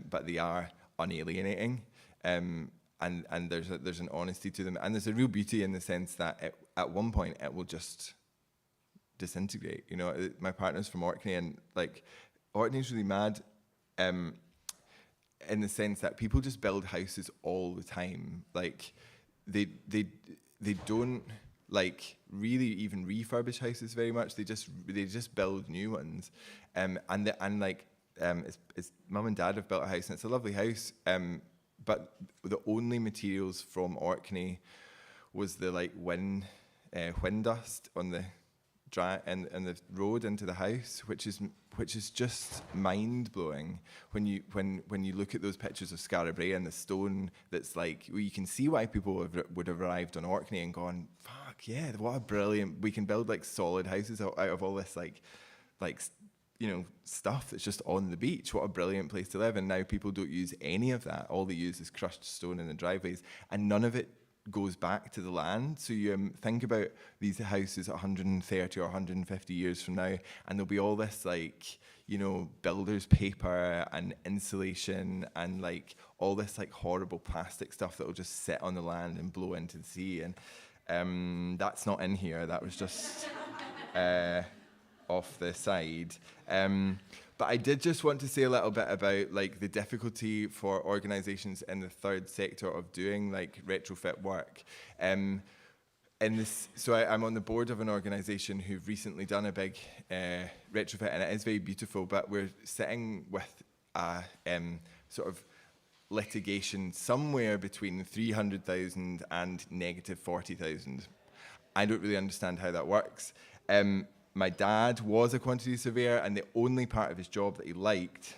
but they are unalienating, and there's an honesty to them, and there's a real beauty in the sense that at one point it will just disintegrate. You know, my partner's from Orkney, and like Orkney's really mad, in the sense that people just build houses all the time. Like they don't like really even refurbish houses very much. They just build new ones, and it's mum and dad have built a house, and it's a lovely house. But the only materials from Orkney was the like wind dust on the and the road into the house, which is just mind blowing when you look at those pictures of Skara and the stone that's like, well, you can see why people would have arrived on Orkney and gone, fuck yeah, what a brilliant, we can build like solid houses out of all this like you know, stuff that's just on the beach. What a brilliant place to live. And now people don't use any of that. All they use is crushed stone in the driveways, and none of it goes back to the land. So you think about these houses 130 or 150 years from now, and there'll be all this like, you know, builder's paper and insulation and like all this like horrible plastic stuff that will just sit on the land and blow into the sea. And that's not in here. That was just off the side. But I did just want to say a little bit about like the difficulty for organisations in the third sector of doing like retrofit work. So I'm on the board of an organisation who've recently done a big retrofit, and it is very beautiful, but we're sitting with a sort of litigation somewhere between 300,000 and negative 40,000. I don't really understand how that works. My dad was a quantity surveyor, and the only part of his job that he liked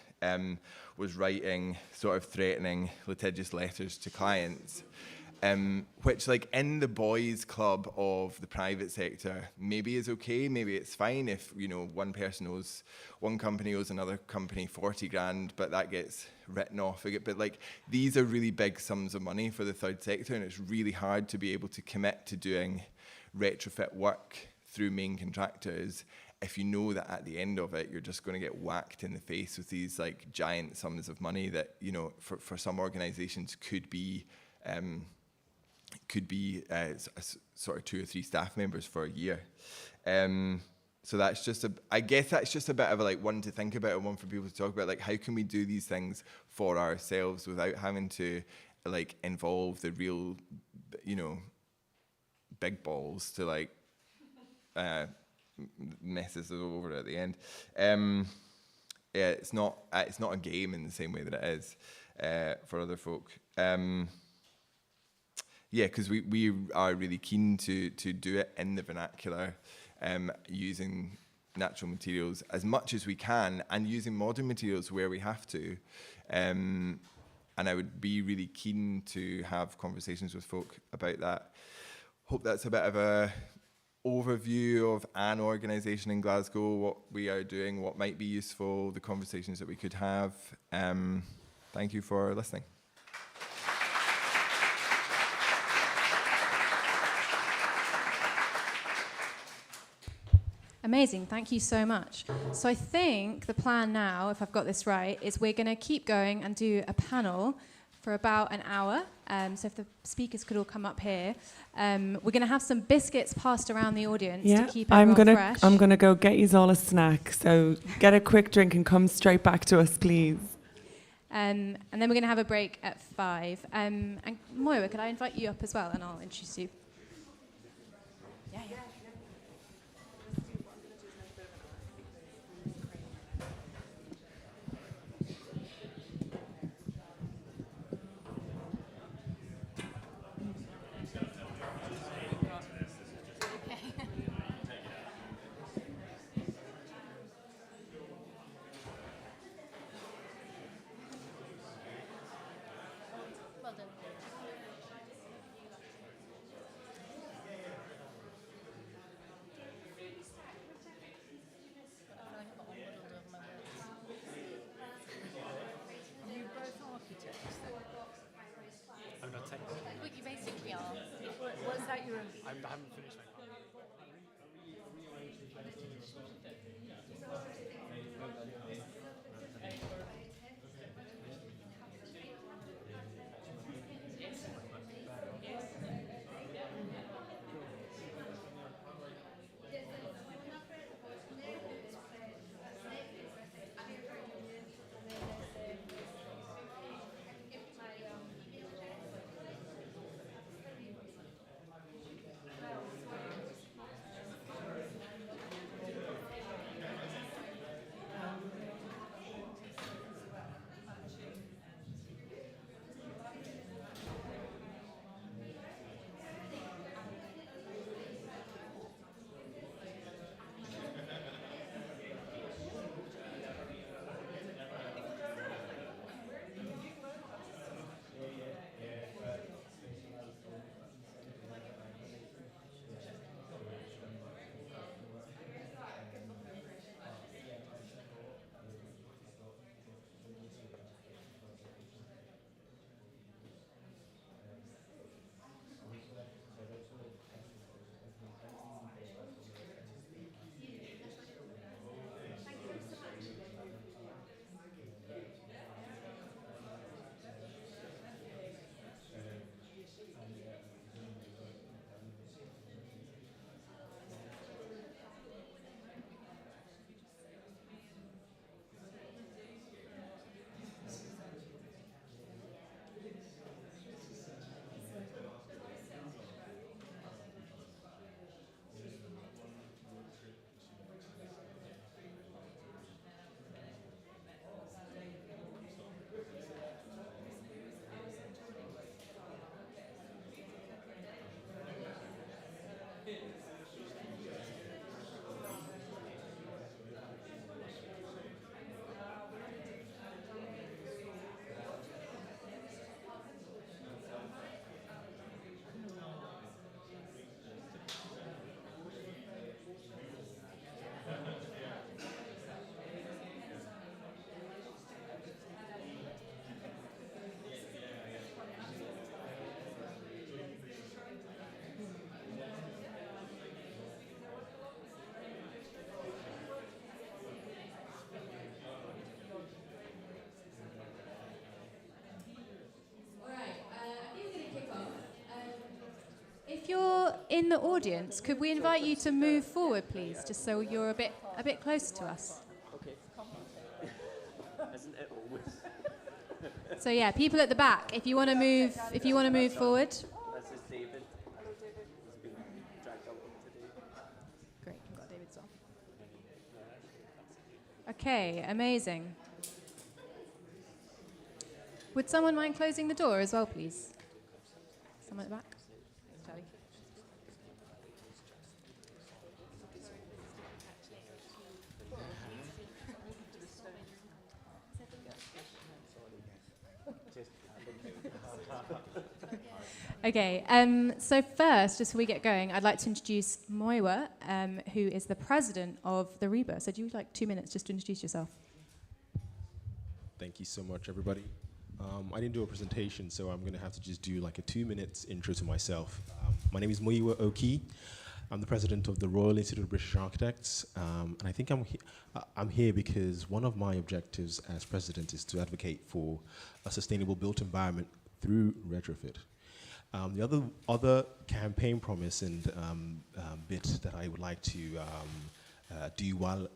was writing sort of threatening, litigious letters to clients, which, like, in the boys' club of the private sector, maybe is okay, maybe it's fine if, you know, one company owes another company 40 grand, but that gets written off. But, like, these are really big sums of money for the third sector, and it's really hard to be able to commit to doing retrofit work through main contractors if you know that at the end of it you're just going to get whacked in the face with these like giant sums of money that, you know, for some organizations could be sort of 2 or 3 staff members for a year. So that's just I guess that's just a bit of a like one to think about and one for people to talk about, like how can we do these things for ourselves without having to like involve the real, you know, big balls to like messes it over at the end. Yeah, it's not a game in the same way that it is for other folk. Yeah, because we are really keen to do it in the vernacular, using natural materials as much as we can, and using modern materials where we have to. and I would be really keen to have conversations with folk about that. Hope that's a bit of a overview of an organisation in Glasgow, what we are doing, what might be useful, the conversations that we could have. Thank you for listening. Amazing, thank you so much. So I think the plan now, if I've got this right, is we're going to keep going and do a panel for about an hour. So if the speakers could all come up here. We're going to have some biscuits passed around the audience to keep everyone fresh. I'm gonna go get you all a snack. So get a quick drink and come straight back to us, please. And then we're going to have a break at 5. And Muyiwa, could I invite you up as well, and I'll introduce you. Yeah. I haven't finished my part. If you're in the audience, could we invite you to move forward, please, just so you're a bit closer to us? Okay. Isn't it always? So yeah, people at the back, if you want to move forward. This is David. Hello, David. He's been dragged out today. Great, we've got David's on. Okay, amazing. Would someone mind closing the door as well, please? Someone at the back? Charlie. Okay, so first, just before we get going, I'd like to introduce Muyiwa, who is the president of the RIBA. So do you like 2 minutes just to introduce yourself? Thank you so much, everybody. I didn't do a presentation, so I'm going to have to just do like a 2 minutes intro to myself. My name is Muyiwa Oki. I'm the president of the Royal Institute of British Architects, and I think I'm here because one of my objectives as president is to advocate for a sustainable built environment through retrofit. The other campaign promise and bit that I would like to do while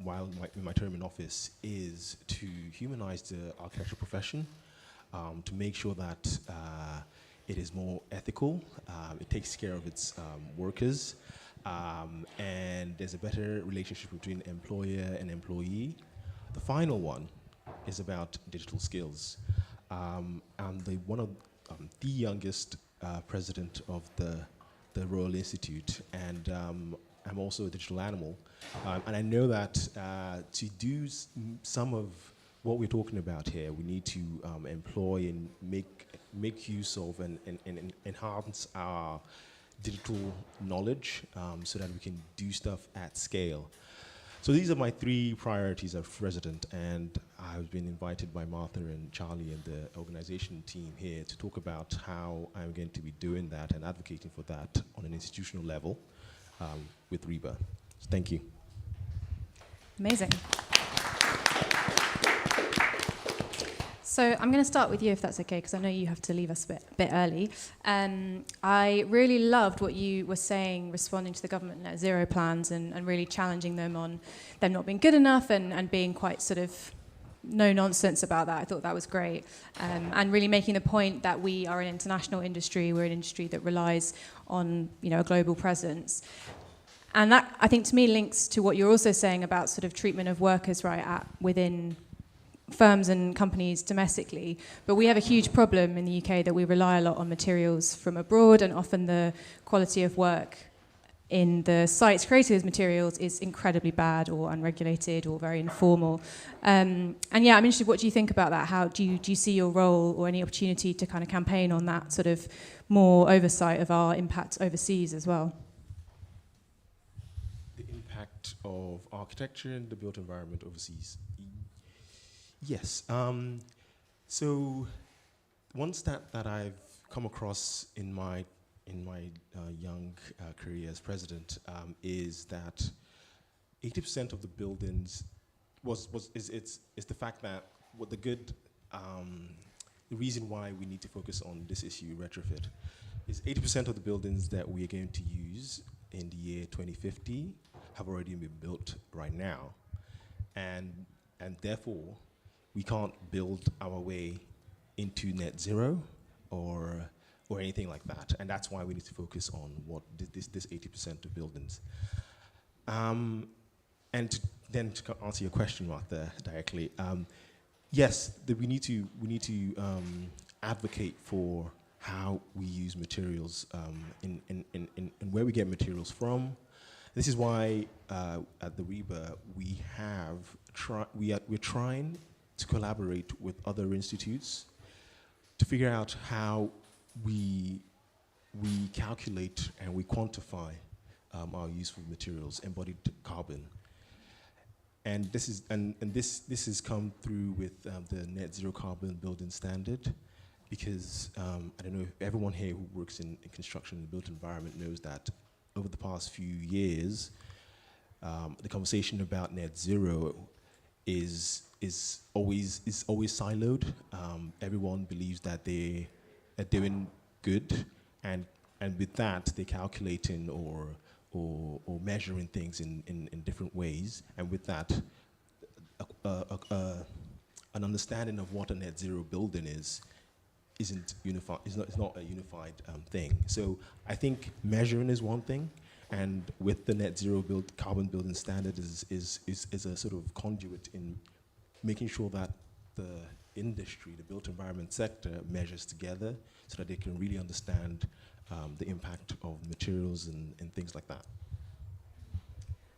in my term in office is to humanize the architectural profession, to make sure that it is more ethical, it takes care of its workers, and there's a better relationship between employer and employee. The final one is about digital skills. I'm one of the youngest president of the Royal Institute, and I'm also a digital animal. And I know that to do some of what we're talking about here, we need to employ and make use of and enhance our digital knowledge so that we can do stuff at scale. So these are my 3 priorities as president, and I've been invited by Martha and Charlie and the organization team here to talk about how I'm going to be doing that and advocating for that on an institutional level with RIBA. So thank you. Amazing. So I'm going to start with you, if that's okay, because I know you have to leave us a bit early. I really loved what you were saying, responding to the government net zero plans and really challenging them on them not being good enough and being quite sort of no nonsense about that. I thought that was great. And really making the point that we are an international industry, we're an industry that relies on, a global presence. And that, I think, to me, links to what you're also saying about sort of treatment of workers, right, within firms and companies domestically, but we have a huge problem in the UK that we rely a lot on materials from abroad, and often the quality of work in the sites created with materials is incredibly bad or unregulated or very informal. And yeah, I'm interested, what do you think about that? How do you see your role or any opportunity to kind of campaign on that sort of more oversight of our impact overseas as well? The impact of architecture and the built environment overseas. Yes. So one stat that I've come across in my young career as president is that 80% of the buildings is the fact that what the reason why we need to focus on this issue, retrofit, is 80% of the buildings that we are going to use in the year 2050 have already been built right now, and therefore we can't build our way into net zero or anything like that. And that's why we need to focus on what this 80% of buildings. And to answer your question, Martha, directly, yes, we need to advocate for how we use materials and where we get materials from. This is why at the RIBA we're trying to collaborate with other institutes to figure out how we calculate and we quantify our useful materials, embodied carbon. And this has come through with the net zero carbon building standard, because I don't know if everyone here who works in construction and built environment knows that over the past few years, the conversation about net zero is always siloed. Everyone believes that they are doing good, and with that they're calculating or measuring things in different ways, and with that an understanding of what a net zero building isn't unified. It's not a unified thing. So I think measuring is one thing, and with the net zero carbon building standard is a sort of conduit in making sure that the industry, the built environment sector, measures together so that they can really understand the impact of materials and things like that.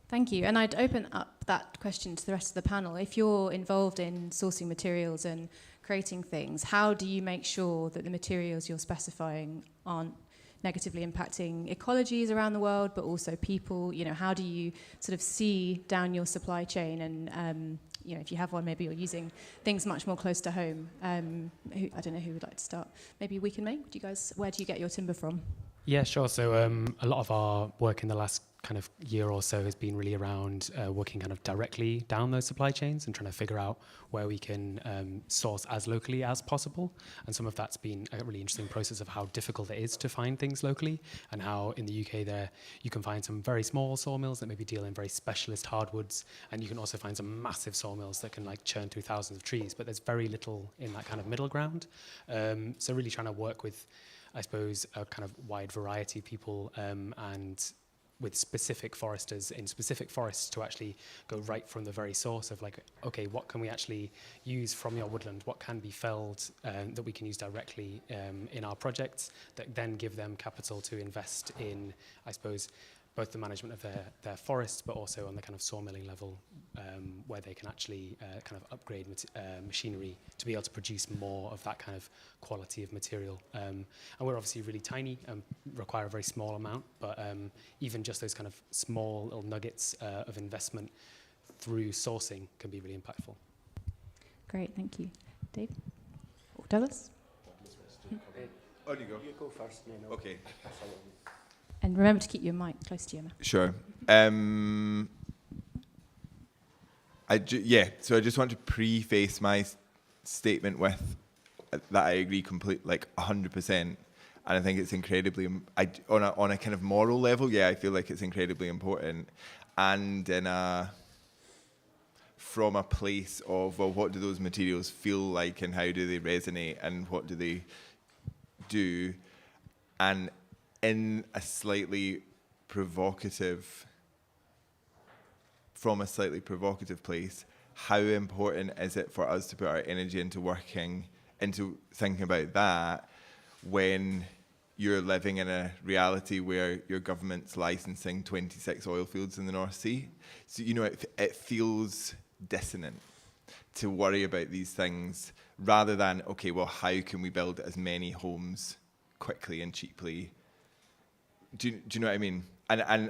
Thank you. And I'd open up that question to the rest of the panel. If you're involved in sourcing materials and creating things, how do you make sure that the materials you're specifying aren't negatively impacting ecologies around the world, but also people. You know, how do you sort of see down your supply chain? And you know, if you have one, maybe you're using things much more close to home. I don't know who would like to start. Maybe WeCanMake. Where do you get your timber from? Yeah, sure. So a lot of our work in the last kind of year or so has been really around working kind of directly down those supply chains and trying to figure out where we can source as locally as possible. And some of that's been a really interesting process of how difficult it is to find things locally, and how in the UK there you can find some very small sawmills that maybe deal in very specialist hardwoods, and you can also find some massive sawmills that can like churn through thousands of trees, but there's very little in that kind of middle ground. So really trying to work with, I suppose, a kind of wide variety of people and with specific foresters in specific forests to actually go right from the very source of like, okay, what can we actually use from your woodland? What can be felled that we can use directly in our projects that then give them capital to invest in, I suppose, both the management of their forests, but also on the kind of sawmilling level, where they can actually kind of upgrade machinery to be able to produce more of that kind of quality of material. And we're obviously really tiny and require a very small amount, but even just those kind of small little nuggets of investment through sourcing can be really impactful. Great, thank you. Dave? Douglas? Oh, you go. You go first. Okay. And remember to keep your mic close to your mouth. Sure. So I just want to preface my statement with that I agree completely, like 100%. And I think it's incredibly, on a kind of moral level, I feel like it's incredibly important. And from a place of, well, what do those materials feel like and how do they resonate and what do they do? And in a slightly provocative, from a slightly provocative place, how important is it for us to put our energy into thinking about that when you're living in a reality where your government's licensing 26 oil fields in the North Sea? So, you know, it feels dissonant to worry about these things rather than, okay, well, how can we build as many homes quickly and cheaply? Do you know what I mean? And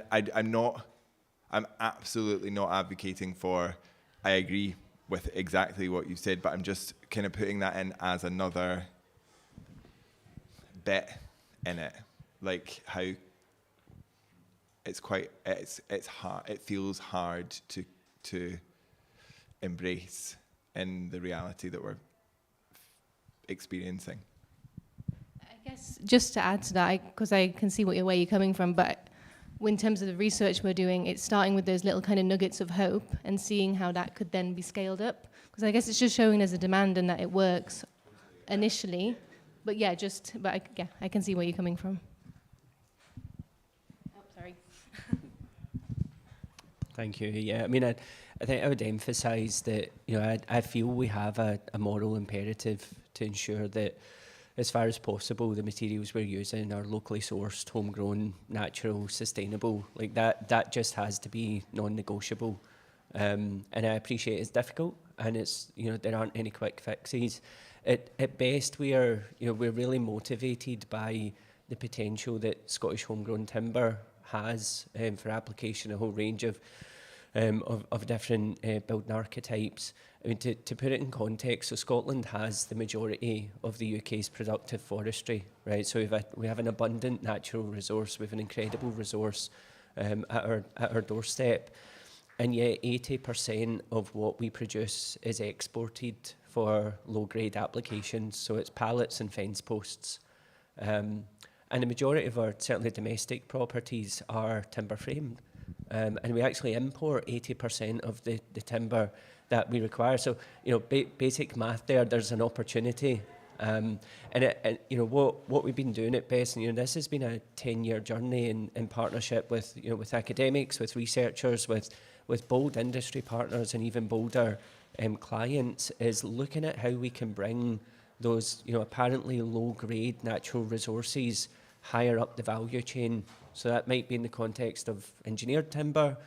I'm absolutely not advocating for, I agree with exactly what you said, but I'm just kind of putting that in as another bit in it. Like how it's hard, it feels hard to embrace in the reality that we're experiencing. I guess just to add to that, because I can see where you're coming from, but in terms of the research we're doing, it's starting with those little kind of nuggets of hope and seeing how that could then be scaled up. Because I guess it's just showing there's a demand and that it works initially. But I can see where you're coming from. Oh, sorry. Thank you. Yeah, I mean, I think I would emphasise that, you know, I feel we have a moral imperative to ensure that, as far as possible, the materials we're using are locally sourced, homegrown, natural, sustainable. Like that just has to be non-negotiable. And I appreciate it's difficult, and it's, you know, there aren't any quick fixes. At best, we're really motivated by the potential that Scottish homegrown timber has for application, a whole range of different building archetypes. I mean, to put it in context, so Scotland has the majority of the UK's productive forestry, right? So we have an abundant natural resource, we have an incredible resource at our doorstep, and yet 80% of what we produce is exported for low-grade applications, so it's pallets and fence posts. And the majority of our, certainly domestic properties, are timber framed. And we actually import 80% of the timber that we require. So, you know, basic math there's an opportunity. And you know, what we've been doing at Best, and, you know, this has been a 10-year journey in partnership with, you know, with academics, with researchers, with bold industry partners and even bolder clients, is looking at how we can bring those, you know, apparently low-grade natural resources higher up the value chain. So that might be in the context of engineered timber,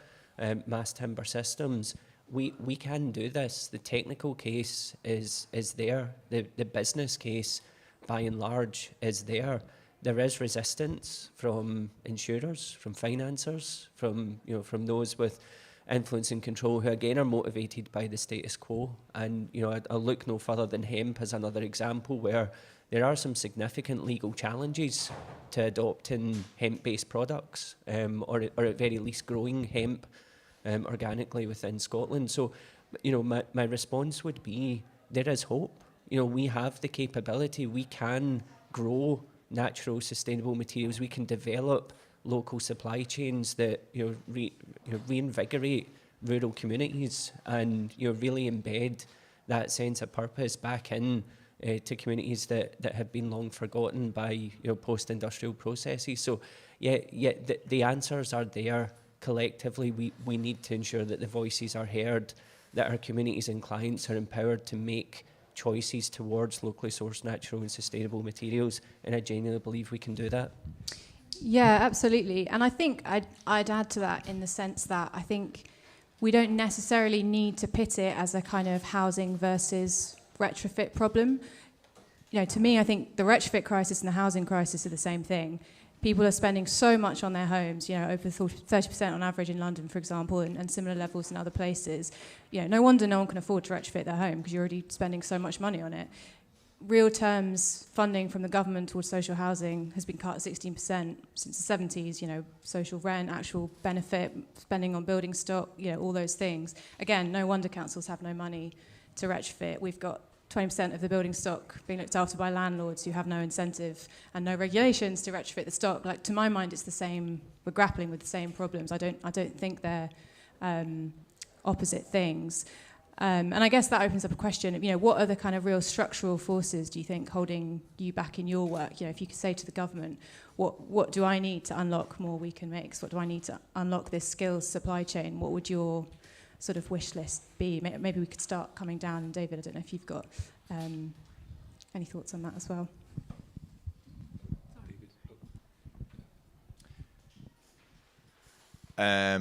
mass timber systems. We can do this. The technical case is there. The business case, by and large, is there. there is resistance from insurers, from financiers, from those with influence and control, who again are motivated by the status quo. And I'll look no further than hemp as another example, where there are some significant legal challenges to adopting hemp-based products, or at very least growing hemp organically within Scotland. So, my response would be, there is hope. We have the capability. We can grow natural, sustainable materials. We can develop local supply chains that reinvigorate rural communities and really embed that sense of purpose back in to communities that have been long forgotten by post-industrial processes. So the answers are there. Collectively, we need to ensure that the voices are heard, that our communities and clients are empowered to make choices towards locally sourced natural and sustainable materials, and I genuinely believe we can do that. Yeah, absolutely. And I think I'd add to that in the sense that I think we don't necessarily need to pit it as a kind of housing versus retrofit problem. To me, I think the retrofit crisis and the housing crisis are the same thing. People are spending so much on their homes, over 30% on average in London, for example, and similar levels in other places. No wonder no one can afford to retrofit their home, because you're already spending so much money on it. Real terms, funding from the government towards social housing has been cut 16% since the 70s, social rent, actual benefit, spending on building stock, all those things. Again, no wonder councils have no money to retrofit. We've got 20% of the building stock being looked after by landlords who have no incentive and no regulations to retrofit the stock. Like, to my mind, it's the same. We're grappling with the same problems. I don't think they're opposite things. And I guess that opens up a question of, what are the kind of real structural forces, do you think, holding you back in your work? If you could say to the government, what do I need to unlock more WeCanMakes? What do I need to unlock this skills supply chain? What would your sort of wish list be? Maybe we could start coming down. And David, I don't know if you've got any thoughts on that as well. I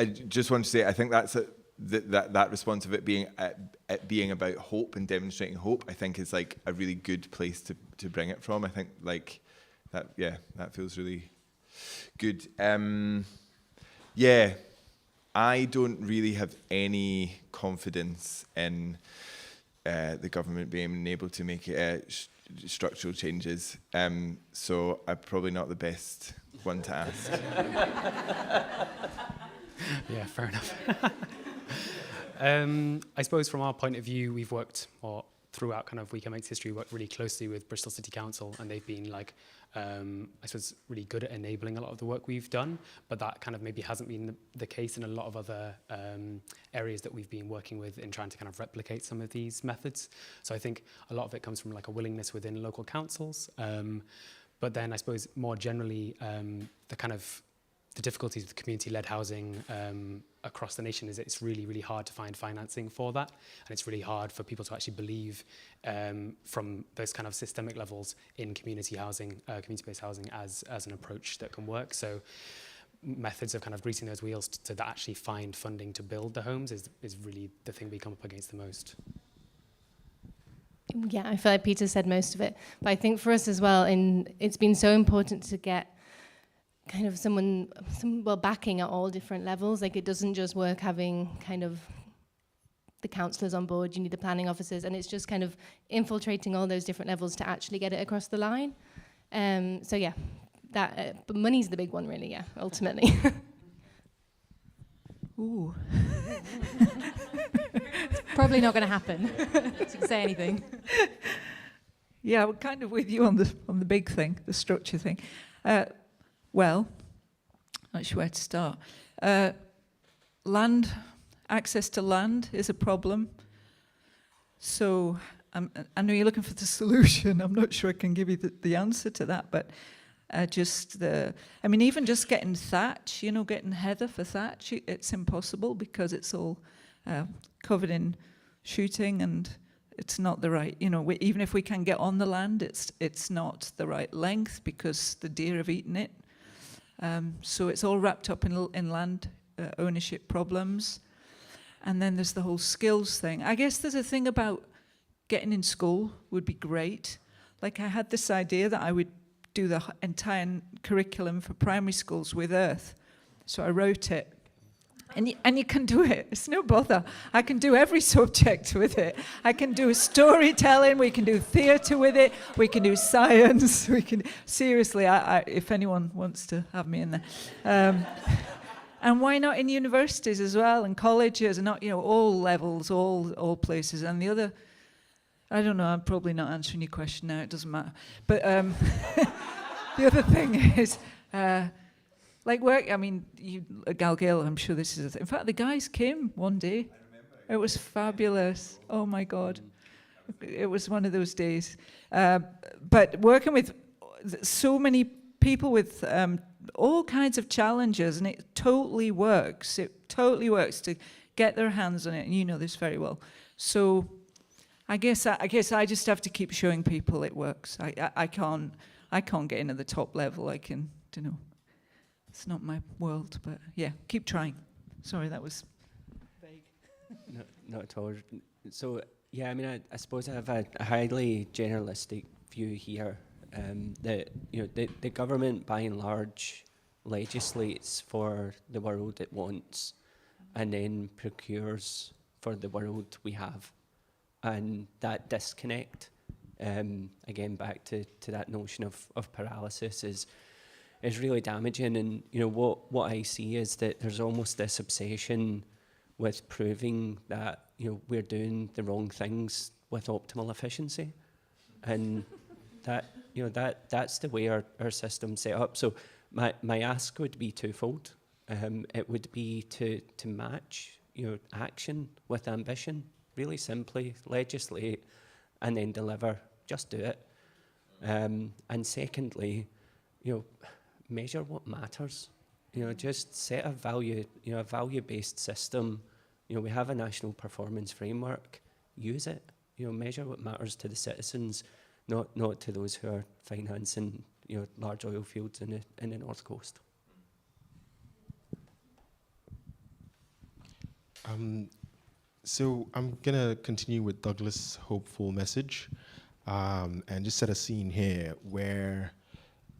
just want to say, I think that's that response of it being about hope and demonstrating hope, I think is like a really good place to bring it from. I think like that, that feels really good. I don't really have any confidence in the government being able to make structural changes. So I'm probably not the best one to ask. Yeah, fair enough. I suppose from our point of view, we've worked, or throughout kind of WeCanMake's history, worked really closely with Bristol City Council, and they've been like, I suppose, really good at enabling a lot of the work we've done, but that kind of maybe hasn't been the case in a lot of other areas that we've been working with in trying to kind of replicate some of these methods. So I think a lot of it comes from like a willingness within local councils, but then I suppose more generally, the difficulties with community-led housing across the nation is it's really, really hard to find financing for that. And it's really hard for people to actually believe from those kind of systemic levels in community housing, community-based housing as an approach that can work. So methods of kind of greasing those wheels to actually find funding to build the homes is really the thing we come up against the most. Yeah, I feel like Peter said most of it. But I think for us as well, it's been so important to get kind of some backing at all different levels. Like, it doesn't just work having kind of the councillors on board, you need the planning officers, and it's just kind of infiltrating all those different levels to actually get it across the line. So yeah, that but money's the big one, really, yeah, ultimately. Ooh. It's probably not going to happen. You can say anything. Yeah, we're kind of with you on the big thing, the structure thing. Well, not sure where to start. Land, access to land is a problem. So I know you're looking for the solution. I'm not sure I can give you the answer to that, but even just getting thatch, getting heather for thatch, it's impossible because it's all covered in shooting and it's not the right, even if we can get on the land, it's not the right length because the deer have eaten it. So it's all wrapped up in land ownership problems. And then there's the whole skills thing. I guess there's a thing about getting in school would be great. Like, I had this idea that I would do the entire curriculum for primary schools with earth. So I wrote it. And you can do it. It's no bother. I can do every subject with it. I can do storytelling. We can do theatre with it. We can do science. We can seriously. If anyone wants to have me in there, and why not in universities as well, and colleges, and not all levels, all places. And the other, I don't know. I'm probably not answering your question now. It doesn't matter. But the other thing is. Like work, I mean, Galgael, I'm sure this is in fact, the guys came one day. I remember. It was fabulous. Oh, my God. It was one of those days. But working with so many people with all kinds of challenges, and it totally works. It totally works to get their hands on it, and you know this very well. So I guess I just have to keep showing people it works. I can't get in at the top level. I can, It's not my world, but yeah, keep trying. Sorry, that was vague. No, not at all. So, yeah, I mean, I suppose I have a highly generalistic view here. That the government, by and large, legislates for the world it wants, and then procures for the world we have, and that disconnect, again, back to that notion of paralysis is really damaging. And what I see is that there's almost this obsession with proving that we're doing the wrong things with optimal efficiency, and that's the way our system's set up. So my ask would be twofold. It would be to match action with ambition, really simply legislate and then deliver. Just do it. And secondly, measure what matters. Just set a value, a value-based system. We have a national performance framework. Use it. Measure what matters to the citizens, not to those who are financing, large oil fields in the North Coast. So I'm gonna continue with Douglas' hopeful message, and just set a scene here where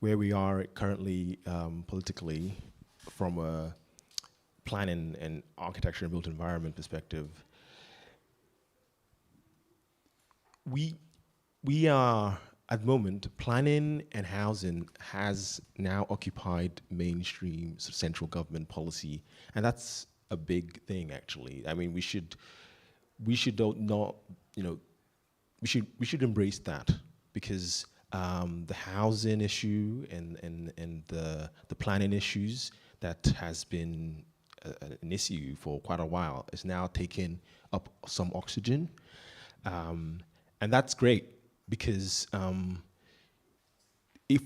we are currently politically from a planning and architecture and built environment perspective. We are, at the moment, planning and housing has now occupied mainstream central government policy, and that's a big thing, actually. I mean, we should embrace that, because the housing issue and the planning issues that has been an issue for quite a while is now taking up some oxygen, and that's great, because if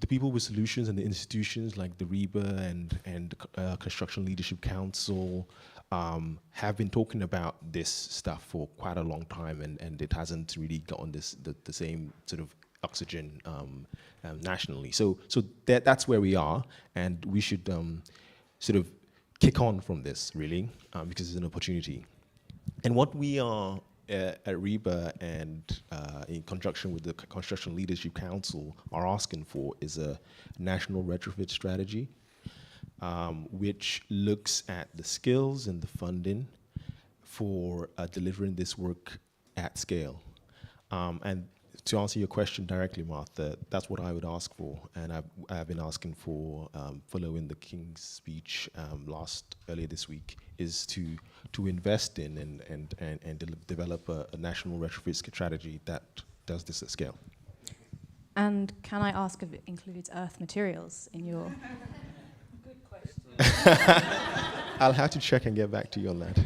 the people with solutions and the institutions like the RIBA and Construction Leadership Council have been talking about this stuff for quite a long time, and it hasn't really gotten the same sort of oxygen nationally. So that's where we are, and we should sort of kick on from this, really, because it's an opportunity. And what we are at RIBA and in conjunction with the Construction Leadership Council are asking for is a national retrofit strategy, which looks at the skills and the funding for delivering this work at scale. And to answer your question directly, Martha, that's what I would ask for, and I've been asking for, following the King's speech earlier this week, is to invest in and develop a national retrofit strategy that does this at scale. And can I ask if it includes earth materials in your... Good question. I'll have to check and get back to you on that.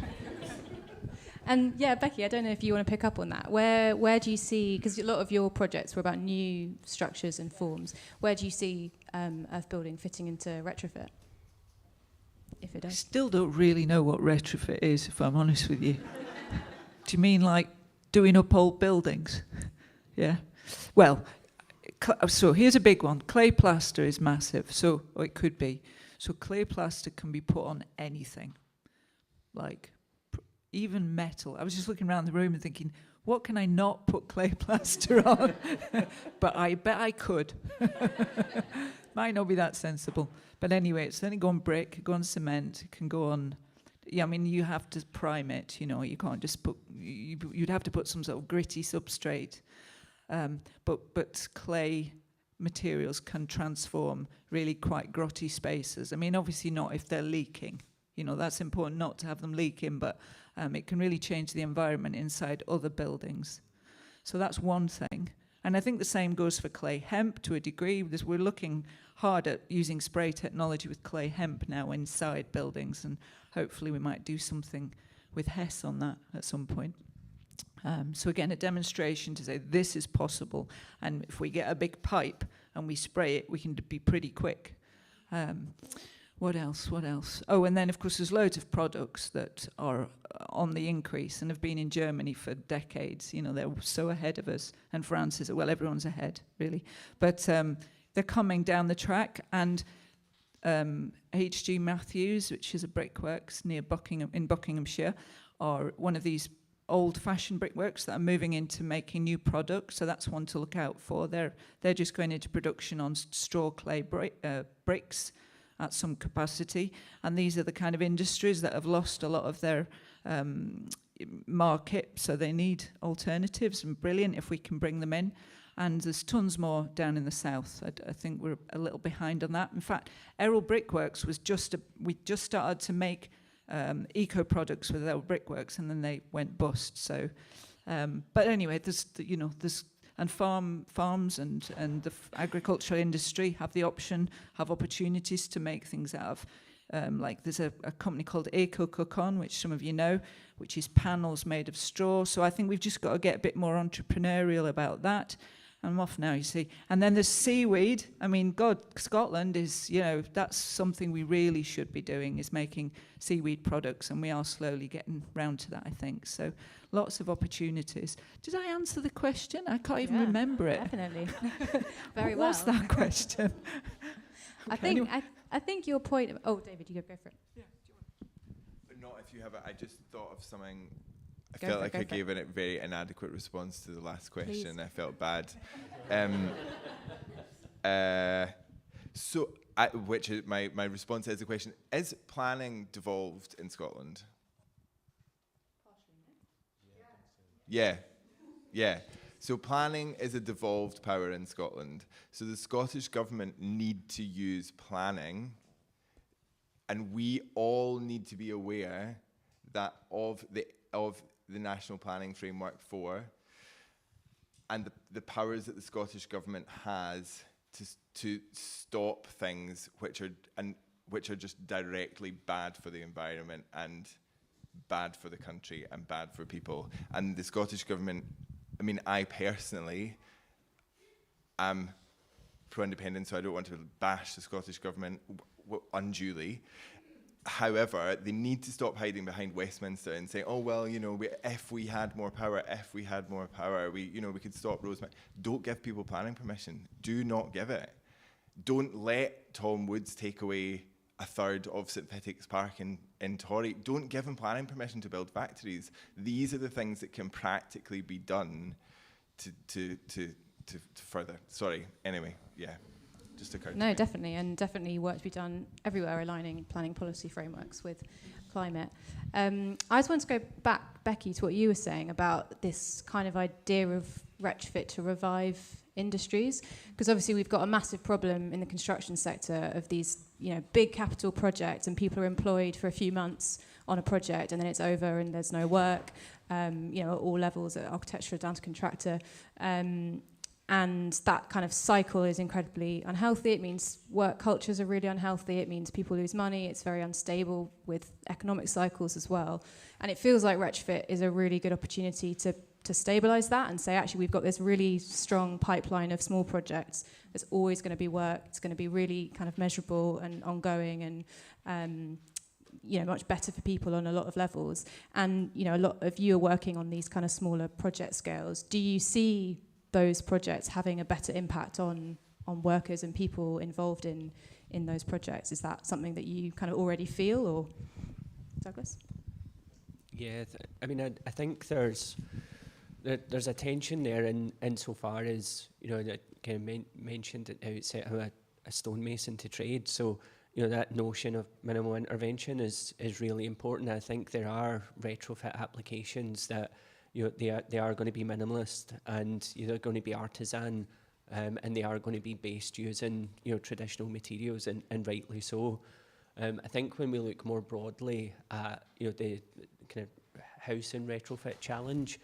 And yeah, Becky, I don't know if you want to pick up on that. Where do you see, because a lot of your projects were about new structures and forms, where do you see earth building fitting into retrofit? If it does. I still don't really know what retrofit is, if I'm honest with you. Do you mean like doing up old buildings? Yeah. Well, so here's a big one. Clay plaster is massive, or it could be. So clay plaster can be put on anything, like even metal. I was just looking around the room and thinking, what can I not put clay plaster on? But I bet I could. Might not be that sensible. But anyway, it's only go on brick, it go on cement, it can go on... Yeah, I mean, you have to prime it, you know, you can't just put... You'd have to put some sort of gritty substrate. But clay materials can transform really quite grotty spaces. I mean, obviously not if they're leaking. You know, that's important not to have them leaking, but it can really change the environment inside other buildings. So that's one thing. And I think the same goes for clay hemp to a degree. We're looking hard at using spray technology with clay hemp now inside buildings, and hopefully we might do something with Hess on that at some point. So again, a demonstration to say this is possible, and if we get a big pipe and we spray it, we can be pretty quick. What else? Oh, and then of course there's loads of products that are on the increase and have been in Germany for decades. You know, they're so ahead of us, and France is, well, everyone's ahead, really. But they're coming down the track, and H.G. Matthews, which is a brickworks near in Buckinghamshire, are one of these old-fashioned brickworks that are moving into making new products, so that's one to look out for. They're just going into production on straw clay bricks at some capacity, and these are the kind of industries that have lost a lot of their market, so they need alternatives, and brilliant if we can bring them in. And there's tons more down in the south. I think we're a little behind on that. In fact, Errol Brickworks was we just started to make eco products with Errol Brickworks, and then they went bust. So, but anyway, and farms and the agricultural industry have opportunities to make things out of. Like there's a company called Eco Cocon, which some of you know, which is panels made of straw. So I think we've just got to get a bit more entrepreneurial about that. I'm off now, you see. And then there's seaweed. I mean, God, Scotland is, you know, that's something we really should be doing, is making seaweed products, and we are slowly getting round to that, I think. So lots of opportunities. Did I answer the question? I can't even remember it. Definitely. Very well. What's that question? Okay, I think your point... Oh, David, you go for it. Yeah. Not if you have it. I just thought of something... I felt like I gave a very inadequate response to the last question. Please. I felt bad. Which is my response is the question: is planning devolved in Scotland? Yeah. So planning is a devolved power in Scotland. So the Scottish government need to use planning, and we all need to be aware that of the National Planning Framework 4 and the powers that the Scottish government has to stop things which are just directly bad for the environment and bad for the country and bad for people. And the Scottish government, I mean, I personally am pro-independent, so I don't want to bash the Scottish government unduly. However, they need to stop hiding behind Westminster and saying, "Oh well, you know, if we had more power, we could stop Rosemary." Don't give people planning permission. Do not give it. Don't let Tom Woods take away a third of St Fittick's Park in Torry. Don't give him planning permission to build factories. These are the things that can practically be done to further. Sorry. Anyway, yeah. Just occurred to me. Definitely work to be done everywhere, aligning planning policy frameworks with climate. I just want to go back, Becky, to what you were saying about this kind of idea of retrofit to revive industries, because obviously we've got a massive problem in the construction sector of these, you know, big capital projects, and people are employed for a few months on a project and then it's over and there's no work, you know, at all levels, at architecture down to contractor. And that kind of cycle is incredibly unhealthy. It means work cultures are really unhealthy. It means people lose money. It's very unstable with economic cycles as well. And it feels like retrofit is a really good opportunity to stabilize that and say, actually, we've got this really strong pipeline of small projects. There's always going to be work. It's going to be really kind of measurable and ongoing and you know, much better for people on a lot of levels. And, you know, a lot of you are working on these kind of smaller project scales. Do you see those projects having a better impact on workers and people involved in those projects? Is that something that you kind of already feel, or Douglas? Yeah, I mean, I think there's there's a tension there insofar as, that kind of mentioned at the outset, I'm a stonemason to trade, so that notion of minimal intervention is really important. I think there are retrofit applications that they are going to be minimalist, and they're going to be artisan, and they are going to be based using traditional materials, and rightly so. I think when we look more broadly at the kind of housing retrofit challenge,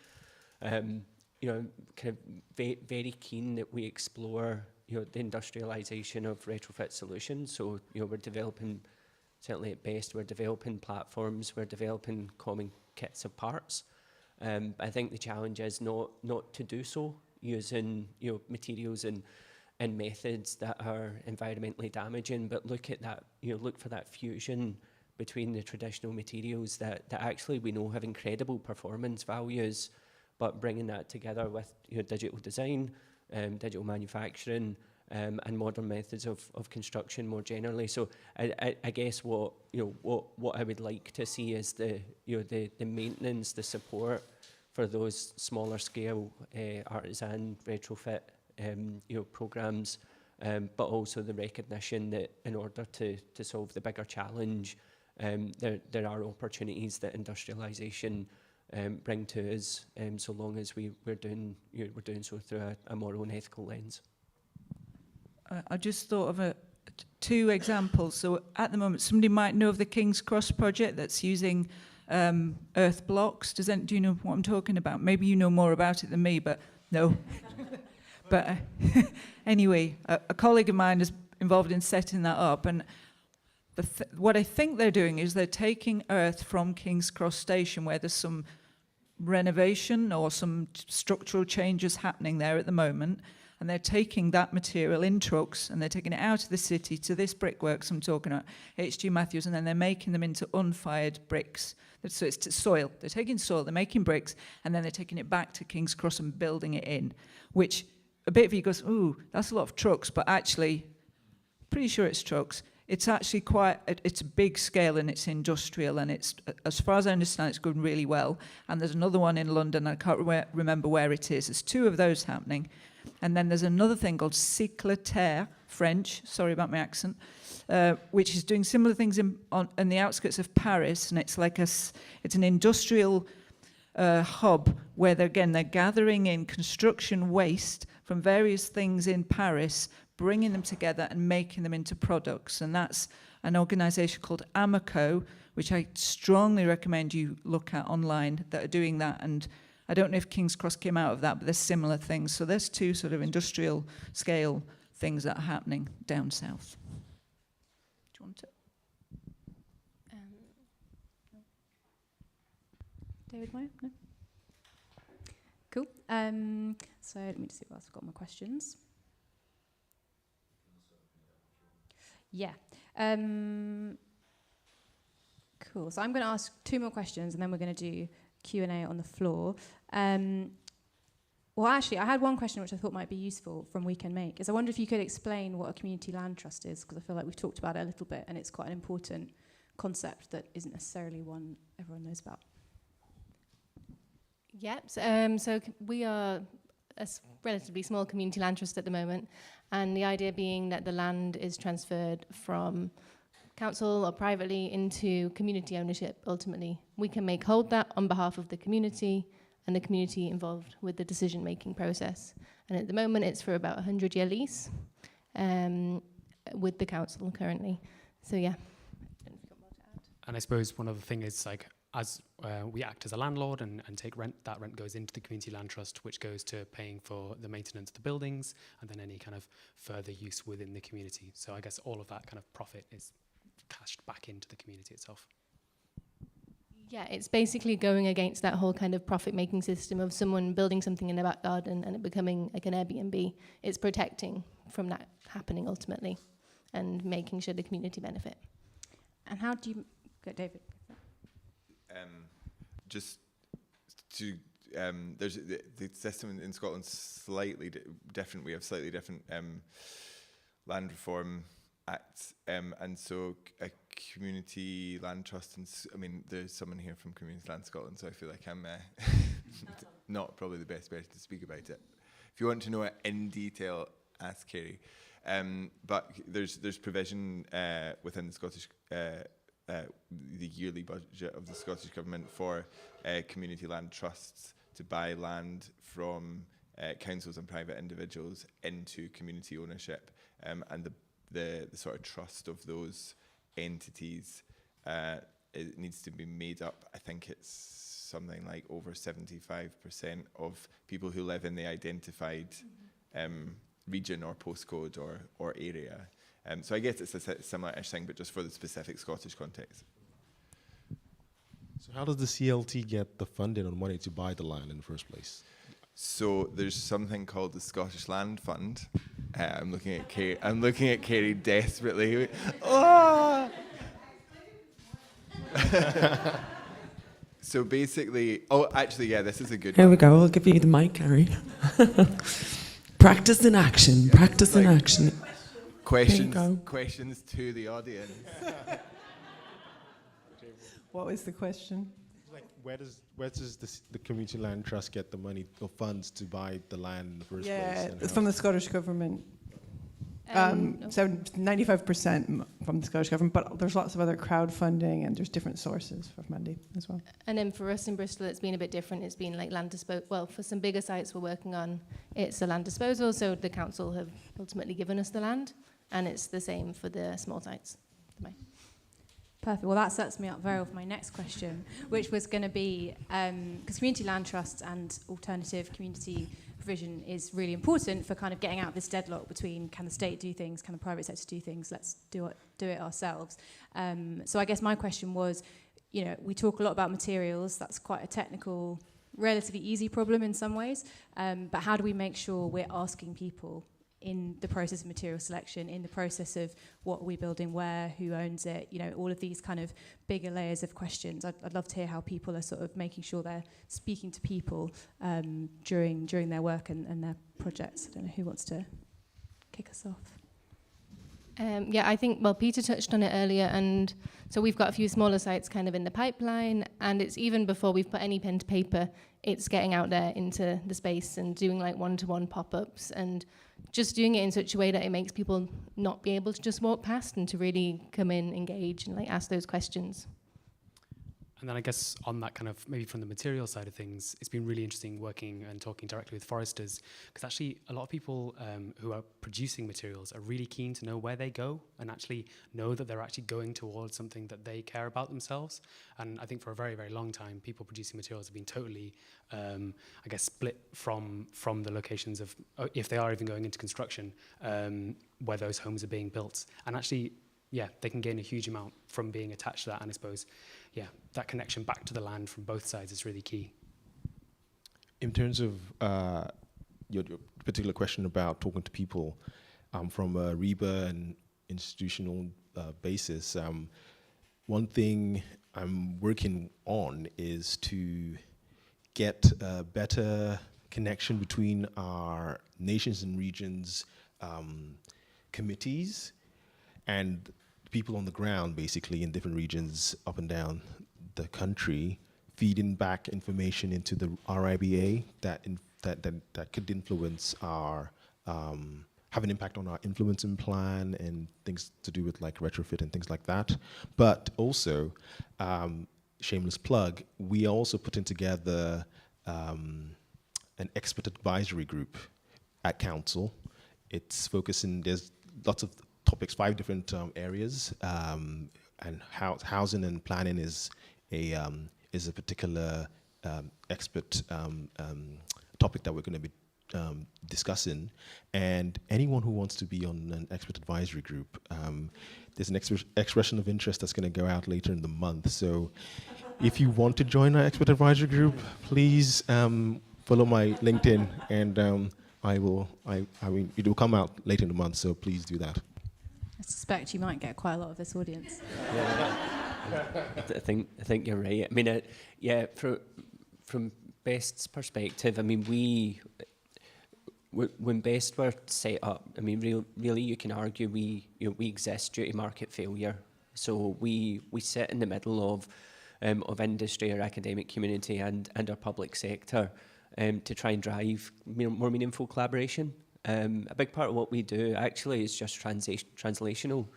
kind of very keen that we explore the industrialization of retrofit solutions. So we're developing, certainly at best, we're developing platforms, we're developing common kits of parts. I think the challenge is not to do so using materials and methods that are environmentally damaging, but look at that, look for that fusion between the traditional materials that actually we know have incredible performance values, but bringing that together with digital design, digital manufacturing, and modern methods of construction more generally. So I guess what I would like to see is the maintenance, the support for those smaller scale artisan retrofit programs, but also the recognition that in order to solve the bigger challenge, there are opportunities that industrialisation bring to us, so long as we're doing so through a moral and ethical lens. I just thought of two examples. So at the moment, somebody might know of the King's Cross project that's using earth blocks. Do you know what I'm talking about? Maybe you know more about it than me, but no. But anyway, a colleague of mine is involved in setting that up, and what I think they're doing is they're taking earth from King's Cross Station, where there's some renovation or some structural changes happening there at the moment, and they're taking that material in trucks and they're taking it out of the city to this brickworks I'm talking about, H.G. Matthews, and then they're making them into unfired bricks. So it's soil. They're taking soil, they're making bricks, and then they're taking it back to King's Cross and building it in, which a bit of you goes, ooh, that's a lot of trucks, but actually, pretty sure it's trucks. It's actually it's a big scale and it's industrial, and it's, as far as I understand, it's going really well. And there's another one in London, I can't remember where it is. There's two of those happening. And then there's another thing called Cycleterre, French, sorry about my accent, which is doing similar things in the outskirts of Paris. And it's like it's an industrial hub where they're gathering in construction waste from various things in Paris, bringing them together and making them into products. And that's an organisation called Amico, which I strongly recommend you look at online, that are doing that. And I don't know if King's Cross came out of that, but there's similar things. So there's two sort of industrial scale things that are happening down south. Do you want to? No. David Meyer? No? Cool. So let me just see what else I've got on my questions. Yeah. Cool. So I'm going to ask two more questions, and then we're going to do Q&A on the floor. Well, actually, I had one question which I thought might be useful from WeCanMake. Is I wonder if you could explain what a community land trust is, because I feel like we've talked about it a little bit, and it's quite an important concept that isn't necessarily one everyone knows about. Yeah. So we are a relatively small community land trust at the moment, and the idea being that the land is transferred from council or privately into community ownership. Ultimately, WeCanMake hold that on behalf of the community and the community involved with the decision-making process. And at the moment, it's for about a 100-year lease with the council currently. So yeah. And I suppose one other thing is, like, as we act as a landlord and take rent, that rent goes into the community land trust, which goes to paying for the maintenance of the buildings and then any kind of further use within the community. So I guess all of that kind of profit is cashed back into the community itself. Yeah, it's basically going against that whole kind of profit-making system of someone building something in their back garden and it becoming like an Airbnb. It's protecting from that happening ultimately and making sure the community benefit. And how do you... Go, David. Just to... there's the system in Scotland slightly different. We have slightly different land reform acts, and so a community land trust, and I mean, there's someone here from Community Land Scotland, so I feel like I'm not probably the best person to speak about it. If you want to know it in detail, ask Carey. But there's provision within the Scottish the yearly budget of the Scottish Government for community land trusts to buy land from councils and private individuals into community ownership, and the sort of trust of those entities it needs to be made up. I think it's something like over 75% of people who live in the identified region or postcode or area. So I guess it's a similar-ish thing, but just for the specific Scottish context. So how does the CLT get the funding or money to buy the land in the first place? So there's something called the Scottish Land Fund. I'm looking at Carey desperately. Oh! So basically, this is a good Here one. we go, I'll give you the mic, Carey. Practice in action, practice in action. Questions to the audience. What was the question? Like, where does the community land trust get the money or funds to buy the land in the first place? Yeah, it's from the Scottish Government. 95% from the Scottish Government, but there's lots of other crowdfunding and there's different sources for funding as well. And then for us in Bristol, it's been a bit different. It's been like land disposal. Well, for some bigger sites we're working on, it's a land disposal, so the council have ultimately given us the land, and it's the same for the small sites. Perfect. Well, that sets me up very well for my next question, which was going to be, because community land trusts and alternative community provision is really important for kind of getting out this deadlock between can the state do things, can the private sector do things, let's do it ourselves. So I guess my question was, we talk a lot about materials, that's quite a technical, relatively easy problem in some ways, but how do we make sure we're asking people in the process of material selection, in the process of what are we building where, who owns it, all of these kind of bigger layers of questions. I'd love to hear how people are sort of making sure they're speaking to people during their work and their projects. I don't know who wants to kick us off. I think, Peter touched on it earlier, and so we've got a few smaller sites kind of in the pipeline, and it's even before we've put any pen to paper, it's getting out there into the space and doing like one-to-one pop-ups and just doing it in such a way that it makes people not be able to just walk past and to really come in, engage, and like ask those questions. And then I guess on that kind of, maybe from the material side of things, it's been really interesting working and talking directly with foresters, because actually a lot of people who are producing materials are really keen to know where they go and actually know that they're actually going towards something that they care about themselves. And I think for a very, very long time, people producing materials have been totally, split from the locations of, if they are even going into construction, where those homes are being built. And actually, they can gain a huge amount from being attached to that, and I suppose, that connection back to the land from both sides is really key. In terms of your particular question about talking to people from a RIBA and institutional basis, one thing I'm working on is to get a better connection between our nations and regions committees and people on the ground, basically, in different regions up and down the country, feeding back information into the RIBA that could influence our, have an impact on our influencing plan and things to do with like retrofit and things like that. But also, shameless plug, we also putting together an expert advisory group at council. It's focusing, there's lots of topics, 5 different areas, and housing and planning is a particular expert topic that we're going to be discussing. And anyone who wants to be on an expert advisory group, there's an expression of interest that's going to go out later in the month. So if you want to join our expert advisory group, please follow my LinkedIn, and it will come out later in the month. So please do that. I suspect you might get quite a lot of this audience. I think you're right. I mean, from Best's perspective, I mean, when Best were set up, I mean, really, you can argue we exist due to market failure. So we sit in the middle of industry, our academic community, and our public sector. to try and drive more meaningful collaboration. A big part of what we do actually is just translational.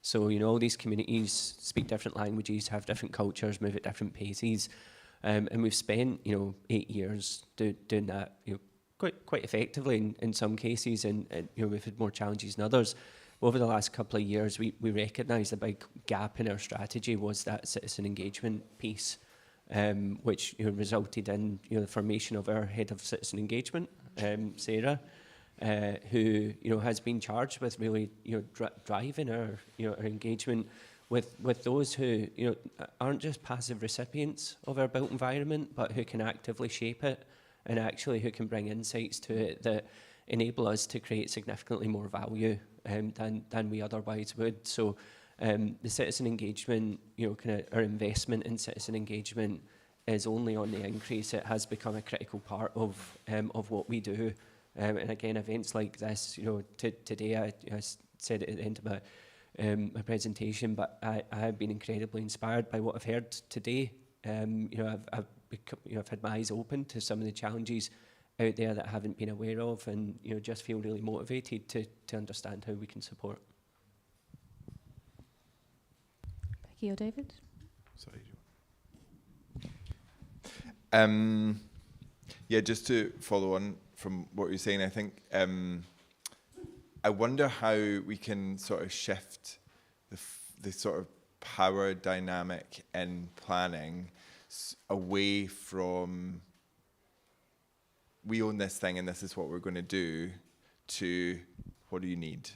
So, you know, all these communities speak different languages, have different cultures, move at different paces. And we've spent, you know, 8 years doing that, you know, quite effectively in some cases, and you know, we've had more challenges than others. Over the last couple of years, we recognised a big gap in our strategy was that citizen engagement piece, which, you know, resulted in, you know, the formation of our head of citizen engagement, Sara, who, you know, has been charged with really, you know, driving our, you know, our engagement with those who, you know, aren't just passive recipients of our built environment, but who can actively shape it, and actually who can bring insights to it that enable us to create significantly more value than we otherwise would. So the citizen engagement, you know, kind of our investment in citizen engagement is only on the increase. It has become a critical part of what we do. And again, events like this, you know, today I said it at the end of my presentation, but I have been incredibly inspired by what I've heard today. You know, I've had my eyes open to some of the challenges out there that I haven't been aware of, and, you know, just feel really motivated to understand how we can support. Becky or David? Sorry. Yeah, just to follow on from what you're saying, I think I wonder how we can sort of shift the sort of power dynamic in planning away from we own this thing and this is what we're going to do to what do you need?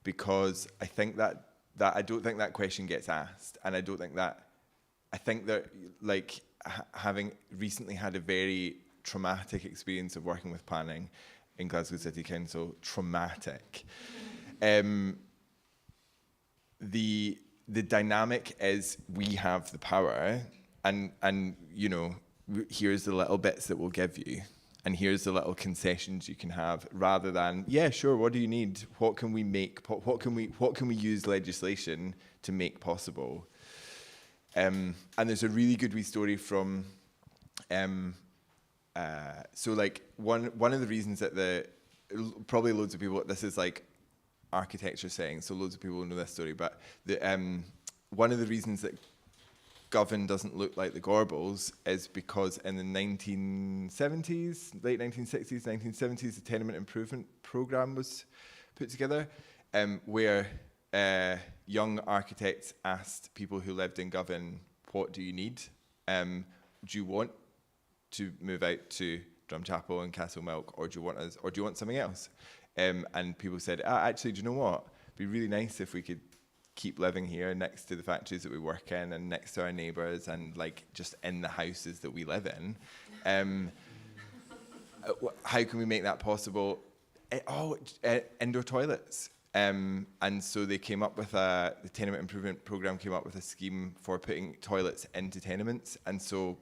Because I think that I don't think that question gets asked, and I think that like having recently had a very traumatic experience of working with planning in Glasgow City Council, traumatic. The dynamic is we have the power, and you know, here's the little bits that we'll give you, and here's the little concessions you can have, rather than, yeah, sure, what do you need? What can we make? What can we use legislation to make possible? And there's a really good wee story from. So like one of the reasons that probably loads of people, this is like architecture saying, so loads of people know this story, but one of the reasons that Govan doesn't look like the Gorbals is because in the 1970s, late 1960s, 1970s, the Tenement Improvement Programme was put together, where young architects asked people who lived in Govan, what do you need? Do you want to move out to Drumchapel and Castlemilk, or do you want something else? And people said, actually, do you know what? It'd be really nice if we could keep living here next to the factories that we work in and next to our neighbours and like just in the houses that we live in. How can we make that possible? Indoor toilets. And so they came up with the Tenement Improvement Programme came up with a scheme for putting toilets into tenements. And so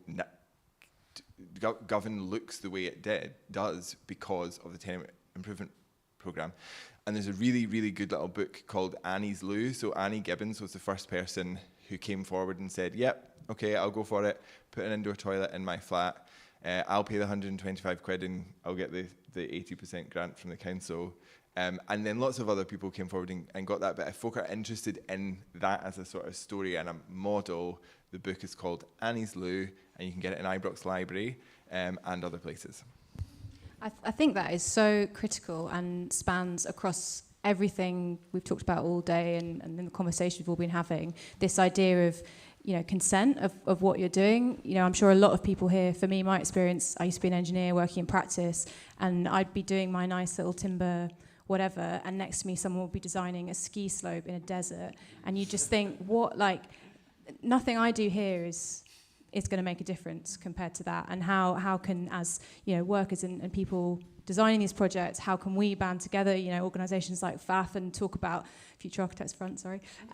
Govan looks the way it does because of the Tenement Improvement Programme. And there's a really, really good little book called Annie's Loo. So Annie Gibbons was the first person who came forward and said, yep, okay, I'll go for it. Put an indoor toilet in my flat. I'll pay the 125 quid and I'll get the 80% grant from the council. And then lots of other people came forward and got that. But if folk are interested in that as a sort of story and a model, the book is called Annie's Loo, and you can get it in Ibrox Library and other places. I think that is so critical and spans across everything we've talked about all day and in the conversation we've all been having. This idea of, you know, consent of what you're doing. You know, I'm sure a lot of people here, for me, my experience, I used to be an engineer working in practice, and I'd be doing my nice little timber whatever, and next to me someone would be designing a ski slope in a desert, and you just think, what, like, nothing I do here is going to make a difference compared to that. And how can, as, you know, workers and people designing these projects, how can we band together, you know, organisations like FAF and talk about Future Architects Front,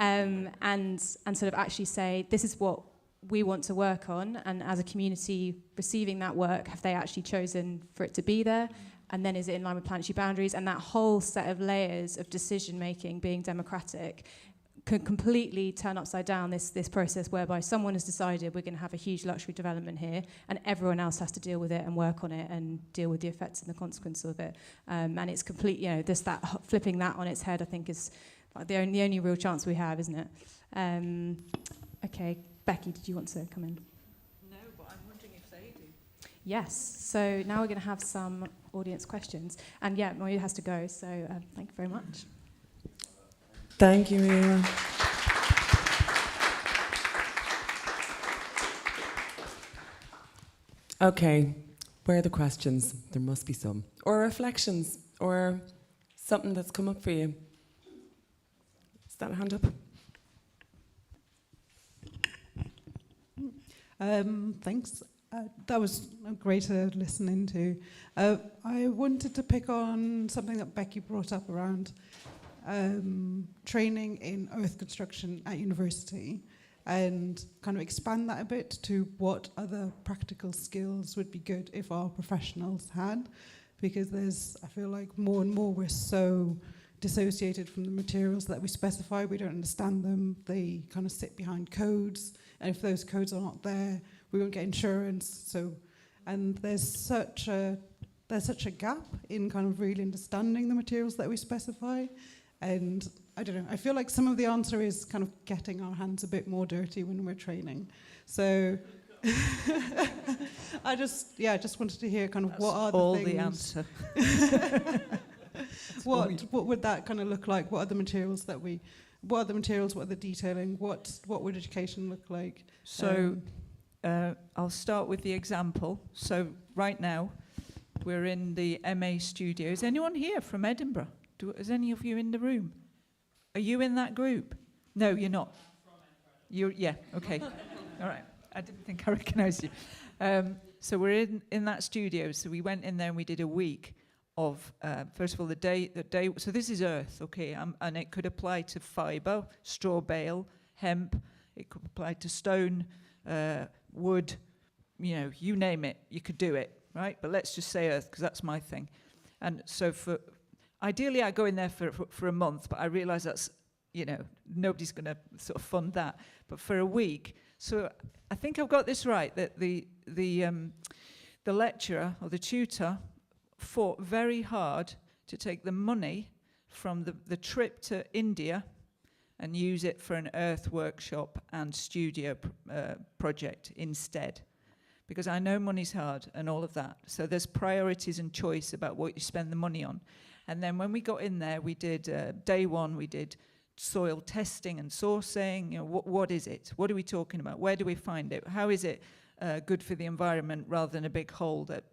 and sort of actually say, this is what we want to work on, and as a community receiving that work, have they actually chosen for it to be there? And then is it in line with planetary boundaries? And that whole set of layers of decision making being democratic could completely turn upside down this process whereby someone has decided we're going to have a huge luxury development here, and everyone else has to deal with it and work on it and deal with the effects and the consequences of it. And it's complete, just that flipping that on its head, I think, is like the only real chance we have, isn't it? Okay, Becky, did you want to come in? No, but I'm wondering if they do. Yes. So now we're going to have some audience questions, and yeah, Moya has to go. So thank you very much. Thank you, Muyiwa. Okay, where are the questions? There must be some. Or reflections, or something that's come up for you. Is that a hand up? Thanks. That was great to listen into. I wanted to pick on something that Becky brought up around training in earth construction at university, and kind of expand that a bit to what other practical skills would be good if our professionals had, because I feel like more and more we're so dissociated from the materials that we specify. We don't understand them. They kind of sit behind codes, and if those codes are not there, we won't get insurance. And there's such a gap in kind of really understanding the materials that we specify. And I don't know, I feel like some of the answer is kind of getting our hands a bit more dirty when we're training. So I just wanted to hear kind of what are the things. All the answer. What would that kind of look like? What are the materials what are the detailing? What would education look like? So I'll start with the example. So right now, we're in the MA studio. Is anyone here from Edinburgh? Is any of you in the room? Are you in that group? No, you're not. Yeah, okay. All right. I didn't think I recognised you. So we're in that studio. So we went in there and we did a week of, first of all, the day. So this is earth, okay, and it could apply to fibre, straw bale, hemp. It could apply to stone, wood, you name it, you could do it, right? But let's just say earth, because that's my thing. And so ideally, I go in there for a month, but I realise that's, nobody's going to sort of fund that. But for a week, so I think I've got this right, that the lecturer or the tutor fought very hard to take the money from the trip to India and use it for an earth workshop and studio project instead. Because I know money's hard and all of that. So there's priorities and choice about what you spend the money on. And then when we got in there, we did, day one, we did soil testing and sourcing. What is it? What are we talking about? Where do we find it? How is it good for the environment rather than a big hole that,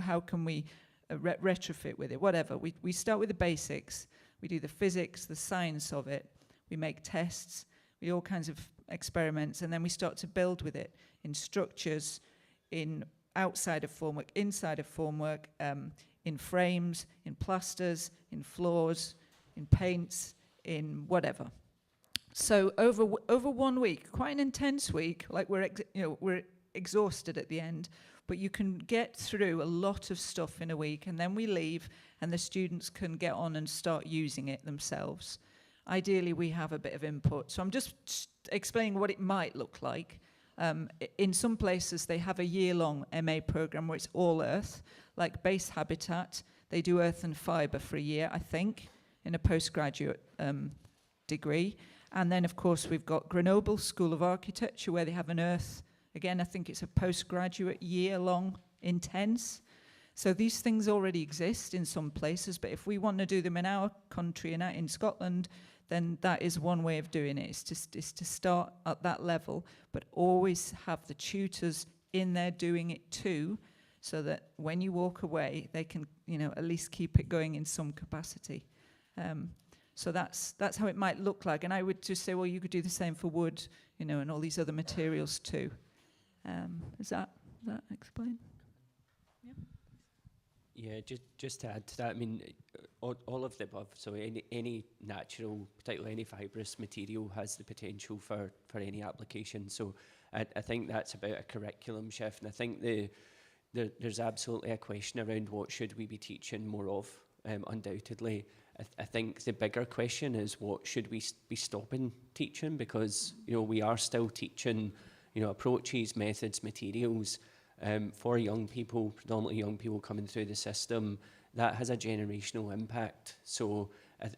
how can we retrofit with it? Whatever. We start with the basics. We do the physics, the science of it. We make tests. We do all kinds of experiments. And then we start to build with it in structures, in outside of formwork, inside of formwork, in frames, in plasters, in floors, in paints, in whatever. So over 1 week, quite an intense week, like we're exhausted at the end, but you can get through a lot of stuff in a week, and then we leave, and the students can get on and start using it themselves. Ideally, we have a bit of input. So I'm just explaining what it might look like. In some places, they have a year-long MA program where it's all earth, like Base Habitat. They do earth and fibre for a year, I think, in a postgraduate degree. And then, of course, we've got Grenoble School of Architecture, where they have an earth. Again, I think it's a postgraduate year-long intense. So these things already exist in some places, but if we want to do them in our country and in Scotland, then that is one way of doing it, is to start at that level, but always have the tutors in there doing it too, so that when you walk away, they can, at least keep it going in some capacity. So that's how it might look like. And I would just say, well, you could do the same for wood, and all these other materials too. Does that explain? Yeah, just to add to that, I mean, all of the above. So any natural, particularly any fibrous material, has the potential for any application. So I think that's about a curriculum shift, and I think there's absolutely a question around what should we be teaching more of, undoubtedly. I think the bigger question is, what should we be stopping teaching? Because, you know, we are still teaching, you know, approaches, methods, materials for young people, predominantly young people coming through the system. That has a generational impact. So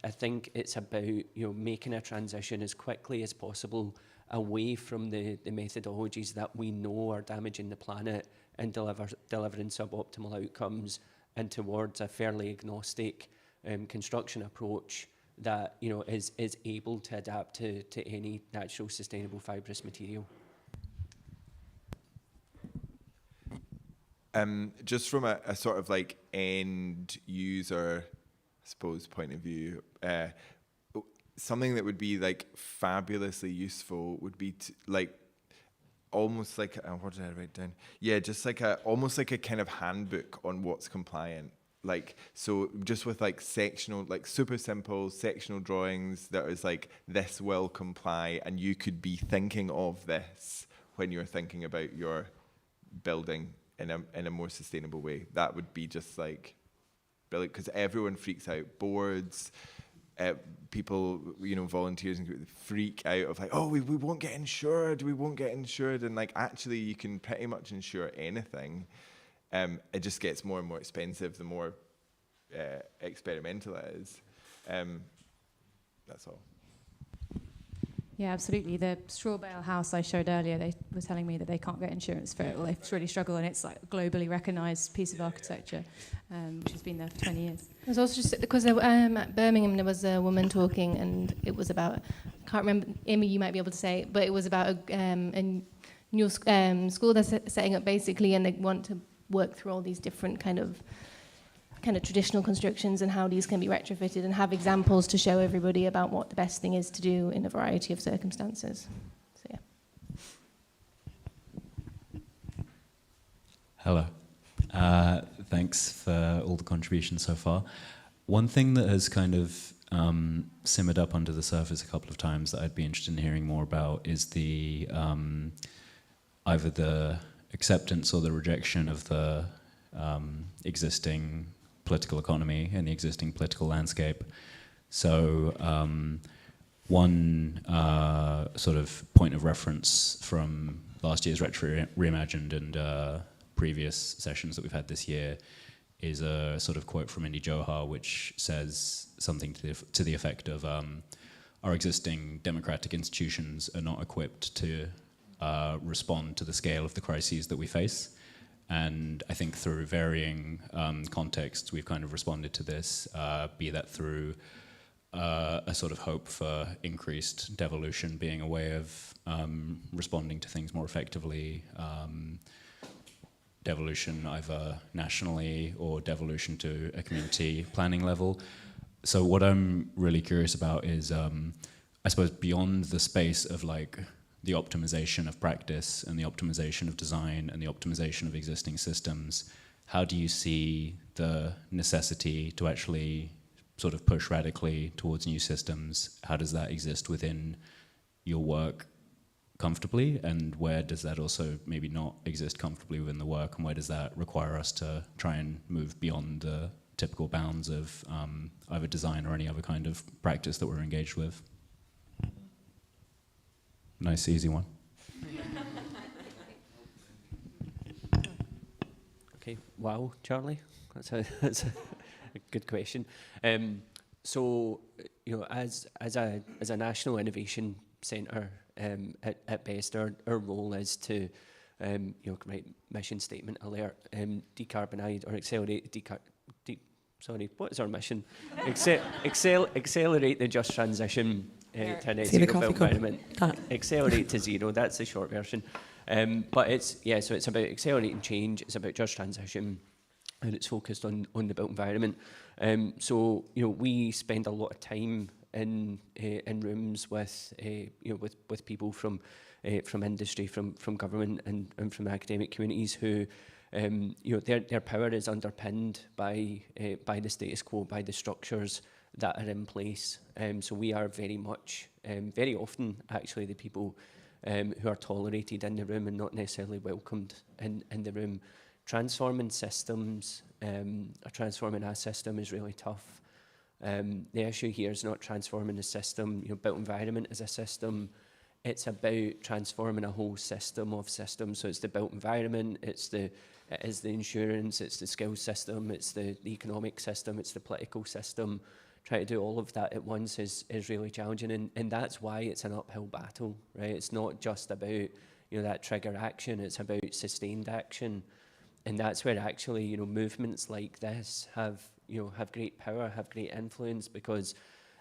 I think it's about, you know, making a transition as quickly as possible away from the methodologies that we know are damaging the planet and delivering suboptimal outcomes, and towards a fairly agnostic construction approach that, you know, is able to adapt to any natural, sustainable, fibrous material. Just from a sort of like end user, I suppose, point of view, something that would be like fabulously useful would be like almost like what did I write down? Yeah, just like almost like a kind of handbook on what's compliant. Like, so just with like sectional, like super simple sectional drawings that is like, this will comply, and you could be thinking of this when you're thinking about your building in a more sustainable way. That would be just like brilliant, because everyone freaks out. Boards, people, you know, volunteers and freak out of like, oh, we won't get insured, and like actually you can pretty much insure anything. It just gets more and more expensive the more experimental it is. That's all. Yeah, absolutely. The straw bale house I showed earlier, they were telling me that they can't get insurance for it. Well, they really struggle, and it's like a globally recognised piece of architecture, which has been there for 20 years. It was also just because at Birmingham there was a woman talking, and it was about, I can't remember, Amy, you might be able to say, but it was about a new school they're setting up basically, and they want to work through all these different kind of traditional constructions and how these can be retrofitted, and have examples to show everybody about what the best thing is to do in a variety of circumstances. So yeah. Hello. Thanks for all the contributions so far. One thing that has kind of simmered up under the surface a couple of times that I'd be interested in hearing more about is the either the acceptance or the rejection of the existing political economy and the existing political landscape. So one sort of point of reference from last year's Retrofit Reimagined and previous sessions that we've had this year is a sort of quote from Indy Johar, which says something to the effect of our existing democratic institutions are not equipped to respond to the scale of the crises that we face. And I think through varying contexts, we've kind of responded to this, be that through a sort of hope for increased devolution being a way of responding to things more effectively, devolution either nationally or devolution to a community planning level. So what I'm really curious about is, I suppose, beyond the space of like the optimization of practice and the optimization of design and the optimization of existing systems, how do you see the necessity to actually sort of push radically towards new systems? How does that exist within your work comfortably, and where does that also maybe not exist comfortably within the work, and where does that require us to try and move beyond the typical bounds of either design or any other kind of practice that we're engaged with? Nice, easy one. Okay, wow, Charlie, that's a good question. So, you know, as a national innovation centre, at best, our role is to, you know, write mission statement alert, decarbonise or accelerate what is our mission? Accelerate the just transition to a net zero built environment. Accelerate to zero, that's the short version. But it's about accelerating change, it's about just transition, and it's focused on the built environment. So, you know, we spend a lot of time in rooms with with people from industry, from government, and from academic communities who, you know, their power is underpinned by the status quo, by the structures that are in place. So we are very much, very often actually, the people who are tolerated in the room and not necessarily welcomed in the room. Transforming systems, or transforming a system is really tough. The issue here is not transforming the system, built environment as a system. It's about transforming a whole system of systems. So it's the built environment, it is the insurance, it's the skills system, it's the economic system, it's the political system. Trying to do all of that at once is really challenging, and that's why it's an uphill battle, right? It's not just about that trigger action, it's about sustained action. And that's where actually movements like this have great power, have great influence, because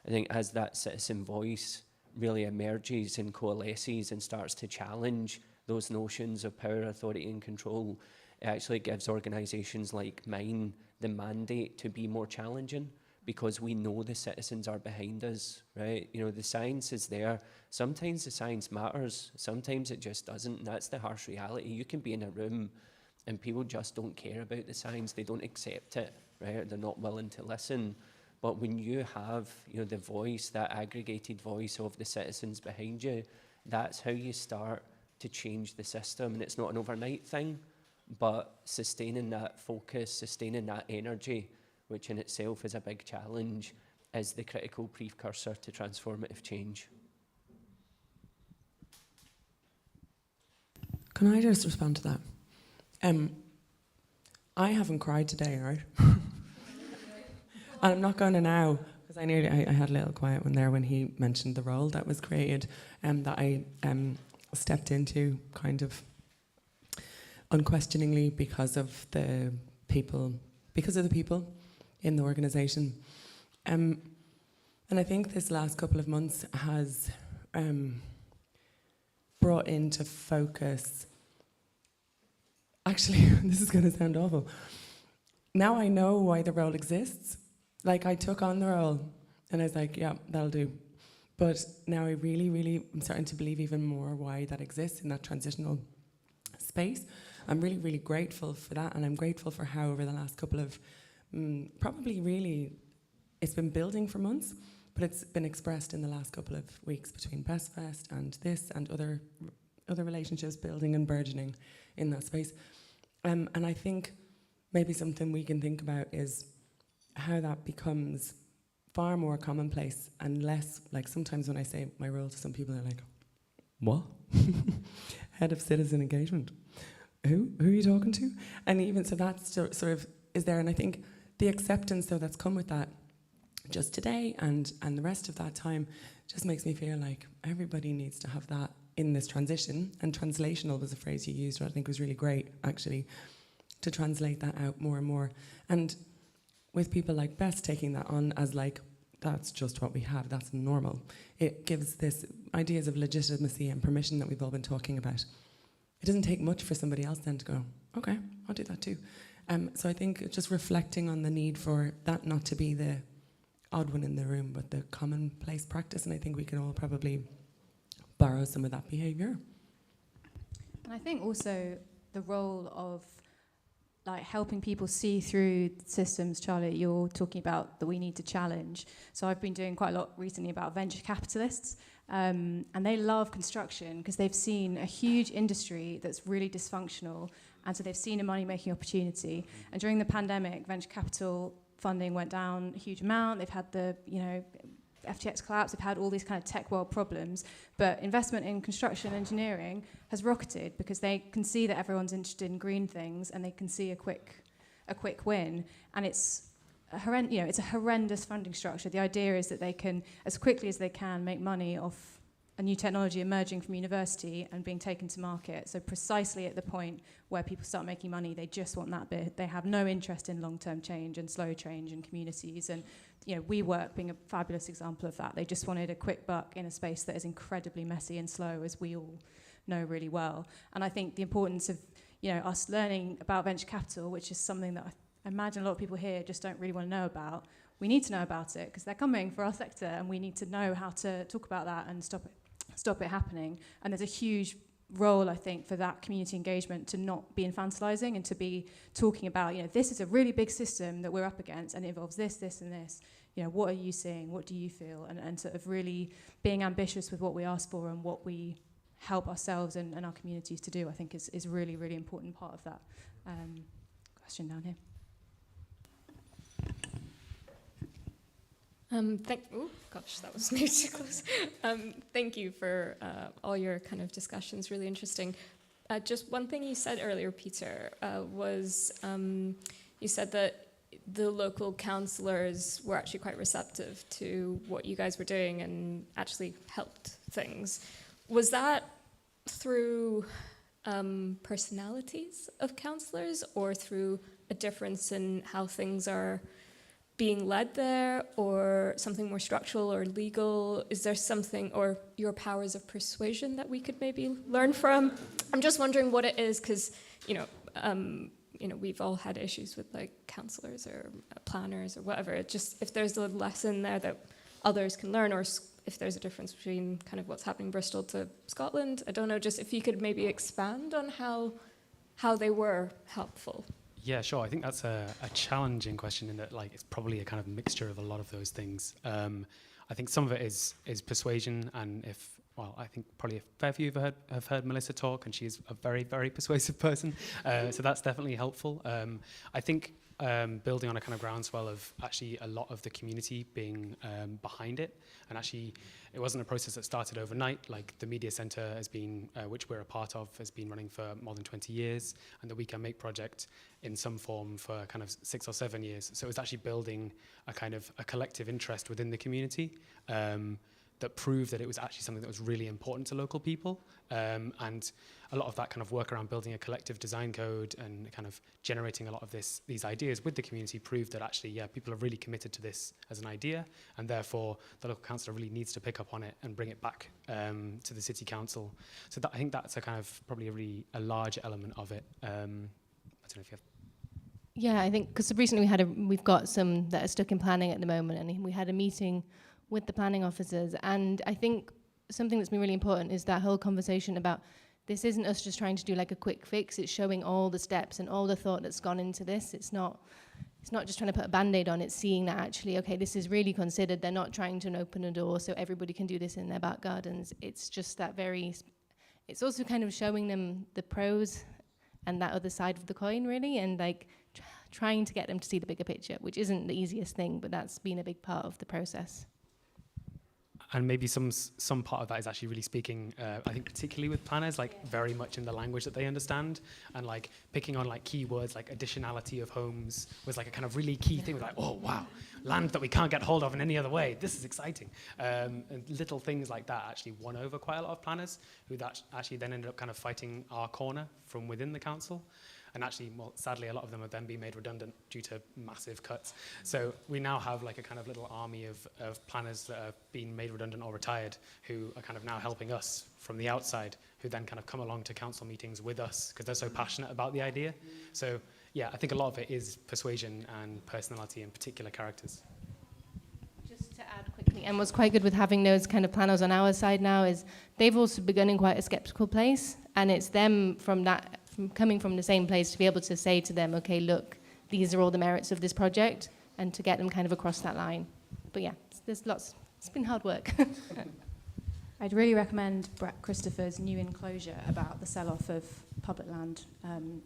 I think as that citizen voice really emerges and coalesces and starts to challenge those notions of power, authority and control, it actually gives organisations like mine the mandate to be more challenging, because we know the citizens are behind us, right? The science is there. Sometimes the science matters, sometimes it just doesn't, and that's the harsh reality. You can be in a room and people just don't care about the science, they don't accept it, right? Or they're not willing to listen. But when you have, the voice, that aggregated voice of the citizens behind you, that's how you start to change the system. And it's not an overnight thing, but sustaining that focus, sustaining that energy, which in itself is a big challenge, is the critical precursor to transformative change. Can I just respond to that? I haven't cried today, right? And I'm not going to now, because I had a little quiet one there when he mentioned the role that was created, that I stepped into kind of unquestioningly because of the people in the organisation. And I think this last couple of months has brought into focus, actually, this is going to sound awful. Now I know why the role exists. Like, I took on the role and I was like, yeah, that'll do. But now I really, really am starting to believe even more why that exists in that transitional space. I'm really, really grateful for that, and I'm grateful for how over the last couple of, probably really, it's been building for months, but it's been expressed in the last couple of weeks between Best Fest and this and other relationships building and burgeoning in that space. And I think maybe something we can think about is how that becomes far more commonplace and less, like sometimes when I say my role to some people, they're like, what? Head of Citizen Engagement. Who are you talking to? And even so that sort of is there, and I think the acceptance though that's come with that just today and the rest of that time just makes me feel like everybody needs to have that in this transition, and translational was a phrase you used, which I think was really great actually, to translate that out more and more. And with people like Bess taking that on as like, that's just what we have, that's normal. It gives this ideas of legitimacy and permission that we've all been talking about. It doesn't take much for somebody else then to go, okay, I'll do that too. So I think just reflecting on the need for that not to be the odd one in the room, but the commonplace practice, and I think we can all probably borrow some of that behaviour. And I think also the role of like helping people see through systems. Charlie, you're talking about that we need to challenge. So I've been doing quite a lot recently about venture capitalists, and they love construction because they've seen a huge industry that's really dysfunctional, and so they've seen a money-making opportunity. And during the pandemic, venture capital funding went down a huge amount. They've had the, FTX collapse, they've had all these kind of tech world problems, but investment in construction engineering has rocketed because they can see that everyone's interested in green things and they can see a quick win. And it's a horrendous funding structure. The idea is that they can, as quickly as they can, make money off a new technology emerging from university and being taken to market. So precisely at the point where people start making money, they just want that bit. They have no interest in long-term change and slow change in communities. And WeWork being a fabulous example of that. They just wanted a quick buck in a space that is incredibly messy and slow, as we all know really well. And I think the importance of us learning about venture capital, which is something that I imagine a lot of people here just don't really want to know about. We need to know about it because they're coming for our sector, and we need to know how to talk about that and stop it happening. And there's a huge role, I think, for that community engagement to not be infantilizing and to be talking about, this is a really big system that we're up against and it involves this, this and this. What are you seeing? What do you feel? And sort of really being ambitious with what we ask for and what we help ourselves and our communities to do, I think is really, really important part of that. Question down here. Oh gosh, that was way too close. Thank you for all your kind of discussions, really interesting. Just one thing you said earlier, Peter, was you said that the local councillors were actually quite receptive to what you guys were doing and actually helped things. Was that through personalities of councillors or through a difference in how things are being led there, or something more structural or legal? Is there something, or your powers of persuasion that we could maybe learn from? I'm just wondering what it is, because we've all had issues with like councillors or planners or whatever. It just, if there's a lesson there that others can learn, or if there's a difference between kind of what's happening Bristol to Scotland, I don't know. Just if you could maybe expand on how they were helpful. Yeah, sure. I think that's a challenging question in that, like, it's probably a kind of mixture of a lot of those things. I think some of it is persuasion, and I think probably a fair few have heard Melissa talk, and she's a very, very persuasive person. So that's definitely helpful. I think building on a kind of groundswell of actually a lot of the community being behind it, and actually it wasn't a process that started overnight. Like the media centre has been, which we're a part of, has been running for more than 20 years, and the WeCanMake project in some form for kind of 6 or 7 years. So it was actually building a kind of a collective interest within the community that proved that it was actually something that was really important to local people. And a lot of that kind of work around building a collective design code and kind of generating a lot of these ideas with the community proved that actually, yeah, people are really committed to this as an idea, and therefore the local councillor really needs to pick up on it and bring it back to the city council. So I think that's a kind of probably a large element of it. I don't know if you have. Yeah, I think because recently we've got some that are stuck in planning at the moment, and we had a meeting with the planning officers, and I think something that's been really important is that whole conversation about this isn't us just trying to do like a quick fix. It's showing all the steps and all the thought that's gone into this. It's not just trying to put a band-aid on. It's seeing that actually, okay, this is really considered. They're not trying to open a door so everybody can do this in their back gardens. It's just that it's also kind of showing them the pros and that other side of the coin, really, and like trying to get them to see the bigger picture, which isn't the easiest thing, but that's been a big part of the process. And maybe some part of that is actually really speaking, I think particularly with planners, like very much in the language that they understand, and like picking on like keywords like additionality of homes was like a kind of really key thing. Like, oh wow, land that we can't get hold of in any other way. This is exciting. And little things like that actually won over quite a lot of planners, who that actually then ended up kind of fighting our corner from within the council. And actually, well, sadly, a lot of them have then been made redundant due to massive cuts. So we now have like a kind of little army of planners that have been made redundant or retired, who are kind of now helping us from the outside, who then kind of come along to council meetings with us because they're so passionate about the idea. So yeah, I think a lot of it is persuasion and personality and particular characters. Just to add quickly, and what's quite good with having those kind of planners on our side now is they've also begun in quite a skeptical place, and it's them coming from the same place to be able to say to them, okay, look, these are all the merits of this project, and to get them kind of across that line. But yeah, there's lots. It's been hard work. I'd really recommend Brett Christopher's new enclosure about the sell-off of public land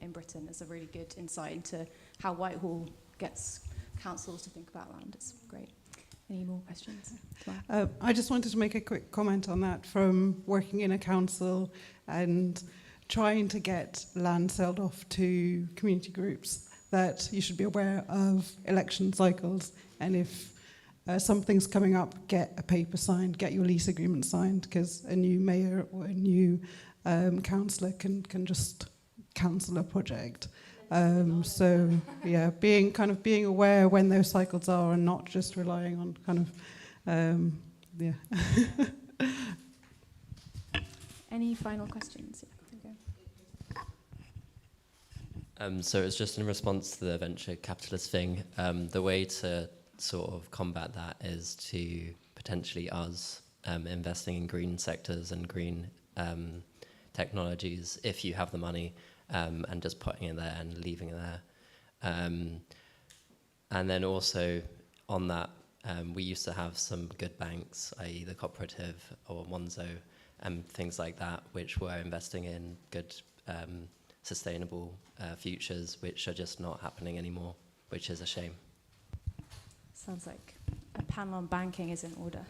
in Britain. It's a really good insight into how Whitehall gets councils to think about land. It's great. Any more questions? I just wanted to make a quick comment on that from working in a council and trying to get land sold off to community groups, that you should be aware of election cycles, and if something's coming up, get a paper signed, get your lease agreement signed, because a new mayor or a new councillor can just cancel a project. So yeah, being aware when those cycles are, and not just relying on kind of yeah. Any final questions? So it's just in response to the venture capitalist thing. The way to sort of combat that is to potentially us investing in green sectors and green technologies, if you have the money, and just putting it there and leaving it there. And then also on that, we used to have some good banks, i.e. the Cooperative or Monzo, and things like that, which were investing in good sustainable futures, which are just not happening anymore, which is a shame. Sounds like a panel on banking is in order.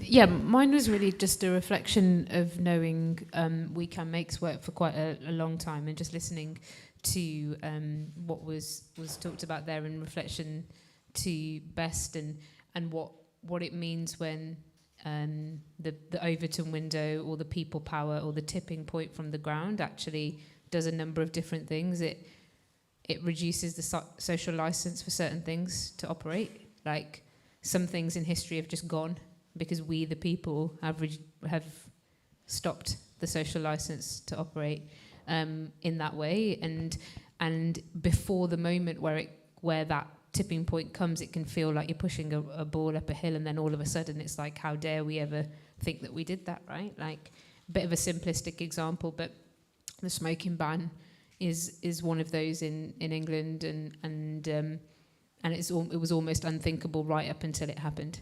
Yeah, mine was really just a reflection of knowing WeCanMake's work for quite a long time, and just listening to what was talked about there in reflection to Best and what it means when the Overton window or the people power or the tipping point from the ground actually does a number of different things. It reduces the social license for certain things to operate. Like, some things in history have just gone because we, the people, have stopped the social license to operate in that way. And before the moment where that tipping point comes, it can feel like you're pushing a ball up a hill, and then all of a sudden it's like, how dare we ever think that we did that, right? Like, a bit of a simplistic example, but the smoking ban is one of those in England, and it was almost unthinkable right up until it happened.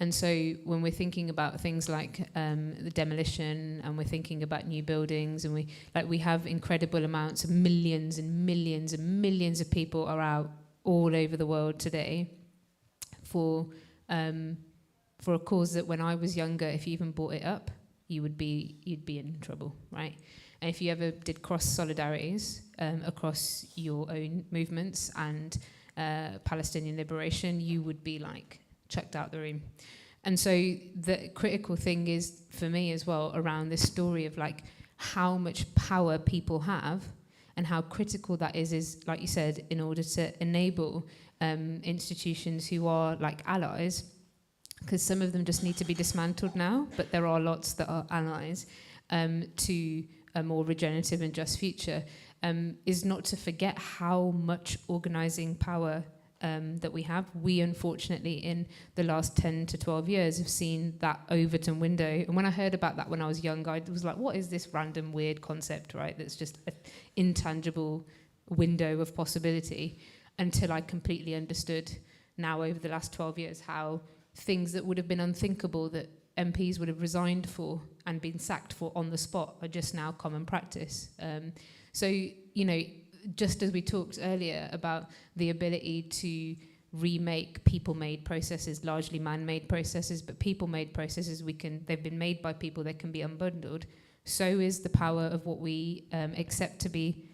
And so when we're thinking about things like the demolition, and we're thinking about new buildings, and we have incredible amounts of millions and millions and millions of people are out all over the world today for a cause that when I was younger, if you even brought it up, you'd be in trouble, right? And if you ever did cross solidarities across your own movements and Palestinian liberation, you would be like chucked out the room. And so the critical thing is, for me as well, around this story of like how much power people have and how critical that is, like you said, in order to enable institutions who are like allies, because some of them just need to be dismantled now, but there are lots that are allies to a more regenerative and just future, is not to forget how much organising power that we have. We, unfortunately, in the last 10 to 12 years, have seen that Overton window. And when I heard about that when I was young, I was like, what is this random weird concept, right? That's just an intangible window of possibility, until I completely understood now over the last 12 years how things that would have been unthinkable that MPs would have resigned for and been sacked for on the spot are just now common practice. So, you know, just as we talked earlier about the ability to remake people-made processes, largely man-made processes, but people-made processes, they've been made by people, they can be unbundled. So is the power of what we accept to be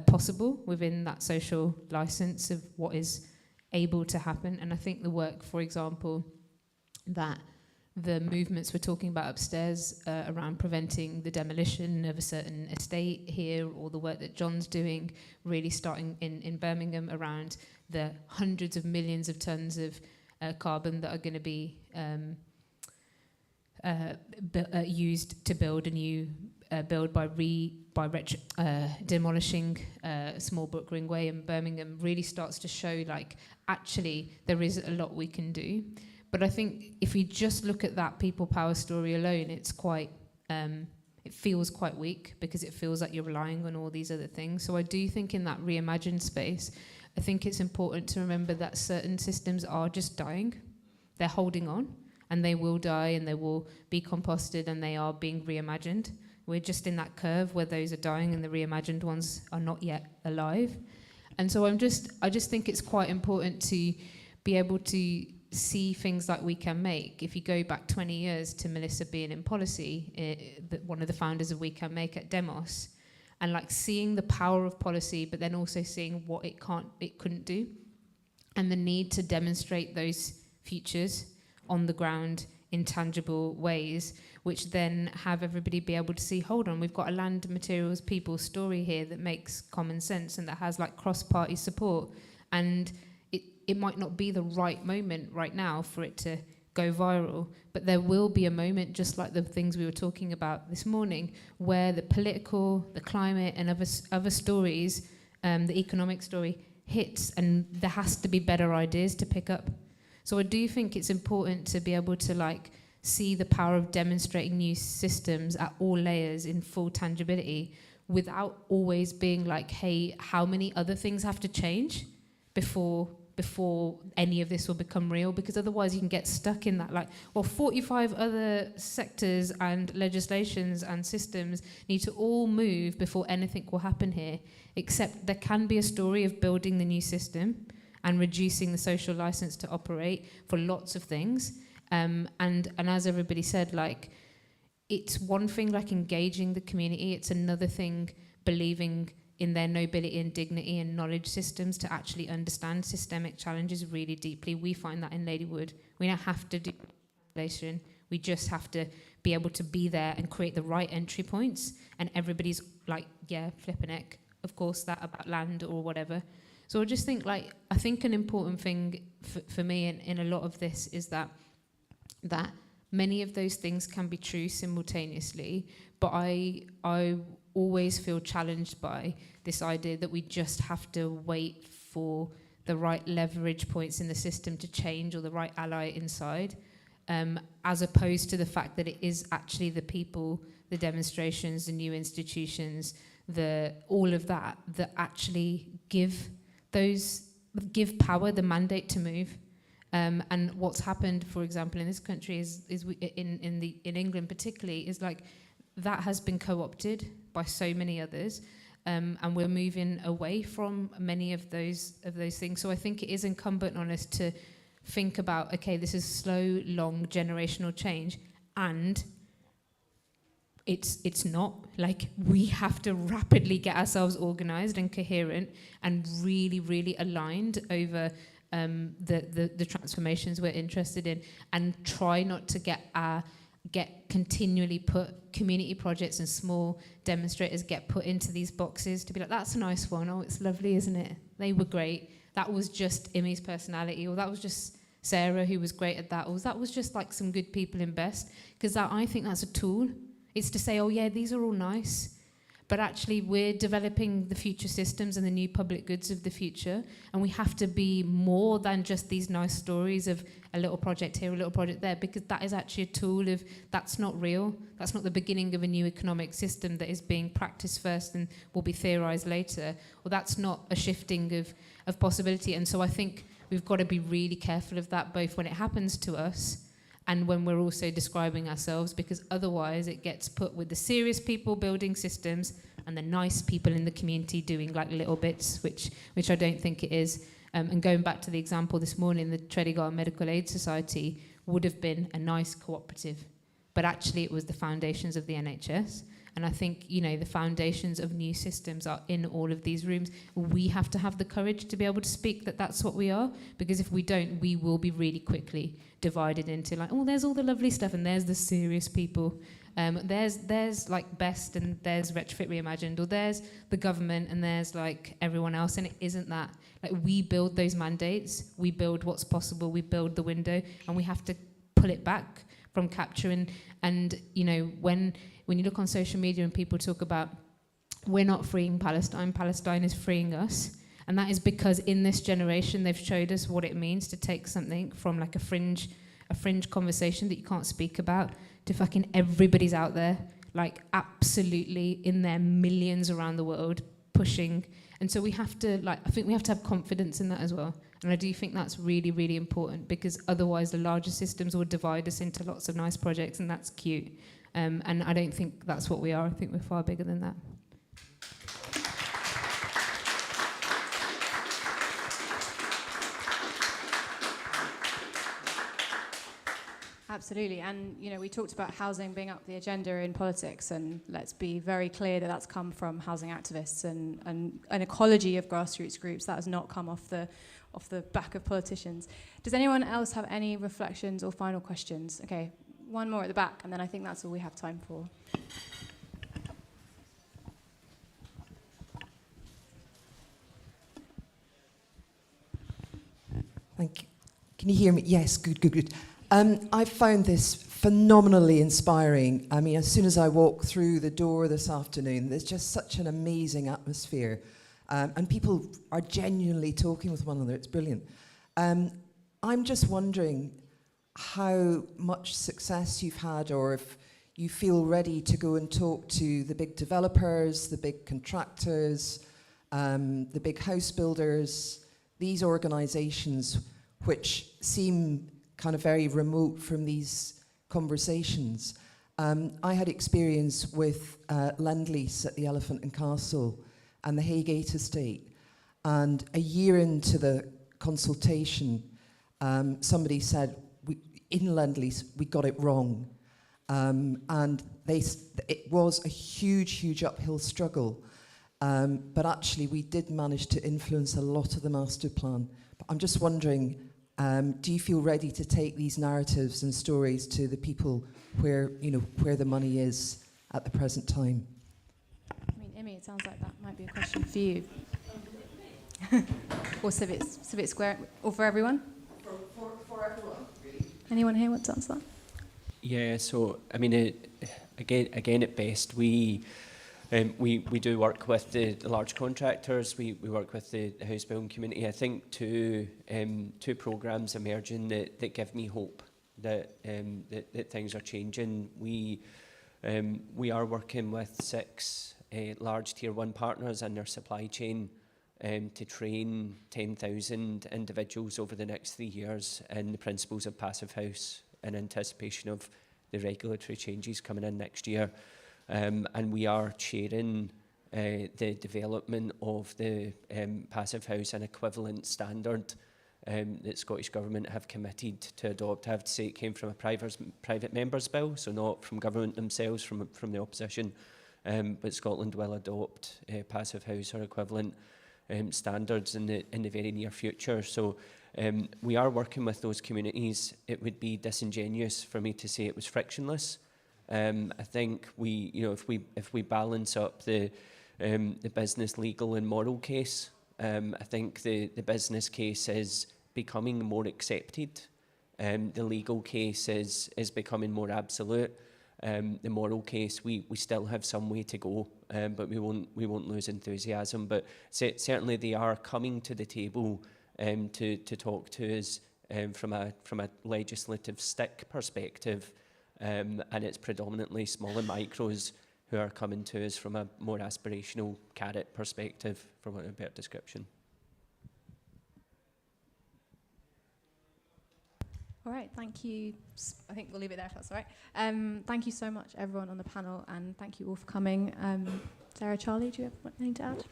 possible within that social license of what is able to happen. And I think the work, for example, that the movements we're talking about upstairs around preventing the demolition of a certain estate here, or the work that John's doing, really starting in Birmingham around the hundreds of millions of tons of carbon that are going to be used to build a new build by demolishing Smallbrook Ringway in Birmingham, really starts to show like actually there is a lot we can do. But I think if you just look at that people power story alone, it's quite, it feels quite weak, because it feels like you're relying on all these other things. So I do think in that reimagined space, I think it's important to remember that certain systems are just dying. They're holding on, and they will die, and they will be composted, and they are being reimagined. We're just in that curve where those are dying and the reimagined ones are not yet alive. And so I just think it's quite important to be able to see things like WeCanMake. If you go back 20 years to Melissa being in policy, one of the founders of WeCanMake at Demos, and like seeing the power of policy, but then also seeing what it couldn't do, and the need to demonstrate those futures on the ground in tangible ways, which then have everybody be able to see, hold on, we've got a land, materials, people story here that makes common sense and that has like cross-party support. And it might not be the right moment right now for it to go viral, but there will be a moment, just like the things we were talking about this morning, where the political, the climate, and other stories, the economic story hits, and there has to be better ideas to pick up. So I do think it's important to be able to like see the power of demonstrating new systems at all layers in full tangibility, without always being like, hey, how many other things have to change before any of this will become real? Because otherwise you can get stuck in that, like, well, 45 other sectors and legislations and systems need to all move before anything will happen here, except there can be a story of building the new system and reducing the social license to operate for lots of things. And as everybody said, like, it's one thing like engaging the community, it's another thing believing in their nobility and dignity and knowledge systems to actually understand systemic challenges really deeply. We find that in Ladywood. We don't have to do translation. We just have to be able to be there and create the right entry points. And everybody's like, yeah, flipping it. Of course, that about land or whatever. So I just think, like, I think an important thing for me in a lot of this is that many of those things can be true simultaneously, but I always feel challenged by this idea that we just have to wait for the right leverage points in the system to change or the right ally inside, as opposed to the fact that it is actually the people, the demonstrations, the new institutions, all of that actually give power the mandate to move. And what's happened, for example, in this country in England particularly, is like that has been co-opted by so many others, and we're moving away from many of those things. So I think it is incumbent on us to think about, okay, this is slow, long, generational change, and it's not. Like, we have to rapidly get ourselves organised and coherent and really, really aligned over the transformations we're interested in, and try not to get continually put community projects and small demonstrators get put into these boxes to be like, that's a nice one, oh, it's lovely, isn't it? They were great. That was just Imi's personality, or that was just Sarah who was great at that, or that was just like some good people in Best. Because I think that's a tool. It's to say, oh yeah, these are all nice, but actually we're developing the future systems and the new public goods of the future, and we have to be more than just these nice stories of a little project here, a little project there, because that is actually a tool of, that's not real, that's not the beginning of a new economic system that is being practiced first and will be theorised later, or that's not a shifting of possibility. And so I think we've got to be really careful of that, both when it happens to us and when we're also describing ourselves, because otherwise it gets put with the serious people building systems and the nice people in the community doing like little bits, which I don't think it is. And going back to the example this morning, the Tredegar Medical Aid Society would have been a nice cooperative, but actually it was the foundations of the NHS. And I think, the foundations of new systems are in all of these rooms. We have to have the courage to be able to speak that that's what we are, because if we don't, we will be really quickly divided into like, oh, there's all the lovely stuff and there's the serious people. There's like Best and there's Retrofit Reimagined, or there's the government and there's like everyone else, and it isn't that. Like, we build those mandates, we build what's possible, we build the window, and we have to pull it back from capturing. And when you look on social media and people talk about, we're not freeing Palestine, Palestine is freeing us. And that is because in this generation, they've showed us what it means to take something from like a fringe conversation that you can't speak about to fucking everybody's out there, like absolutely in their millions around the world pushing. And so we have to, I think we have to have confidence in that as well. And I do think that's really, really important, because otherwise the larger systems will divide us into lots of nice projects, and that's cute. And I don't think that's what we are. I think we're far bigger than that. Absolutely, and we talked about housing being up the agenda in politics, and let's be very clear that that's come from housing activists and an ecology of grassroots groups. That has not come off the back of politicians. Does anyone else have any reflections or final questions? Okay, one more at the back, and then I think that's all we have time for. Thank you. Can you hear me? Yes, good. I found this phenomenally inspiring. I mean, as soon as I walked through the door this afternoon, there's just such an amazing atmosphere. And people are genuinely talking with one another. It's brilliant. I'm just wondering how much success you've had, or if you feel ready to go and talk to the big developers, the big contractors, the big house builders, these organisations which seem kind of very remote from these conversations. I had experience with Lend Lease at the Elephant and Castle and the Haygate estate, and a year into the consultation, somebody said, in Lend-Lease, we got it wrong. And it was a huge uphill struggle. But actually, we did manage to influence a lot of the master plan. But I'm just wondering, do you feel ready to take these narratives and stories to the people where the money is at the present time? I mean, Imi, it sounds like that might be a question for you. Or Civic Square, or for everyone? For everyone, really. Anyone here want to answer that? Yeah, so I mean, again, at best, we do work with the large contractors. We work with the house building community. I think two programs emerging that give me hope that things are changing. We are working with 6 large tier 1 partners and their supply chain to train 10,000 individuals over the next 3 years in the principles of Passive House in anticipation of the regulatory changes coming in next year. And we are chairing the development of the Passive House and equivalent standard that Scottish Government have committed to adopt. I have to say it came from a private member's bill, so not from government themselves, from the opposition. But Scotland will adopt Passive House or equivalent standards in the very near future. So we are working with those communities. It would be disingenuous for me to say it was frictionless. I think if we balance up the business, legal and moral case, I think the business case is becoming more accepted. The legal case is becoming more absolute. The moral case, we still have some way to go, but we won't lose enthusiasm. But certainly they are coming to the table to talk to us from a legislative stick perspective, and it's predominantly small and micros who are coming to us from a more aspirational carrot perspective, for want of a better description. All right, thank you. I think we'll leave it there if that's all right. Thank you so much, everyone on the panel, and thank you all for coming. Sarah, Charlie, do you have anything to add?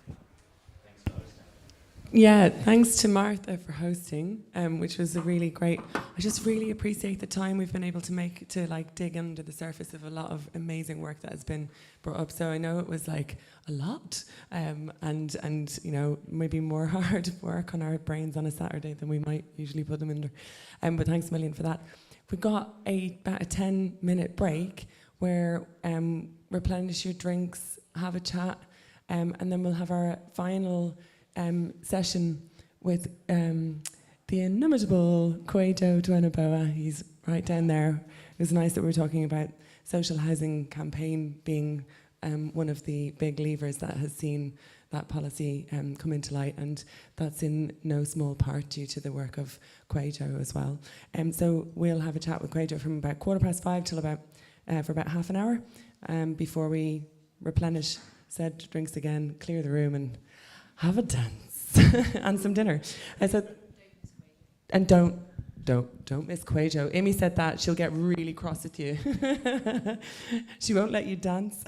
Yeah, thanks to Martha for hosting, which was a really great. I just really appreciate the time we've been able to make to dig under the surface of a lot of amazing work that has been brought up. So I know it was a lot, and maybe more hard work on our brains on a Saturday than we might usually put them under. But thanks a million for that. We've got about a 10-minute break where replenish your drinks, have a chat, and then we'll have our final session with the inimitable Kwajo Tweneboa. He's right down there. It was nice that we were talking about social housing campaign being one of the big levers that has seen that policy come into light, and that's in no small part due to the work of Kwajo as well. So we'll have a chat with Kwajo from about 5:15 till for about half an hour before we replenish said drinks again, clear the room, and have a dance and some dinner. And don't miss Kwajo. Amy said that she'll get really cross with you. She won't let you dance.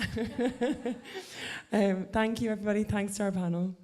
Thank you, everybody. Thanks to our panel.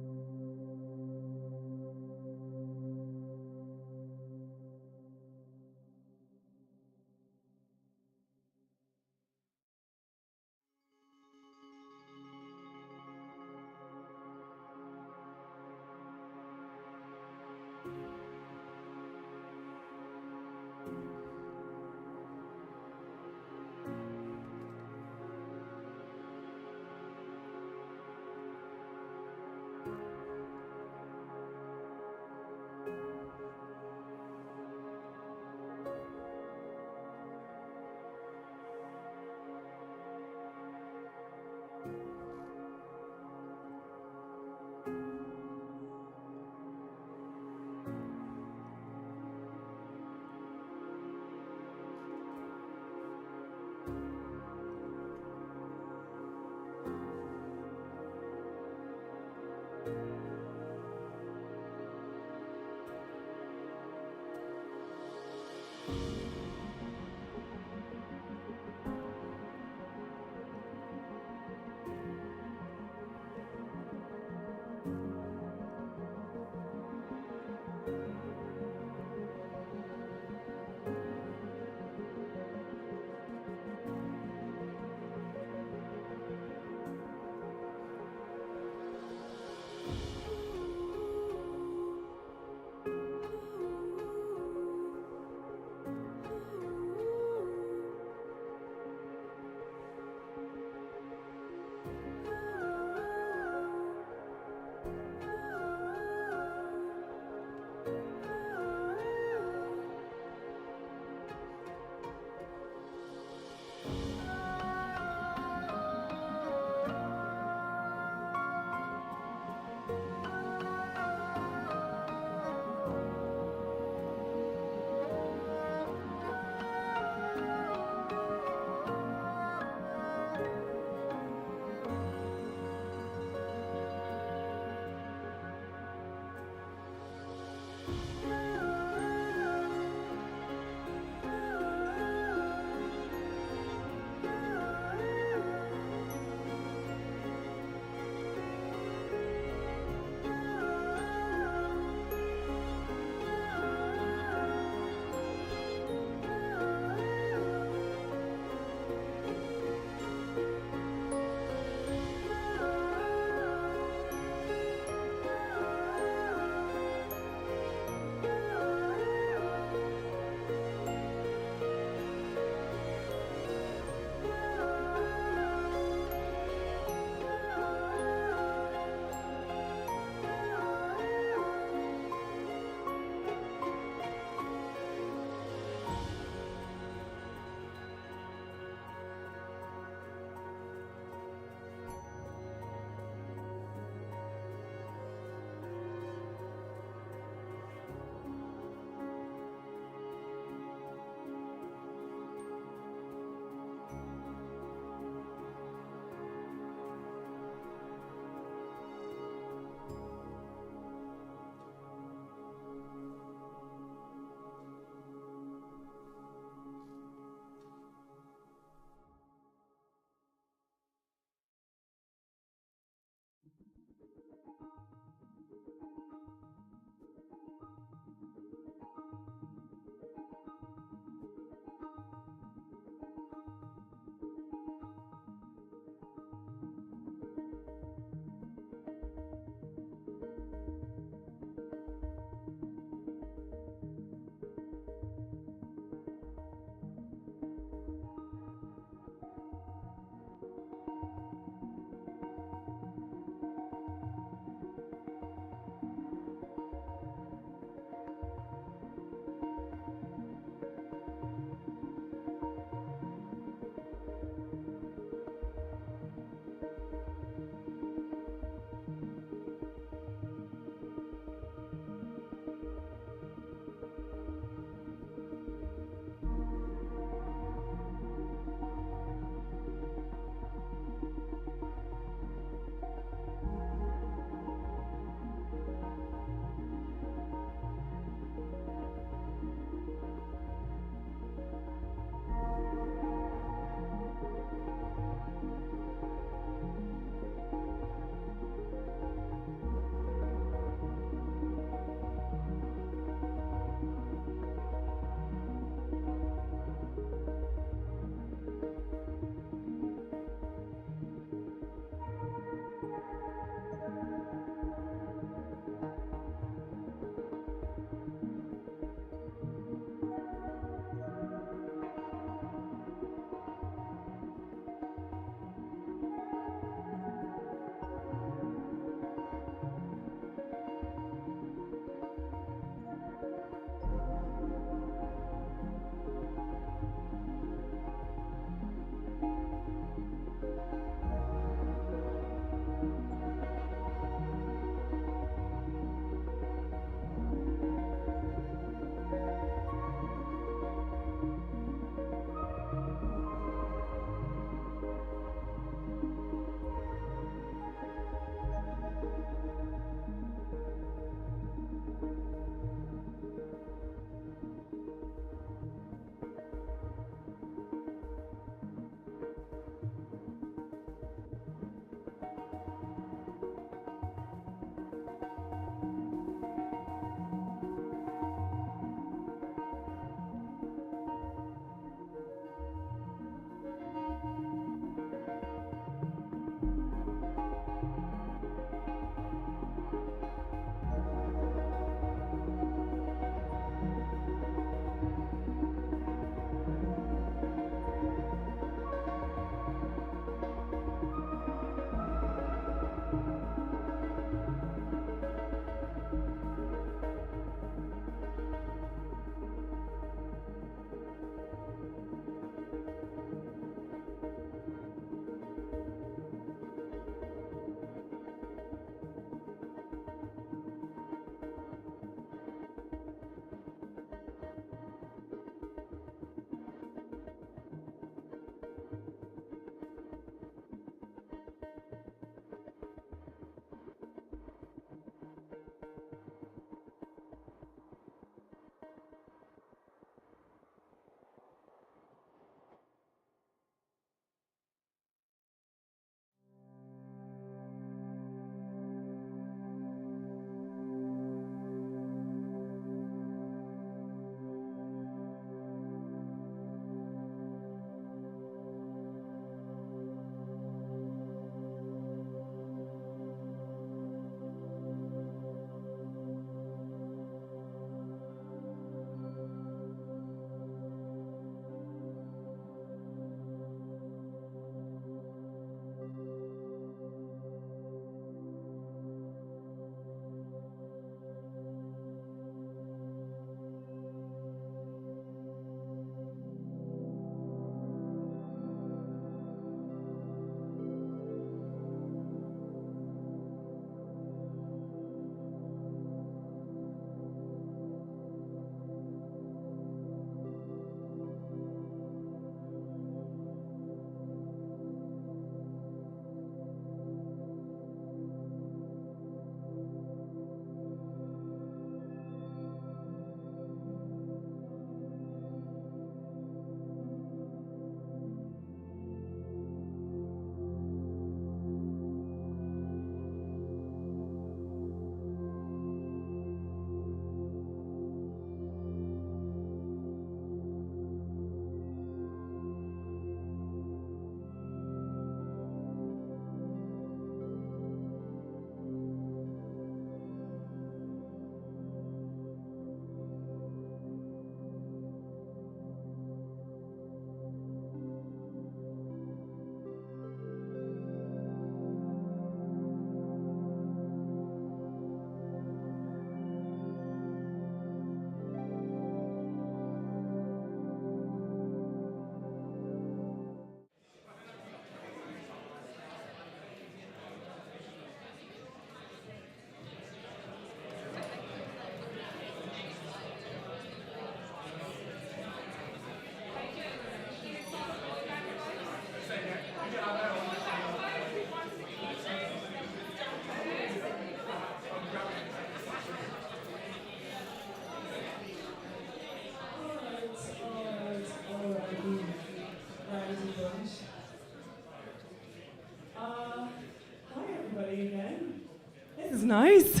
was nice.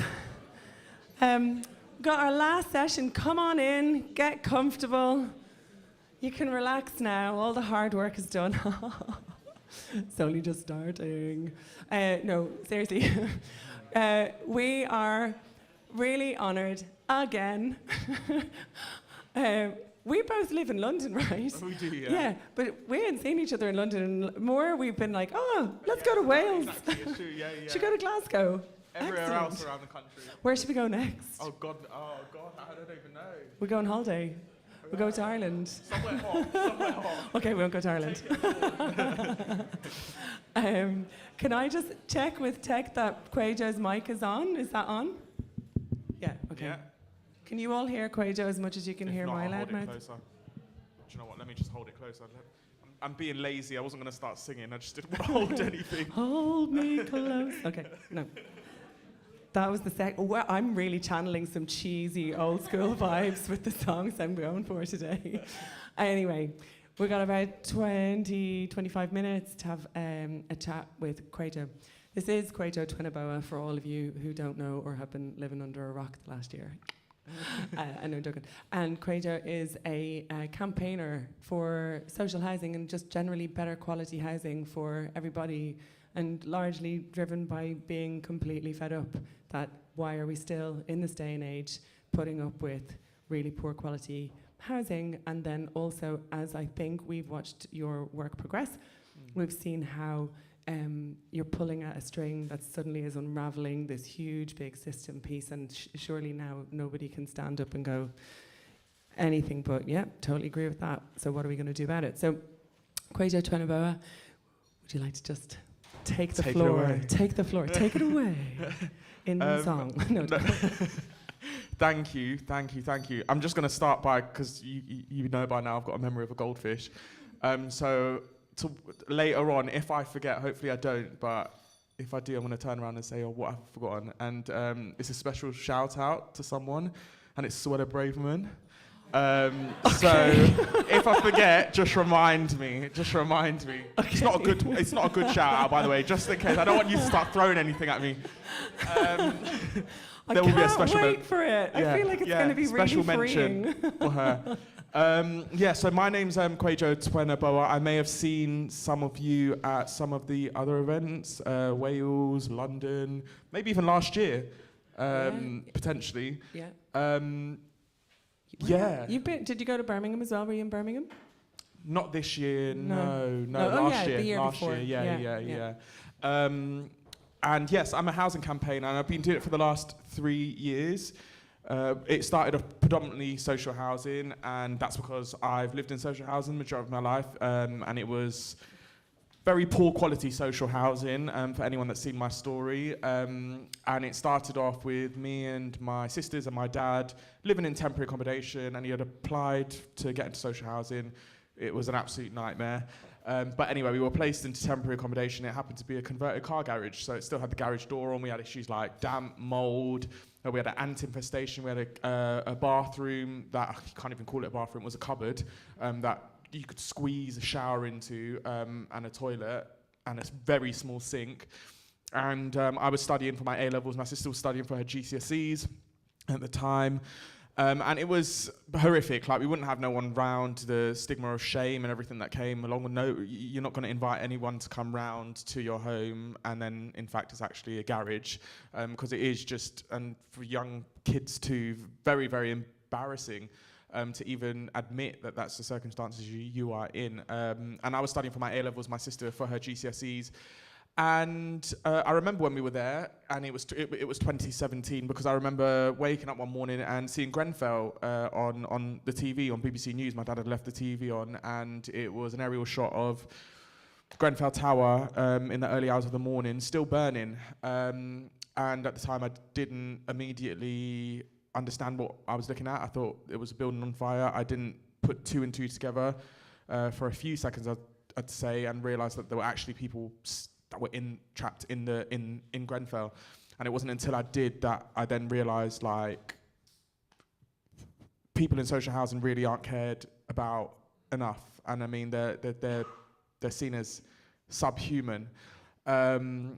Got our last session. Come on in, get comfortable. You can relax now. All the hard work is done. It's only just starting. No, seriously. We are really honoured again. We both live in London, right? We do, yeah. Yeah, but we hadn't seen each other in London. And more, we've been like, let's go to Wales. Exactly, it's true, yeah. Should we go to Glasgow? Everywhere Excellent. else around the country. Where should we go next? Oh God, I don't even know. We go on holiday. We go to Ireland. Somewhere hot. Okay, we won't go to Ireland. Can I just check with tech that Kwajo's mic is on? Is that on? Yeah, okay. Yeah. Can you all hear Kwajo as much as you can hear my loud mouth? Do you know what? Let me just hold it closer. I'm being lazy. I wasn't going to start singing. I just didn't want to hold anything. Hold me close. Okay, no. That was the second. Well, I'm really channeling some cheesy old school vibes with the songs I'm going for today. Anyway, we've got about 25 minutes to have a chat with Kwajo. This is Kwajo Tweneboa for all of you who don't know or have been living under a rock the last year. I know Duncan. And Kwajo is a campaigner for social housing and just generally better quality housing for everybody, and largely driven by being completely fed up that why are we still in this day and age putting up with really poor quality housing. And then also, as I think we've watched your work progress, we've seen how you're pulling at a string that suddenly is unraveling this huge big system piece, and surely now nobody can stand up and go anything but, yeah, totally agree with that. So what are we going to do about it? So Kwajo Tweneboa, would you like to just take the floor, take it away in the song? No. Thank you. I'm just going to start by, because you know by now I've got a memory of a goldfish. So later on, if I forget, hopefully I don't, but if I do, I'm going to turn around and say, what have I forgotten? And it's a special shout out to someone, and it's Sweater Braverman. So if I forget, just remind me. Okay. It's not a good shout out, by the way, just in case. I don't want you to start throwing anything at me. There will be a special wait for it. I feel like it's going to be special really freeing. mention for her. So my name's Kwajo Tweneboa. I may have seen some of you at some of the other events, Wales, London, maybe even last year, potentially. Yeah. Did you go to Birmingham as well? Were you in Birmingham? Not this year, no. Last year. The year last before. year, yeah. And yes, I'm a housing campaigner, and I've been doing it for the last 3 years. It started off predominantly social housing, and that's because I've lived in social housing the majority of my life, and it was very poor quality social housing, for anyone that's seen my story. And it started off with me and my sisters and my dad living in temporary accommodation, and he had applied to get into social housing. It was an absolute nightmare. But anyway, we were placed into temporary accommodation. It happened to be a converted car garage, so it still had the garage door on. We had issues like damp, mould. We had an ant infestation. We had a bathroom that, I can't even call it a bathroom, it was a cupboard that you could squeeze a shower into, and a toilet, and a very small sink. And I was studying for my A-levels. My sister was studying for her GCSEs at the time. And it was horrific. Like, we wouldn't have no one round. The stigma of shame and everything that came along with you're not going to invite anyone to come round to your home, and then in fact it's actually a garage, because it is just, and for young kids too, very, very embarrassing to even admit that that's the circumstances you are in. And I was studying for my A-levels, my sister for her GCSEs. And I remember when we were there, and it was 2017, because I remember waking up one morning and seeing Grenfell on the TV, on BBC News. My dad had left the TV on, and it was an aerial shot of Grenfell Tower in the early hours of the morning, still burning. And at the time, I didn't immediately understand what I was looking at. I thought it was a building on fire. I didn't put two and two together for a few seconds, I'd say, and realised that there were actually people that were trapped in Grenfell. And it wasn't until I did that I then realised, like, people in social housing really aren't cared about enough. And I mean, they're seen as subhuman. And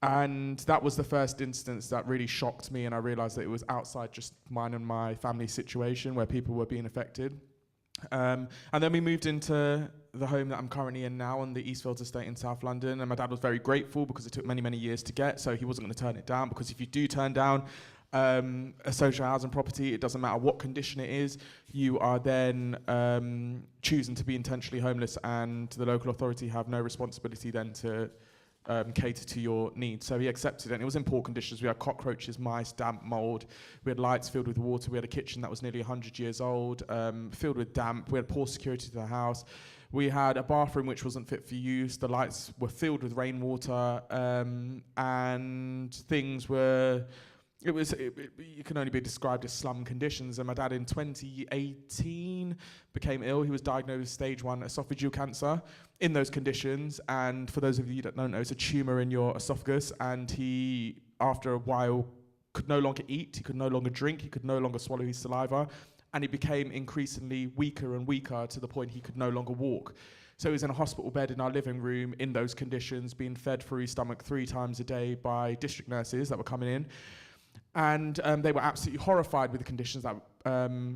And that was the first instance that really shocked me, and I realised that it was outside just mine and my family situation where people were being affected. And then we moved into the home that I'm currently in now on the Eastfields estate in South London, and my dad was very grateful because it took many, many years to get, so he wasn't going to turn it down, because if you do turn down a social housing property, it doesn't matter what condition it is, you are then choosing to be intentionally homeless, and the local authority have no responsibility then to cater to your needs. So he accepted it, and it was in poor conditions. We had cockroaches, mice, damp, mold. We had lights filled with water. We had a kitchen that was nearly 100 years old, filled with damp. We had poor security to the house. We had a bathroom which wasn't fit for use. The lights were filled with rainwater, and things were... It can only be described as slum conditions. And my dad in 2018 became ill. He was diagnosed with stage 1 esophageal cancer in those conditions. And for those of you that don't know, it's a tumor in your esophagus. And he, after a while, could no longer eat. He could no longer drink. He could no longer swallow his saliva. And he became increasingly weaker and weaker to the point he could no longer walk. So he was in a hospital bed in our living room in those conditions, being fed through his stomach 3 times a day by district nurses that were coming in. And they were absolutely horrified with the conditions that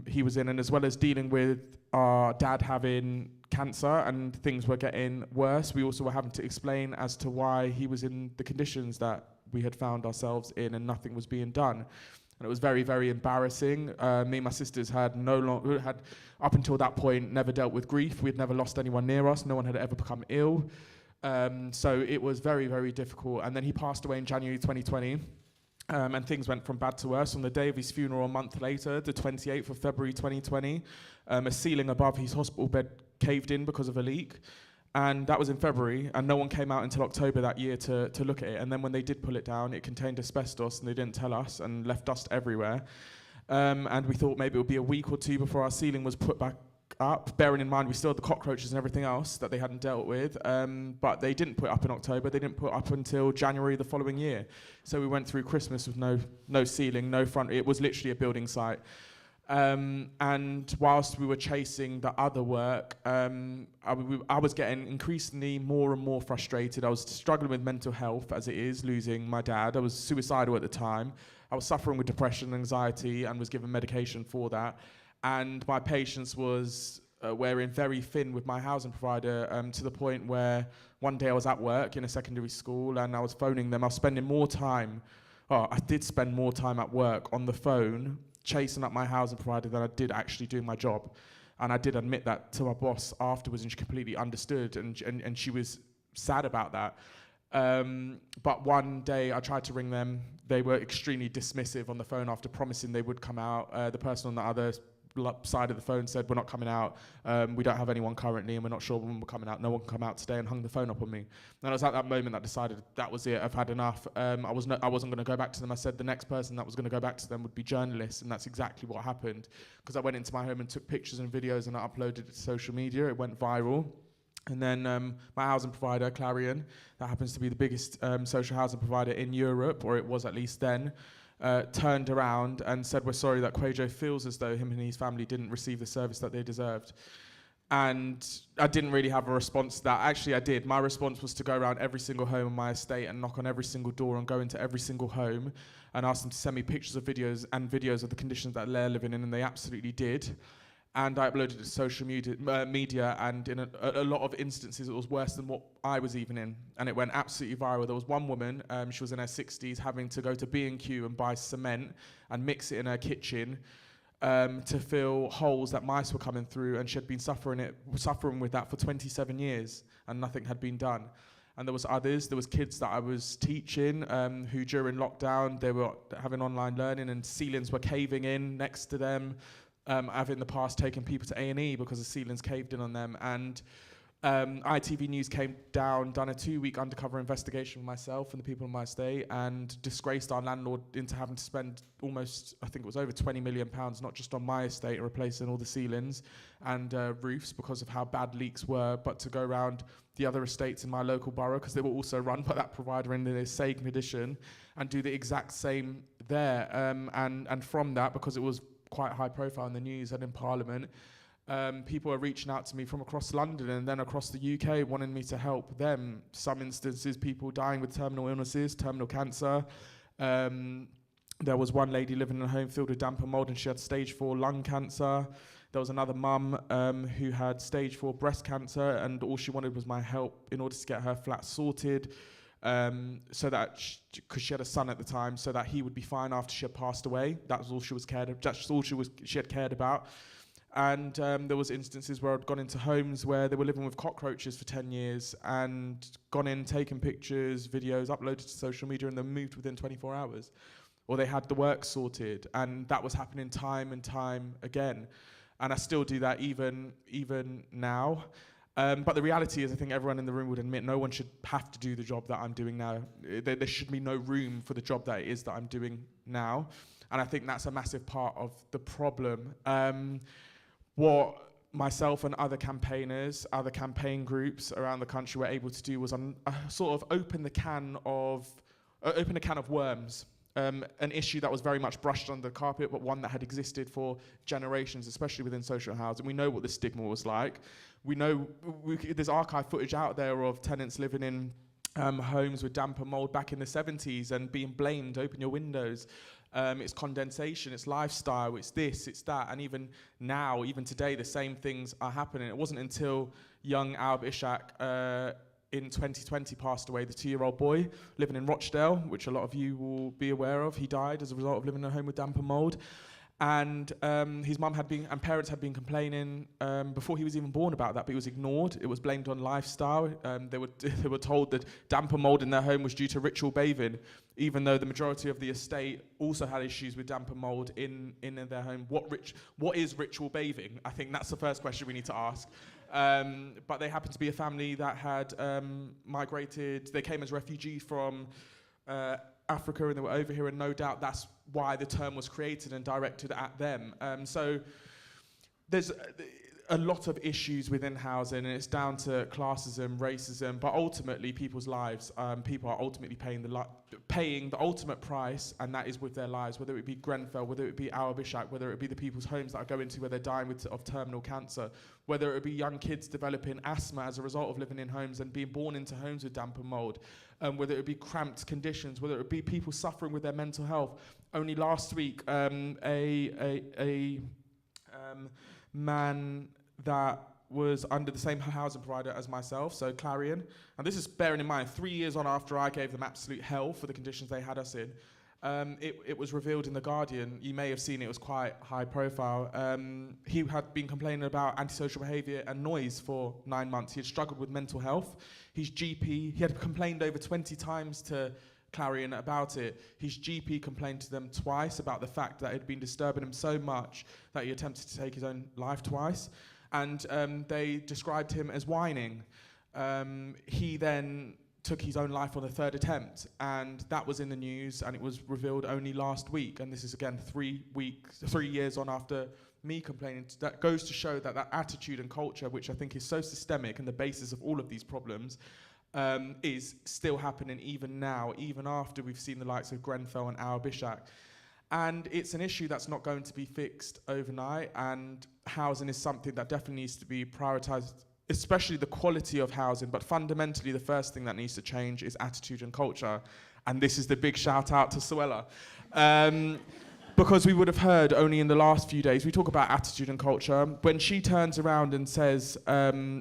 he was in, and as well as dealing with our dad having cancer and things were getting worse, we also were having to explain as to why he was in the conditions that we had found ourselves in, and nothing was being done. And it was very, very embarrassing. Me and my sisters had up until that point never dealt with grief. We had never lost anyone near us. No one had ever become ill. So it was very, very difficult. And then he passed away in January 2020. And things went from bad to worse. On the day of his funeral, a month later, the 28th of February 2020, a ceiling above his hospital bed caved in because of a leak. And that was in February, and no one came out until October that year to look at it. And then when they did pull it down, it contained asbestos, and they didn't tell us, and left dust everywhere. And we thought maybe it would be a week or 2 before our ceiling was put back up, bearing in mind we still had the cockroaches and everything else that they hadn't dealt with, but they didn't put it up in October. They didn't put it up until January the following year. So we went through Christmas with no ceiling, no front. It was literally a building site. And whilst we were chasing the other work, I was getting increasingly more and more frustrated. I was struggling with mental health, as it is, losing my dad. I was suicidal at the time. I was suffering with depression and anxiety and was given medication for that. And my patience was wearing very thin with my housing provider, to the point where one day I was at work in a secondary school and I was phoning them. I was spending more time, I did spend more time at work on the phone chasing up my housing provider than I did actually doing my job. And I did admit that to my boss afterwards, and she completely understood, and she was sad about that. But one day I tried to ring them. They were extremely dismissive on the phone after promising they would come out. The person on the other side of the phone said, "We're not coming out, we don't have anyone currently, and we're not sure when we're coming out. No one can come out today," and hung the phone up on me. And it was at that moment that I decided that was it, I've had enough. I wasn't going to go back to them. I said the next person that was going to go back to them would be journalists, and that's exactly what happened, because I went into my home and took pictures and videos and I uploaded it to social media. It went viral. And then my housing provider, Clarion, that happens to be the biggest social housing provider in Europe, or it was at least then, turned around and said, "We're sorry that Kwajo feels as though him and his family didn't receive the service that they deserved." And I didn't really have a response to that. Actually, I did. My response was to go around every single home in my estate and knock on every single door and go into every single home and ask them to send me pictures of videos of the conditions that they're living in, and they absolutely did. And I uploaded it to social media, and in a lot of instances, it was worse than what I was even in. And it went absolutely viral. There was one woman, she was in her 60s, having to go to B&Q and buy cement and mix it in her kitchen to fill holes that mice were coming through. And she had been suffering with that for 27 years, and nothing had been done. And there was others. There was kids that I was teaching who during lockdown, they were having online learning, and ceilings were caving in next to them. I've in the past taken people to A&E because the ceilings caved in on them, and ITV News came down, done a 2-week undercover investigation with myself and the people in my estate, and disgraced our landlord into having to spend almost, I think it was over £20 million, not just on my estate, replacing all the ceilings and roofs because of how bad leaks were, but to go around the other estates in my local borough, because they were also run by that provider in the same condition, and do the exact same there. And from that, because it was quite high profile in the news and in Parliament, people are reaching out to me from across London and then across the UK wanting me to help them. Some instances, people dying with terminal illnesses, terminal cancer. There was one lady living in a home filled with damp and mold and she had stage 4 lung cancer. There was another mum who had stage 4 breast cancer and all she wanted was my help in order to get her flat sorted. So that, because she had a son at the time, so that he would be fine after she had passed away. That was all she was that's all she had cared about. And there was instances where I'd gone into homes where they were living with cockroaches for 10 years and gone in, taken pictures, videos, uploaded to social media, and then moved within 24 hours. Or they had the work sorted, and that was happening time and time again. And I still do that even now. But the reality is, I think everyone in the room would admit no one should have to do the job that I'm doing now. There should be no room for the job that it is that I'm doing now. And I think that's a massive part of the problem. What myself and other campaigners, other campaign groups around the country were able to do was sort of open a can of worms. An issue that was very much brushed under the carpet, but one that had existed for generations, especially within social housing. We know what the stigma was like. We know there's archive footage out there of tenants living in homes with damp and mold back in the 70s and being blamed, open your windows. It's condensation, it's lifestyle, it's this, it's that. And even now, even today, the same things are happening. It wasn't until young Abdi in 2020 passed away, the 2-year-old boy living in Rochdale, which a lot of you will be aware of. He died as a result of living in a home with damp and mold. And his mum and parents had been complaining before he was even born about that, but he was ignored. It was blamed on lifestyle. They were told that damp and mold in their home was due to ritual bathing, even though the majority of the estate also had issues with damp and mold in their home. What is ritual bathing? I think that's the first question we need to ask. But they happened to be a family that had migrated. They came as refugees from Africa, and they were over here, and no doubt that's why the term was created and directed at them. So there's a lot of issues within housing, and it's down to classism, racism, but ultimately people's lives. People are ultimately paying the ultimate price, and that is with their lives, whether it be Grenfell, whether it be Our Bishak, whether it be the people's homes that I go into where they're dying of terminal cancer, whether it be young kids developing asthma as a result of living in homes and being born into homes with damp and mold, whether it be cramped conditions, whether it be people suffering with their mental health. Only last week, a man that was under the same housing provider as myself, so Clarion, and this is bearing in mind 3 years on after I gave them absolute hell for the conditions they had us in. It was revealed in The Guardian. You may have seen it was quite high profile. He had been complaining about antisocial behaviour and noise for 9 months. He had struggled with mental health. His GP, he had complained over 20 times to Clarion about it. His GP complained to them twice about the fact that it had been disturbing him so much that he attempted to take his own life twice. And they described him as whining. He then took his own life on the 3rd attempt, and that was in the news, and it was revealed only last week. And this is again 3 years on after me complaining. That goes to show that that attitude and culture, which I think is so systemic and the basis of all of these problems, is still happening even now, even after we've seen the likes of Grenfell and Our Bishak. And it's an issue that's not going to be fixed overnight, and housing is something that definitely needs to be prioritised, especially the quality of housing. But fundamentally, the first thing that needs to change is attitude and culture. And this is the big shout out to Suella. Because we would have heard only in the last few days, we talk about attitude and culture. When she turns around and says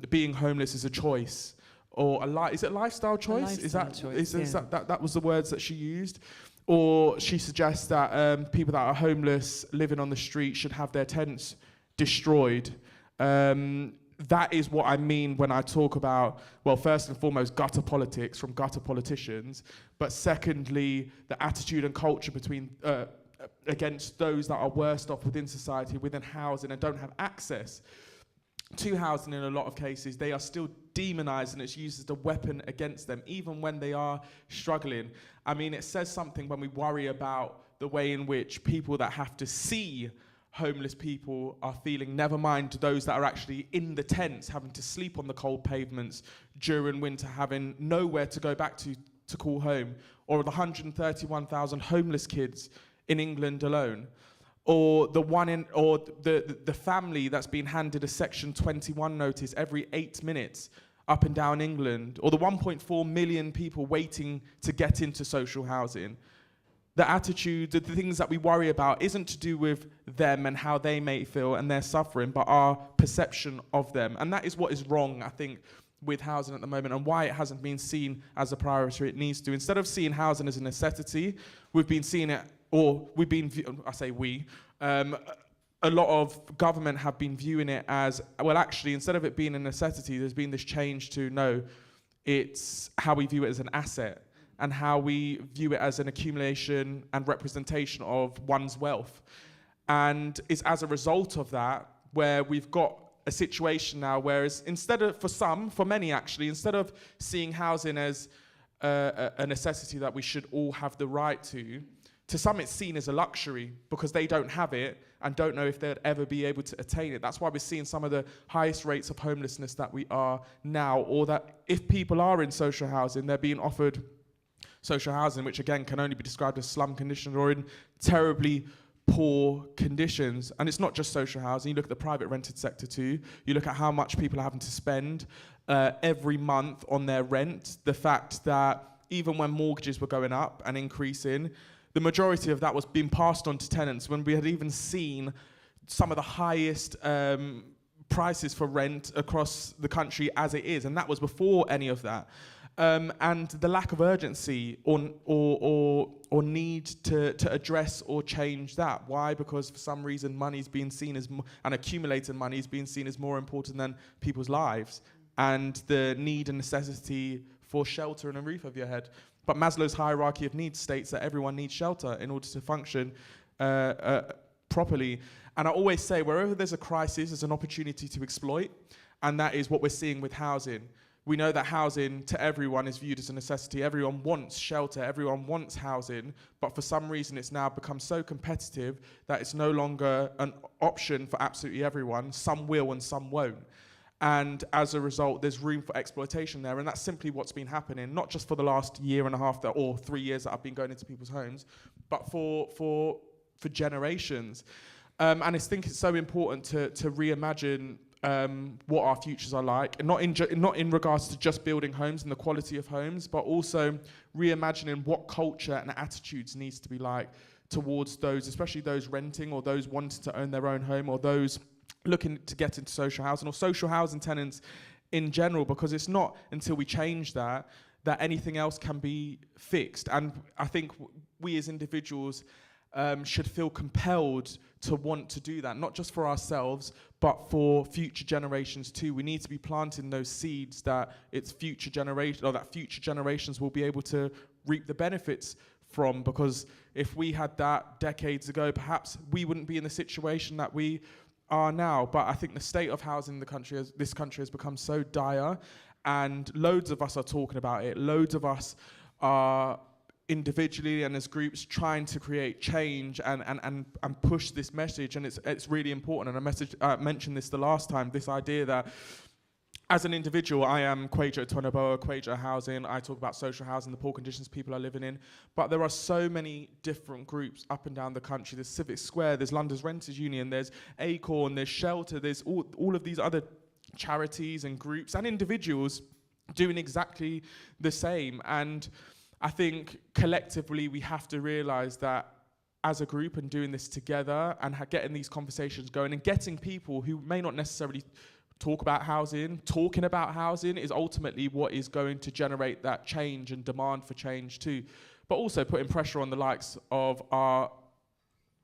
being homeless is a choice, or is it a lifestyle choice? That was the words that she used? Or she suggests that people that are homeless living on the street should have their tents destroyed. That is what I mean when I talk about, well, first and foremost, gutter politics from gutter politicians, but secondly, the attitude and culture against those that are worst off within society, within housing, and don't have access to housing in a lot of cases. They are still demonized, and it's used as a weapon against them, even when they are struggling. I mean, it says something when we worry about the way in which people that have to see homeless people are feeling, never mind those that are actually in the tents, having to sleep on the cold pavements during winter, having nowhere to go back to call home, or the 131,000 homeless kids in England alone. or the family that's been handed a Section 21 notice every 8 minutes up and down England, or the 1.4 million people waiting to get into social housing. The attitude, the things that we worry about isn't to do with them and how they may feel and their suffering, but our perception of them. And that is what is wrong, I think, with housing at the moment, and why it hasn't been seen as a priority it needs to. Instead of seeing housing as a necessity, we've been seeing it, or we've been, I say we, a lot of government have been viewing it as, well, actually, instead of it being a necessity, there's been this change to, no, it's how we view it as an asset, and how we view it as an accumulation and representation of one's wealth. And it's as a result of that where we've got a situation now where instead of, for many actually, instead of seeing housing as a necessity that we should all have the right to some it's seen as a luxury because they don't have it and don't know if they'd ever be able to attain it. That's why we're seeing some of the highest rates of homelessness that we are now, or that if people are in social housing, they're being offered social housing, which again can only be described as slum conditions or in terribly poor conditions. And it's not just social housing. You look at the private rented sector too. You look at how much people are having to spend every month on their rent. The fact that even when mortgages were going up and increasing, the majority of that was being passed on to tenants, when we had even seen some of the highest prices for rent across the country as it is. And that was before any of that. And the lack of urgency or need to address or change that. Why? Because for some reason money's being seen as, and accumulated money is being seen as more important than people's lives and the need and necessity for shelter and a roof over your head. But Maslow's hierarchy of needs states that everyone needs shelter in order to function properly. And I always say, wherever there's a crisis, there's an opportunity to exploit, and that is what we're seeing with housing. We know that housing to everyone is viewed as a necessity. Everyone wants shelter, everyone wants housing, but for some reason it's now become so competitive that it's no longer an option for absolutely everyone. Some will and some won't. And as a result, there's room for exploitation there, and that's simply what's been happening, not just for the last year and a half or 3 years that I've been going into people's homes, but for generations. And I think it's so important to reimagine what our futures are like, and not in regards to just building homes and the quality of homes, but also reimagining what culture and attitudes needs to be like towards those, especially those renting or those wanting to own their own home or those looking to get into social housing or social housing tenants in general, because it's not until we change that anything else can be fixed. And I think we as individuals should feel compelled to want to do that, not just for ourselves, but for future generations too. We need to be planting those seeds that future generations will be able to reap the benefits from, because if we had that decades ago, perhaps we wouldn't be in the situation that we are now. But I think the state of housing in this country has become so dire, and loads of us are talking about it. Loads of us are individually and as groups trying to create change and push this message, and it's really important. And I mentioned this the last time, this idea that as an individual, I am Kwajo Tweneboa, Kwajo Housing. I talk about social housing, the poor conditions people are living in. But there are so many different groups up and down the country. There's Civic Square, there's London's Renters Union, there's Acorn, there's Shelter, there's all of these other charities and groups and individuals doing exactly the same. And I think collectively we have to realise that as a group and doing this together and getting these conversations going and getting people who may not necessarily talking about housing is ultimately what is going to generate that change and demand for change too. But also putting pressure on the likes of our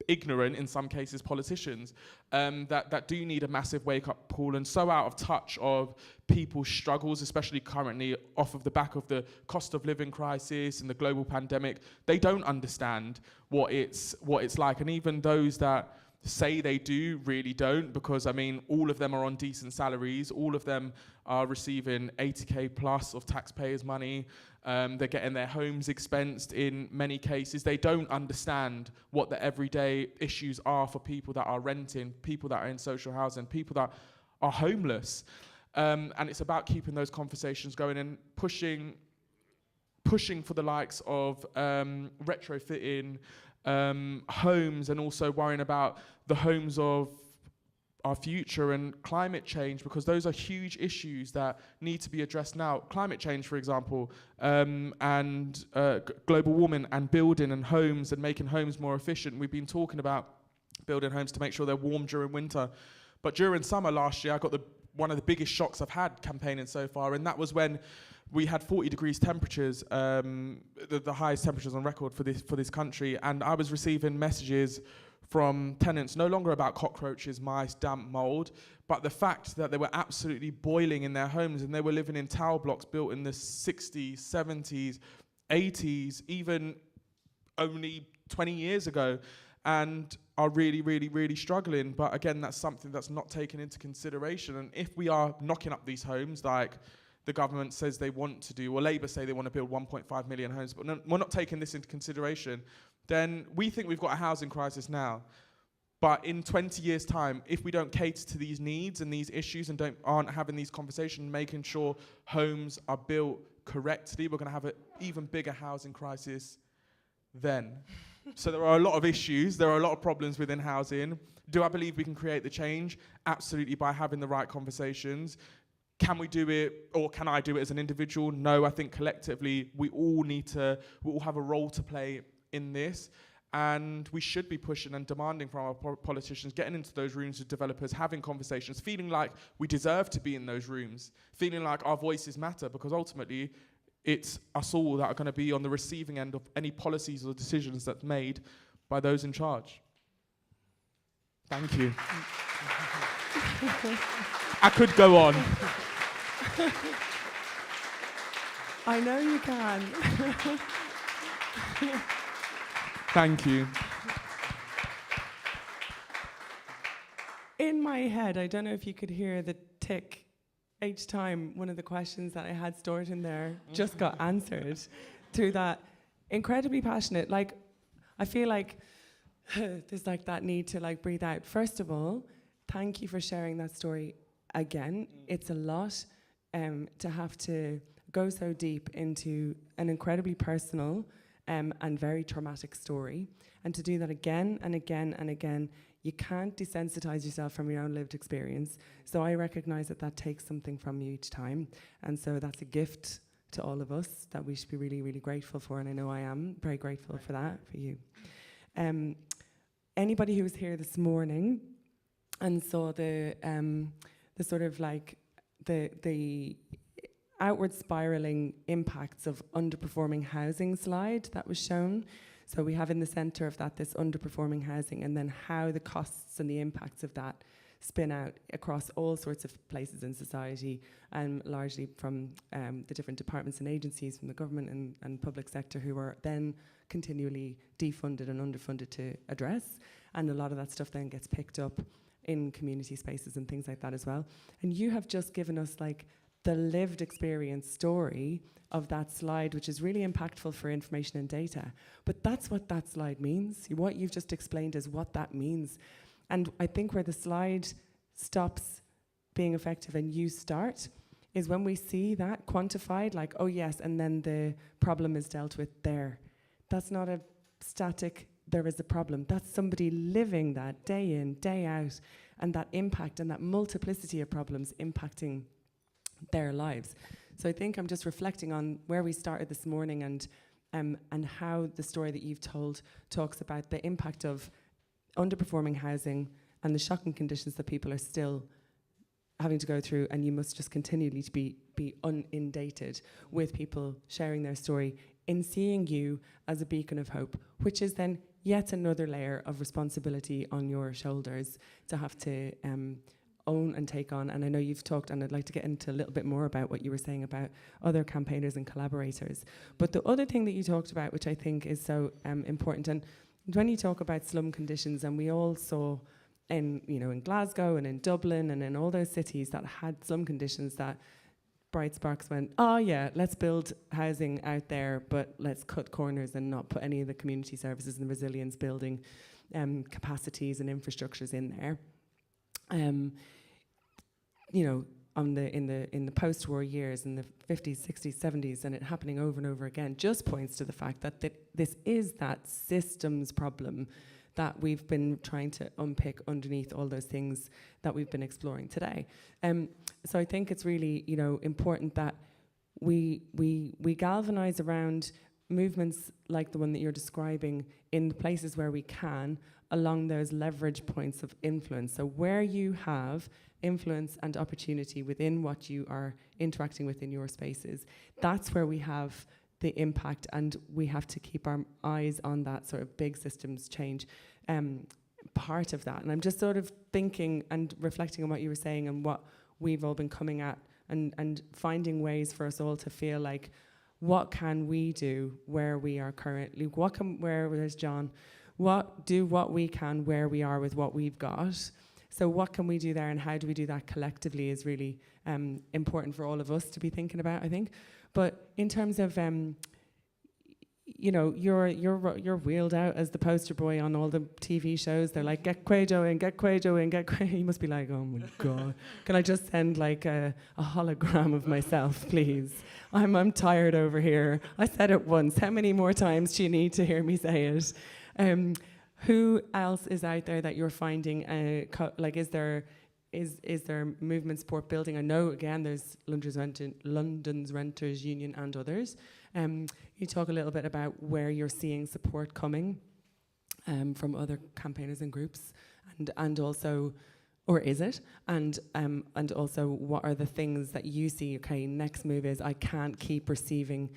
ignorant, in some cases, politicians that do need a massive wake-up call and so out of touch of people's struggles, especially currently off of the back of the cost of living crisis and the global pandemic. They don't understand what it's like, and even those that say they do really don't, because I mean all of them are on decent salaries, all of them are receiving 80k plus of taxpayers' money, they're getting their homes expensed in many cases. They don't understand what the everyday issues are for people that are renting, people that are in social housing, people that are homeless, and it's about keeping those conversations going and pushing pushing for the likes of retrofitting homes, and also worrying about the homes of our future and climate change, because those are huge issues that need to be addressed now. Climate change, for example, and global warming, and building and homes and making homes more efficient. We've been talking about building homes to make sure they're warm during winter. But during summer last year, I got one of the biggest shocks I've had campaigning so far, and that was when we had 40 degrees temperatures, the highest temperatures on record for this country, and I was receiving messages from tenants no longer about cockroaches, mice, damp, mold, but the fact that they were absolutely boiling in their homes, and they were living in tower blocks built in the 60s, 70s, 80s, even only 20 years ago, and are really, really, really struggling. But again, that's something that's not taken into consideration. And if we are knocking up these homes like the government says they want to do, or Labour say they want to build 1.5 million homes, but we're not taking this into consideration, then we think we've got a housing crisis now. But in 20 years' time, if we don't cater to these needs and these issues and aren't having these conversations, making sure homes are built correctly, we're going to have an even bigger housing crisis then. So there are a lot of issues, there are a lot of problems within housing. Do I believe we can create the change? Absolutely, by having the right conversations. Can we do it, or can I do it as an individual? No, I think collectively we all have a role to play in this, and we should be pushing and demanding from our politicians, getting into those rooms with developers, having conversations, feeling like we deserve to be in those rooms, feeling like our voices matter, because ultimately it's us all that are going to be on the receiving end of any policies or decisions that's made by those in charge. Thank you. I could go on. I know you can. Thank you. In my head, I don't know if you could hear the tick each time one of the questions that I had stored in there just got answered through that incredibly passionate, like, I feel like there's like that need to like breathe out. First of all, thank you for sharing that story again. It's a lot to have to go so deep into an incredibly personal and very traumatic story, and to do that again and again and again. You can't desensitize yourself from your own lived experience. So I recognize that that takes something from you each time. And so that's a gift to all of us that we should be really, really grateful for. And I know I am very grateful for that, for you. Anybody who was here this morning and saw the sort of like the outward spiraling impacts of underperforming housing slide that was shown. So we have in the centre of that this underperforming housing, and then how the costs and the impacts of that spin out across all sorts of places in society, and largely from the different departments and agencies from the government and public sector, who are then continually defunded and underfunded to address. And a lot of that stuff then gets picked up in community spaces and things like that as well. And you have just given us like the lived experience story of that slide, which is really impactful for information and data. But that's what that slide means. What you've just explained is what that means. And I think where the slide stops being effective and you start is when we see that quantified, like, oh yes, and then the problem is dealt with there. That's not a static, there is a problem. That's somebody living that day in, day out, and that impact and that multiplicity of problems impacting their lives. So I think I'm just reflecting on where we started this morning, and how the story that you've told talks about the impact of underperforming housing and the shocking conditions that people are still having to go through, and you must just continually to be inundated with people sharing their story, in seeing you as a beacon of hope, which is then yet another layer of responsibility on your shoulders to have to own and take on. And I know you've talked, and I'd like to get into a little bit more about what you were saying about other campaigners and collaborators. But the other thing that you talked about, which I think is so important, and when you talk about slum conditions, and we all saw in Glasgow and in Dublin and in all those cities that had slum conditions, that bright sparks went, oh yeah, let's build housing out there, but let's cut corners and not put any of the community services and resilience building capacities and infrastructures in there. in the post-war years, in the 50s, 60s, 70s, and it happening over and over again, just points to the fact that this is that systems problem that we've been trying to unpick underneath all those things that we've been exploring today. So I think it's really, important that we galvanize around movements like the one that you're describing in the places where we can, along those leverage points of influence. So where you have influence and opportunity within what you are interacting with in your spaces, that's where we have the impact, and we have to keep our eyes on that sort of big systems change part of that. And I'm just sort of thinking and reflecting on what you were saying and what we've all been coming at, and finding ways for us all to feel like, what can we do where we are currently? Where's John? What we can where we are with what we've got. So what can we do there, and how do we do that collectively is really important for all of us to be thinking about, I think. But in terms of, you're wheeled out as the poster boy on all the TV shows. They're like, get Kwajo in, get Kwajo in, get Kwajo. You must be like, oh my God. Can I just send like a hologram of myself, please? I'm tired over here. I said it once. How many more times do you need to hear me say it? Who else is out there that you're finding, is there movement support building? I know, again, there's London's Renters Union and others. You talk a little bit about where you're seeing support coming from other campaigners and groups, and also, or is it? And also, what are the things that you see, okay, next move is, I can't keep receiving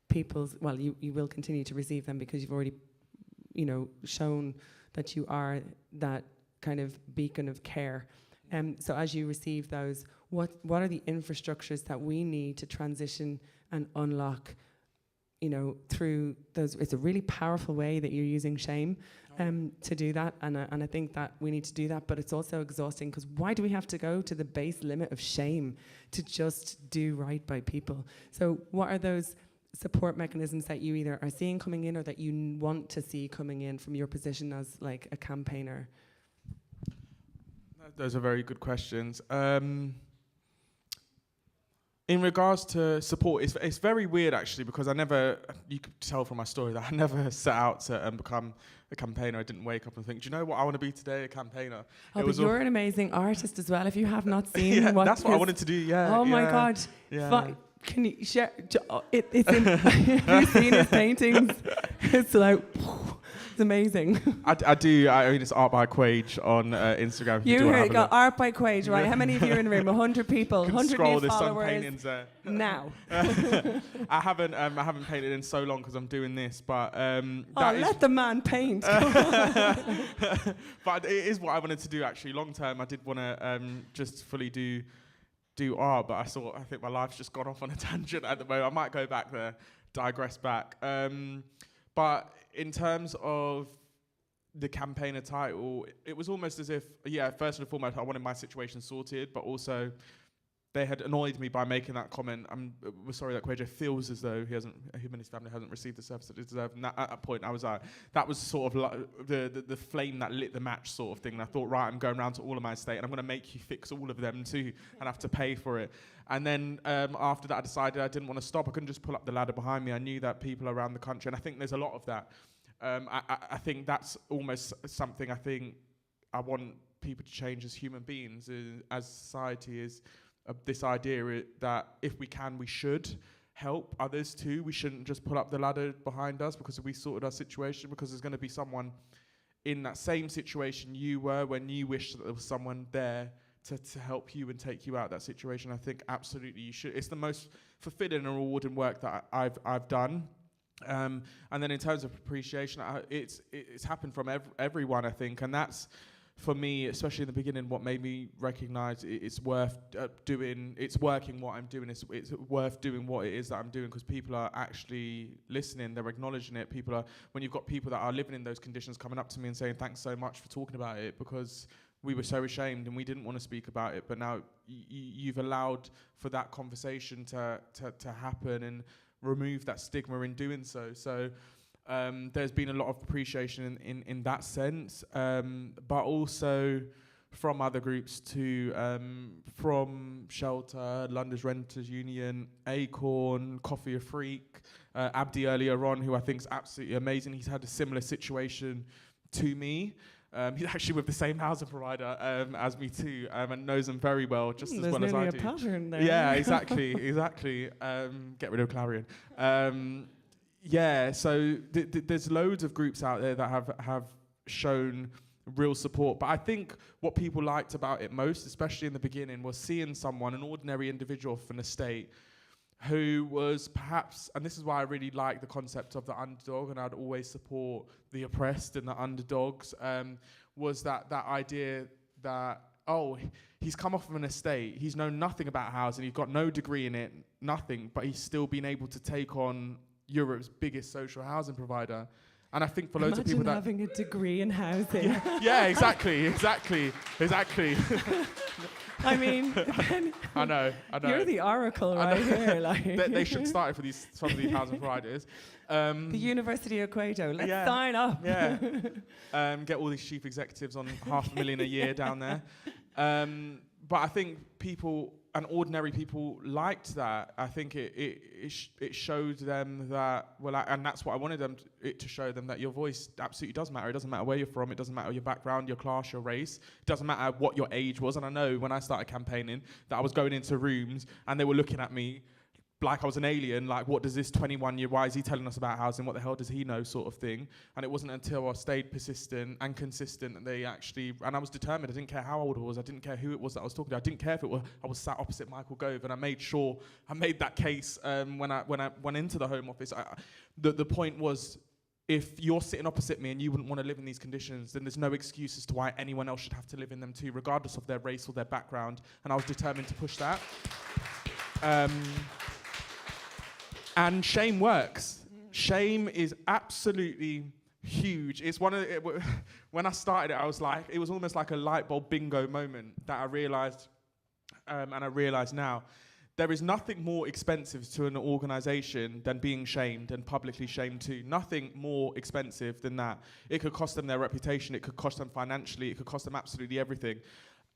people's, well, you will continue to receive them because you've already shown that you are that kind of beacon of care. So as you receive those, what are the infrastructures that we need to transition and unlock, through those? It's a really powerful way that you're using shame to do that, and I think that we need to do that, but it's also exhausting, because why do we have to go to the base limit of shame to just do right by people? So what are those support mechanisms that you either are seeing coming in, or that you want to see coming in from your position as like a campaigner? Those are very good questions. In regards to support, it's very weird actually, because you could tell from my story that I never set out to become a campaigner. I didn't wake up and think, do you know what I want to be today, a campaign?er. Oh, but you're an amazing artist as well. If you have not seen that's what I wanted to do, yeah. Oh my God. Yeah. Can you share? It's in, have you seen his paintings? It's like, it's amazing. I do. I mean, it's art by Kwajo on Instagram. You got art by Kwajo, right? How many of you are in the room? 100 people. 100 new followers. Now. I haven't painted in so long because I'm doing this, but let the man paint. But it is what I wanted to do actually. Long term, I did want to just fully do art, but I think my life's just gone off on a tangent at the moment. I might go back there, digress back. But in terms of the campaigner title, it was almost as if, first and foremost, I wanted my situation sorted, but also they had annoyed me by making that comment. We're sorry that Kwajo feels as though him and his family hasn't received the service that they deserve. And at that point, I was like, that was sort of like the flame that lit the match sort of thing. And I thought, right, I'm going around to all of my estate and I'm going to make you fix all of them too and have to pay for it. And then after that, I decided I didn't want to stop. I couldn't just pull up the ladder behind me. I knew that people around the country, and I think there's a lot of that. I think that's almost something I think I want people to change as human beings, as society is. This idea that if we can, we should help others too. We shouldn't just pull up the ladder behind us because we sorted our situation, because there's going to be someone in that same situation you were when you wished that there was someone there to help you and take you out of that situation. I think absolutely you should. It's the most fulfilling and rewarding work that I've done. And then in terms of appreciation, it's happened from everyone, I think, and that's, for me, especially in the beginning, what made me recognise it's worth doing. It's working what I'm doing. It's worth doing what it is that I'm doing, because people are actually listening. They're acknowledging it. When you've got people that are living in those conditions coming up to me and saying, thanks so much for talking about it, because we were so ashamed and we didn't want to speak about it, but now you've allowed for that conversation to happen and remove that stigma in doing so. So there's been a lot of appreciation in that sense, but also from other groups to from Shelter, London's Renters Union, Acorn, Coffee Afrique, Abdi earlier on, who I think is absolutely amazing. He's had a similar situation to me. He's actually with the same housing provider as me too, and knows them very well, just as well as I do. There's nearly a pattern there. Yeah, exactly. Get rid of Clarion. Yeah, so there's loads of groups out there that have shown real support. But I think what people liked about it most, especially in the beginning, was seeing someone, an ordinary individual from the state, who was perhaps, and this is why I really like the concept of the underdog, and I'd always support the oppressed and the underdogs, was that idea that, oh, he's come off of an estate, he's known nothing about housing, he's got no degree in it, nothing, but he's still been able to take on Europe's biggest social housing provider. And I think for loads of people that... Imagine having a degree in housing. Yeah, exactly. I mean, I know. You're the oracle right here. Like. They should start it for some of these housing providers. The University of Kwajo, let's sign up. Yeah. Get all these chief executives on $500,000 a year down there. But I think people and ordinary people liked that. I think it showed them that, and that's what I wanted them to show them, that your voice absolutely does matter. It doesn't matter where you're from. It doesn't matter your background, your class, your race. It doesn't matter what your age was. And I know when I started campaigning that I was going into rooms and they were looking at me like I was an alien, like, what does this 21-year, why is he telling us about housing, what the hell does he know, sort of thing. And it wasn't until I stayed persistent and consistent that they actually, and I was determined, I didn't care how old I was, I didn't care who it was that I was talking to, I didn't care if I was sat opposite Michael Gove, and I made sure, I made that case when I went into the Home Office. The point was, if you're sitting opposite me and you wouldn't want to live in these conditions, then there's no excuse as to why anyone else should have to live in them too, regardless of their race or their background. And I was determined to push that. And shame works. Shame is absolutely huge. It's one of when I started it, I was like, it was almost like a light bulb bingo moment that I realized, and I realize now, there is nothing more expensive to an organization than being shamed and publicly shamed too. Nothing more expensive than that. It could cost them their reputation, it could cost them financially, it could cost them absolutely everything.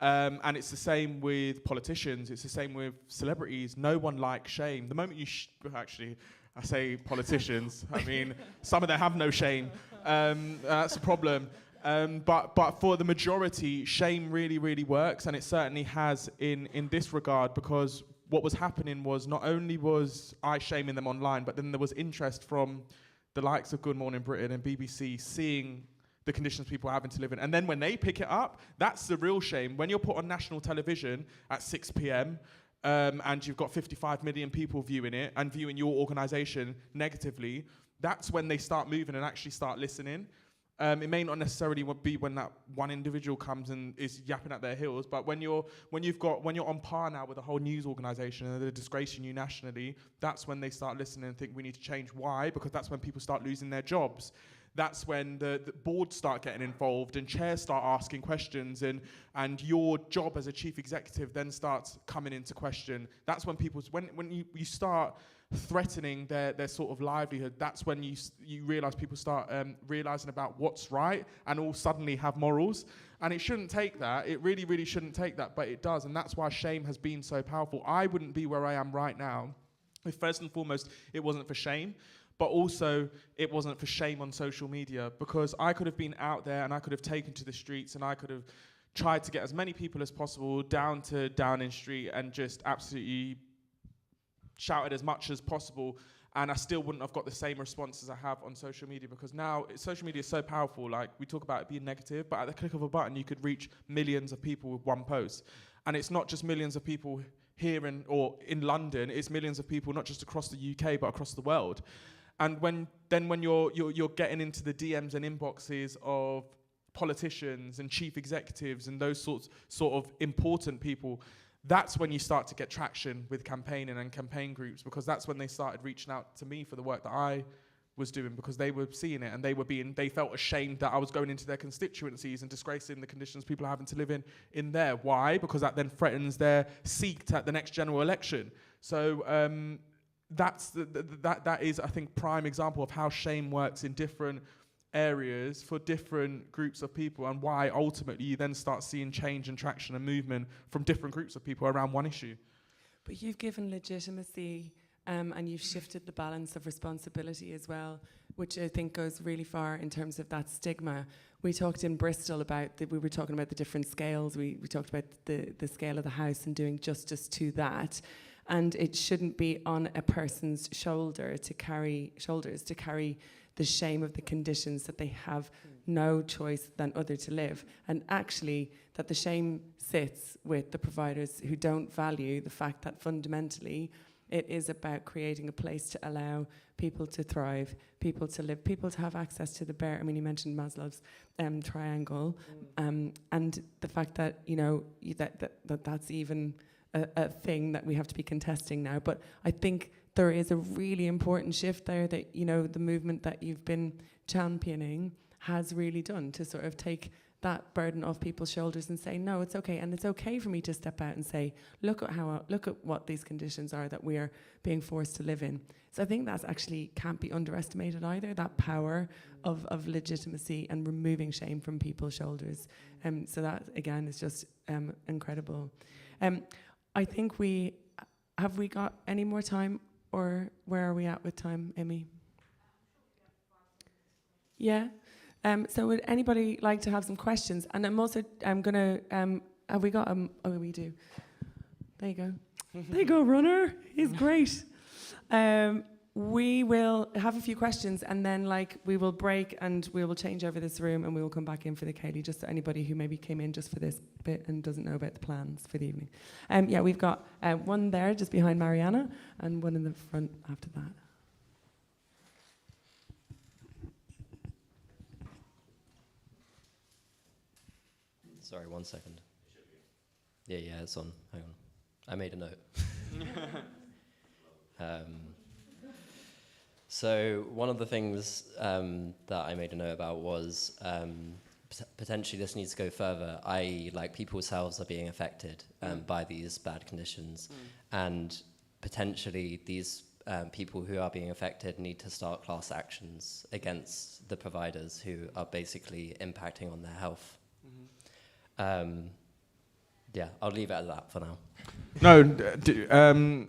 And it's the same with politicians, it's the same with celebrities. No one likes shame. The moment you, actually, I say politicians, I mean, some of them have no shame. That's a problem. But for the majority, shame really, really works, and it certainly has in this regard, because what was happening was not only was I shaming them online, but then there was interest from the likes of Good Morning Britain and BBC seeing the conditions people are having to live in. And then when they pick it up, that's the real shame. When you're put on national television at 6 p.m. And you've got 55 million people viewing it and viewing your organisation negatively, that's when they start moving and actually start listening. It may not necessarily be when that one individual comes and is yapping at their heels, but when you're on par now with the whole news organisation and they're disgracing you nationally, that's when they start listening and think we need to change. Why? Because that's when people start losing their jobs. That's when the boards start getting involved and chairs start asking questions, and your job as a chief executive then starts coming into question. That's when when you start threatening their sort of livelihood, that's when you realise people start realising about what's right and all suddenly have morals. And it shouldn't take that. It really, really shouldn't take that, but it does. And that's why shame has been so powerful. I wouldn't be where I am right now if first and foremost it wasn't for shame. But also, it wasn't for shame on social media, because I could have been out there and I could have taken to the streets and I could have tried to get as many people as possible down to Downing Street and just absolutely shouted as much as possible, and I still wouldn't have got the same response as I have on social media, because now social media is so powerful. Like, we talk about it being negative, but at the click of a button, you could reach millions of people with one post. And it's not just millions of people here or in London, it's millions of people not just across the UK, but across the world. And when you're getting into the DMs and inboxes of politicians and chief executives and those sort of important people, that's when you start to get traction with campaigning and campaign groups, because that's when they started reaching out to me for the work that I was doing, because they were seeing it and they felt ashamed that I was going into their constituencies and disgracing the conditions people are having to live in there. Why? Because that then threatens their seat at the next general election. So that is, I think, prime example of how shame works in different areas for different groups of people, and why ultimately you then start seeing change and traction and movement from different groups of people around one issue. But you've given legitimacy and you've shifted the balance of responsibility as well, which I think goes really far in terms of that stigma. We talked in Bristol about, we were talking about the different scales. We talked about the scale of the house and doing justice to that. And it shouldn't be on a person's shoulders to carry the shame of the conditions that they have no choice than other to live. And actually, that the shame sits with the providers who don't value the fact that fundamentally it is about creating a place to allow people to thrive, people to live, people to have access to the bare. I mean, you mentioned Maslow's triangle, and the fact that, you know, that's even a thing that we have to be contesting now. But I think there is a really important shift there that, you know, the movement that you've been championing has really done to sort of take that burden off people's shoulders and say, no, it's okay. And it's okay for me to step out and say, look at what these conditions are that we are being forced to live in. So I think that's actually can't be underestimated either, that power of legitimacy and removing shame from people's shoulders. So that, again, is just incredible. I think have we got any more time, or where are we at with time, Emmy? Yeah? So would anybody like to have some questions? And I'm gonna, have we got, oh, we do. There you go. There you go, runner. He's great. We will have a few questions, and then we will break and we will change over this room, and we will come back in for the Ceilidh, just so anybody who maybe came in just for this bit and doesn't know about the plans for the evening. Yeah, we've got one there just behind Mariana, and one in the front after that. Sorry, 1 second. Yeah, it's on. Hang on. I made a note. So one of the things that I made a note about was potentially this needs to go further, i.e. people's healths are being affected by these bad conditions, and potentially these people who are being affected need to start class actions against the providers who are basically impacting on their health. Yeah, I'll leave it at that for now. No,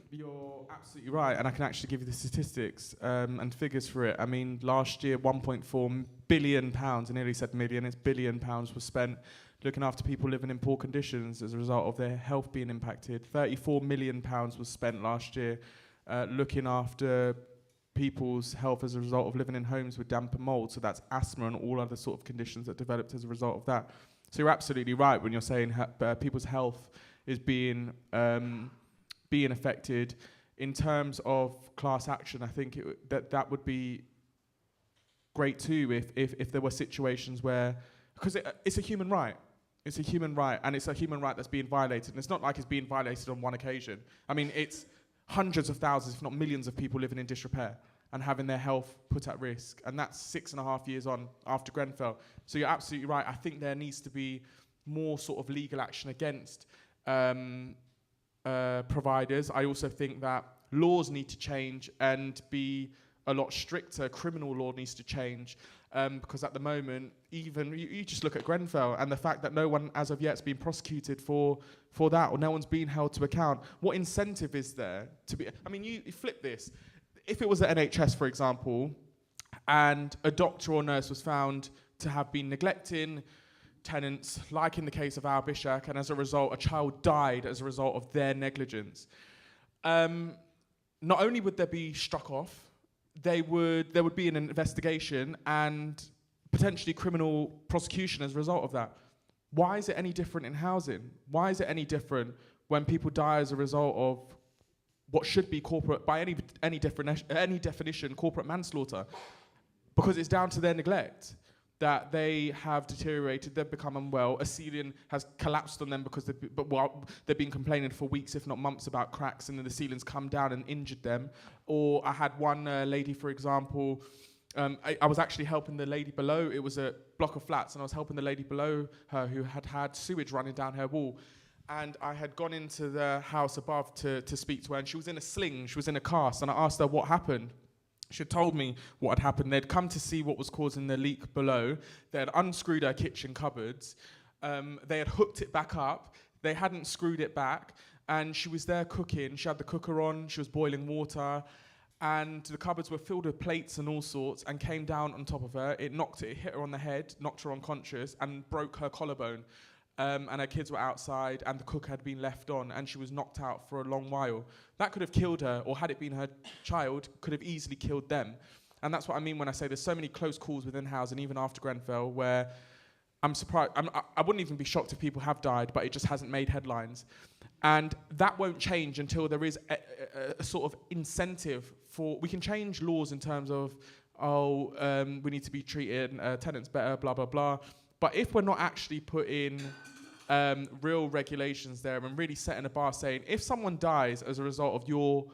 you're absolutely right, and I can actually give you the statistics and figures for it. I mean, last year, £1.4 billion, I nearly said million, it's £1 billion was spent looking after people living in poor conditions as a result of their health being impacted. £34 million was spent last year looking after people's health as a result of living in homes with damp and mould, so that's asthma and all other sort of conditions that developed as a result of that. So you're absolutely right when you're saying people's health is being affected. In terms of class action, I think that would be great too if there were situations where, because it's a human right. It's a human right, and it's a human right that's being violated. And it's not like it's being violated on one occasion. I mean, it's hundreds of thousands, if not millions of people living in disrepair and having their health put at risk. And that's 6.5 years on after Grenfell. So you're absolutely right. I think there needs to be more sort of legal action against providers. I also think that laws need to change and be a lot stricter. Criminal law needs to change because at the moment, even you just look at Grenfell and the fact that no one as of yet has been prosecuted for that, or no one's been held to account. What incentive is there to be? I mean, you flip this. If it was the NHS, for example, and a doctor or nurse was found to have been neglecting tenants, like in the case of Al Bishak, and as a result, a child died as a result of their negligence, not only would there be struck off, there would be an investigation and potentially criminal prosecution as a result of that. Why is it any different in housing? Why is it any different when people die as a result of what should be corporate, by any definition, corporate manslaughter? Because it's down to their neglect that they have deteriorated, they've become unwell, a ceiling has collapsed on them because they've been complaining for weeks, if not months, about cracks, and then the ceiling's come down and injured them. Or I had one lady, for example, I was actually helping the lady below, it was a block of flats, and I was helping the lady below her who had sewage running down her wall. And I had gone into the house above to speak to her, and she was in a sling, she was in a cast, and I asked her what happened. She had told me what had happened. They'd come to see what was causing the leak below. They had unscrewed her kitchen cupboards. They had hooked it back up. They hadn't screwed it back. And she was there cooking. She had the cooker on. She was boiling water. And the cupboards were filled with plates and all sorts and came down on top of her. It hit her on the head, knocked her unconscious, and broke her collarbone. And her kids were outside, and the cook had been left on, and she was knocked out for a long while. That could have killed her, or had it been her child, could have easily killed them. And that's what I mean when I say there's so many close calls within housing, even after Grenfell, where I'm surprised. I wouldn't even be shocked if people have died, but it just hasn't made headlines. And that won't change until there is a sort of incentive for... We can change laws in terms of, we need to be treating tenants better, blah, blah, blah. But if we're not actually putting real regulations there and really setting a bar saying, if someone dies as a result of your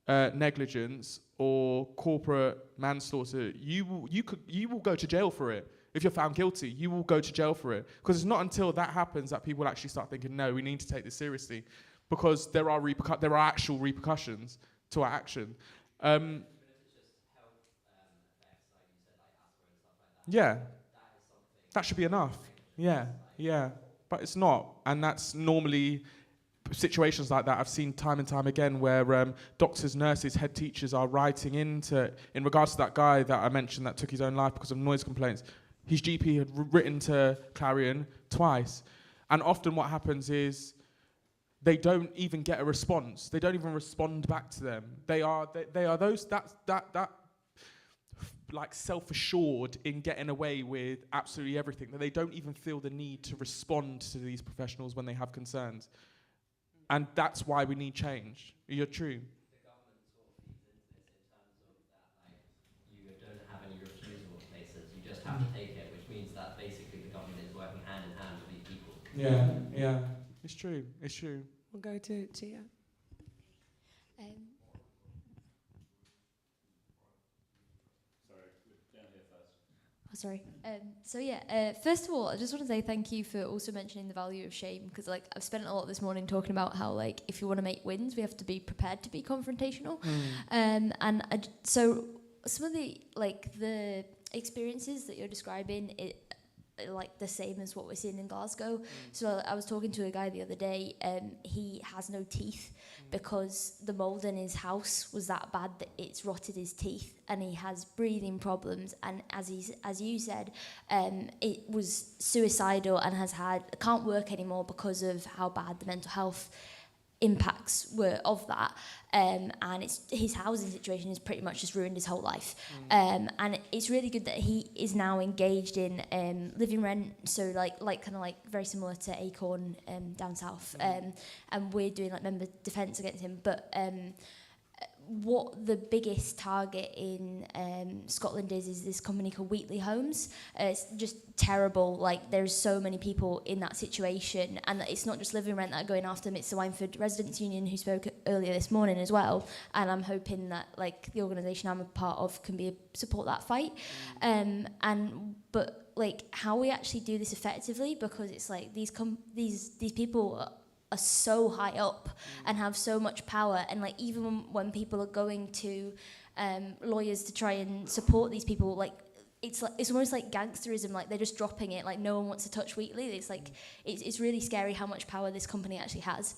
negligence or corporate manslaughter, you will go to jail for it. If you're found guilty, you will go to jail for it. Because it's not until that happens that people actually start thinking, no, we need to take this seriously. Because there are actual repercussions to our action. Yeah. That should be enough. Yeah. But it's not. And that's normally situations like that I've seen time and time again where doctors, nurses, head teachers are writing in regards to that guy that I mentioned that took his own life because of noise complaints. His GP had written to Clarion twice. And often what happens is they don't even get a response. They don't even respond back to them. They are those that like self-assured in getting away with absolutely everything, that they don't even feel the need to respond to these professionals when they have concerns. And that's why we need change. You're true. The government sort of feeds into this in terms of that, like, you don't have any refusal places, you just have to take it, which means that basically the government is working hand in hand with these people. Yeah. It's true. We'll go to Gia. First of all, I just want to say thank you for also mentioning the value of shame, because like I've spent a lot this morning talking about how like if you want to make wins, we have to be prepared to be confrontational. So some of the experiences that you're describing, like the same as what we're seeing in Glasgow. So I was talking to a guy the other day, he has no teeth because the mould in his house was that bad that it's rotted his teeth, and he has breathing problems, and as you said, it was suicidal and can't work anymore because of how bad the mental health impacts were of that, and his housing situation has pretty much just ruined his whole life. And it's really good that he is now engaged in living rent, so like very similar to Acorn down south, and we're doing like member defence against him. But what the biggest target in Scotland is this company called Wheatley Homes. It's just terrible. Like, there's so many people in that situation, and it's not just living rent that are going after them, it's the Wynford Residents Union who spoke earlier this morning as well, and I'm hoping that like the organisation I'm a part of can support that fight. But like how we actually do this effectively, because it's like these people are so high up and have so much power, and like even when people are going to lawyers to try and support these people, like it's almost like gangsterism, like they're just dropping it, like no one wants to touch Wheatley. It's like it's really scary how much power this company actually has.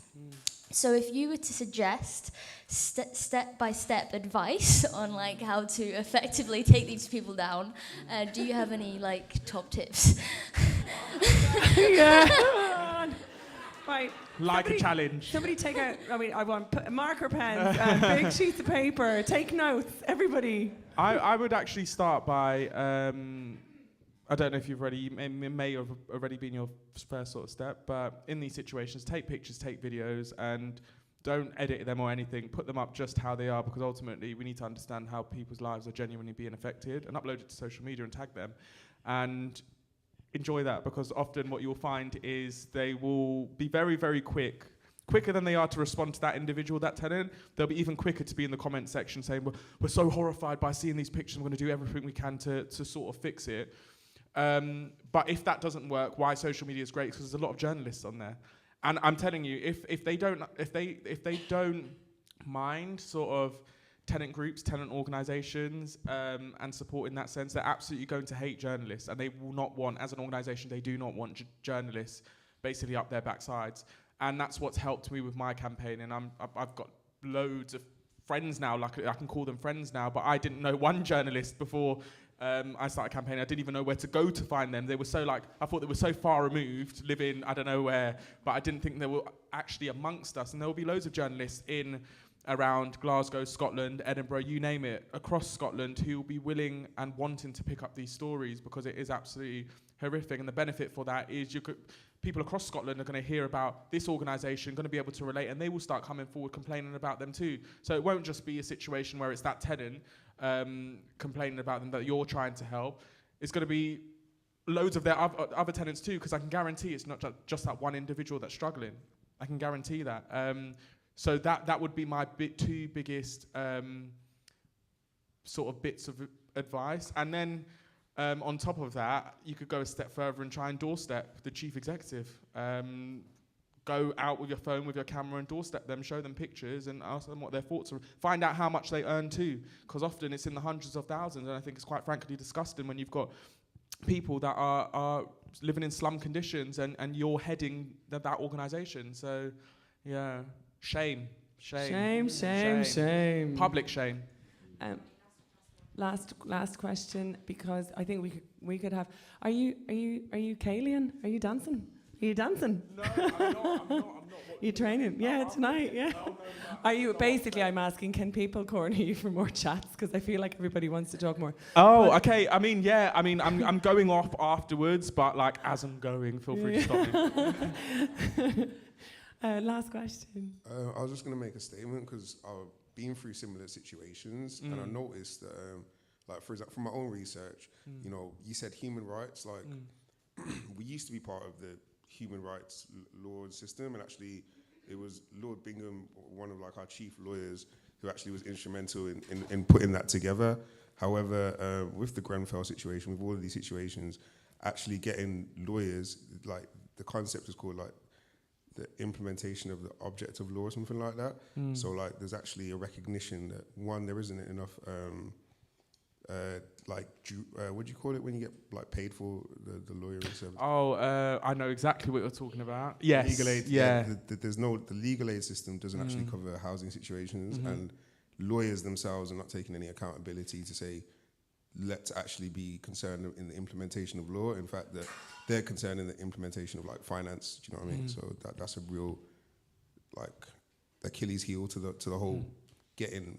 So if you were to suggest step-by-step advice on like how to effectively take these people down, do you have any like top tips? Yeah. Right. A challenge. Somebody take out, I want marker pens, big sheets of paper, take notes, everybody. I would actually start by, I don't know if it may have already been your first sort of step, but in these situations, take pictures, take videos, and don't edit them or anything. Put them up just how they are, because ultimately we need to understand how people's lives are genuinely being affected, and upload it to social media and tag them. And enjoy that, because often what you'll find is they will be very, very quicker than they are to respond to that individual, that tenant. They'll be even quicker to be in the comment section saying, we're so horrified by seeing these pictures, we're going to do everything we can to sort of fix it. But if that doesn't work, why social media is great, because there's a lot of journalists on there. And I'm telling you, if they don't mind sort of tenant groups, tenant organisations, and support in that sense. They're absolutely going to hate journalists, and they will not want, as an organisation, they do not want journalists basically up their backsides. And that's what's helped me with my campaign. And I've got loads of friends now, like I can call them friends now, but I didn't know one journalist before I started campaigning. I didn't even know where to go to find them. They were so I thought they were so far removed, living I don't know where, but I didn't think they were actually amongst us. And there will be loads of journalists in around Glasgow, Scotland, Edinburgh, you name it, across Scotland, who will be willing and wanting to pick up these stories, because it is absolutely horrific. And the benefit for that is people across Scotland are going to hear about this organisation, going to be able to relate, and they will start coming forward complaining about them too. So it won't just be a situation where it's that tenant complaining about them that you're trying to help. It's going to be loads of their other tenants too, because I can guarantee it's not just that one individual that's struggling. I can guarantee that. So that would be my two biggest sort of bits of advice. And then on top of that, you could go a step further and try and doorstep the chief executive. Go out with your phone, with your camera, and doorstep them, show them pictures, and ask them what their thoughts are. Find out how much they earn too, because often it's in the hundreds of thousands, and I think it's quite frankly disgusting when you've got people that are living in slum conditions, and you're heading that organisation. So, yeah, shame. Public shame. Last question, because I think we could have. Are you Kalian? Are you dancing? Are you dancing? No, I'm not. You training? Yeah, tonight. Yeah. No, Are you basically? I'm asking, can people corner you for more chats? Because I feel like everybody wants to talk more. Oh, okay. I mean, yeah. I mean, I'm going off afterwards, but like as I'm going, feel free to stop me. Last question. I was just going to make a statement because I've been through similar situations, and I noticed that, like for example, from my own research, you know, you said human rights. Like we used to be part of the human rights law system, and actually it was Lord Bingham, one of like our chief lawyers, who actually was instrumental in putting that together. However, with the Grenfell situation, with all of these situations, actually getting lawyers, like the concept is called like the implementation of the object of law or something like that. So like there's actually a recognition that one, there isn't enough what do you call it when you get like paid for the lawyering service? I know exactly what you're talking about. Yes. Legal aid. Yeah. The legal aid system doesn't actually cover housing situations, and lawyers themselves are not taking any accountability to say, let's actually be concerned in the implementation of law. In fact, they're concerned in the implementation of like finance. Do you know what I mean? So that's a real like Achilles heel to the whole getting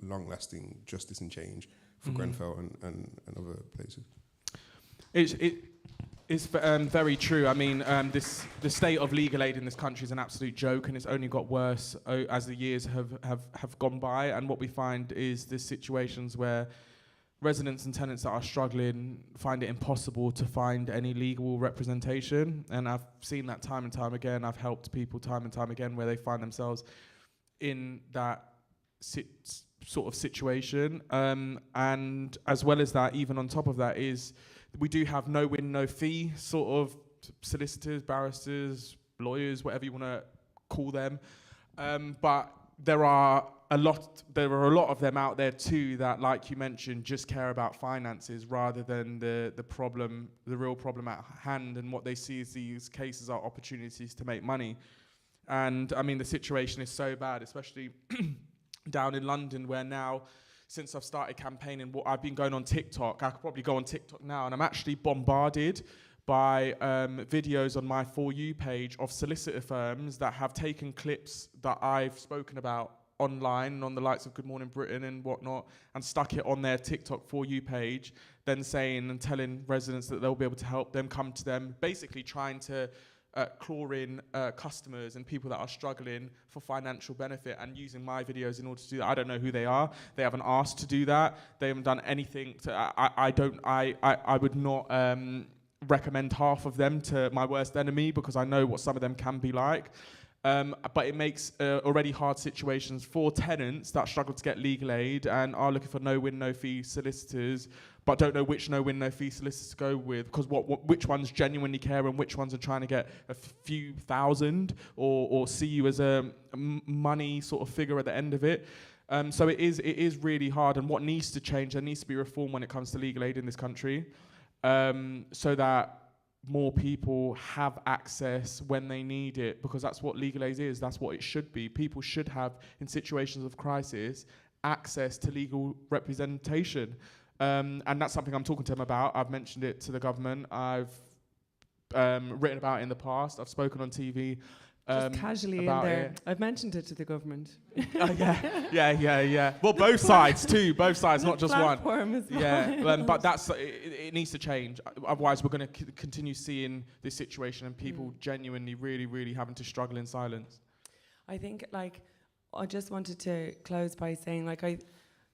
long-lasting justice and change for Grenfell and other places. It's very true. I mean, the state of legal aid in this country is an absolute joke, and it's only got worse as the years have gone by. And what we find is there's situations where residents and tenants that are struggling find it impossible to find any legal representation. And I've seen that time and time again. I've helped people time and time again where they find themselves in that sort of situation. And as well as that, even on top of that, is we do have no win, no fee sort of solicitors, barristers, lawyers, whatever you want to call them. But there are a lot of them out there too that, like you mentioned, just care about finances rather than the real problem at hand. And what they see is these cases are opportunities to make money. And I mean, the situation is so bad, especially down in London, where now, since I've started campaigning, I've been going on TikTok. I could probably go on TikTok now, and I'm actually bombarded by videos on my For You page of solicitor firms that have taken clips that I've spoken about online and on the likes of Good Morning Britain and whatnot, and stuck it on their TikTok For You page, then saying and telling residents that they'll be able to help them, come to them, basically trying to claw in customers and people that are struggling for financial benefit, and using my videos in order to do that. I don't know who they are. They haven't asked to do that. They haven't done anything to, I would not recommend half of them to my worst enemy, because I know what some of them can be like. But it makes already hard situations for tenants that struggle to get legal aid and are looking for no win, no fee solicitors, but don't know which no win, no fee solicitors to go with, because which ones genuinely care and which ones are trying to get a few thousand or see you as a money sort of figure at the end of it. So it is really hard, and what needs to change, there needs to be reform when it comes to legal aid in this country, so that more people have access when they need it, because that's what legal aid is, that's what it should be. People should have, in situations of crisis, access to legal representation. And that's something I'm talking to them about. I've mentioned it to the government. I've written about it in the past. I've spoken on TV. Just casually in there. I've mentioned it to the government. Yeah. Well, both sides too. Both sides, not just one. Is But it needs to change. Otherwise, we're going to continue seeing this situation and people genuinely, really, really having to struggle in silence. I think, I just wanted to close by saying,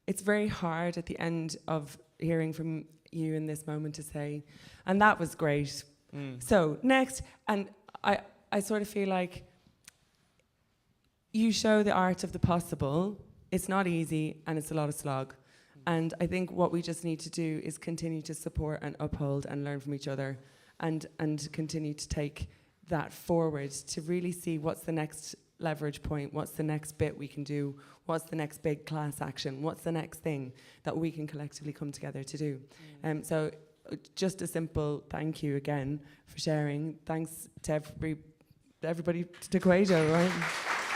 it's very hard at the end of hearing from you in this moment to say, and that was great. So next, and I sort of feel like you show the art of the possible. It's not easy and it's a lot of slog. And I think what we just need to do is continue to support and uphold and learn from each other and continue to take that forward to really see what's the next leverage point, what's the next bit we can do, what's the next big class action, what's the next thing that we can collectively come together to do. So just a simple thank you again for sharing. Thanks to everybody, to Kwajo, right?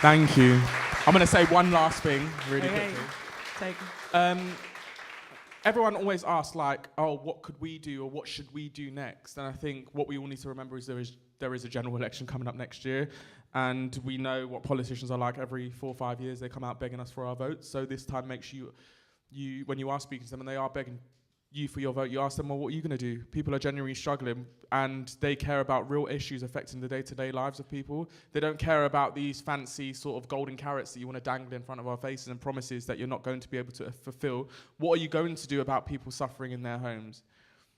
Thank you. I'm going to say one last thing really quickly. Everyone always asks, what could we do or what should we do next? And I think what we all need to remember is there is a general election coming up next year, and we know what politicians are like. Every 4 or 5 years they come out begging us for our votes. So this time, make sure you when you are speaking to them and they are begging you for your vote, you ask them, well, what are you going to do? People are genuinely struggling, and they care about real issues affecting the day-to-day lives of people. They don't care about these fancy sort of golden carrots that you want to dangle in front of our faces and promises that you're not going to be able to fulfill. What are you going to do about people suffering in their homes?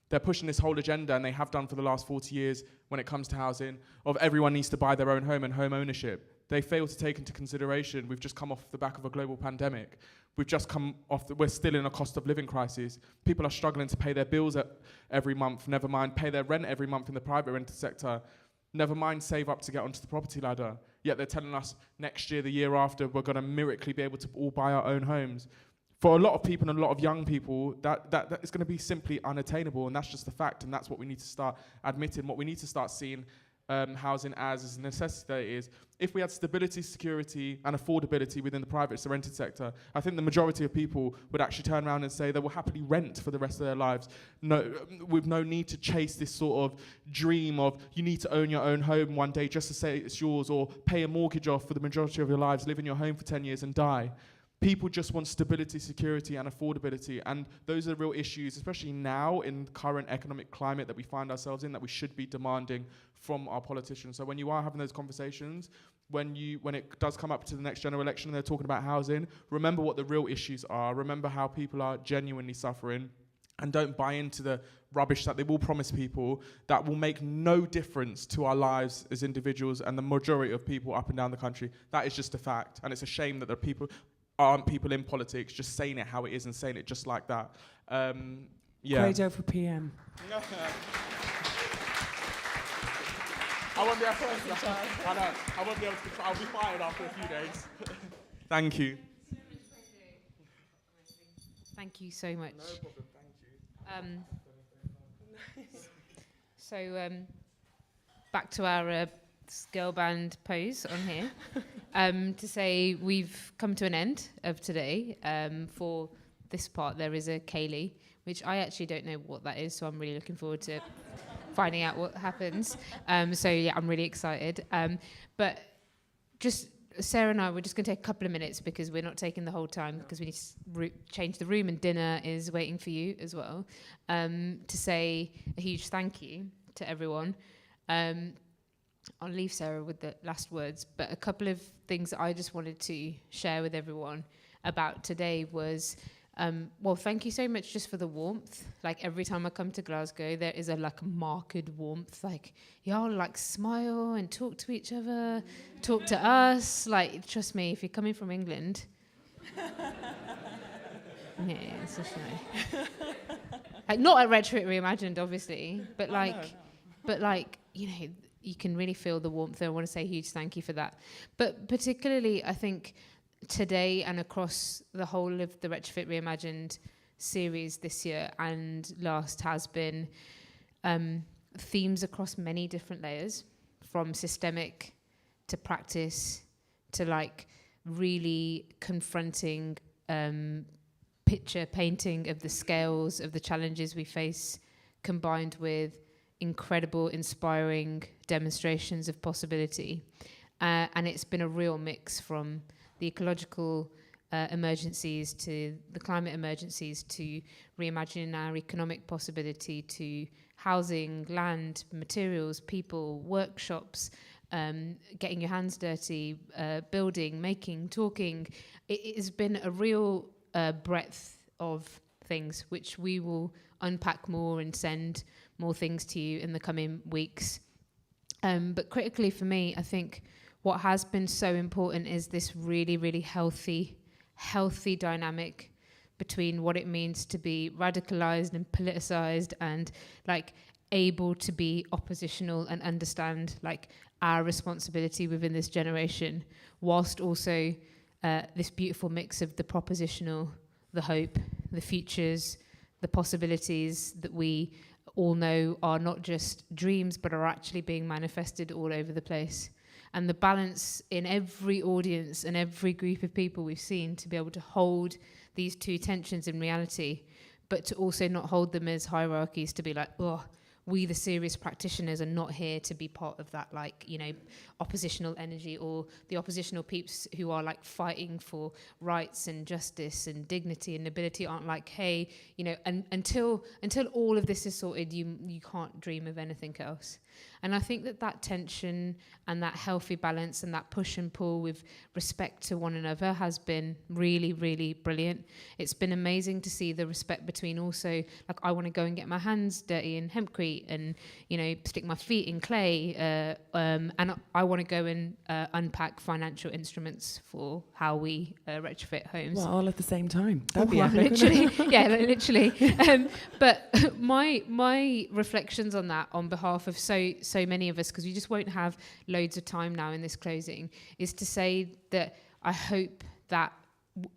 They're pushing this whole agenda, and they have done for the last 40 years when it comes to housing, of everyone needs to buy their own home and home ownership. They fail to take into consideration, we've just come off the back of a global pandemic. We've just come off, we're still in a cost of living crisis. People are struggling to pay their bills every month, never mind pay their rent every month in the private rented sector, never mind save up to get onto the property ladder. Yet they're telling us next year, the year after, we're going to miraculously be able to all buy our own homes. For a lot of people and a lot of young people, that is going to be simply unattainable, and that's just the fact, and that's what we need to start admitting. What we need to start seeing housing as a necessity is, if we had stability, security, and affordability within the private rented sector, I think the majority of people would actually turn around and say they will happily rent for the rest of their lives, with no need to chase this sort of dream of you need to own your own home one day just to say it's yours, or pay a mortgage off for the majority of your lives, live in your home for 10 years and die. People just want stability, security, and affordability, and those are the real issues, especially now in the current economic climate that we find ourselves in, that we should be demanding from our politicians. So when you are having those conversations, when it does come up to the next general election and they're talking about housing, remember what the real issues are, remember how people are genuinely suffering, and don't buy into the rubbish that they will promise people that will make no difference to our lives as individuals and the majority of people up and down the country. That is just a fact, and it's a shame that there aren't people in politics just saying it how it is and saying it just like that. Kwajo for PM. I won't be able to. I'll be fired after a few days. Thank you. Thank you so much. No problem. Thank you. So back to our girl band pose on here. To say we've come to an end of today. For this part, there is a Carey, which I actually don't know what that is, so I'm really looking forward to finding out what happens. So yeah, I'm really excited. But just Sarah and I, we're just going to take a couple of minutes because we're not taking the whole time because we need to change the room and dinner is waiting for you as well. To say a huge thank you to everyone. I'll leave Sarah with the last words, but a couple of things that I just wanted to share with everyone about today was, well, thank you so much just for the warmth. Like every time I come to Glasgow, there is a marked warmth. Like y'all smile and talk to each other, talk to us. Trust me, if you're coming from England, yeah, it's just not at Retrofit Reimagined, obviously, but you can really feel the warmth. I want to say a huge thank you for that. But particularly, I think today and across the whole of the Retrofit Reimagined series this year and last has been themes across many different layers, from systemic to practice to like really confronting picture painting of the scales of the challenges we face, combined with incredible, inspiring demonstrations of possibility. And it's been a real mix from the ecological emergencies to the climate emergencies to reimagining our economic possibility to housing, land, materials, people, workshops, getting your hands dirty, building, making, talking. It has been a real breadth of things, which we will unpack more and send more things to you in the coming weeks. But critically for me, I think what has been so important is this really, really healthy dynamic between what it means to be radicalized and politicized and like able to be oppositional and understand like our responsibility within this generation, whilst also this beautiful mix of the propositional, the hope, the futures, the possibilities that we all know are not just dreams but are actually being manifested all over the place. And the balance in every audience and every group of people we've seen to be able to hold these two tensions in reality, but to also not hold them as hierarchies, to be like, oh, we the serious practitioners are not here to be part of that, like, you know, oppositional energy, or the oppositional peeps who are like fighting for rights and justice and dignity and nobility aren't like, hey, you know, and until all of this is sorted, you can't dream of anything else. And I think that tension and that healthy balance and that push and pull with respect to one another has been really, really brilliant. It's been amazing to see the respect between also, like, I want to go and get my hands dirty in hempcrete and, you know, stick my feet in clay. And I want to go and unpack financial instruments for how we retrofit homes. Well, all at the same time. That'd be literally, yeah, literally. But my reflections on that, on behalf of so many of us, because we just won't have loads of time now in this closing, is to say that I hope that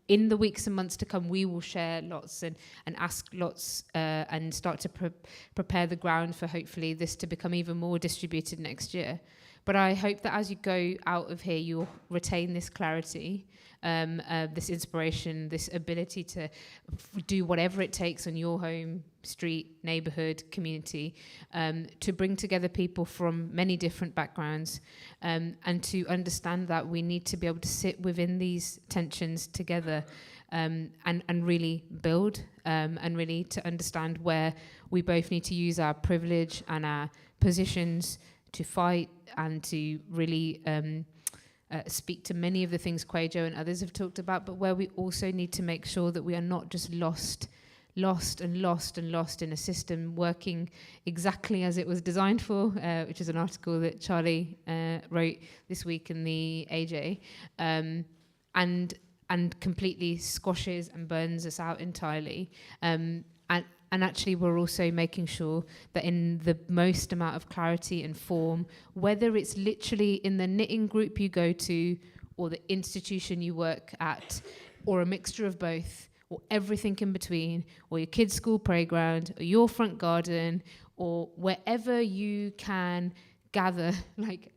in the weeks and months to come, we will share lots and ask lots and start to prepare the ground for hopefully this to become even more distributed next year. But I hope that as you go out of here, you'll retain this clarity, this inspiration, this ability to do whatever it takes on your home, street, neighborhood, community, to bring together people from many different backgrounds, and to understand that we need to be able to sit within these tensions together, and really build, and really to understand where we both need to use our privilege and our positions to fight and to really speak to many of the things Kwajo and others have talked about, but where we also need to make sure that we are not just lost in a system working exactly as it was designed for, which is an article that Charlie wrote this week in the AJ, and completely squashes and burns us out entirely. And actually, we're also making sure that in the most amount of clarity and form, whether it's literally in the knitting group you go to, or the institution you work at, or a mixture of both, or everything in between, or your kid's school playground, or your front garden, or wherever you can gather like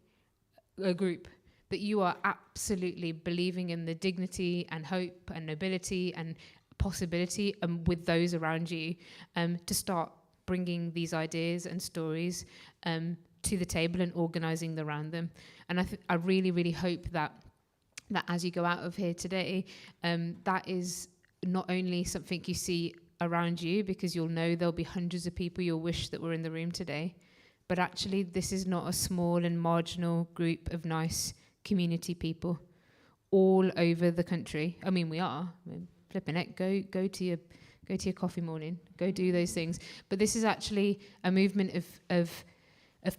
a group, that you are absolutely believing in the dignity and hope and nobility and possibility with those around you, to start bringing these ideas and stories to the table and organising around them. And I really, really hope that as you go out of here today, that is not only something you see around you, because you'll know there'll be hundreds of people you'll wish that were in the room today, but actually this is not a small and marginal group of nice community people all over the country. I mean, we are. Flipping it, go to your coffee morning, go do those things. But this is actually a movement of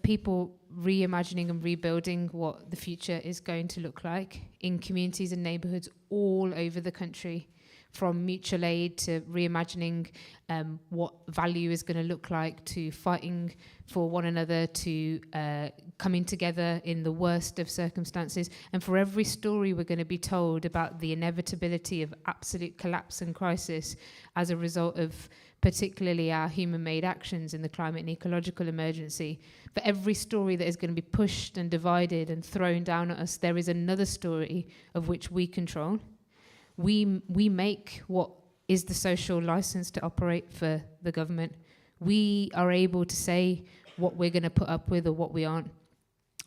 people reimagining and rebuilding what the future is going to look like in communities and neighbourhoods all over the country, from mutual aid to reimagining what value is going to look like, to fighting for one another, to coming together in the worst of circumstances. And for every story we're going to be told about the inevitability of absolute collapse and crisis as a result of particularly our human-made actions in the climate and ecological emergency, for every story that is going to be pushed and divided and thrown down at us, there is another story of which we control. We make what is the social license to operate for the government. We are able to say what we're going to put up with or what we aren't.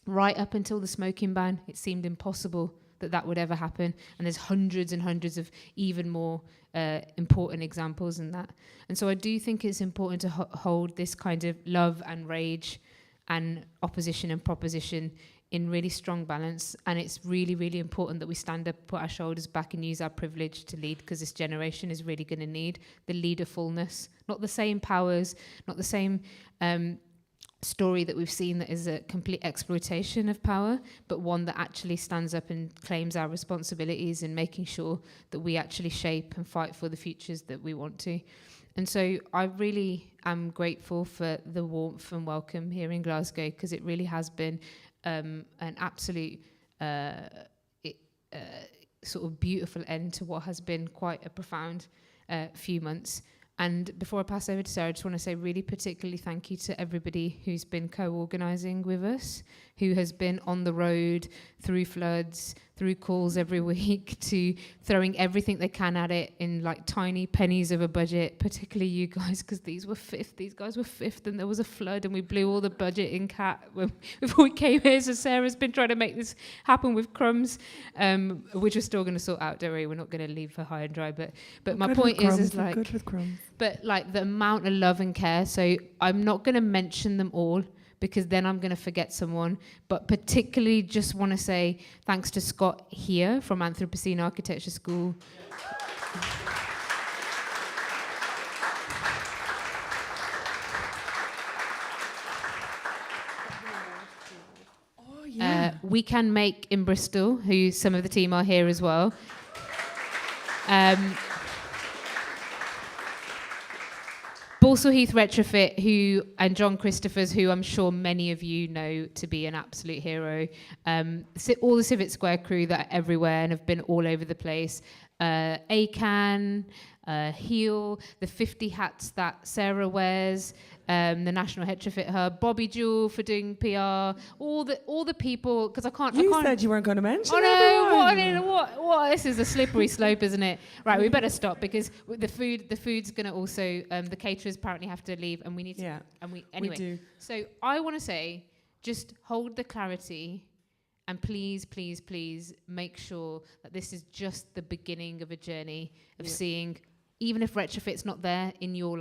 Right up until the smoking ban, it seemed impossible that that would ever happen. And there's hundreds and hundreds of even more important examples than that. And so I do think it's important to hold this kind of love and rage and opposition and proposition in really strong balance. And it's really, really important that we stand up, put our shoulders back and use our privilege to lead, because this generation is really going to need the leaderfulness, not the same powers, not the same story that we've seen that is a complete exploitation of power, but one that actually stands up and claims our responsibilities in making sure that we actually shape and fight for the futures that we want to. And so I really am grateful for the warmth and welcome here in Glasgow, because it really has been an absolute sort of beautiful end to what has been quite a profound few months. And before I pass over to Sarah, I just want to say really particularly thank you to everybody who's been co-organising with us, who has been on the road through floods, through calls every week, to throwing everything they can at it in like tiny pennies of a budget, particularly you guys, because these guys were fifth and there was a flood and we blew all the budget in cat before we came here. So Sarah's been trying to make this happen with crumbs, which we're still going to sort out, don't worry, we're not going to leave her high and dry. But my point is like, good with crumbs. But like the amount of love and care. So I'm not going to mention them all, because then I'm going to forget someone. But particularly just want to say thanks to Scott here from Anthropocene Architecture School. Oh, yeah. WeCanMake in Bristol, who some of the team are here as well. Balsall Heath Retrofit, and John Christophers, who I'm sure many of you know to be an absolute hero. All the Civic Square crew that are everywhere and have been all over the place. ACAN, Heel, the 50 hats that Sarah wears, the National Retrofit Hub, Bobby Jewell for doing PR, all the people, because I can't. You said you weren't going to mention. Oh no! What? This is a slippery slope, isn't it? Right, we better stop, because the food's going to also. The caterers apparently have to leave, and we need to. Yeah. And we anyway. We do. So I want to say, just hold the clarity. And please, please, please make sure that this is just the beginning of a journey of seeing, even if retrofit's not there in your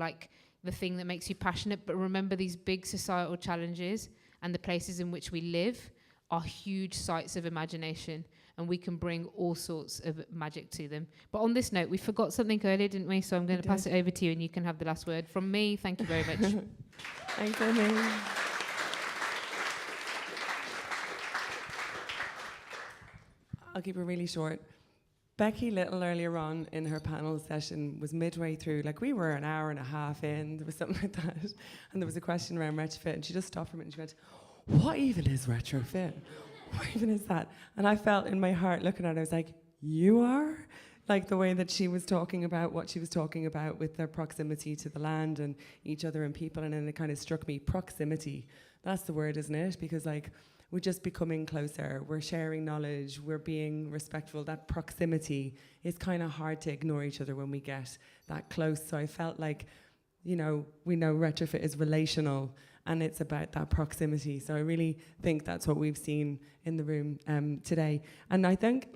the thing that makes you passionate, but remember these big societal challenges and the places in which we live are huge sites of imagination, and we can bring all sorts of magic to them. But on this note, we forgot something earlier, didn't we? So I'm going to pass it over to you and you can have the last word. From me, thank you very much. Thanks, Amy. I'll keep it really short. Becky, little earlier on in her panel session, was midway through, we were an hour and a half in, there was something like that, and there was a question around retrofit, and she just stopped for a minute and she went, what even is retrofit? What even is that? And I felt in my heart looking at her, I was like, you are? The way that she was talking about what she was talking about with their proximity to the land and each other and people, and then it kind of struck me, proximity, that's the word, isn't it? Because we're just becoming closer, we're sharing knowledge, we're being respectful. That proximity is kind of hard to ignore each other when we get that close. So I felt we know retrofit is relational and it's about that proximity. So I really think that's what we've seen in the room today. And I think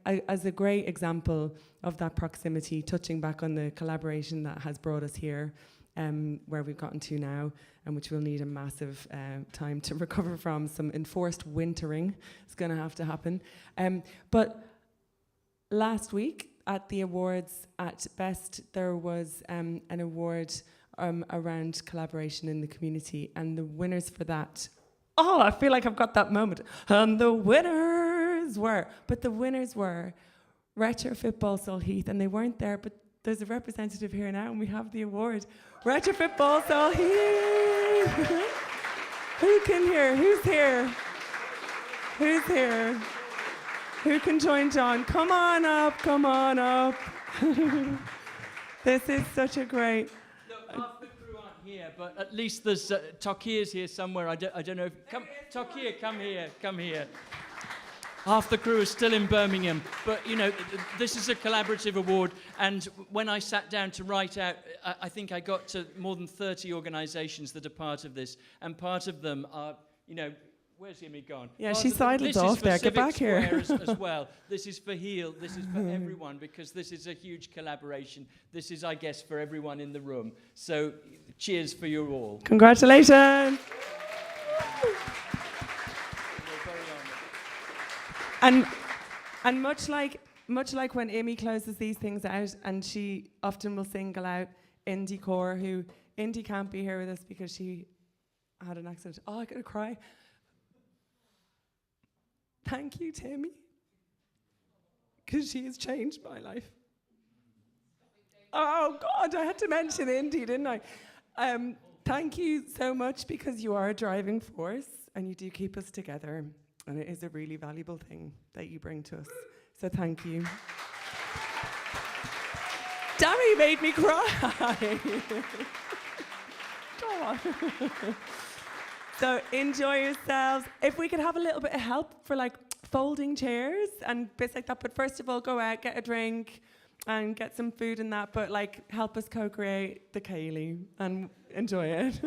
as a great example of that proximity, touching back on the collaboration that has brought us here, where we've gotten to now, and which we'll need a massive time to recover from. Some enforced wintering is going to have to happen. But last week at the awards at Best, there was an award around collaboration in the community, and the winners for that, I feel like I've got that moment. And the winners were Retrofit Balsall Heath, and they weren't there, but there's a representative here now, and we have the award. Retrofit Balsall here. Who can hear? Who's here? Who's here? Who can join John? Come on up, come on up. This is such a great... Look, half the crew aren't here, but at least there's Takir's here somewhere. I don't know if... Takir, come here, come here. Half the crew is still in Birmingham, but you know, this is a collaborative award, and when I sat down to write out, I think I got to more than 30 organisations that are part of this, and part of them are, you know, where's Imi gone? Yeah, she sidled off there. Get back here. As well. This is for Heal. This is for everyone, because this is a huge collaboration. This is, I guess, for everyone in the room. So, cheers for you all. Congratulations. And much like when Amy closes these things out, and she often will single out Indy Kaur, who Indy can't be here with us because she had an accident. Oh, I'm gonna cry. Thank you, Timmy, because she has changed my life. Oh God, I had to mention Indy, didn't I? Thank you so much, because you are a driving force and you do keep us together. And it is a really valuable thing that you bring to us. So thank you. Dammy made me cry. Go on. So enjoy yourselves. If we could have a little bit of help for like folding chairs and bits like that. But first of all, go out, get a drink and get some food and that. But like help us co-create the Ceilidh and enjoy it.